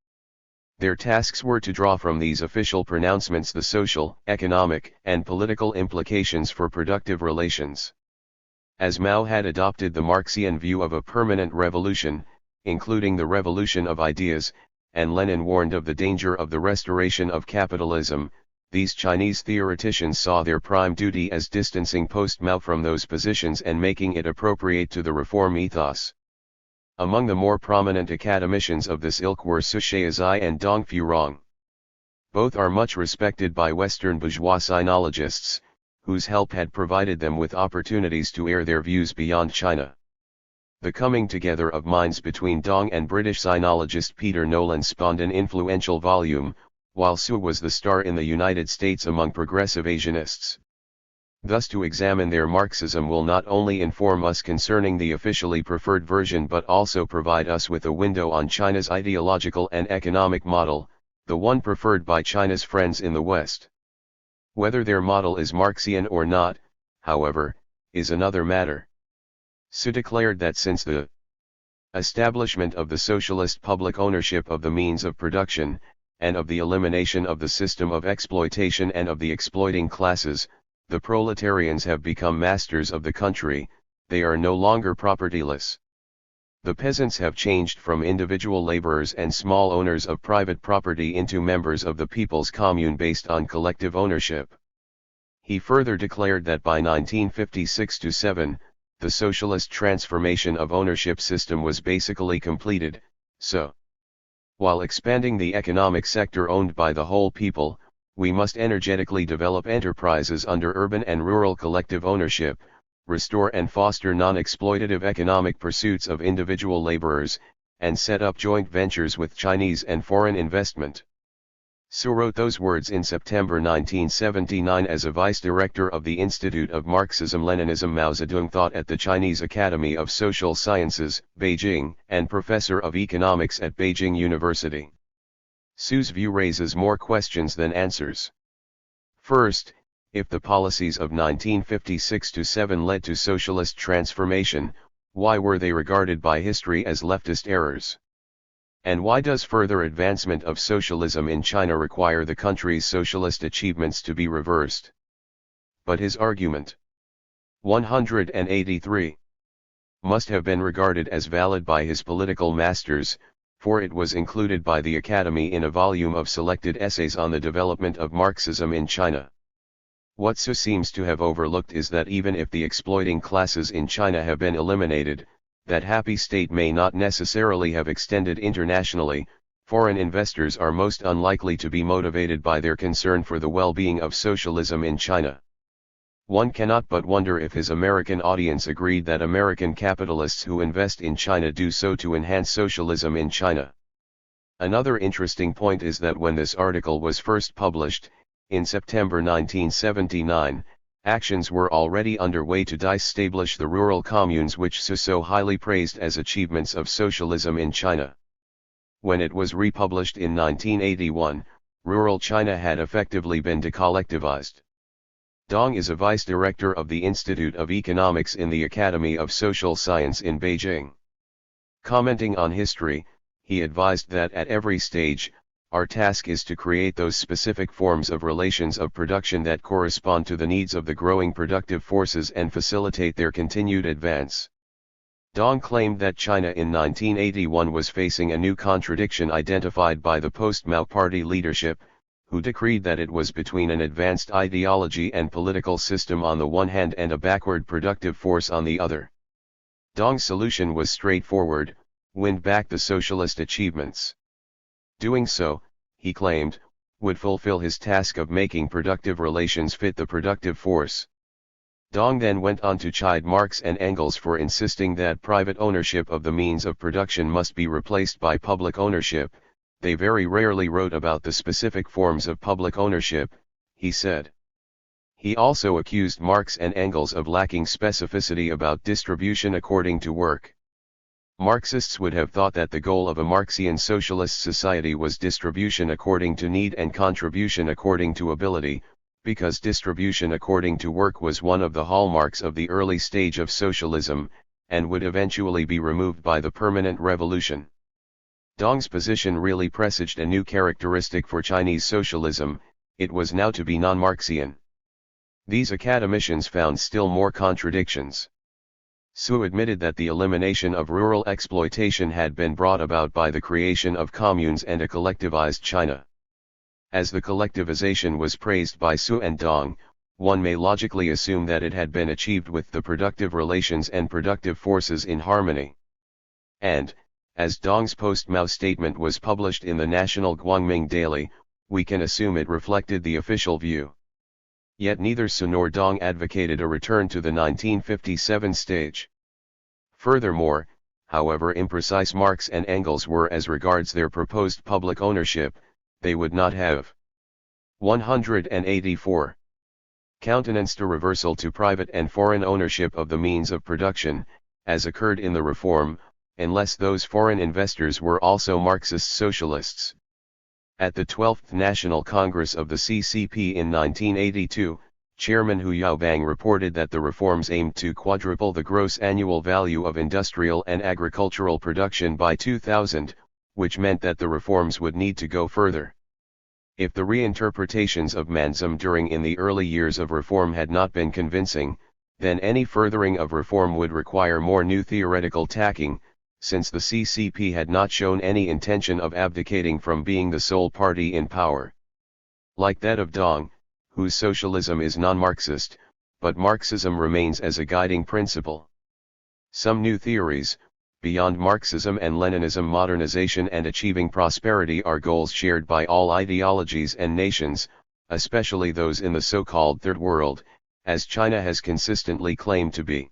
Their tasks were to draw from these official pronouncements the social, economic, and political implications for productive relations. As Mao had adopted the Marxian view of a permanent revolution, including the revolution of ideas, and Lenin warned of the danger of the restoration of capitalism, these Chinese theoreticians saw their prime duty as distancing post-Mao from those positions and making it appropriate to the reform ethos. Among the more prominent academicians of this ilk were Su Shaozai and Dong Furong. Both are much respected by Western bourgeois sinologists, whose help had provided them with opportunities to air their views beyond China. The coming together of minds between Dong and British sinologist Peter Nolan spawned an influential volume, while Su was the star in the United States among progressive Asianists. Thus, to examine their Marxism will not only inform us concerning the officially preferred version but also provide us with a window on China's ideological and economic model, the one preferred by China's friends in the West. Whether their model is Marxian or not, however, is another matter. Su declared that since the establishment of the socialist public ownership of the means of production, and of the elimination of the system of exploitation and of the exploiting classes, the proletarians have become masters of the country, they are no longer propertyless. The peasants have changed from individual laborers and small owners of private property into members of the people's commune based on collective ownership. He further declared that by 1956-7, the socialist transformation of ownership system was basically completed, so while expanding the economic sector owned by the whole people, we must energetically develop enterprises under urban and rural collective ownership, restore and foster non-exploitative economic pursuits of individual laborers, and set up joint ventures with Chinese and foreign investment. Su wrote those words in September 1979 as a vice-director of the Institute of Marxism-Leninism Mao Zedong Thought at the Chinese Academy of Social Sciences, Beijing, and professor of economics at Beijing University. Su's view raises more questions than answers. First, if the policies of 1956-7 led to socialist transformation, why were they regarded by history as leftist errors? And why does further advancement of socialism in China require the country's socialist achievements to be reversed? But his argument. 183. must have been regarded as valid by his political masters, for it was included by the Academy in a volume of selected essays on the development of Marxism in China. What Su seems to have overlooked is that even if the exploiting classes in China have been eliminated, that happy state may not necessarily have extended internationally. Foreign investors are most unlikely to be motivated by their concern for the well-being of socialism in China. One cannot but wonder if his American audience agreed that American capitalists who invest in China do so to enhance socialism in China. Another interesting point is that when this article was first published, in September 1979, actions were already underway to de-establish the rural communes which Su so highly praised as achievements of socialism in China. When it was republished in 1981, rural China had effectively been decollectivized. Dong is a vice director of the Institute of Economics in the Academy of Social Science in Beijing. Commenting on history, he advised that at every stage, our task is to create those specific forms of relations of production that correspond to the needs of the growing productive forces and facilitate their continued advance. Dong claimed that China in 1981 was facing a new contradiction identified by the post-Mao Party leadership, who decreed that it was between an advanced ideology and political system on the one hand and a backward productive force on the other. Dong's solution was straightforward: win back the socialist achievements. Doing so, he claimed, would fulfill his task of making productive relations fit the productive force. Dong then went on to chide Marx and Engels for insisting that private ownership of the means of production must be replaced by public ownership. They very rarely wrote about the specific forms of public ownership, he said. He also accused Marx and Engels of lacking specificity about distribution according to work. Marxists would have thought that the goal of a Marxian socialist society was distribution according to need and contribution according to ability, because distribution according to work was one of the hallmarks of the early stage of socialism, and would eventually be removed by the permanent revolution. Dong's position really presaged a new characteristic for Chinese socialism: it was now to be non-Marxian. These academicians found still more contradictions. Su admitted that the elimination of rural exploitation had been brought about by the creation of communes and a collectivized China. As the collectivization was praised by Su and Dong, one may logically assume that it had been achieved with the productive relations and productive forces in harmony. And, as Dong's post-Mao statement was published in the National Guangming Daily, we can assume it reflected the official view. Yet neither Su nor Dong advocated a return to the 1957 stage. Furthermore, however imprecise Marx and Engels were as regards their proposed public ownership, they would not have 184 countenanced a reversal to private and foreign ownership of the means of production, as occurred in the reform, unless those foreign investors were also Marxist socialists. At the 12th National Congress of the CCP in 1982, Chairman Hu Yaobang reported that the reforms aimed to quadruple the gross annual value of industrial and agricultural production by 2000, which meant that the reforms would need to go further. If the reinterpretations of Marxism during in the early years of reform had not been convincing, then any furthering of reform would require more new theoretical tacking, since the CCP had not shown any intention of abdicating from being the sole party in power. Like that of Dong, whose socialism is non-Marxist, but Marxism remains as a guiding principle. Some new theories, beyond Marxism and Leninism, modernization and achieving prosperity are goals shared by all ideologies and nations, especially those in the so-called Third World, as China has consistently claimed to be.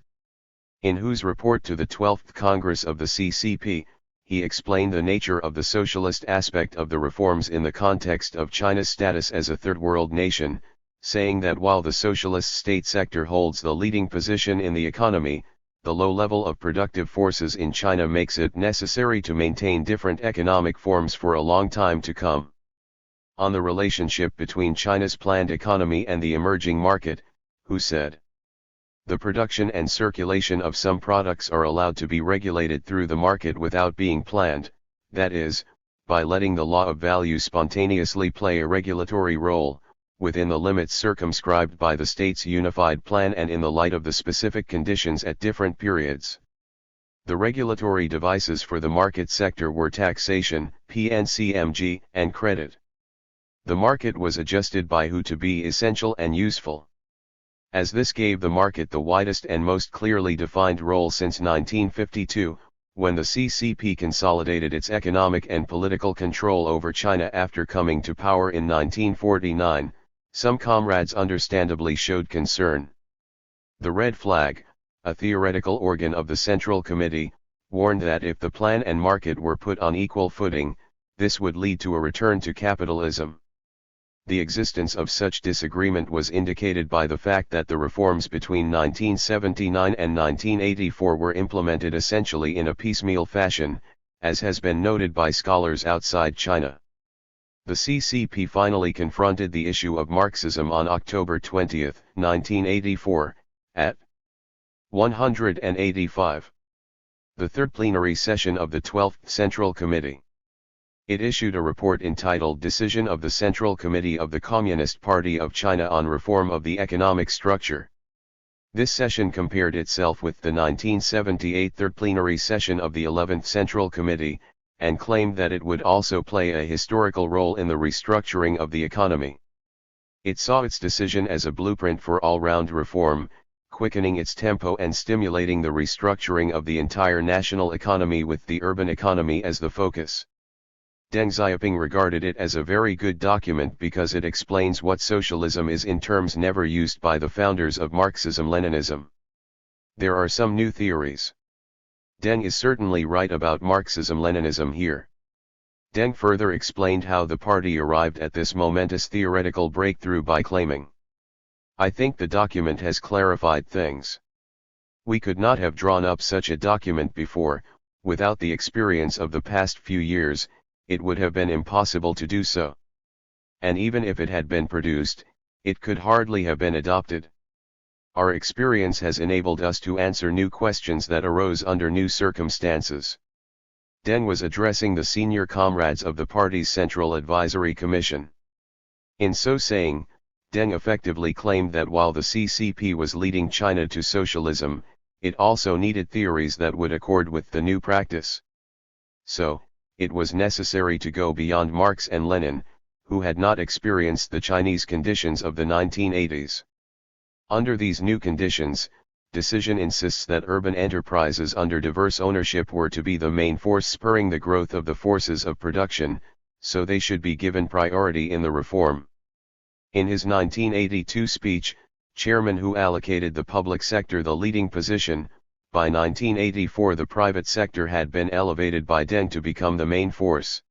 In Hu's report to the 12th Congress of the CCP, he explained the nature of the socialist aspect of the reforms in the context of China's status as a third world nation, saying that while the socialist state sector holds the leading position in the economy, the low level of productive forces in China makes it necessary to maintain different economic forms for a long time to come. On the relationship between China's planned economy and the emerging market, Hu said, the production and circulation of some products are allowed to be regulated through the market without being planned, that is, by letting the law of value spontaneously play a regulatory role, within the limits circumscribed by the state's unified plan and in the light of the specific conditions at different periods. The regulatory devices for the market sector were taxation, PNCMG, and credit. The market was adjusted by who to be essential and useful. As this gave the market the widest and most clearly defined role since 1952, when the CCP consolidated its economic and political control over China after coming to power in 1949, some comrades understandably showed concern. The Red Flag, a theoretical organ of the Central Committee, warned that if the plan and market were put on equal footing, this would lead to a return to capitalism. The existence of such disagreement was indicated by the fact that the reforms between 1979 and 1984 were implemented essentially in a piecemeal fashion, as has been noted by scholars outside China. The CCP finally confronted the issue of Marxism on October 20, 1984, at 185. The third plenary session of the 12th Central Committee. It issued a report entitled Decision of the Central Committee of the Communist Party of China on Reform of the Economic Structure. This session compared itself with the 1978 third plenary session of the 11th Central Committee, and claimed that it would also play a historical role in the restructuring of the economy. It saw its decision as a blueprint for all-round reform, quickening its tempo and stimulating the restructuring of the entire national economy with the urban economy as the focus. Deng Xiaoping regarded it as a very good document because it explains what socialism is in terms never used by the founders of Marxism-Leninism. There are some new theories. Deng is certainly right about Marxism-Leninism here. Deng further explained how the party arrived at this momentous theoretical breakthrough by claiming, "I think the document has clarified things. We could not have drawn up such a document before, without the experience of the past few years. It would have been impossible to do so. And even if it had been produced, it could hardly have been adopted. Our experience has enabled us to answer new questions that arose under new circumstances." Deng was addressing the senior comrades of the party's Central Advisory Commission. In so saying, Deng effectively claimed that while the CCP was leading China to socialism, it also needed theories that would accord with the new practice. So, it was necessary to go beyond Marx and Lenin, who had not experienced the Chinese conditions of the 1980s. Under these new conditions, Decision insists that urban enterprises under diverse ownership were to be the main force spurring the growth of the forces of production, so they should be given priority in the reform. In his 1982 speech, Chairman Hu allocated the public sector the leading position. By 1984 the private sector had been elevated by Deng to become the main force.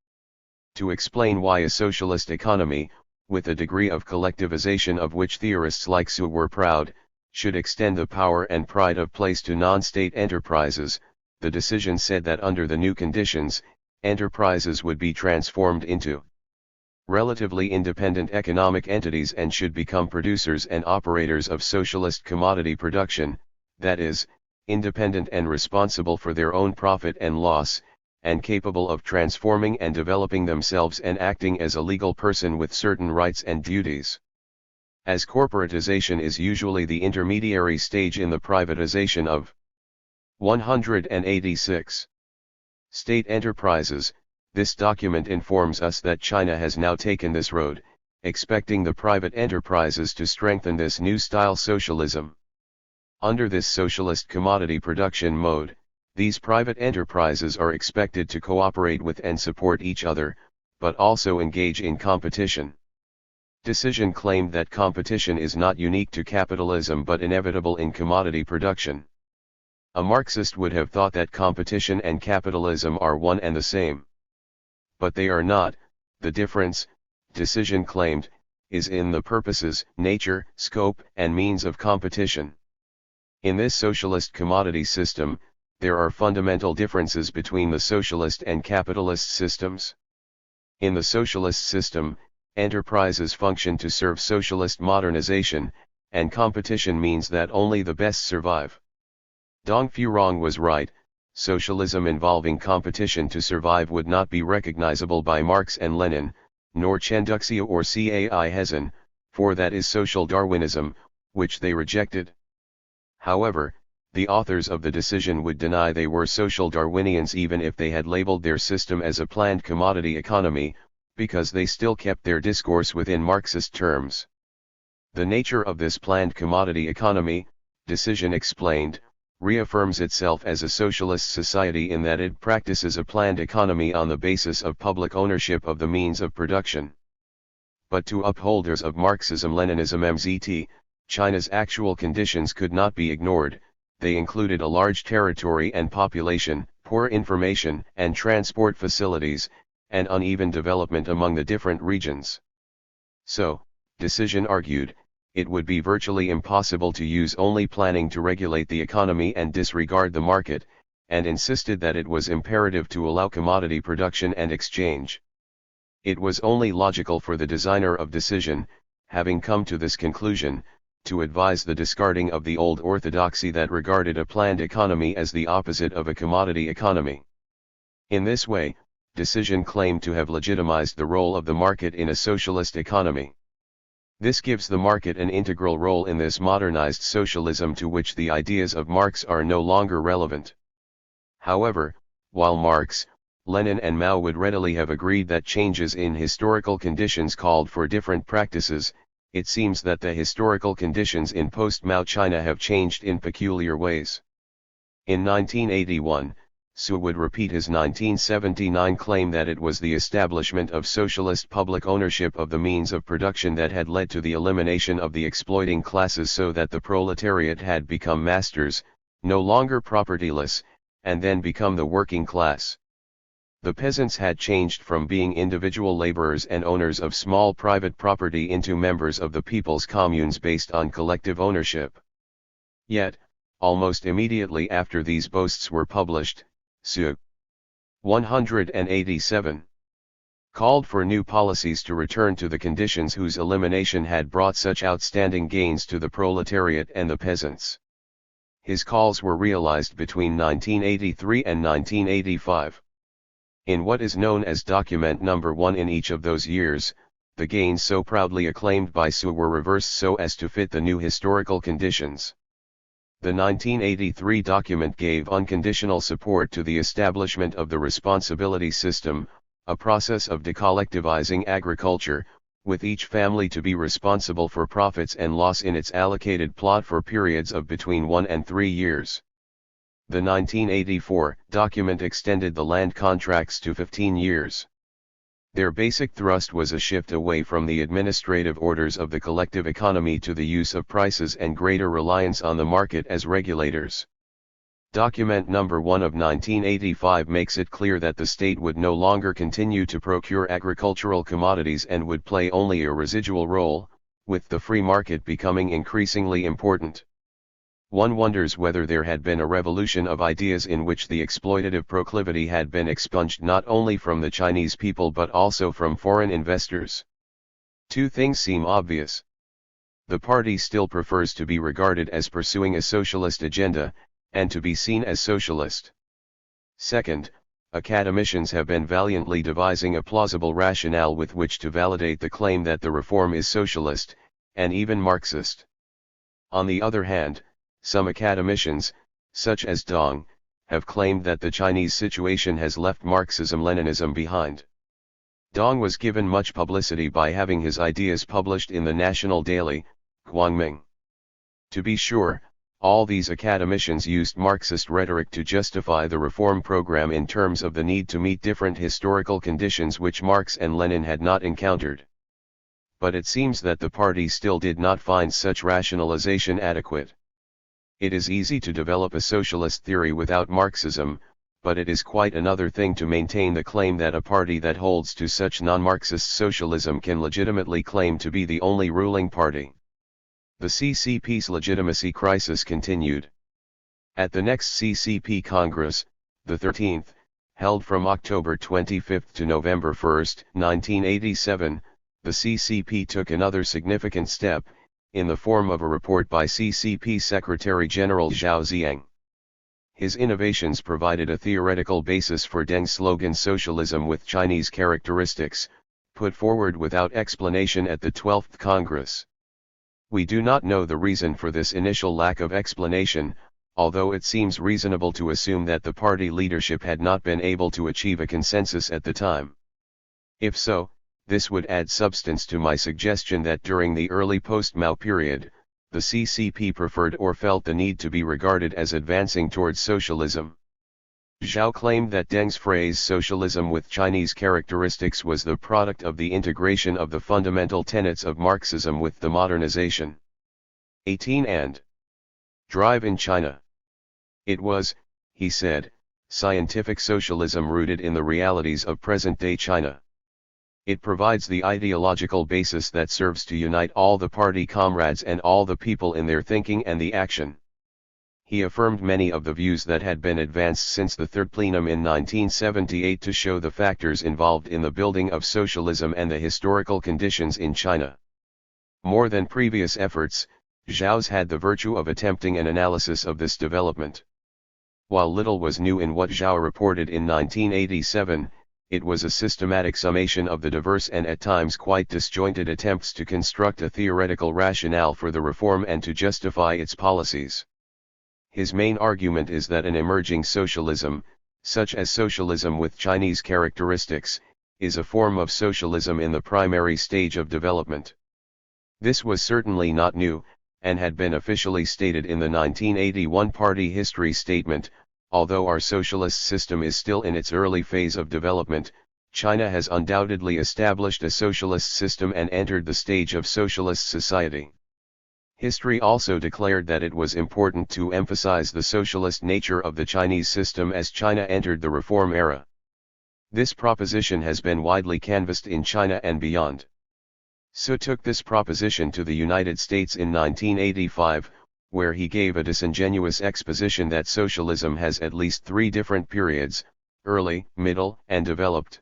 To explain why a socialist economy, with a degree of collectivization of which theorists like Su were proud, should extend the power and pride of place to non-state enterprises, the decision said that under the new conditions, enterprises would be transformed into relatively independent economic entities and should become producers and operators of socialist commodity production, that is, independent and responsible for their own profit and loss, and capable of transforming and developing themselves and acting as a legal person with certain rights and duties. As corporatization is usually the intermediary stage in the privatization of 186 state enterprises, this document informs us that China has now taken this road, expecting the private enterprises to strengthen this new style socialism. Under this socialist commodity production mode, these private enterprises are expected to cooperate with and support each other, but also engage in competition. Decision claimed that competition is not unique to capitalism but inevitable in commodity production. A Marxist would have thought that competition and capitalism are one and the same. But they are not. The difference, Decision claimed, is in the purposes, nature, scope, and means of competition. In this socialist commodity system, there are fundamental differences between the socialist and capitalist systems. In the socialist system, enterprises function to serve socialist modernization, and competition means that only the best survive. Dong Furong was right. Socialism involving competition to survive would not be recognizable by Marx and Lenin, nor Chenduxia or Cai Hezhen, for that is social Darwinism, which they rejected. However, the authors of the decision would deny they were social Darwinians even if they had labeled their system as a planned commodity economy, because they still kept their discourse within Marxist terms. The nature of this planned commodity economy, decision explained, reaffirms itself as a socialist society in that it practices a planned economy on the basis of public ownership of the means of production. But to upholders of Marxism-Leninism MZT, China's actual conditions could not be ignored. They included a large territory and population, poor information and transport facilities, and uneven development among the different regions. So, decision argued, it would be virtually impossible to use only planning to regulate the economy and disregard the market, and insisted that it was imperative to allow commodity production and exchange. It was only logical for the designer of decision, having come to this conclusion, to advise the discarding of the old orthodoxy that regarded a planned economy as the opposite of a commodity economy. In this way, decision claimed to have legitimized the role of the market in a socialist economy. This gives the market an integral role in this modernized socialism to which the ideas of Marx are no longer relevant. However, while Marx, Lenin and Mao would readily have agreed that changes in historical conditions called for different practices, it seems that the historical conditions in post-Mao China have changed in peculiar ways. In 1981, Su would repeat his 1979 claim that it was the establishment of socialist public ownership of the means of production that had led to the elimination of the exploiting classes so that the proletariat had become masters, no longer propertyless, and then become the working class. The peasants had changed from being individual laborers and owners of small private property into members of the people's communes based on collective ownership. Yet, almost immediately after these boasts were published, Su. 187 called for new policies to return to the conditions whose elimination had brought such outstanding gains to the proletariat and the peasants. His calls were realized between 1983 and 1985. In what is known as document number 1 in each of those years, the gains so proudly acclaimed by Su were reversed so as to fit the new historical conditions. The 1983 document gave unconditional support to the establishment of the responsibility system, a process of decollectivizing agriculture, with each family to be responsible for profits and loss in its allocated plot for periods of between 1 and 3 years. The 1984 document extended the land contracts to 15 years. Their basic thrust was a shift away from the administrative orders of the collective economy to the use of prices and greater reliance on the market as regulators. Document number 1 of 1985 makes it clear that the state would no longer continue to procure agricultural commodities and would play only a residual role, with the free market becoming increasingly important. One wonders whether there had been a revolution of ideas in which the exploitative proclivity had been expunged not only from the Chinese people but also from foreign investors. Two things seem obvious. The party still prefers to be regarded as pursuing a socialist agenda, and to be seen as socialist. Second, academicians have been valiantly devising a plausible rationale with which to validate the claim that the reform is socialist, and even Marxist. On the other hand, some academicians, such as Dong, have claimed that the Chinese situation has left Marxism-Leninism behind. Dong was given much publicity by having his ideas published in the National Daily, Guangming. To be sure, all these academicians used Marxist rhetoric to justify the reform program in terms of the need to meet different historical conditions which Marx and Lenin had not encountered. But it seems that the party still did not find such rationalization adequate. It is easy to develop a socialist theory without Marxism, but it is quite another thing to maintain the claim that a party that holds to such non-Marxist socialism can legitimately claim to be the only ruling party. The CCP's legitimacy crisis continued. At the next CCP Congress, the 13th, held from October 25 to November 1, 1987, the CCP took another significant step, in the form of a report by CCP Secretary General Zhao Ziyang. His innovations provided a theoretical basis for Deng's slogan Socialism with Chinese Characteristics, put forward without explanation at the 12th Congress. We do not know the reason for this initial lack of explanation, although it seems reasonable to assume that the party leadership had not been able to achieve a consensus at the time. If so, this would add substance to my suggestion that during the early post-Mao period, the CCP preferred or felt the need to be regarded as advancing towards socialism. Zhao claimed that Deng's phrase socialism with Chinese characteristics was the product of the integration of the fundamental tenets of Marxism with the modernization. 18 and drive in China. It was, he said, scientific socialism rooted in the realities of present-day China. It provides the ideological basis that serves to unite all the party comrades and all the people in their thinking and the action. He affirmed many of the views that had been advanced since the Third Plenum in 1978 to show the factors involved in the building of socialism and the historical conditions in China. More than previous efforts, Zhao's had the virtue of attempting an analysis of this development. While little was new in what Zhao reported in 1987, it was a systematic summation of the diverse and at times quite disjointed attempts to construct a theoretical rationale for the reform and to justify its policies. His main argument is that an emerging socialism, such as socialism with Chinese characteristics, is a form of socialism in the primary stage of development. This was certainly not new, and had been officially stated in the 1981 Party History Statement. Although our socialist system is still in its early phase of development, China has undoubtedly established a socialist system and entered the stage of socialist society. History also declared that it was important to emphasize the socialist nature of the Chinese system as China entered the reform era. This proposition has been widely canvassed in China and beyond. Su took this proposition to the United States in 1985, where he gave a disingenuous exposition that socialism has at least three different periods: early, middle, and developed.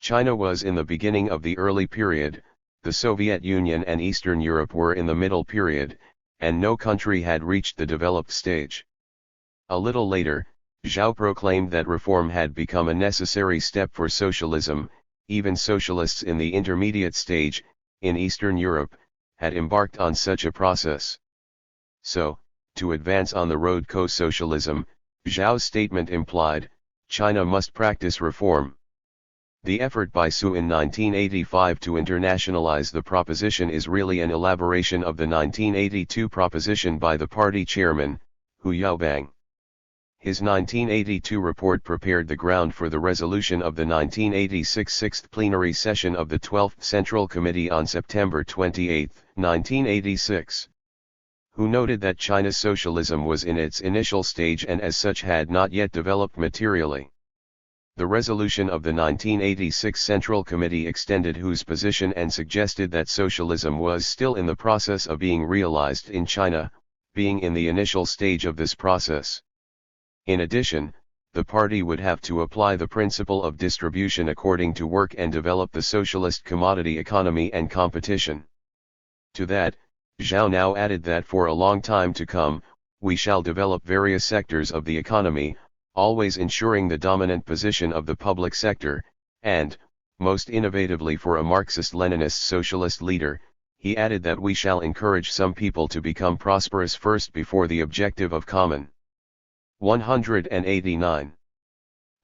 China was in the beginning of the early period, the Soviet Union and Eastern Europe were in the middle period, and no country had reached the developed stage. A little later, Zhao proclaimed that reform had become a necessary step for socialism. Even socialists in the intermediate stage, in Eastern Europe, had embarked on such a process. So, to advance on the road to socialism, Zhao's statement implied, China must practice reform. The effort by Su in 1985 to internationalize the proposition is really an elaboration of the 1982 proposition by the party chairman, Hu Yaobang. His 1982 report prepared the ground for the resolution of the 1986 Sixth Plenary Session of the 12th Central Committee on September 28, 1986. Who noted that China's socialism was in its initial stage and as such had not yet developed materially. The resolution of the 1986 Central Committee extended Hu's position and suggested that socialism was still in the process of being realized in China, being in the initial stage of this process. In addition, the party would have to apply the principle of distribution according to work and develop the socialist commodity economy and competition. To that, Zhao now added that for a long time to come, we shall develop various sectors of the economy, always ensuring the dominant position of the public sector, and, most innovatively for a Marxist-Leninist socialist leader, he added that we shall encourage some people to become prosperous first before the objective of common. 189.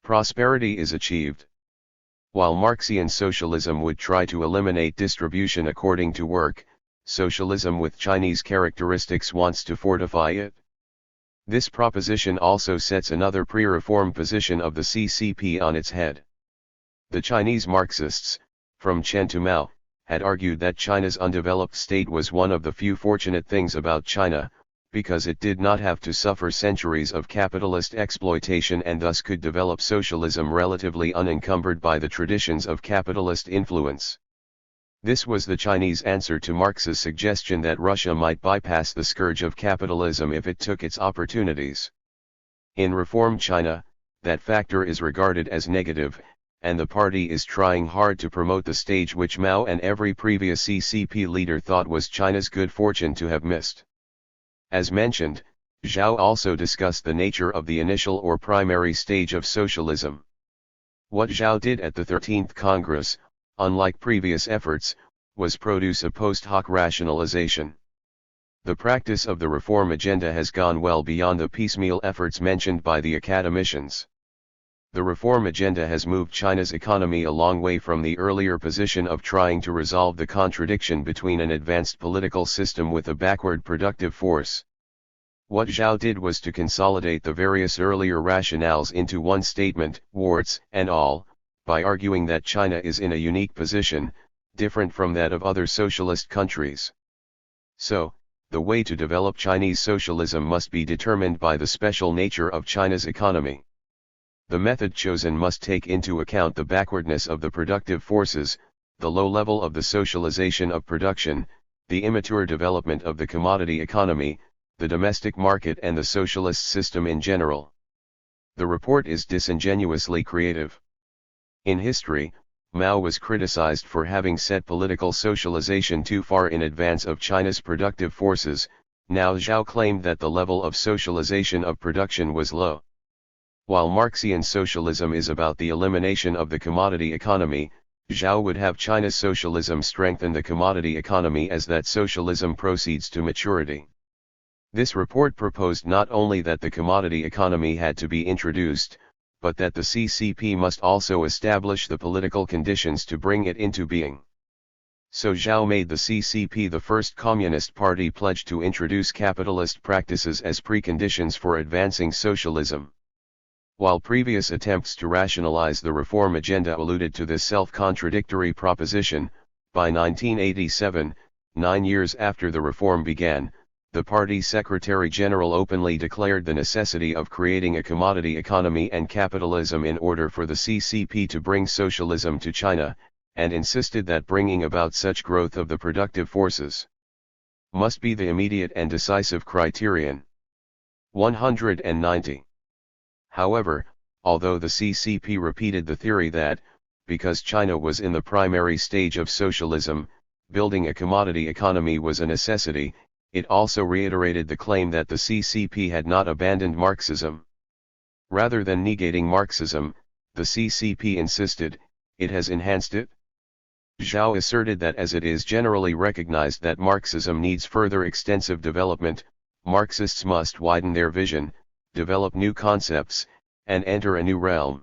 Prosperity is achieved. While Marxian socialism would try to eliminate distribution according to work, socialism with Chinese characteristics wants to fortify it. This proposition also sets another pre-reform position of the CCP on its head. The Chinese Marxists, from Chen to Mao, had argued that China's undeveloped state was one of the few fortunate things about China, because it did not have to suffer centuries of capitalist exploitation and thus could develop socialism relatively unencumbered by the traditions of capitalist influence. This was the Chinese answer to Marx's suggestion that Russia might bypass the scourge of capitalism if it took its opportunities. In reform China, that factor is regarded as negative, and the party is trying hard to promote the stage which Mao and every previous CCP leader thought was China's good fortune to have missed. As mentioned, Zhao also discussed the nature of the initial or primary stage of socialism. What Zhao did at the 13th Congress, unlike previous efforts, was produce a post hoc rationalization. The practice of the reform agenda has gone well beyond the piecemeal efforts mentioned by the academicians. The reform agenda has moved China's economy a long way from the earlier position of trying to resolve the contradiction between an advanced political system with a backward productive force. What Zhao did was to consolidate the various earlier rationales into one statement, warts and all, by arguing that China is in a unique position, different from that of other socialist countries. So, the way to develop Chinese socialism must be determined by the special nature of China's economy. The method chosen must take into account the backwardness of the productive forces, the low level of the socialization of production, the immature development of the commodity economy, the domestic market and the socialist system in general. The report is disingenuously creative. In history, Mao was criticized for having set political socialization too far in advance of China's productive forces. Now Zhao claimed that the level of socialization of production was low. While Marxian socialism is about the elimination of the commodity economy, Zhao would have China's socialism strengthen the commodity economy as that socialism proceeds to maturity. This report proposed not only that the commodity economy had to be introduced, but that the CCP must also establish the political conditions to bring it into being. So Zhao made the CCP the first communist party pledged to introduce capitalist practices as preconditions for advancing socialism. While previous attempts to rationalize the reform agenda alluded to this self-contradictory proposition, by 1987, 9 years after the reform began, the party secretary-general openly declared the necessity of creating a commodity economy and capitalism in order for the CCP to bring socialism to China, and insisted that bringing about such growth of the productive forces must be the immediate and decisive criterion. 190. However, although the CCP repeated the theory that, because China was in the primary stage of socialism, building a commodity economy was a necessity, it also reiterated the claim that the CCP had not abandoned Marxism. Rather than negating Marxism, the CCP insisted, it has enhanced it. Zhao asserted that as it is generally recognized that Marxism needs further extensive development, Marxists must widen their vision, develop new concepts, and enter a new realm.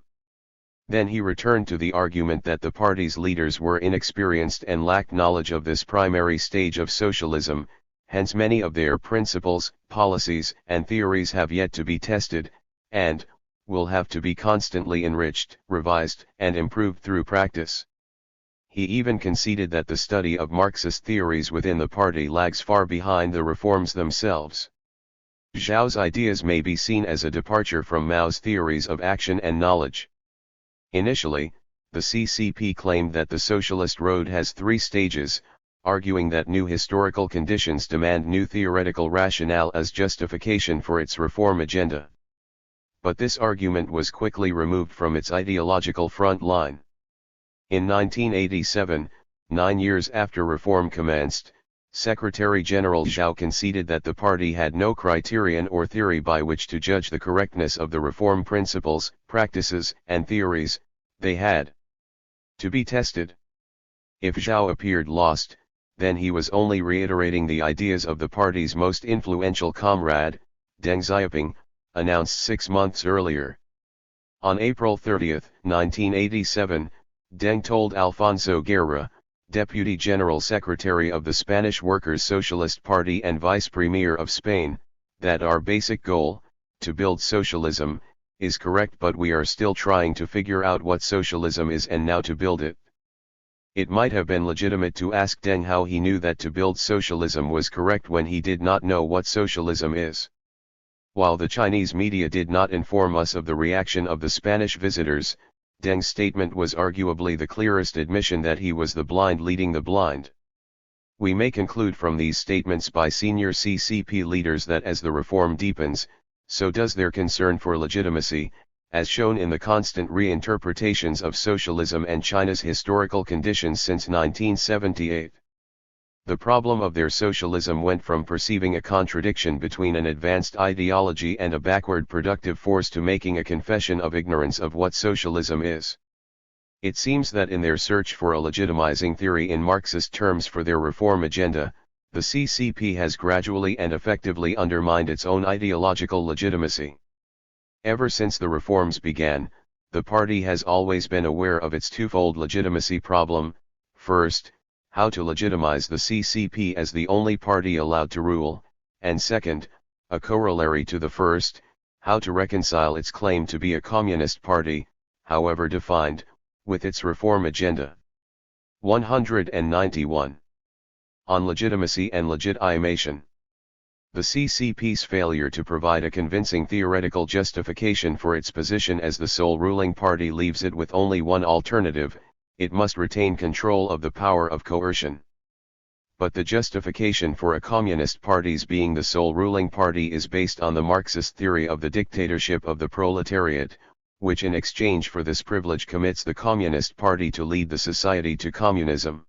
Then he returned to the argument that the party's leaders were inexperienced and lacked knowledge of this primary stage of socialism. Hence many of their principles, policies, and theories have yet to be tested, and will have to be constantly enriched, revised, and improved through practice. He even conceded that the study of Marxist theories within the party lags far behind the reforms themselves. Zhao's ideas may be seen as a departure from Mao's theories of action and knowledge. Initially, the CCP claimed that the socialist road has 3 stages, arguing that new historical conditions demand new theoretical rationale as justification for its reform agenda. But this argument was quickly removed from its ideological front line. In 1987, 9 years after reform commenced, Secretary-General Zhao conceded that the party had no criterion or theory by which to judge the correctness of the reform principles, practices, and theories. They had to be tested. If Zhao appeared lost, then he was only reiterating the ideas of the party's most influential comrade, Deng Xiaoping, announced 6 months earlier. On April 30, 1987, Deng told Alfonso Guerra, Deputy General Secretary of the Spanish Workers' Socialist Party and Vice Premier of Spain, that our basic goal, to build socialism, is correct, but we are still trying to figure out what socialism is and now to build it. It might have been legitimate to ask Deng how he knew that to build socialism was correct when he did not know what socialism is. While the Chinese media did not inform us of the reaction of the Spanish visitors, Deng's statement was arguably the clearest admission that he was the blind leading the blind. We may conclude from these statements by senior CCP leaders that as the reform deepens, so does their concern for legitimacy, as shown in the constant reinterpretations of socialism and China's historical conditions since 1978. The problem of their socialism went from perceiving a contradiction between an advanced ideology and a backward productive force to making a confession of ignorance of what socialism is. It seems that in their search for a legitimizing theory in Marxist terms for their reform agenda, the CCP has gradually and effectively undermined its own ideological legitimacy. Ever since the reforms began, the party has always been aware of its twofold legitimacy problem: first, how to legitimize the CCP as the only party allowed to rule, and second, a corollary to the first, how to reconcile its claim to be a communist party, however defined, with its reform agenda. 191. On legitimacy and legitimation. The CCP's failure to provide a convincing theoretical justification for its position as the sole ruling party leaves it with only one alternative: it must retain control of the power of coercion. But the justification for a communist party's being the sole ruling party is based on the Marxist theory of the dictatorship of the proletariat, which in exchange for this privilege commits the Communist Party to lead the society to communism.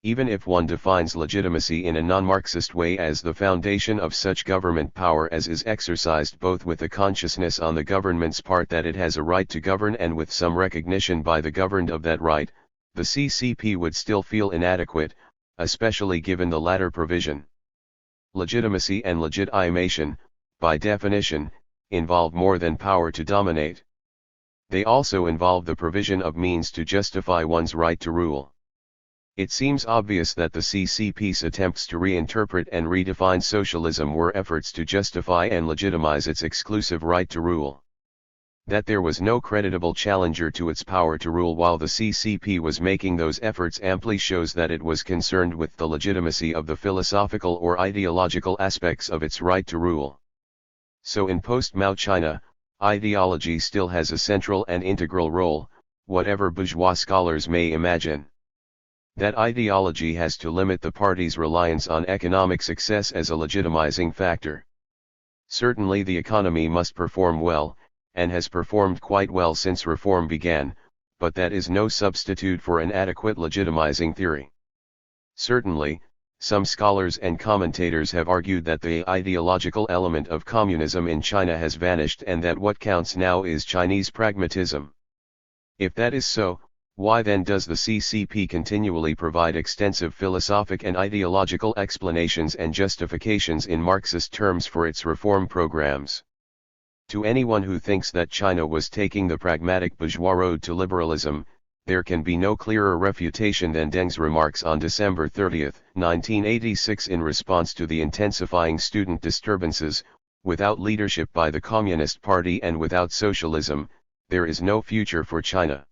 Even if one defines legitimacy in a non-Marxist way as the foundation of such government power as is exercised both with a consciousness on the government's part that it has a right to govern and with some recognition by the governed of that right, the CCP would still feel inadequate, especially given the latter provision. Legitimacy and legitimation, by definition, involve more than power to dominate. They also involve the provision of means to justify one's right to rule. It seems obvious that the CCP's attempts to reinterpret and redefine socialism were efforts to justify and legitimize its exclusive right to rule. That there was no creditable challenger to its power to rule while the CCP was making those efforts amply shows that it was concerned with the legitimacy of the philosophical or ideological aspects of its right to rule. So in post-Mao China, ideology still has a central and integral role, whatever bourgeois scholars may imagine. That ideology has to limit the party's reliance on economic success as a legitimizing factor. Certainly the economy must perform well, and has performed quite well since reform began, but that is no substitute for an adequate legitimizing theory. Certainly, some scholars and commentators have argued that the ideological element of communism in China has vanished and that what counts now is Chinese pragmatism. If that is so, why then does the CCP continually provide extensive philosophic and ideological explanations and justifications in Marxist terms for its reform programs? To anyone who thinks that China was taking the pragmatic bourgeois road to liberalism, there can be no clearer refutation than Deng's remarks on December 30, 1986 in response to the intensifying student disturbances: without leadership by the Communist Party and without socialism, there is no future for China.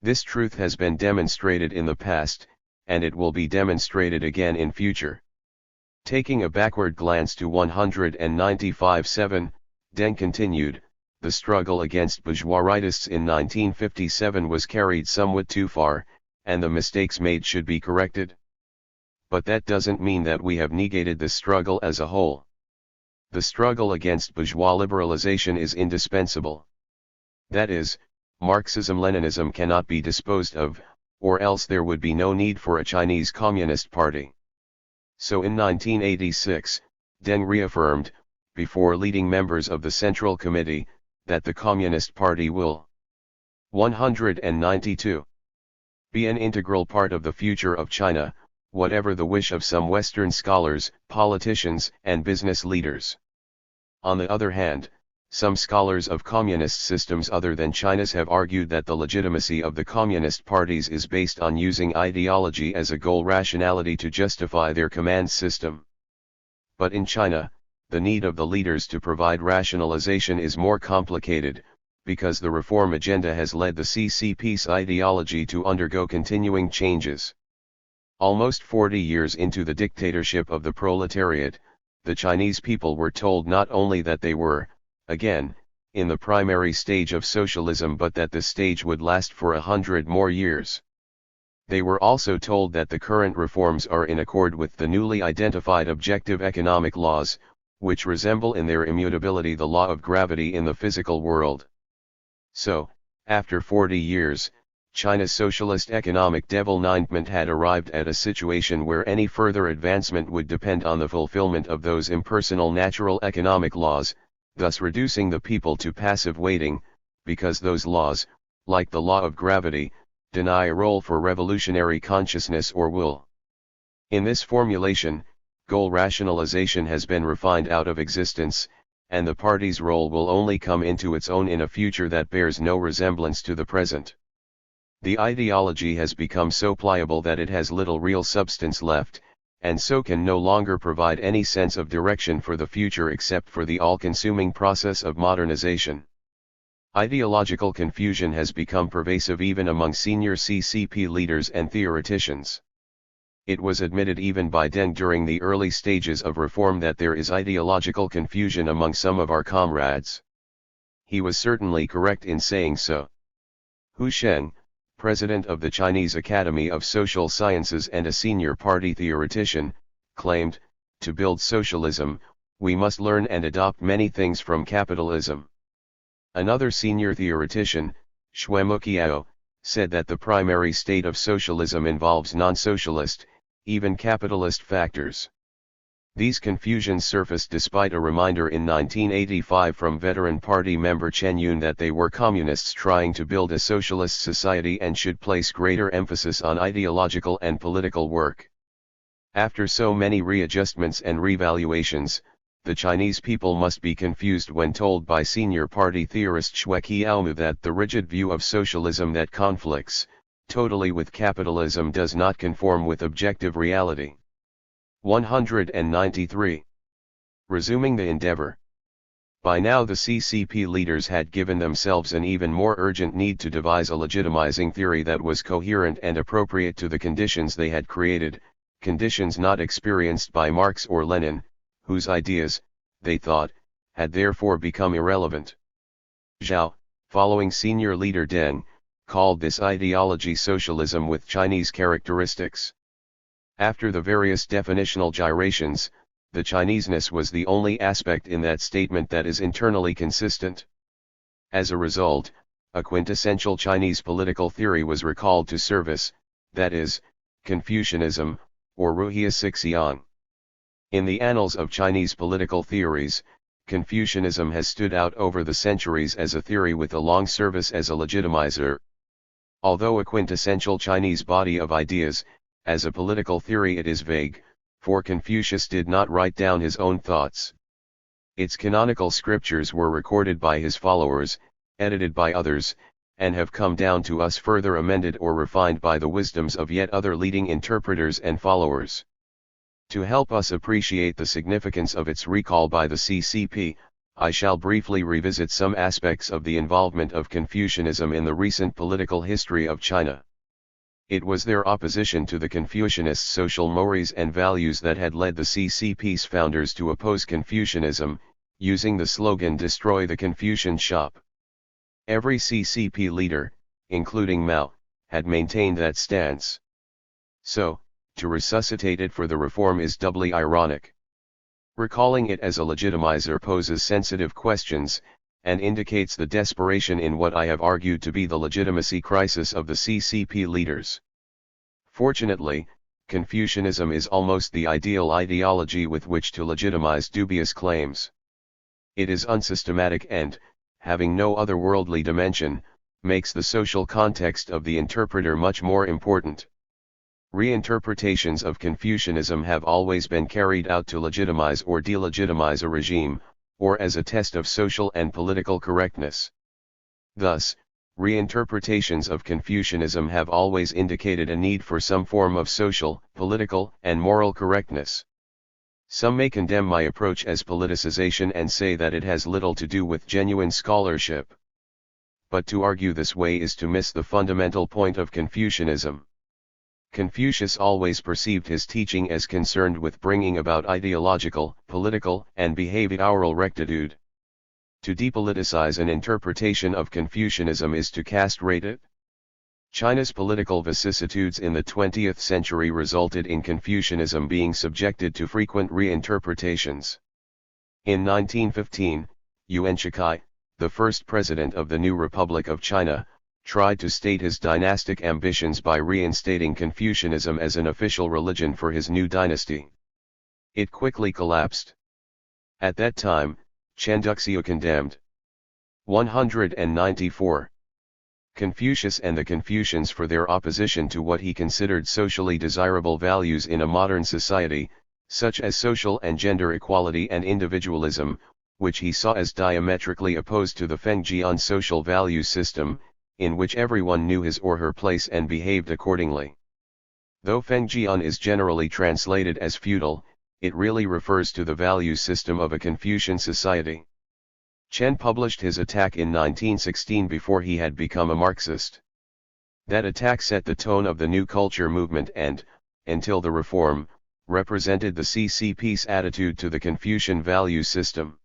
This truth has been demonstrated in the past, and it will be demonstrated again in future. Taking a backward glance to 195-7, Deng continued, the struggle against bourgeois rightists in 1957 was carried somewhat too far, and the mistakes made should be corrected. But that doesn't mean that we have negated the struggle as a whole. The struggle against bourgeois liberalization is indispensable. That is, Marxism-Leninism cannot be disposed of, or else there would be no need for a Chinese Communist Party. So in 1986, Deng reaffirmed, before leading members of the Central Committee, that the Communist Party will 192 be an integral part of the future of China, whatever the wish of some Western scholars, politicians, and business leaders. On the other hand, some scholars of communist systems other than China's have argued that the legitimacy of the communist parties is based on using ideology as a goal rationality to justify their command system. But in China, the need of the leaders to provide rationalization is more complicated, because the reform agenda has led the CCP's ideology to undergo continuing changes. Almost 40 years into the dictatorship of the proletariat, the Chinese people were told not only that they were, again, in the primary stage of socialism but that this stage would last for 100 more years. They were also told that the current reforms are in accord with the newly identified objective economic laws, which resemble in their immutability the law of gravity in the physical world. So, after 40 years, China's socialist economic development had arrived at a situation where any further advancement would depend on the fulfillment of those impersonal natural economic laws, thus reducing the people to passive waiting, because those laws, like the law of gravity, deny a role for revolutionary consciousness or will. In this formulation, goal rationalization has been refined out of existence, and the party's role will only come into its own in a future that bears no resemblance to the present. The ideology has become so pliable that it has little real substance left, and so can no longer provide any sense of direction for the future except for the all-consuming process of modernization. Ideological confusion has become pervasive even among senior CCP leaders and theoreticians. It was admitted even by Deng during the early stages of reform that there is ideological confusion among some of our comrades. He was certainly correct in saying so. Hu Sheng, president of the Chinese Academy of Social Sciences and a senior party theoretician, claimed, "To build socialism, we must learn and adopt many things from capitalism." Another senior theoretician, Xuemu Qiao, said that the primary state of socialism involves non-socialist, even capitalist factors. These confusions surfaced despite a reminder in 1985 from veteran party member Chen Yun that they were communists trying to build a socialist society and should place greater emphasis on ideological and political work. After so many readjustments and revaluations, the Chinese people must be confused when told by senior party theorist Xue Qiaomu that the rigid view of socialism that conflicts totally with capitalism does not conform with objective reality. 193. Resuming the endeavor. By now the CCP leaders had given themselves an even more urgent need to devise a legitimizing theory that was coherent and appropriate to the conditions they had created, conditions not experienced by Marx or Lenin, whose ideas, they thought, had therefore become irrelevant. Zhao, following senior leader Deng, called this ideology socialism with Chinese characteristics. After the various definitional gyrations, the Chineseness was the only aspect in that statement that is internally consistent. As a result, a quintessential Chinese political theory was recalled to service, that is, Confucianism, or Ruhia Sixian. In the annals of Chinese political theories, Confucianism has stood out over the centuries as a theory with a long service as a legitimizer. Although a quintessential Chinese body of ideas, as a political theory it is vague, for Confucius did not write down his own thoughts. Its canonical scriptures were recorded by his followers, edited by others, and have come down to us further amended or refined by the wisdoms of yet other leading interpreters and followers. To help us appreciate the significance of its recall by the CCP, I shall briefly revisit some aspects of the involvement of Confucianism in the recent political history of China. It was their opposition to the Confucianist social mores and values that had led the CCP's founders to oppose Confucianism, using the slogan "Destroy the Confucian Shop." Every CCP leader, including Mao, had maintained that stance. So, to resuscitate it for the reform is doubly ironic. Recalling it as a legitimizer poses sensitive questions, and indicates the desperation in what I have argued to be the legitimacy crisis of the CCP leaders. Fortunately, Confucianism is almost the ideal ideology with which to legitimize dubious claims. It is unsystematic and, having no otherworldly dimension, makes the social context of the interpreter much more important. Reinterpretations of Confucianism have always been carried out to legitimize or delegitimize a regime, or as a test of social and political correctness. Thus, reinterpretations of Confucianism have always indicated a need for some form of social, political, and moral correctness. Some may condemn my approach as politicization and say that it has little to do with genuine scholarship. But to argue this way is to miss the fundamental point of Confucianism. Confucius always perceived his teaching as concerned with bringing about ideological, political, and behavioral rectitude. To depoliticize an interpretation of Confucianism is to castrate it. China's political vicissitudes in the 20th century resulted in Confucianism being subjected to frequent reinterpretations. In 1915, Yuan Shikai, the first president of the new Republic of China, tried to state his dynastic ambitions by reinstating Confucianism as an official religion for his new dynasty. It quickly collapsed. At that time, Chen Duxiu condemned. 194. Confucius and the Confucians for their opposition to what he considered socially desirable values in a modern society, such as social and gender equality and individualism, which he saw as diametrically opposed to the Fengjian social value system, in which everyone knew his or her place and behaved accordingly. Though Fengjian is generally translated as feudal, it really refers to the value system of a Confucian society. Chen published his attack in 1916 before he had become a Marxist. That attack set the tone of the new culture movement and, until the reform, represented the CCP's attitude to the Confucian value system.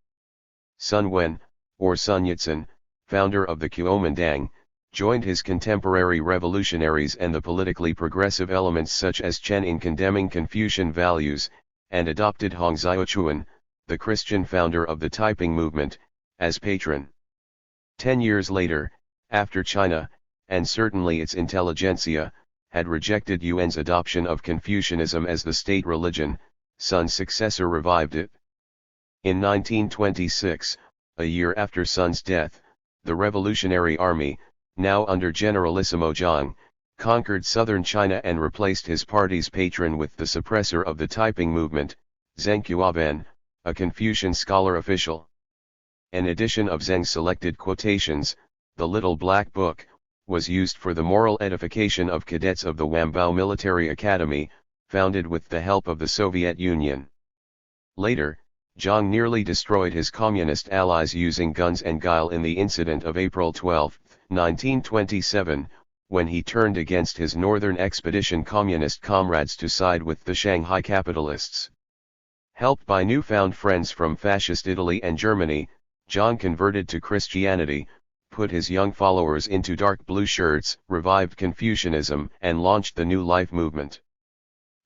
Sun Wen, or Sun Yat-sen, founder of the Kuomintang, joined his contemporary revolutionaries and the politically progressive elements such as Chen in condemning Confucian values, and adopted Hong Xiaochuan, the Christian founder of the Taiping movement, as patron. 10 years later, after China, and certainly its intelligentsia, had rejected Yuan's adoption of Confucianism as the state religion, Sun's successor revived it. In 1926, a year after Sun's death, the Revolutionary Army, now under Generalissimo Zhang, conquered southern China and replaced his party's patron with the suppressor of the Taiping movement, Zheng Qiuban, a Confucian scholar official. An edition of Zheng's selected quotations, the Little Black Book, was used for the moral edification of cadets of the Wambao Military Academy, founded with the help of the Soviet Union. Later, Zhang nearly destroyed his communist allies using guns and guile in the incident of April 12, 1927, when he turned against his Northern Expedition communist comrades to side with the Shanghai capitalists. Helped by newfound friends from fascist Italy and Germany, Zhang converted to Christianity, put his young followers into dark blue shirts, revived Confucianism, and launched the New Life movement.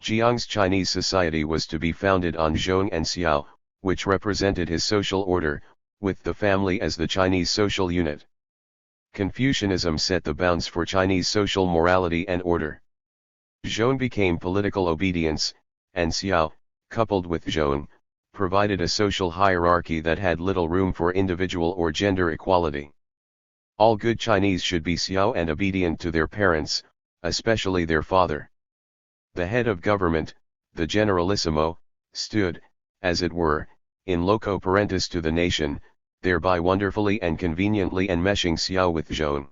Jiang's Chinese society was to be founded on Zhong and Xiao, which represented his social order, with the family as the Chinese social unit. Confucianism set the bounds for Chinese social morality and order. Zhong became political obedience, and Xiao, coupled with Zhong, provided a social hierarchy that had little room for individual or gender equality. All good Chinese should be Xiao and obedient to their parents, especially their father. The head of government, the Generalissimo, stood, as it were, in loco parentis to the nation, thereby wonderfully and conveniently enmeshing Xiao with Zhong.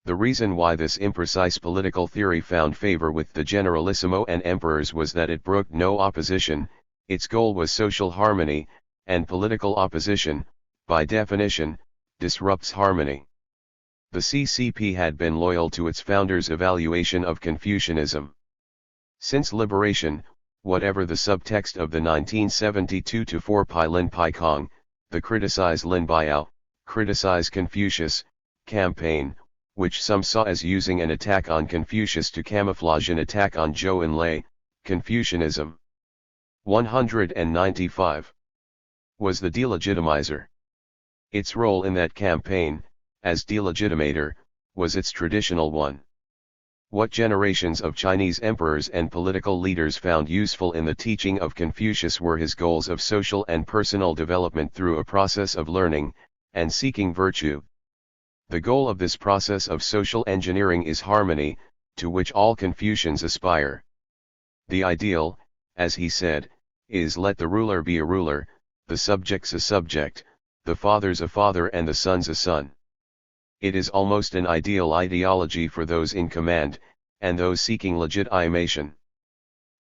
The reason why this imprecise political theory found favor with the Generalissimo and emperors was that it brooked no opposition. Its goal was social harmony, and political opposition, by definition, disrupts harmony. The CCP had been loyal to its founders' evaluation of Confucianism. Since liberation, whatever the subtext of the 1972-4 Pai Lin Pai Kong, the Criticize Lin Biao, Criticize Confucius, campaign, which some saw as using an attack on Confucius to camouflage an attack on Zhou Enlai, Confucianism. 195. Was the delegitimizer. Its role in that campaign, as delegitimator, was its traditional one. What generations of Chinese emperors and political leaders found useful in the teaching of Confucius were his goals of social and personal development through a process of learning, and seeking virtue. The goal of this process of social engineering is harmony, to which all Confucians aspire. The ideal, as he said, is let the ruler be a ruler, the subjects a subject, the fathers a father and the sons a son. It is almost an ideal ideology for those in command, and those seeking legitimation.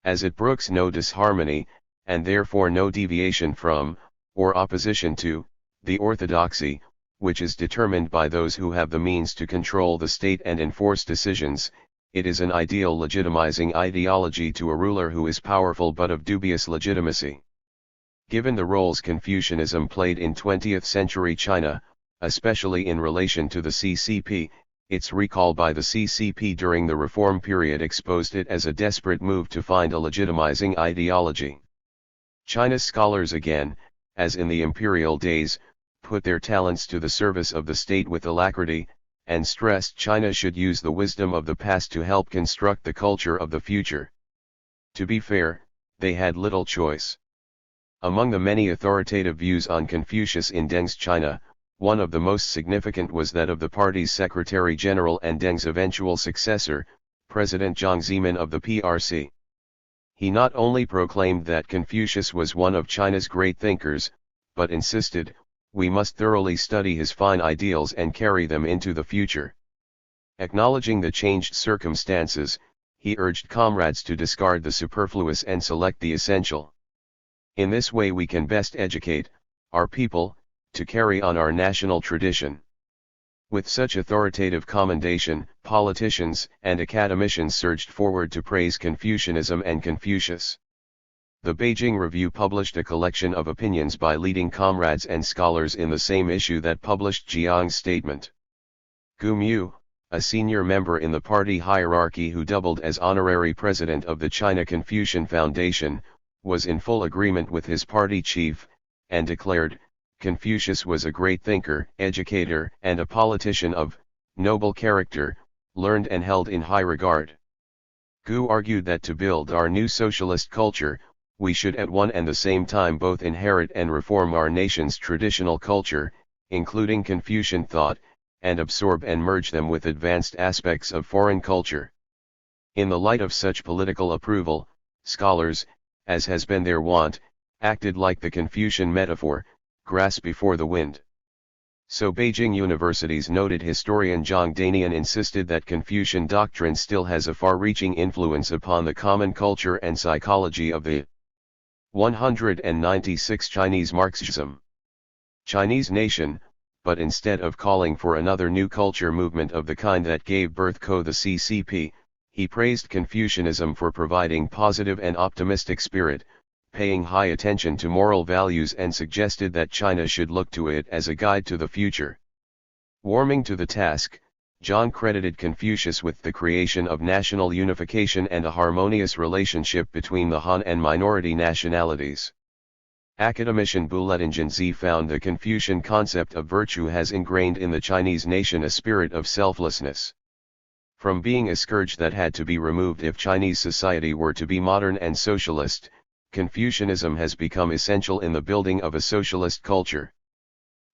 As it brooks no disharmony, and therefore no deviation from, or opposition to, the orthodoxy, which is determined by those who have the means to control the state and enforce decisions, it is an ideal legitimizing ideology to a ruler who is powerful but of dubious legitimacy. Given the roles Confucianism played in 20th century China, especially in relation to the CCP, its recall by the CCP during the reform period exposed it as a desperate move to find a legitimizing ideology. China's scholars again, as in the imperial days, put their talents to the service of the state with alacrity, and stressed China should use the wisdom of the past to help construct the culture of the future. To be fair, they had little choice. Among the many authoritative views on Confucius in Deng's China, One of the most significant was that of the party's Secretary-General and Deng's eventual successor, President Jiang Zemin of the PRC. He not only proclaimed that Confucius was one of China's great thinkers, but insisted, we must thoroughly study his fine ideals and carry them into the future. Acknowledging the changed circumstances, he urged comrades to discard the superfluous and select the essential. In this way we can best educate our people to carry on our national tradition. With such authoritative commendation, politicians and academicians surged forward to praise Confucianism and Confucius. The Beijing Review published a collection of opinions by leading comrades and scholars in the same issue that published Jiang's statement. Gu Mu, a senior member in the party hierarchy who doubled as honorary president of the China Confucian Foundation, was in full agreement with his party chief, and declared, Confucius was a great thinker, educator, and a politician of noble character, learned and held in high regard. Gu argued that to build our new socialist culture, we should at one and the same time both inherit and reform our nation's traditional culture, including Confucian thought, and absorb and merge them with advanced aspects of foreign culture. In the light of such political approval, scholars, as has been their wont, acted like the Confucian metaphor, grass before the wind. So Beijing University's noted historian Zhang Danian insisted that Confucian doctrine still has a far-reaching influence upon the common culture and psychology of the 196 Chinese Marxism. Chinese nation, but instead of calling for another new culture movement of the kind that gave birth to the CCP, he praised Confucianism for providing positive and optimistic spirit, paying high attention to moral values, and suggested that China should look to it as a guide to the future. Warming to the task, Zhang credited Confucius with the creation of national unification and a harmonious relationship between the Han and minority nationalities. Academician Bulletin Jinzi found the Confucian concept of virtue has ingrained in the Chinese nation a spirit of selflessness. From being a scourge that had to be removed if Chinese society were to be modern and socialist, Confucianism has become essential in the building of a socialist culture.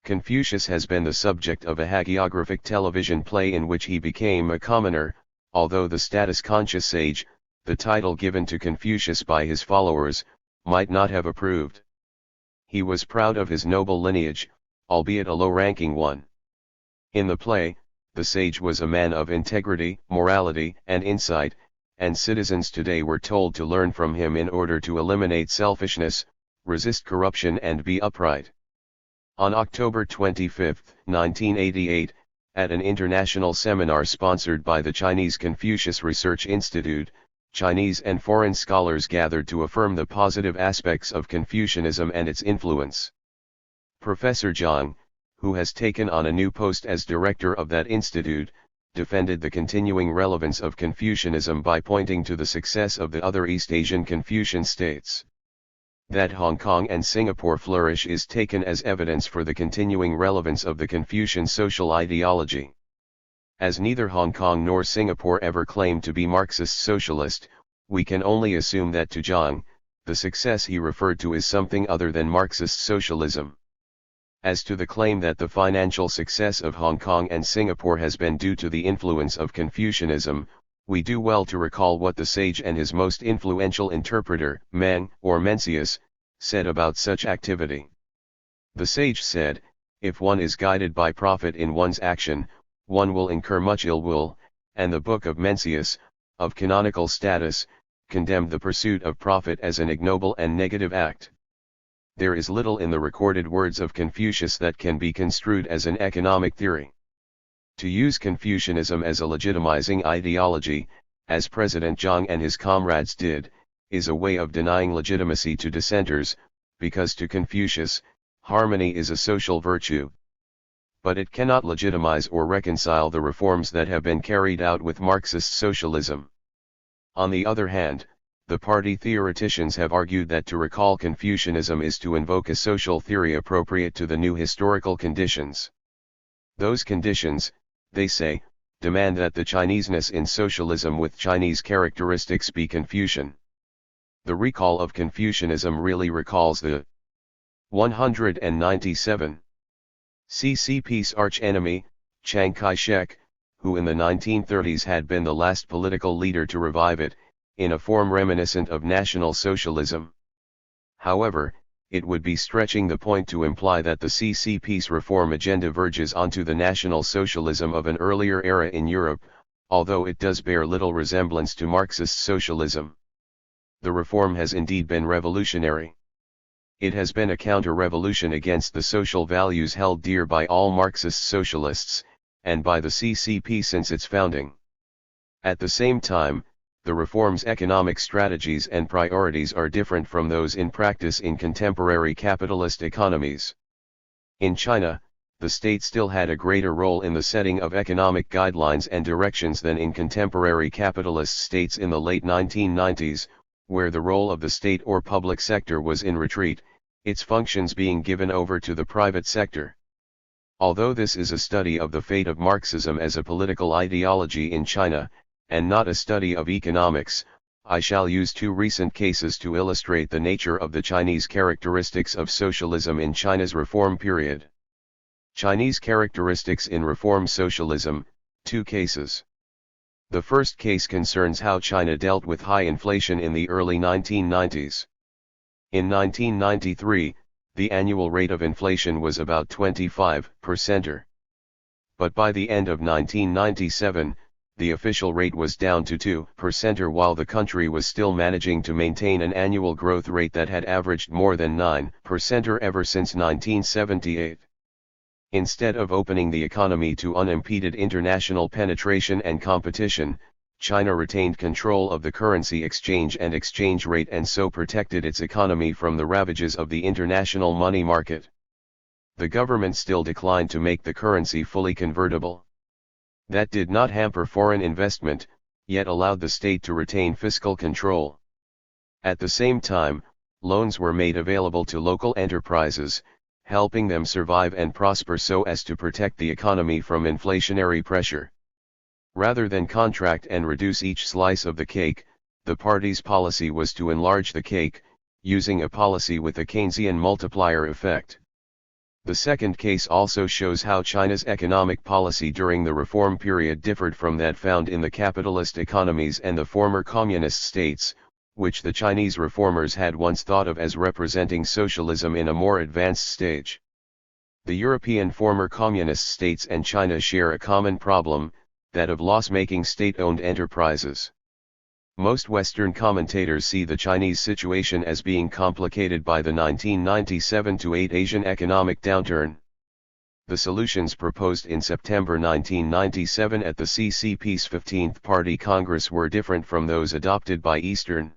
Confucius has been the subject of a hagiographic television play in which he became a commoner, although the status-conscious sage, the title given to Confucius by his followers, might not have approved. He was proud of his noble lineage, albeit a low-ranking one. In the play, the sage was a man of integrity, morality, and insight, and citizens today were told to learn from him in order to eliminate selfishness, resist corruption and be upright. On October 25, 1988, at an international seminar sponsored by the Chinese Confucius Research Institute, Chinese and foreign scholars gathered to affirm the positive aspects of Confucianism and its influence. Professor Zhang, who has taken on a new post as director of that institute, defended the continuing relevance of Confucianism by pointing to the success of the other East Asian Confucian states. That Hong Kong and Singapore flourish is taken as evidence for the continuing relevance of the Confucian social ideology. As neither Hong Kong nor Singapore ever claimed to be Marxist socialist, we can only assume that to Zhang, the success he referred to is something other than Marxist socialism. As to the claim that the financial success of Hong Kong and Singapore has been due to the influence of Confucianism, we do well to recall what the sage and his most influential interpreter, Meng or Mencius, said about such activity. The sage said, if one is guided by profit in one's action, one will incur much ill will, and the book of Mencius, of canonical status, condemned the pursuit of profit as an ignoble and negative act. There is little in the recorded words of Confucius that can be construed as an economic theory. To use Confucianism as a legitimizing ideology, as President Zhang and his comrades did, is a way of denying legitimacy to dissenters, because to Confucius, harmony is a social virtue. But it cannot legitimize or reconcile the reforms that have been carried out with Marxist socialism. On the other hand, the party theoreticians have argued that to recall Confucianism is to invoke a social theory appropriate to the new historical conditions. Those conditions, they say, demand that the Chineseness in socialism with Chinese characteristics be Confucian. The recall of Confucianism really recalls the 197 CCP's arch-enemy, Chiang Kai-shek, who in the 1930s had been the last political leader to revive it, in a form reminiscent of National Socialism. However, it would be stretching the point to imply that the CCP's reform agenda verges onto the National Socialism of an earlier era in Europe, although it does bear little resemblance to Marxist socialism. The reform has indeed been revolutionary. It has been a counter-revolution against the social values held dear by all Marxist socialists, and by the CCP since its founding. At the same time, the reform's economic strategies and priorities are different from those in practice in contemporary capitalist economies. In China, the state still had a greater role in the setting of economic guidelines and directions than in contemporary capitalist states in the late 1990s, where the role of the state or public sector was in retreat, its functions being given over to the private sector. Although this is a study of the fate of Marxism as a political ideology in China, and not a study of economics, I shall use two recent cases to illustrate the nature of the Chinese characteristics of socialism in China's reform period. Chinese characteristics in reform socialism, two cases. The first case concerns how China dealt with high inflation in the early 1990s. In 1993, the annual rate of inflation was about 25%. But by the end of 1997, the official rate was down to 2%, while the country was still managing to maintain an annual growth rate that had averaged more than 9% ever since 1978. Instead of opening the economy to unimpeded international penetration and competition, China retained control of the currency exchange and exchange rate and so protected its economy from the ravages of the international money market. The government still declined to make the currency fully convertible. That did not hamper foreign investment, yet allowed the state to retain fiscal control. At the same time, loans were made available to local enterprises, helping them survive and prosper so as to protect the economy from inflationary pressure. Rather than contract and reduce each slice of the cake, the party's policy was to enlarge the cake, using a policy with a Keynesian multiplier effect. The second case also shows how China's economic policy during the reform period differed from that found in the capitalist economies and the former communist states, which the Chinese reformers had once thought of as representing socialism in a more advanced stage. The European former communist states and China share a common problem, that of loss-making state-owned enterprises. Most Western commentators see the Chinese situation as being complicated by the 1997-8 Asian economic downturn. The solutions proposed in September 1997 at the CCP's 15th Party Congress were different from those adopted by Eastern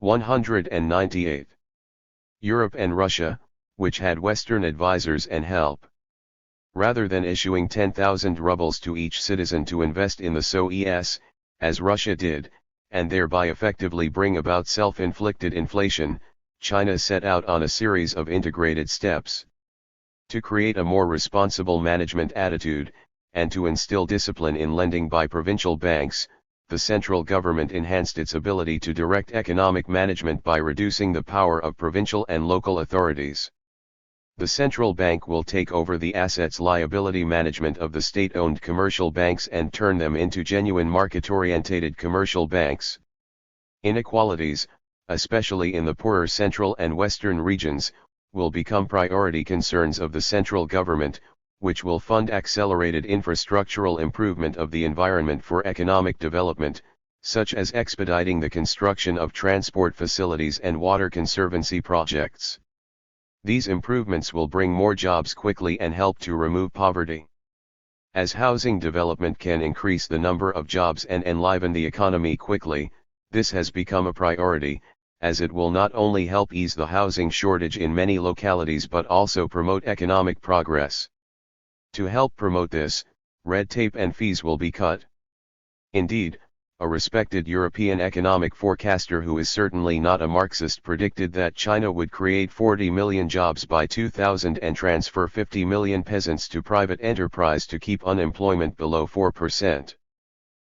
198. Europe and Russia, which had Western advisors and help. Rather than issuing 10,000 rubles to each citizen to invest in the SOES, as Russia did, and thereby effectively bring about self-inflicted inflation, China set out on a series of integrated steps. To create a more responsible management attitude, and to instill discipline in lending by provincial banks, the central government enhanced its ability to direct economic management by reducing the power of provincial and local authorities. The central bank will take over the assets liability management of the state-owned commercial banks and turn them into genuine market-orientated commercial banks. Inequalities, especially in the poorer central and western regions, will become priority concerns of the central government, which will fund accelerated infrastructural improvement of the environment for economic development, such as expediting the construction of transport facilities and water conservancy projects. These improvements will bring more jobs quickly and help to remove poverty. As housing development can increase the number of jobs and enliven the economy quickly, this has become a priority, as it will not only help ease the housing shortage in many localities but also promote economic progress. To help promote this, red tape and fees will be cut. Indeed, a respected European economic forecaster who is certainly not a Marxist predicted that China would create 40 million jobs by 2000 and transfer 50 million peasants to private enterprise to keep unemployment below 4%.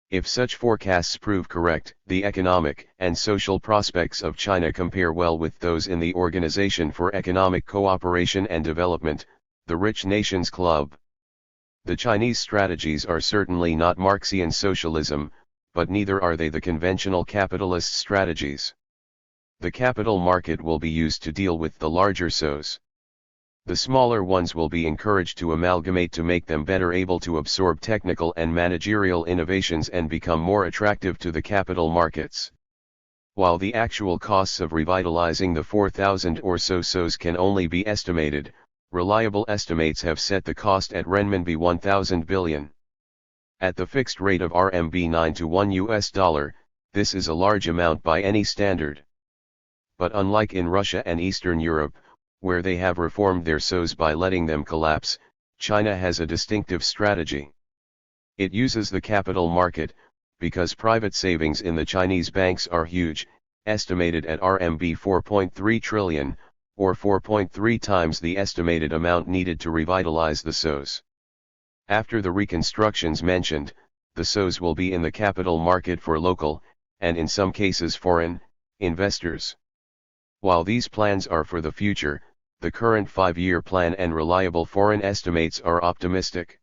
If such forecasts prove correct, the economic and social prospects of China compare well with those in the Organization for Economic Cooperation and Development, The Rich Nations Club. The Chinese strategies are certainly not Marxian socialism, but neither are they the conventional capitalist strategies. The capital market will be used to deal with the larger SOEs. The smaller ones will be encouraged to amalgamate to make them better able to absorb technical and managerial innovations and become more attractive to the capital markets. While the actual costs of revitalizing the 4,000 or so SOEs can only be estimated, reliable estimates have set the cost at renminbi 1,000 billion. At the fixed rate of RMB 9 to 1 US dollar, this is a large amount by any standard. But unlike in Russia and Eastern Europe, where they have reformed their SOEs by letting them collapse, China has a distinctive strategy. It uses the capital market, because private savings in the Chinese banks are huge, estimated at RMB 4.3 trillion, or 4.3 times the estimated amount needed to revitalize the SOEs. After the reconstructions mentioned, the SOEs will be in the capital market for local, and in some cases foreign, investors. While these plans are for the future, the current 5-year plan and reliable foreign estimates are optimistic.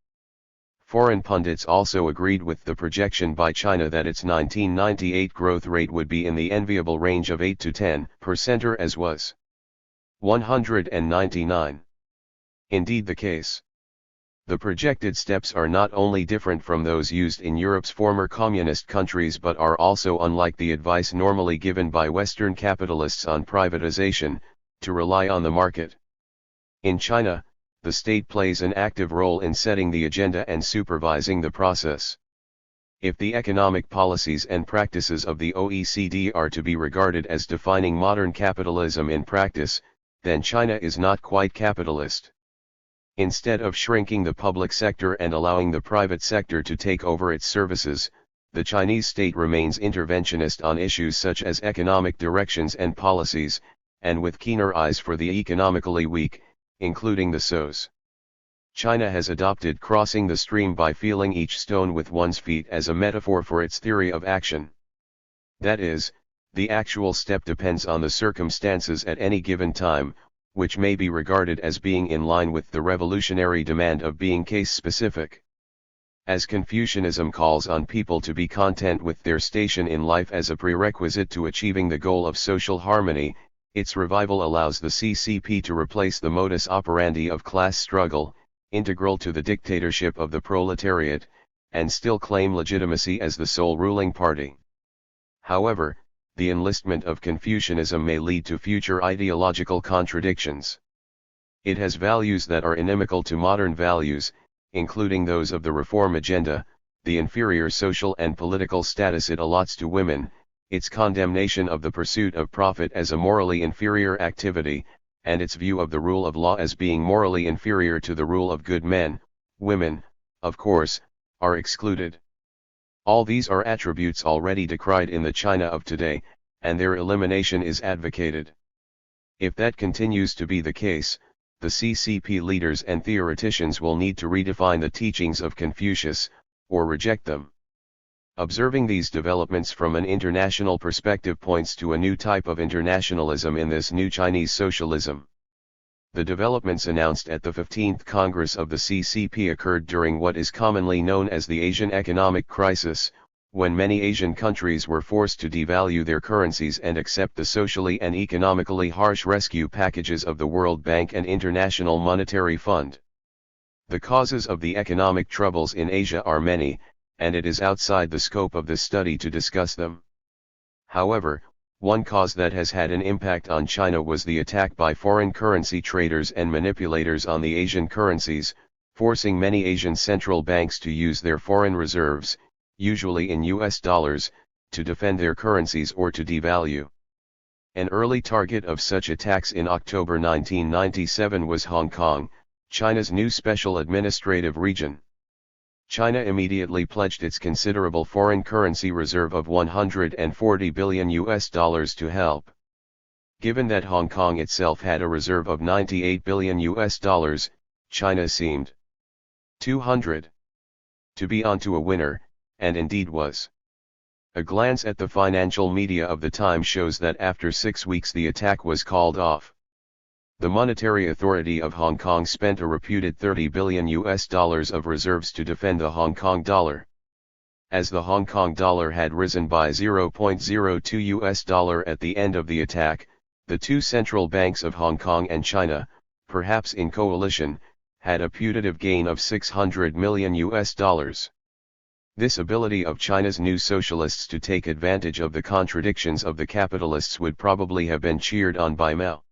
Foreign pundits also agreed with the projection by China that its 1998 growth rate would be in the enviable range of 8 to 10%, or as was 199. Indeed the case. The projected steps are not only different from those used in Europe's former communist countries but are also unlike the advice normally given by Western capitalists on privatization, to rely on the market. In China, the state plays an active role in setting the agenda and supervising the process. If the economic policies and practices of the OECD are to be regarded as defining modern capitalism in practice, then China is not quite capitalist. Instead of shrinking the public sector and allowing the private sector to take over its services, the Chinese state remains interventionist on issues such as economic directions and policies, and with keener eyes for the economically weak, including the SOEs. China has adopted crossing the stream by feeling each stone with one's feet as a metaphor for its theory of action. That is, the actual step depends on the circumstances at any given time, which may be regarded as being in line with the revolutionary demand of being case-specific. As Confucianism calls on people to be content with their station in life as a prerequisite to achieving the goal of social harmony, its revival allows the CCP to replace the modus operandi of class struggle, integral to the dictatorship of the proletariat, and still claim legitimacy as the sole ruling party. However, the enlistment of Confucianism may lead to future ideological contradictions. It has values that are inimical to modern values, including those of the reform agenda, the inferior social and political status it allots to women, its condemnation of the pursuit of profit as a morally inferior activity, and its view of the rule of law as being morally inferior to the rule of good men. Women, of course, are excluded. All these are attributes already decried in the China of today, and their elimination is advocated. If that continues to be the case, the CCP leaders and theoreticians will need to redefine the teachings of Confucius, or reject them. Observing these developments from an international perspective points to a new type of internationalism in this new Chinese socialism. The developments announced at the 15th Congress of the CCP occurred during what is commonly known as the Asian economic crisis, when many Asian countries were forced to devalue their currencies and accept the socially and economically harsh rescue packages of the World Bank and International Monetary Fund. The causes of the economic troubles in Asia are many, and it is outside the scope of this study to discuss them. However, one cause that has had an impact on China was the attack by foreign currency traders and manipulators on the Asian currencies, forcing many Asian central banks to use their foreign reserves, usually in US dollars, to defend their currencies or to devalue. An early target of such attacks in October 1997 was Hong Kong, China's new special administrative region. China immediately pledged its considerable foreign currency reserve of 140 billion US dollars to help. Given that Hong Kong itself had a reserve of 98 billion US dollars, China seemed 200 to be onto a winner, and indeed was. A glance at the financial media of the time shows that after 6 weeks the attack was called off. The monetary authority of Hong Kong spent a reputed $30 billion of reserves to defend the Hong Kong dollar. As the Hong Kong dollar had risen by $0.02 at the end of the attack, the two central banks of Hong Kong and China, perhaps in coalition, had a putative gain of $600 million. This ability of China's new socialists to take advantage of the contradictions of the capitalists would probably have been cheered on by Mao.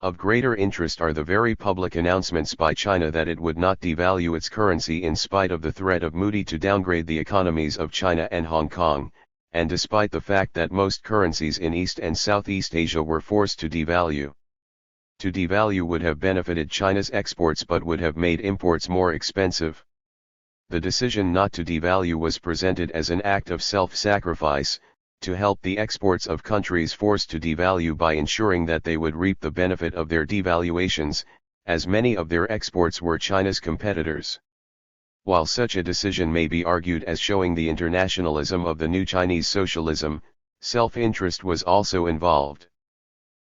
Of greater interest are the very public announcements by China that it would not devalue its currency in spite of the threat of Moody to downgrade the economies of China and Hong Kong, and despite the fact that most currencies in East and Southeast Asia were forced to devalue. To devalue would have benefited China's exports but would have made imports more expensive. The decision not to devalue was presented as an act of self-sacrifice, to help the exports of countries forced to devalue by ensuring that they would reap the benefit of their devaluations, as many of their exports were China's competitors. While such a decision may be argued as showing the internationalism of the new Chinese socialism, self-interest was also involved.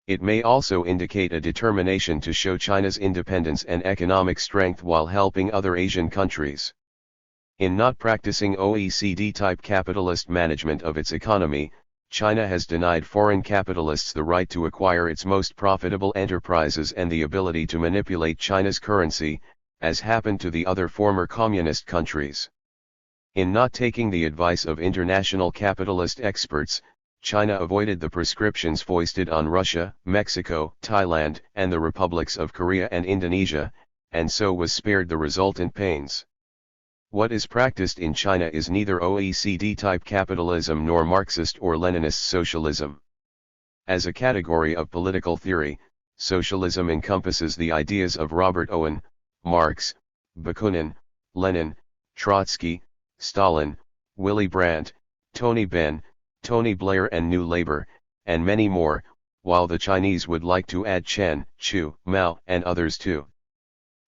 It may also indicate a determination to show China's independence and economic strength while helping other Asian countries. In not practicing OECD-type capitalist management of its economy, China has denied foreign capitalists the right to acquire its most profitable enterprises and the ability to manipulate China's currency, as happened to the other former communist countries. In not taking the advice of international capitalist experts, China avoided the prescriptions foisted on Russia, Mexico, Thailand, and the republics of Korea and Indonesia, and so was spared the resultant pains. What is practiced in China is neither OECD-type capitalism nor Marxist or Leninist socialism. As a category of political theory, socialism encompasses the ideas of Robert Owen, Marx, Bakunin, Lenin, Trotsky, Stalin, Willy Brandt, Tony Benn, Tony Blair and New Labour, and many more, while the Chinese would like to add Chen, Chu, Mao and others too.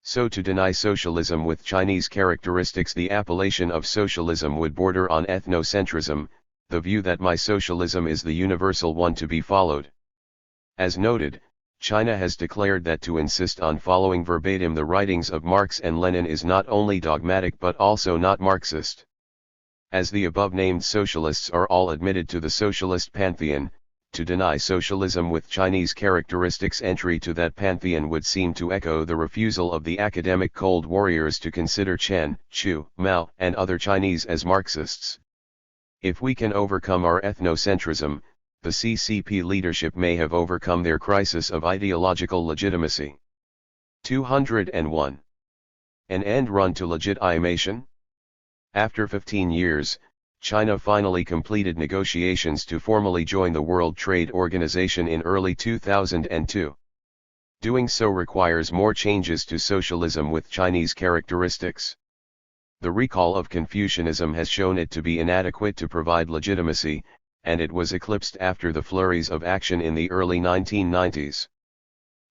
So to deny socialism with Chinese characteristics, the appellation of socialism would border on ethnocentrism, the view that my socialism is the universal one to be followed. As noted, China has declared that to insist on following verbatim the writings of Marx and Lenin is not only dogmatic but also not Marxist. As the above-named socialists are all admitted to the socialist pantheon, to deny socialism with Chinese characteristics entry to that pantheon would seem to echo the refusal of the academic Cold Warriors to consider Chen, Chu, Mao, and other Chinese as Marxists. If we can overcome our ethnocentrism, the CCP leadership may have overcome their crisis of ideological legitimacy. 201. An end run to legitimation? After 15 years, China finally completed negotiations to formally join the World Trade Organization in early 2002. Doing so requires more changes to socialism with Chinese characteristics. The recall of Confucianism has shown it to be inadequate to provide legitimacy, and it was eclipsed after the flurries of action in the early 1990s.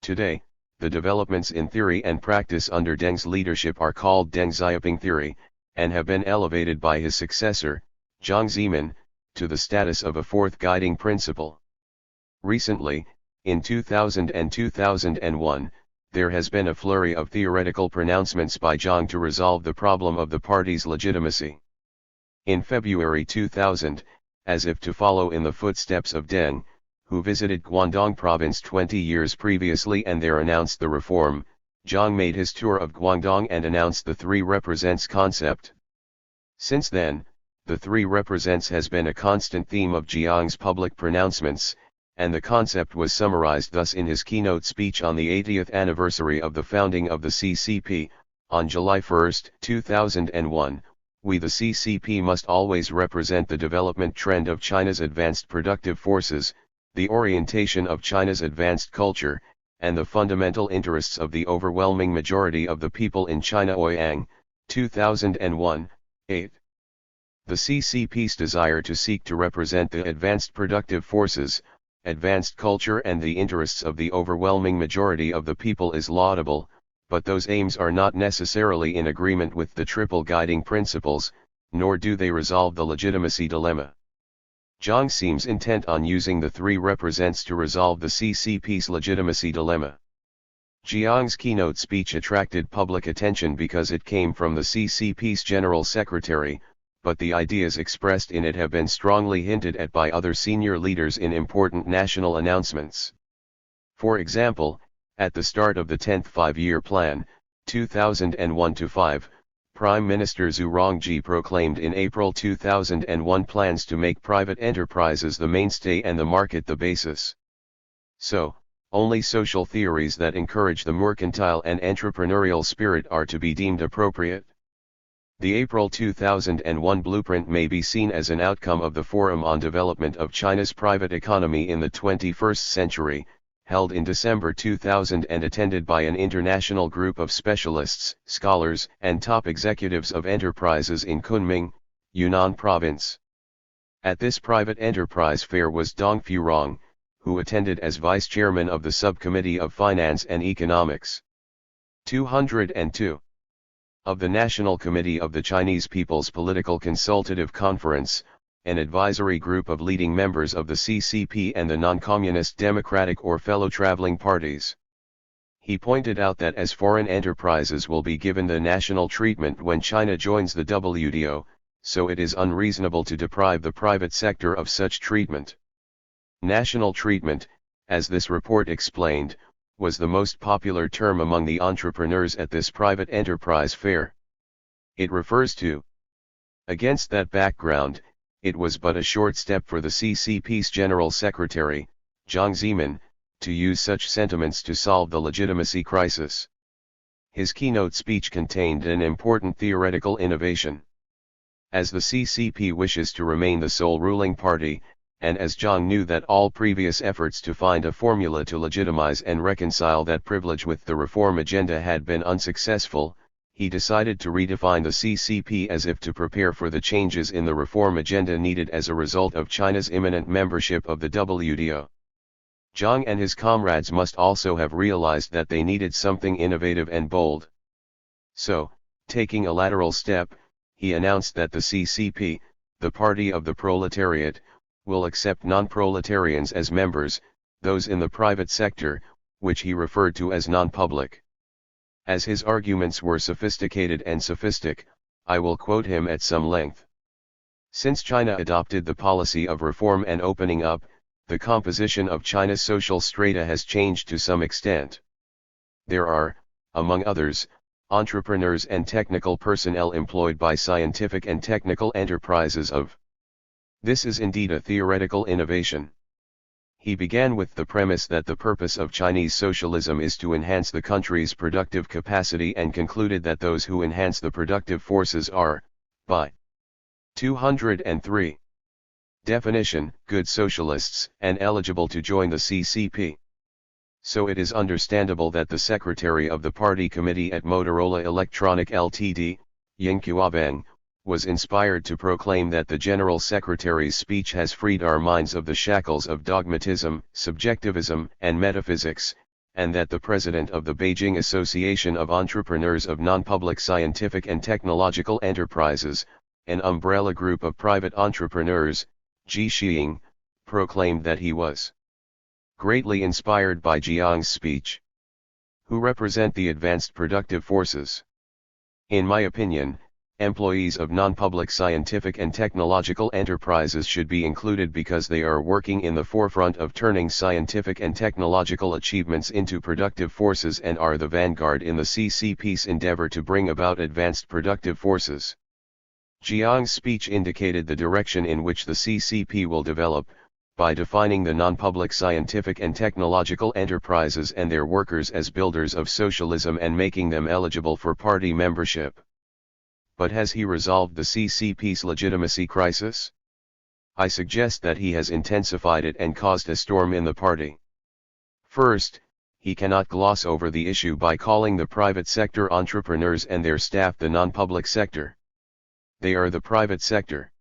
Today, the developments in theory and practice under Deng's leadership are called Deng Xiaoping theory, and have been elevated by his successor, Jiang Zemin, to the status of a fourth guiding principle. Recently, in 2000 and 2001, there has been a flurry of theoretical pronouncements by Jiang to resolve the problem of the party's legitimacy. In February 2000, as if to follow in the footsteps of Deng, who visited Guangdong province 20 years previously and there announced the reform, Jiang made his tour of Guangdong and announced the three represents concept. Since then, the three represents has been a constant theme of Jiang's public pronouncements, and the concept was summarized thus in his keynote speech on the 80th anniversary of the founding of the CCP, on July 1, 2001, we the CCP must always represent the development trend of China's advanced productive forces, the orientation of China's advanced culture, and the fundamental interests of the overwhelming majority of the people in China. Ouyang, 2001, 8. The CCP's desire to seek to represent the advanced productive forces, advanced culture and the interests of the overwhelming majority of the people is laudable, but those aims are not necessarily in agreement with the triple guiding principles, nor do they resolve the legitimacy dilemma. Jiang seems intent on using the three represents to resolve the CCP's legitimacy dilemma. Jiang's keynote speech attracted public attention because it came from the CCP's General Secretary, but the ideas expressed in it have been strongly hinted at by other senior leaders in important national announcements. For example, at the start of the 10th Five-Year Plan, 2001-5, Prime Minister Zhu Rongji proclaimed in April 2001 plans to make private enterprises the mainstay and the market the basis. So, only social theories that encourage the mercantile and entrepreneurial spirit are to be deemed appropriate. The April 2001 blueprint may be seen as an outcome of the Forum on Development of China's Private Economy in the 21st Century, held in December 2000 and attended by an international group of specialists, scholars, and top executives of enterprises in Kunming, Yunnan Province. At this private enterprise fair was Dong Furong, who attended as vice chairman of the Subcommittee of Finance and Economics. 202. Of the National Committee of the Chinese People's Political Consultative Conference, an advisory group of leading members of the CCP and the non-communist democratic or fellow traveling parties. He pointed out that as foreign enterprises will be given the national treatment when China joins the WTO, so it is unreasonable to deprive the private sector of such treatment. National treatment, as this report explained, was the most popular term among the entrepreneurs at this private enterprise fair. It refers to. Against that background, it was but a short step for the CCP's General Secretary, Jiang Zemin, to use such sentiments to solve the legitimacy crisis. His keynote speech contained an important theoretical innovation. As the CCP wishes to remain the sole ruling party, and as Jiang knew that all previous efforts to find a formula to legitimize and reconcile that privilege with the reform agenda had been unsuccessful, he decided to redefine the CCP as if to prepare for the changes in the reform agenda needed as a result of China's imminent membership of the WTO. Jiang and his comrades must also have realized that they needed something innovative and bold. So, taking a lateral step, he announced that the CCP, the party of the proletariat, will accept non-proletarians as members, those in the private sector, which he referred to as non-public. As his arguments were sophisticated and sophistic, I will quote him at some length. Since China adopted the policy of reform and opening up, the composition of China's social strata has changed to some extent. There are, among others, entrepreneurs and technical personnel employed by scientific and technical enterprises of. This is indeed a theoretical innovation. He began with the premise that the purpose of Chinese socialism is to enhance the country's productive capacity and concluded that those who enhance the productive forces are, by 203. Definition, good socialists and eligible to join the CCP. So it is understandable that the secretary of the party committee at Motorola Electronic Ltd, Ying Qiabang, was inspired to proclaim that the General Secretary's speech has freed our minds of the shackles of dogmatism, subjectivism, and metaphysics, and that the president of the Beijing Association of Entrepreneurs of Non-Public Scientific and Technological Enterprises, an umbrella group of private entrepreneurs, Ji Xiying, proclaimed that he was greatly inspired by Jiang's speech. Who represent the advanced productive forces? In my opinion, employees of non-public scientific and technological enterprises should be included because they are working in the forefront of turning scientific and technological achievements into productive forces and are the vanguard in the CCP's endeavor to bring about advanced productive forces. Jiang's speech indicated the direction in which the CCP will develop, by defining the non-public scientific and technological enterprises and their workers as builders of socialism and making them eligible for party membership. But has he resolved the CCP's legitimacy crisis? I suggest that he has intensified it and caused a storm in the party. First, he cannot gloss over the issue by calling the private sector entrepreneurs and their staff the non-public sector. They are the private sector.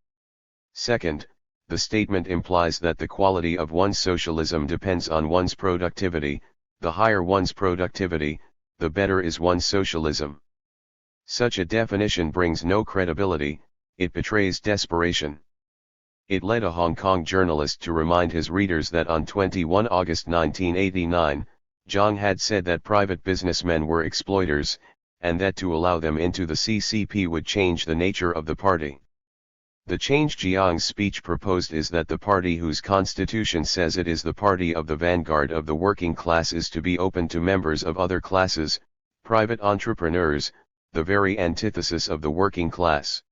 Second, the statement implies that the quality of one's socialism depends on one's productivity. The higher one's productivity, the better is one's socialism. Such a definition brings no credibility, it betrays desperation. It led a Hong Kong journalist to remind his readers that on 21 August 1989, Zhang had said that private businessmen were exploiters, and that to allow them into the CCP would change the nature of the party. The change Jiang's speech proposed is that the party whose constitution says it is the party of the vanguard of the working class is to be open to members of other classes, private entrepreneurs, the very antithesis of the working class.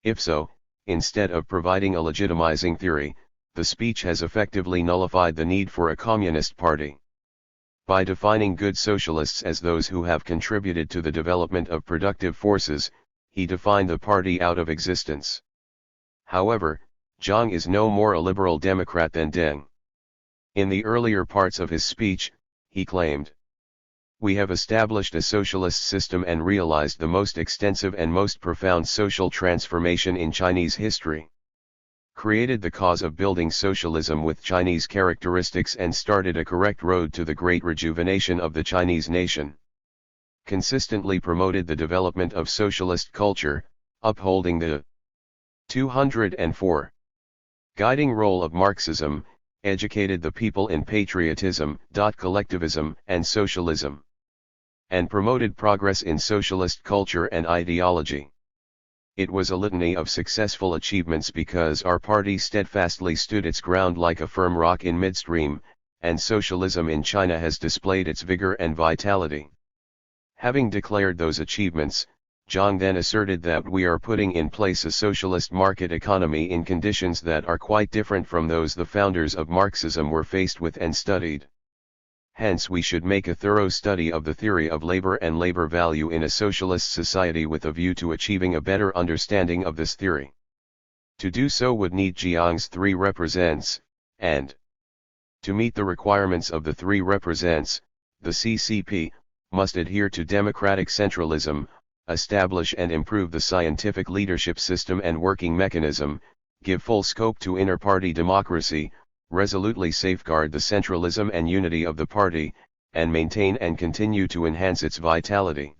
If so, instead of providing a legitimizing theory, the speech has effectively nullified the need for a communist party. By defining good socialists as those who have contributed to the development of productive forces, he defined the party out of existence. However, Zhang is no more a liberal Democrat than Deng. In the earlier parts of his speech, he claimed, "We have established a socialist system and realized the most extensive and most profound social transformation in Chinese history. Created the cause of building socialism with Chinese characteristics and started a correct road to the great rejuvenation of the Chinese nation. Consistently promoted the development of socialist culture, upholding the 204. Guiding role of Marxism, educated the people in patriotism, collectivism, and socialism. And promoted progress in socialist culture and ideology. It was a litany of successful achievements because our party steadfastly stood its ground like a firm rock in midstream, and socialism in China has displayed its vigor and vitality." Having declared those achievements, Zhang then asserted that we are putting in place a socialist market economy in conditions that are quite different from those the founders of Marxism were faced with and studied. Hence we should make a thorough study of the theory of labor and labor value in a socialist society with a view to achieving a better understanding of this theory. To do so would need Jiang's three represents, and to meet the requirements of the three represents, the CCP must adhere to democratic centralism, establish and improve the scientific leadership system and working mechanism, give full scope to inter-party democracy, resolutely safeguard the centralism and unity of the party, and maintain and continue to enhance its vitality.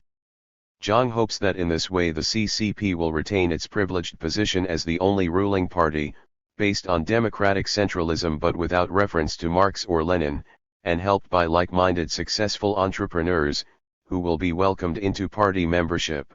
Zhang hopes that in this way the CCP will retain its privileged position as the only ruling party, based on democratic centralism but without reference to Marx or Lenin, and helped by like-minded successful entrepreneurs, who will be welcomed into party membership.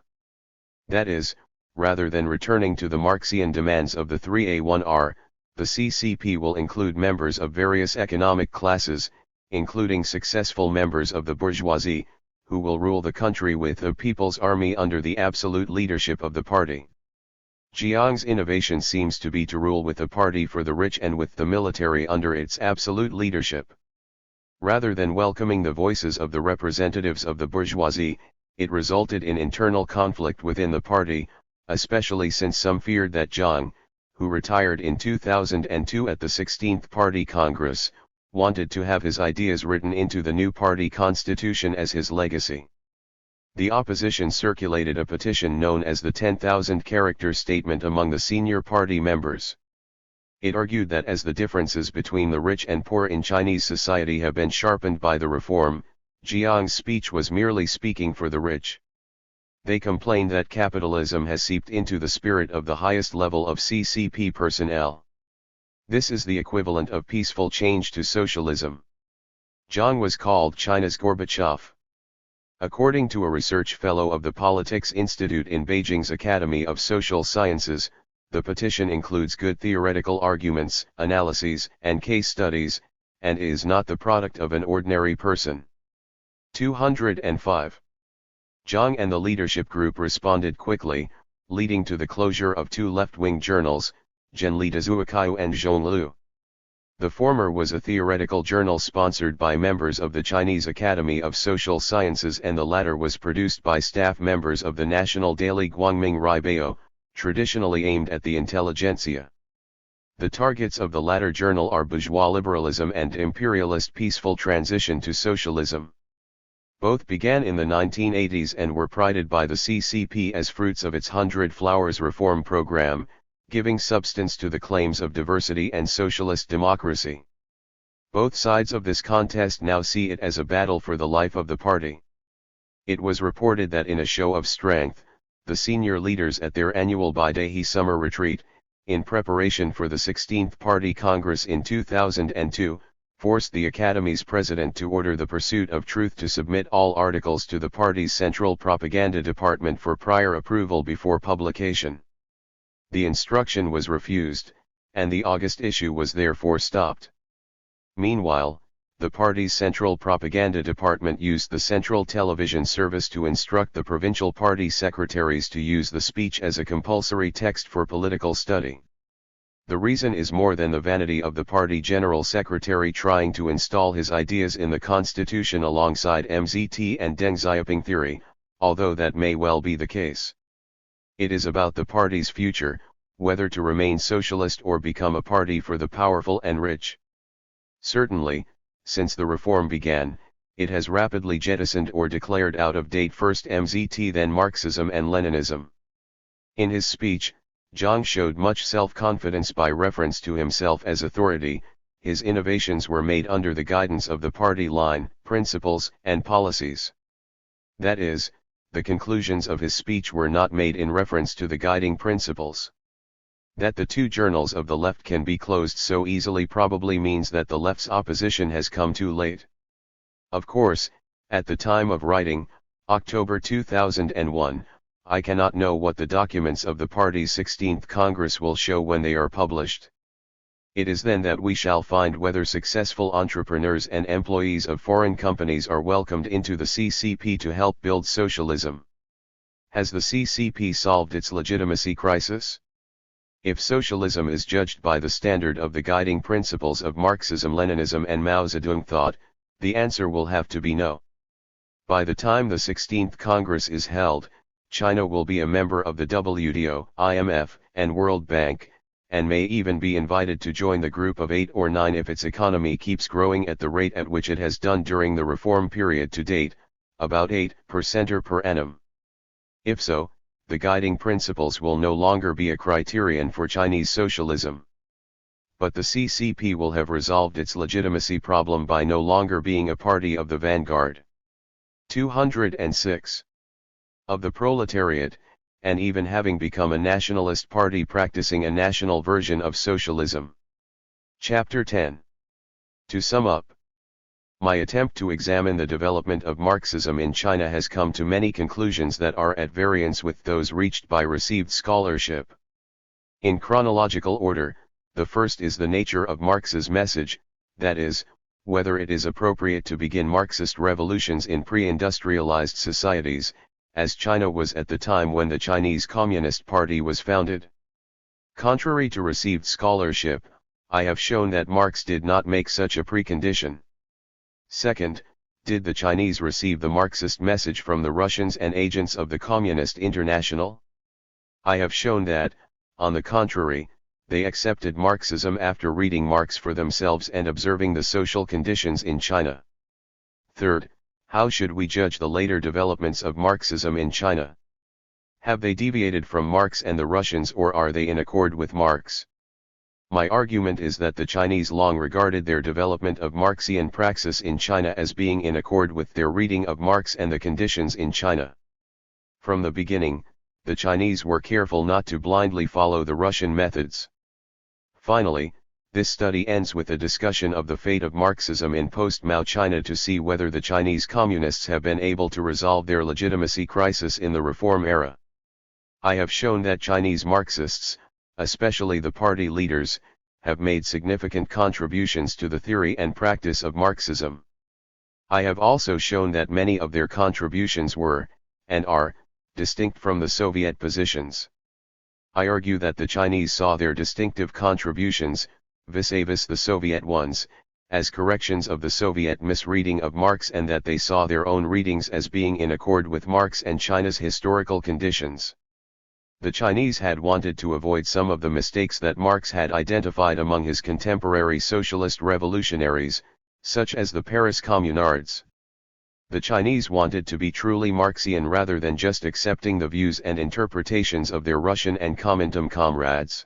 That is, rather than returning to the Marxian demands of the 3A1R, the CCP will include members of various economic classes, including successful members of the bourgeoisie, who will rule the country with a people's army under the absolute leadership of the party. Jiang's innovation seems to be to rule with a party for the rich and with the military under its absolute leadership. Rather than welcoming the voices of the representatives of the bourgeoisie, it resulted in internal conflict within the party, especially since some feared that Zhang, who retired in 2002 at the 16th Party Congress, wanted to have his ideas written into the new party constitution as his legacy. The opposition circulated a petition known as the 10,000-character statement among the senior party members. It argued that as the differences between the rich and poor in Chinese society have been sharpened by the reform, Jiang's speech was merely speaking for the rich. They complained that capitalism has seeped into the spirit of the highest level of CCP personnel. This is the equivalent of peaceful change to socialism. Zhang was called China's Gorbachev. According to a research fellow of the Politics Institute in Beijing's Academy of Social Sciences, the petition includes good theoretical arguments, analyses, and case studies, and is not the product of an ordinary person. 205. Zhang and the leadership group responded quickly, leading to the closure of two left-wing journals, Zhenli Dazuakayu and Zhonglu. The former was a theoretical journal sponsored by members of the Chinese Academy of Social Sciences, and the latter was produced by staff members of the national daily Guangming Raibao, traditionally aimed at the intelligentsia. The targets of the latter journal are bourgeois liberalism and imperialist peaceful transition to socialism. Both began in the 1980s and were prided by the CCP as fruits of its 100 Flowers reform program, giving substance to the claims of diversity and socialist democracy. Both sides of this contest now see it as a battle for the life of the party. It was reported that in a show of strength, the senior leaders at their annual Baidahe summer retreat, in preparation for the 16th Party Congress in 2002, forced the Academy's president to order the Pursuit of Truth to submit all articles to the party's Central Propaganda Department for prior approval before publication. The instruction was refused, and the August issue was therefore stopped. Meanwhile, the party's Central Propaganda Department used the Central Television Service to instruct the provincial party secretaries to use the speech as a compulsory text for political study. The reason is more than the vanity of the party general secretary trying to install his ideas in the constitution alongside MZT and Deng Xiaoping theory, although that may well be the case. It is about the party's future, whether to remain socialist or become a party for the powerful and rich. Certainly, since the reform began, it has rapidly jettisoned or declared out of date first MZT then Marxism and Leninism. In his speech, Zhang showed much self-confidence by reference to himself as authority. His innovations were made under the guidance of the party line, principles, and policies. That is, the conclusions of his speech were not made in reference to the guiding principles. That the two journals of the left can be closed so easily probably means that the left's opposition has come too late. Of course, at the time of writing, October 2001, I cannot know what the documents of the party's 16th Congress will show when they are published. It is then that we shall find whether successful entrepreneurs and employees of foreign companies are welcomed into the CCP to help build socialism. Has the CCP solved its legitimacy crisis? If socialism is judged by the standard of the guiding principles of Marxism, Leninism and Mao Zedong thought, the answer will have to be no. By the time the 16th Congress is held, China will be a member of the WTO, IMF, and World Bank, and may even be invited to join the group of 8 or 9 if its economy keeps growing at the rate at which it has done during the reform period to date, about 8% per annum. If so, the guiding principles will no longer be a criterion for Chinese socialism. But the CCP will have resolved its legitimacy problem by no longer being a party of the vanguard. 206. Of the proletariat, and even having become a nationalist party practicing a national version of socialism. Chapter 10. To sum up, my attempt to examine the development of Marxism in China has come to many conclusions that are at variance with those reached by received scholarship. In chronological order, the first is the nature of Marx's message, that is, whether it is appropriate to begin Marxist revolutions in pre-industrialized societies, as China was at the time when the Chinese Communist Party was founded. Contrary to received scholarship, I have shown that Marx did not make such a precondition. Second, did the Chinese receive the Marxist message from the Russians and agents of the Communist International? I have shown that, on the contrary, they accepted Marxism after reading Marx for themselves and observing the social conditions in China. Third, how should we judge the later developments of Marxism in China? Have they deviated from Marx and the Russians, or are they in accord with Marx? My argument is that the Chinese long regarded their development of Marxian praxis in China as being in accord with their reading of Marx and the conditions in China. From the beginning, the Chinese were careful not to blindly follow the Russian methods. Finally, this study ends with a discussion of the fate of Marxism in post-Mao China to see whether the Chinese communists have been able to resolve their legitimacy crisis in the reform era. I have shown that Chinese Marxists, especially the party leaders, have made significant contributions to the theory and practice of Marxism. I have also shown that many of their contributions were, and are, distinct from the Soviet positions. I argue that the Chinese saw their distinctive contributions, vis-a-vis the Soviet ones, as corrections of the Soviet misreading of Marx, and that they saw their own readings as being in accord with Marx and China's historical conditions. The Chinese had wanted to avoid some of the mistakes that Marx had identified among his contemporary socialist revolutionaries, such as the Paris Communards. The Chinese wanted to be truly Marxian rather than just accepting the views and interpretations of their Russian and Comintern comrades.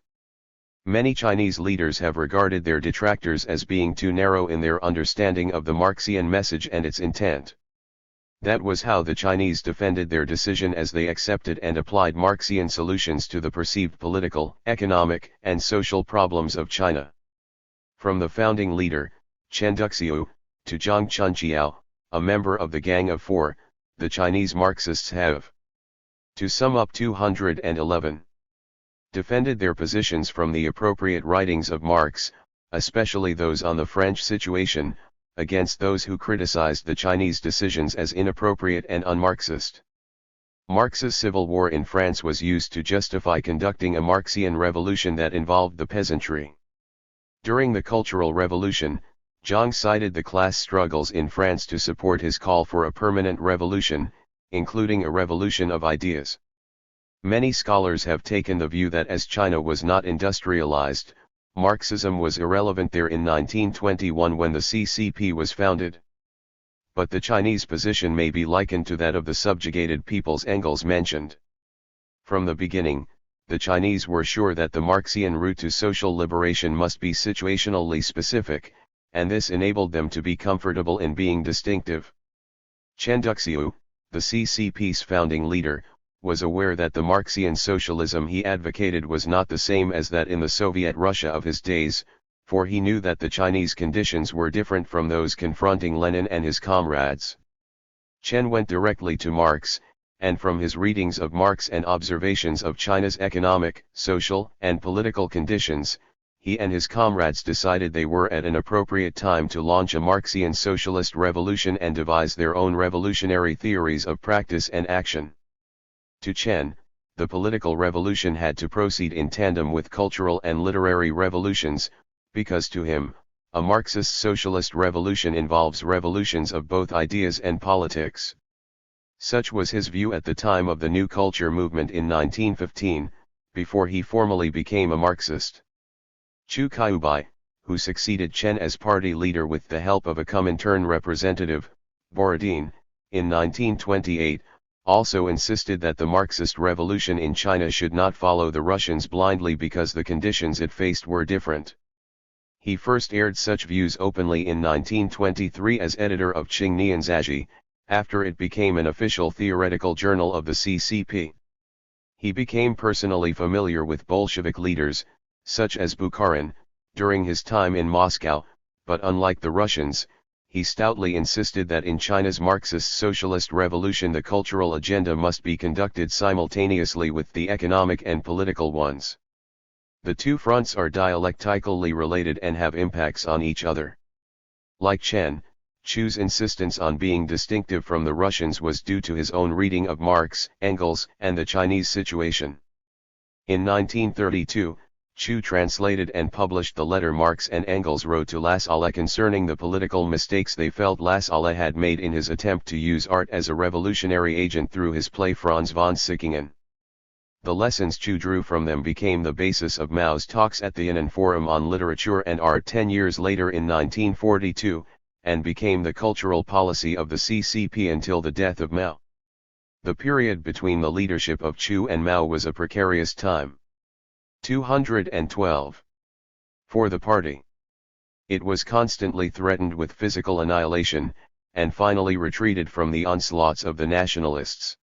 Many Chinese leaders have regarded their detractors as being too narrow in their understanding of the Marxian message and its intent. That was how the Chinese defended their decision, as they accepted and applied Marxian solutions to the perceived political, economic, and social problems of China. From the founding leader, Chen Duxiu, to Zhang Chunqiao, a member of the Gang of Four, the Chinese Marxists have, to sum up, 211. Defended their positions from the appropriate writings of Marx, especially those on the French situation, against those who criticized the Chinese decisions as inappropriate and un-Marxist. Marx's civil war in France was used to justify conducting a Marxian revolution that involved the peasantry. During the Cultural Revolution, Zhang cited the class struggles in France to support his call for a permanent revolution, including a revolution of ideas. Many scholars have taken the view that as China was not industrialized, Marxism was irrelevant there in 1921 when the CCP was founded. But the Chinese position may be likened to that of the subjugated peoples Engels mentioned. From the beginning, the Chinese were sure that the Marxian route to social liberation must be situationally specific, and this enabled them to be comfortable in being distinctive. Chen Duxiu, the CCP's founding leader, was aware that the Marxian socialism he advocated was not the same as that in the Soviet Russia of his days, for he knew that the Chinese conditions were different from those confronting Lenin and his comrades. Chen went directly to Marx, and from his readings of Marx and observations of China's economic, social, and political conditions, he and his comrades decided they were at an appropriate time to launch a Marxian socialist revolution and devise their own revolutionary theories of practice and action. To Chen, the political revolution had to proceed in tandem with cultural and literary revolutions, because to him, a Marxist socialist revolution involves revolutions of both ideas and politics. Such was his view at the time of the New Culture movement in 1915, before he formally became a Marxist. Chu Kaibai, who succeeded Chen as party leader with the help of a Comintern representative, Borodin, in 1928, also insisted that the Marxist revolution in China should not follow the Russians blindly because the conditions it faced were different. He first aired such views openly in 1923 as editor of Qingnian Zhaji, after it became an official theoretical journal of the CCP. He became personally familiar with Bolshevik leaders, such as Bukharin, during his time in Moscow, but unlike the Russians, he stoutly insisted that in China's Marxist-socialist revolution the cultural agenda must be conducted simultaneously with the economic and political ones. The two fronts are dialectically related and have impacts on each other. Like Chen, Chu's insistence on being distinctive from the Russians was due to his own reading of Marx, Engels, and the Chinese situation. In 1932, Chu translated and published the letter Marx and Engels wrote to Lassalle concerning the political mistakes they felt Lassalle had made in his attempt to use art as a revolutionary agent through his play Franz von Sickingen. The lessons Chu drew from them became the basis of Mao's talks at the Yan'an Forum on Literature and Art 10 years later in 1942, and became the cultural policy of the CCP until the death of Mao. The period between the leadership of Chu and Mao was a precarious time. 212. For the party. It was constantly threatened with physical annihilation, and finally retreated from the onslaughts of the nationalists.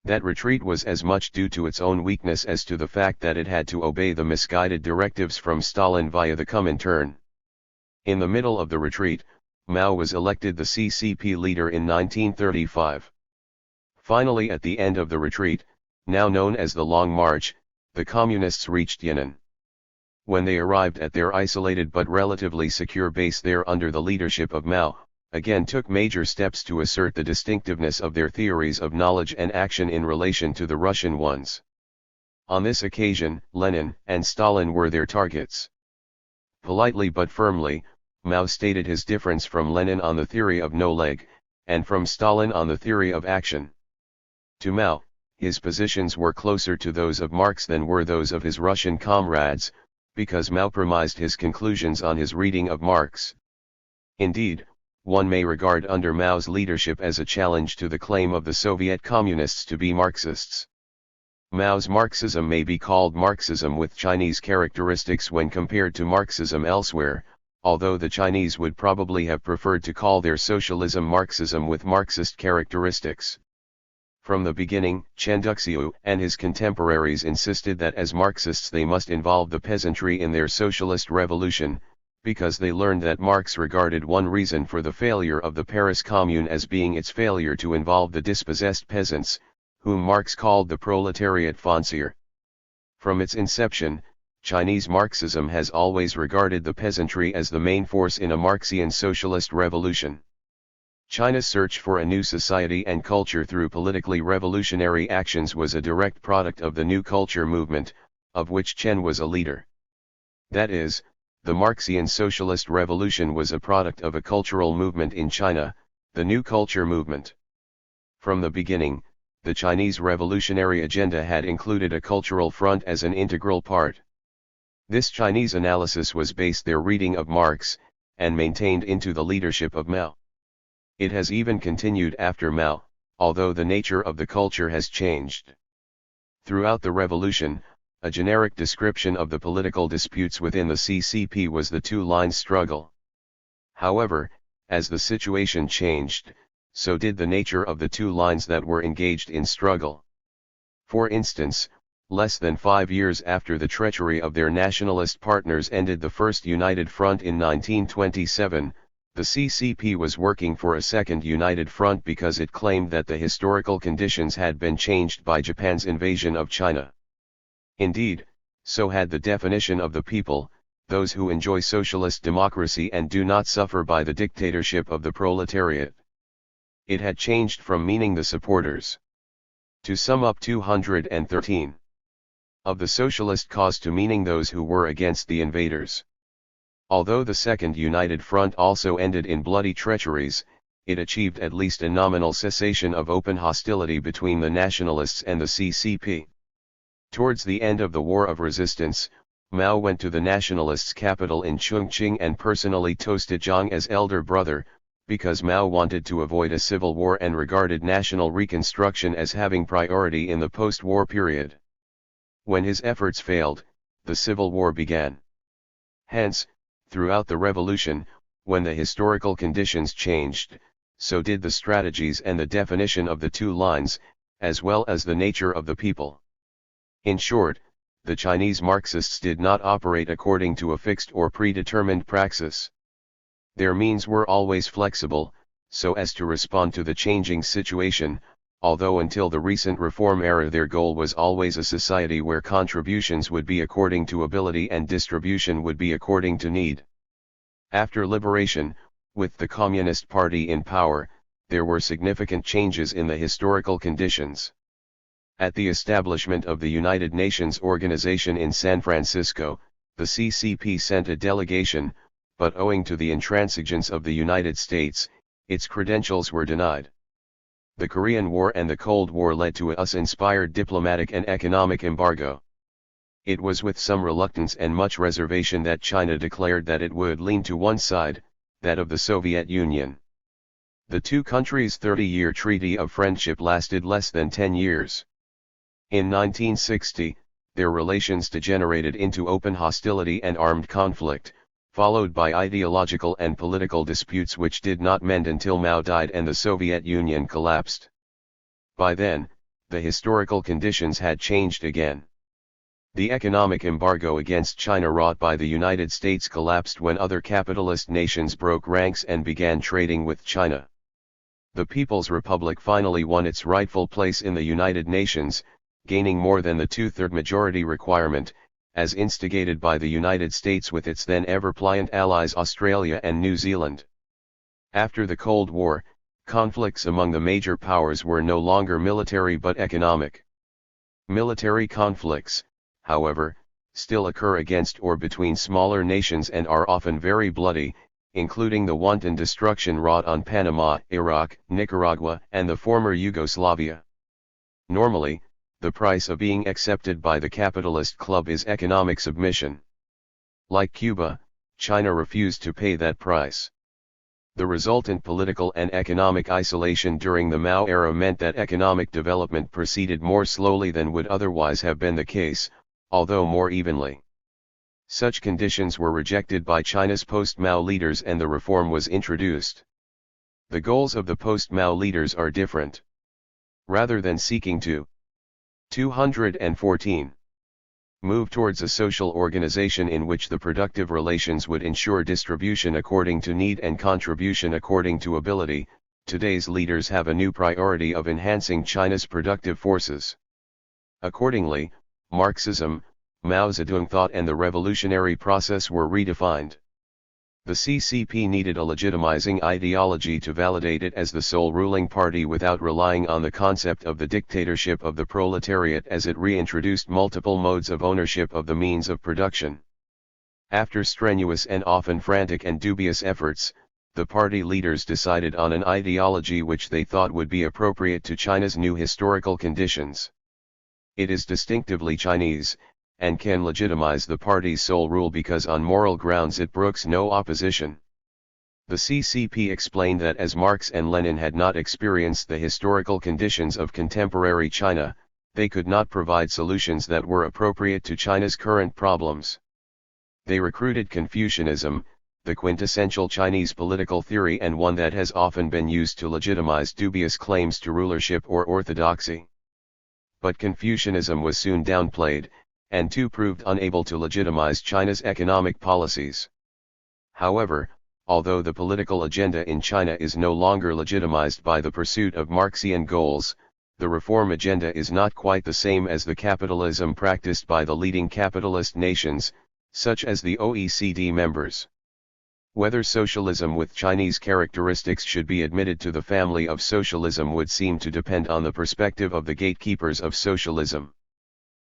That retreat was as much due to its own weakness as to the fact that it had to obey the misguided directives from Stalin via the Comintern. In the middle of the retreat, Mao was elected the CCP leader in 1935. Finally, at the end of the retreat, now known as the Long March, the Communists reached Yan'an. When they arrived at their isolated but relatively secure base there under the leadership of Mao, again took major steps to assert the distinctiveness of their theories of knowledge and action in relation to the Russian ones. On this occasion, Lenin and Stalin were their targets. Politely but firmly, Mao stated his difference from Lenin on the theory of no leg, and from Stalin on the theory of action. To Mao, his positions were closer to those of Marx than were those of his Russian comrades, because Mao premised his conclusions on his reading of Marx. Indeed, one may regard under Mao's leadership as a challenge to the claim of the Soviet Communists to be Marxists. Mao's Marxism may be called Marxism with Chinese characteristics when compared to Marxism elsewhere, although the Chinese would probably have preferred to call their socialism Marxism with Marxist characteristics. From the beginning, Chen Duxiu and his contemporaries insisted that as Marxists they must involve the peasantry in their socialist revolution, because they learned that Marx regarded one reason for the failure of the Paris Commune as being its failure to involve the dispossessed peasants, whom Marx called the proletariat foncier. From its inception, Chinese Marxism has always regarded the peasantry as the main force in a Marxian socialist revolution. China's search for a new society and culture through politically revolutionary actions was a direct product of the New Culture movement, of which Chen was a leader. That is, the Marxian socialist revolution was a product of a cultural movement in China, the New Culture movement. From the beginning, the Chinese revolutionary agenda had included a cultural front as an integral part. This Chinese analysis was based their reading of Marx, and maintained into the leadership of Mao. It has even continued after Mao, although the nature of the culture has changed. Throughout the revolution, a generic description of the political disputes within the CCP was the two-line struggle. However, as the situation changed, so did the nature of the two lines that were engaged in struggle. For instance, less than 5 years after the treachery of their nationalist partners ended the First United Front in 1927, the CCP was working for a second United Front because it claimed that the historical conditions had been changed by Japan's invasion of China. Indeed, so had the definition of the people, those who enjoy socialist democracy and do not suffer by the dictatorship of the proletariat. It had changed from meaning the supporters. To sum up 213. Of the socialist cause to meaning those who were against the invaders. Although the Second United Front also ended in bloody treacheries, it achieved at least a nominal cessation of open hostility between the nationalists and the CCP. Towards the end of the War of Resistance, Mao went to the nationalists' capital in Chongqing and personally toasted Jiang as elder brother, because Mao wanted to avoid a civil war and regarded national reconstruction as having priority in the post-war period. When his efforts failed, the civil war began. Hence, throughout the revolution, when the historical conditions changed, so did the strategies and the definition of the two lines, as well as the nature of the people. In short, the Chinese Marxists did not operate according to a fixed or predetermined praxis. Their means were always flexible, so as to respond to the changing situation, although until the recent reform era their goal was always a society where contributions would be according to ability and distribution would be according to need. After liberation, with the Communist Party in power, there were significant changes in the historical conditions. At the establishment of the United Nations Organization in San Francisco, the CCP sent a delegation, but owing to the intransigence of the United States, its credentials were denied. The Korean War and the Cold War led to a US-inspired diplomatic and economic embargo. It was with some reluctance and much reservation that China declared that it would lean to one side, that of the Soviet Union. The two countries' 30-year treaty of friendship lasted less than 10 years. In 1960, their relations degenerated into open hostility and armed conflict, followed by ideological and political disputes which did not mend until Mao died and the Soviet Union collapsed. By then, the historical conditions had changed again. The economic embargo against China wrought by the United States collapsed when other capitalist nations broke ranks and began trading with China. The People's Republic finally won its rightful place in the United Nations, gaining more than the two-thirds majority requirement, as instigated by the United States with its then ever-pliant allies Australia and New Zealand. After the Cold War, conflicts among the major powers were no longer military but economic. Military conflicts, however, still occur against or between smaller nations and are often very bloody, including the wanton destruction wrought on Panama, Iraq, Nicaragua, and the former Yugoslavia. Normally, the price of being accepted by the capitalist club is economic submission. Like Cuba, China refused to pay that price. The resultant political and economic isolation during the Mao era meant that economic development proceeded more slowly than would otherwise have been the case, although more evenly. Such conditions were rejected by China's post-Mao leaders and the reform was introduced. The goals of the post-Mao leaders are different. Rather than seeking to 214. move towards a social organization in which the productive relations would ensure distribution according to need and contribution according to ability. Today's leaders have a new priority of enhancing China's productive forces. Accordingly, Marxism, Mao Zedong thought and the revolutionary process were redefined. The CCP needed a legitimizing ideology to validate it as the sole ruling party without relying on the concept of the dictatorship of the proletariat, as it reintroduced multiple modes of ownership of the means of production. After strenuous and often frantic and dubious efforts, the party leaders decided on an ideology which they thought would be appropriate to China's new historical conditions. It is distinctively Chinese, and can legitimize the party's sole rule because on moral grounds it brooks no opposition. The CCP explained that as Marx and Lenin had not experienced the historical conditions of contemporary China, they could not provide solutions that were appropriate to China's current problems. They recruited Confucianism, the quintessential Chinese political theory and one that has often been used to legitimize dubious claims to rulership or orthodoxy. But Confucianism was soon downplayed, and too proved unable to legitimize China's economic policies. However, although the political agenda in China is no longer legitimized by the pursuit of Marxian goals, the reform agenda is not quite the same as the capitalism practiced by the leading capitalist nations, such as the OECD members. Whether socialism with Chinese characteristics should be admitted to the family of socialism would seem to depend on the perspective of the gatekeepers of socialism.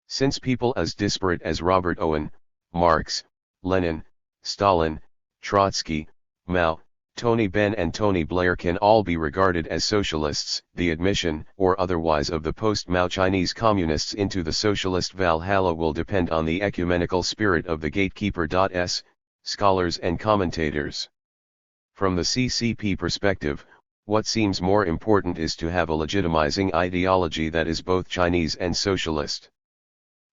Since people as disparate as Robert Owen, Marx, Lenin, Stalin, Trotsky, Mao, Tony Benn and Tony Blair can all be regarded as socialists, the admission, or otherwise, of the post-Mao Chinese communists into the socialist Valhalla will depend on the ecumenical spirit of the gatekeeper.s, scholars and commentators. From the CCP perspective, what seems more important is to have a legitimizing ideology that is both Chinese and socialist.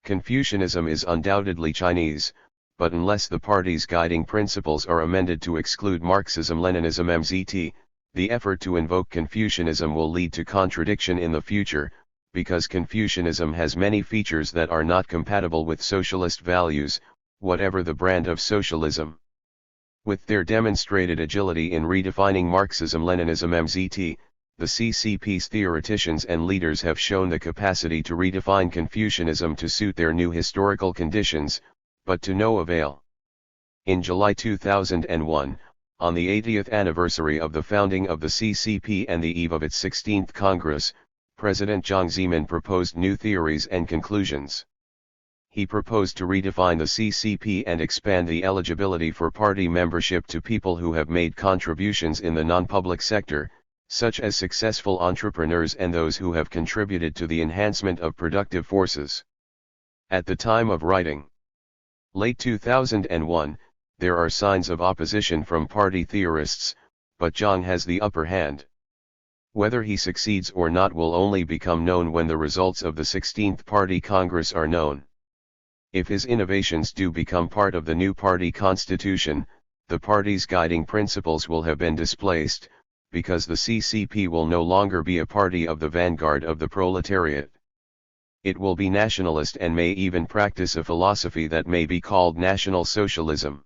Confucianism is undoubtedly Chinese, but unless the party's guiding principles are amended to exclude Marxism-Leninism MZT, the effort to invoke Confucianism will lead to contradiction in the future, because Confucianism has many features that are not compatible with socialist values, whatever the brand of socialism. With their demonstrated agility in redefining Marxism-Leninism MZT, the CCP's theoreticians and leaders have shown the capacity to redefine Confucianism to suit their new historical conditions, but to no avail. In July 2001, on the 80th anniversary of the founding of the CCP and the eve of its 16th Congress, President Jiang Zemin proposed new theories and conclusions. He proposed to redefine the CCP and expand the eligibility for party membership to people who have made contributions in the non-public sector, such as successful entrepreneurs and those who have contributed to the enhancement of productive forces. At the time of writing, late 2001, there are signs of opposition from party theorists, but Jiang has the upper hand. Whether he succeeds or not will only become known when the results of the 16th Party Congress are known. If his innovations do become part of the new party constitution, the party's guiding principles will have been displaced, because the CCP will no longer be a party of the vanguard of the proletariat. It will be nationalist and may even practice a philosophy that may be called National Socialism.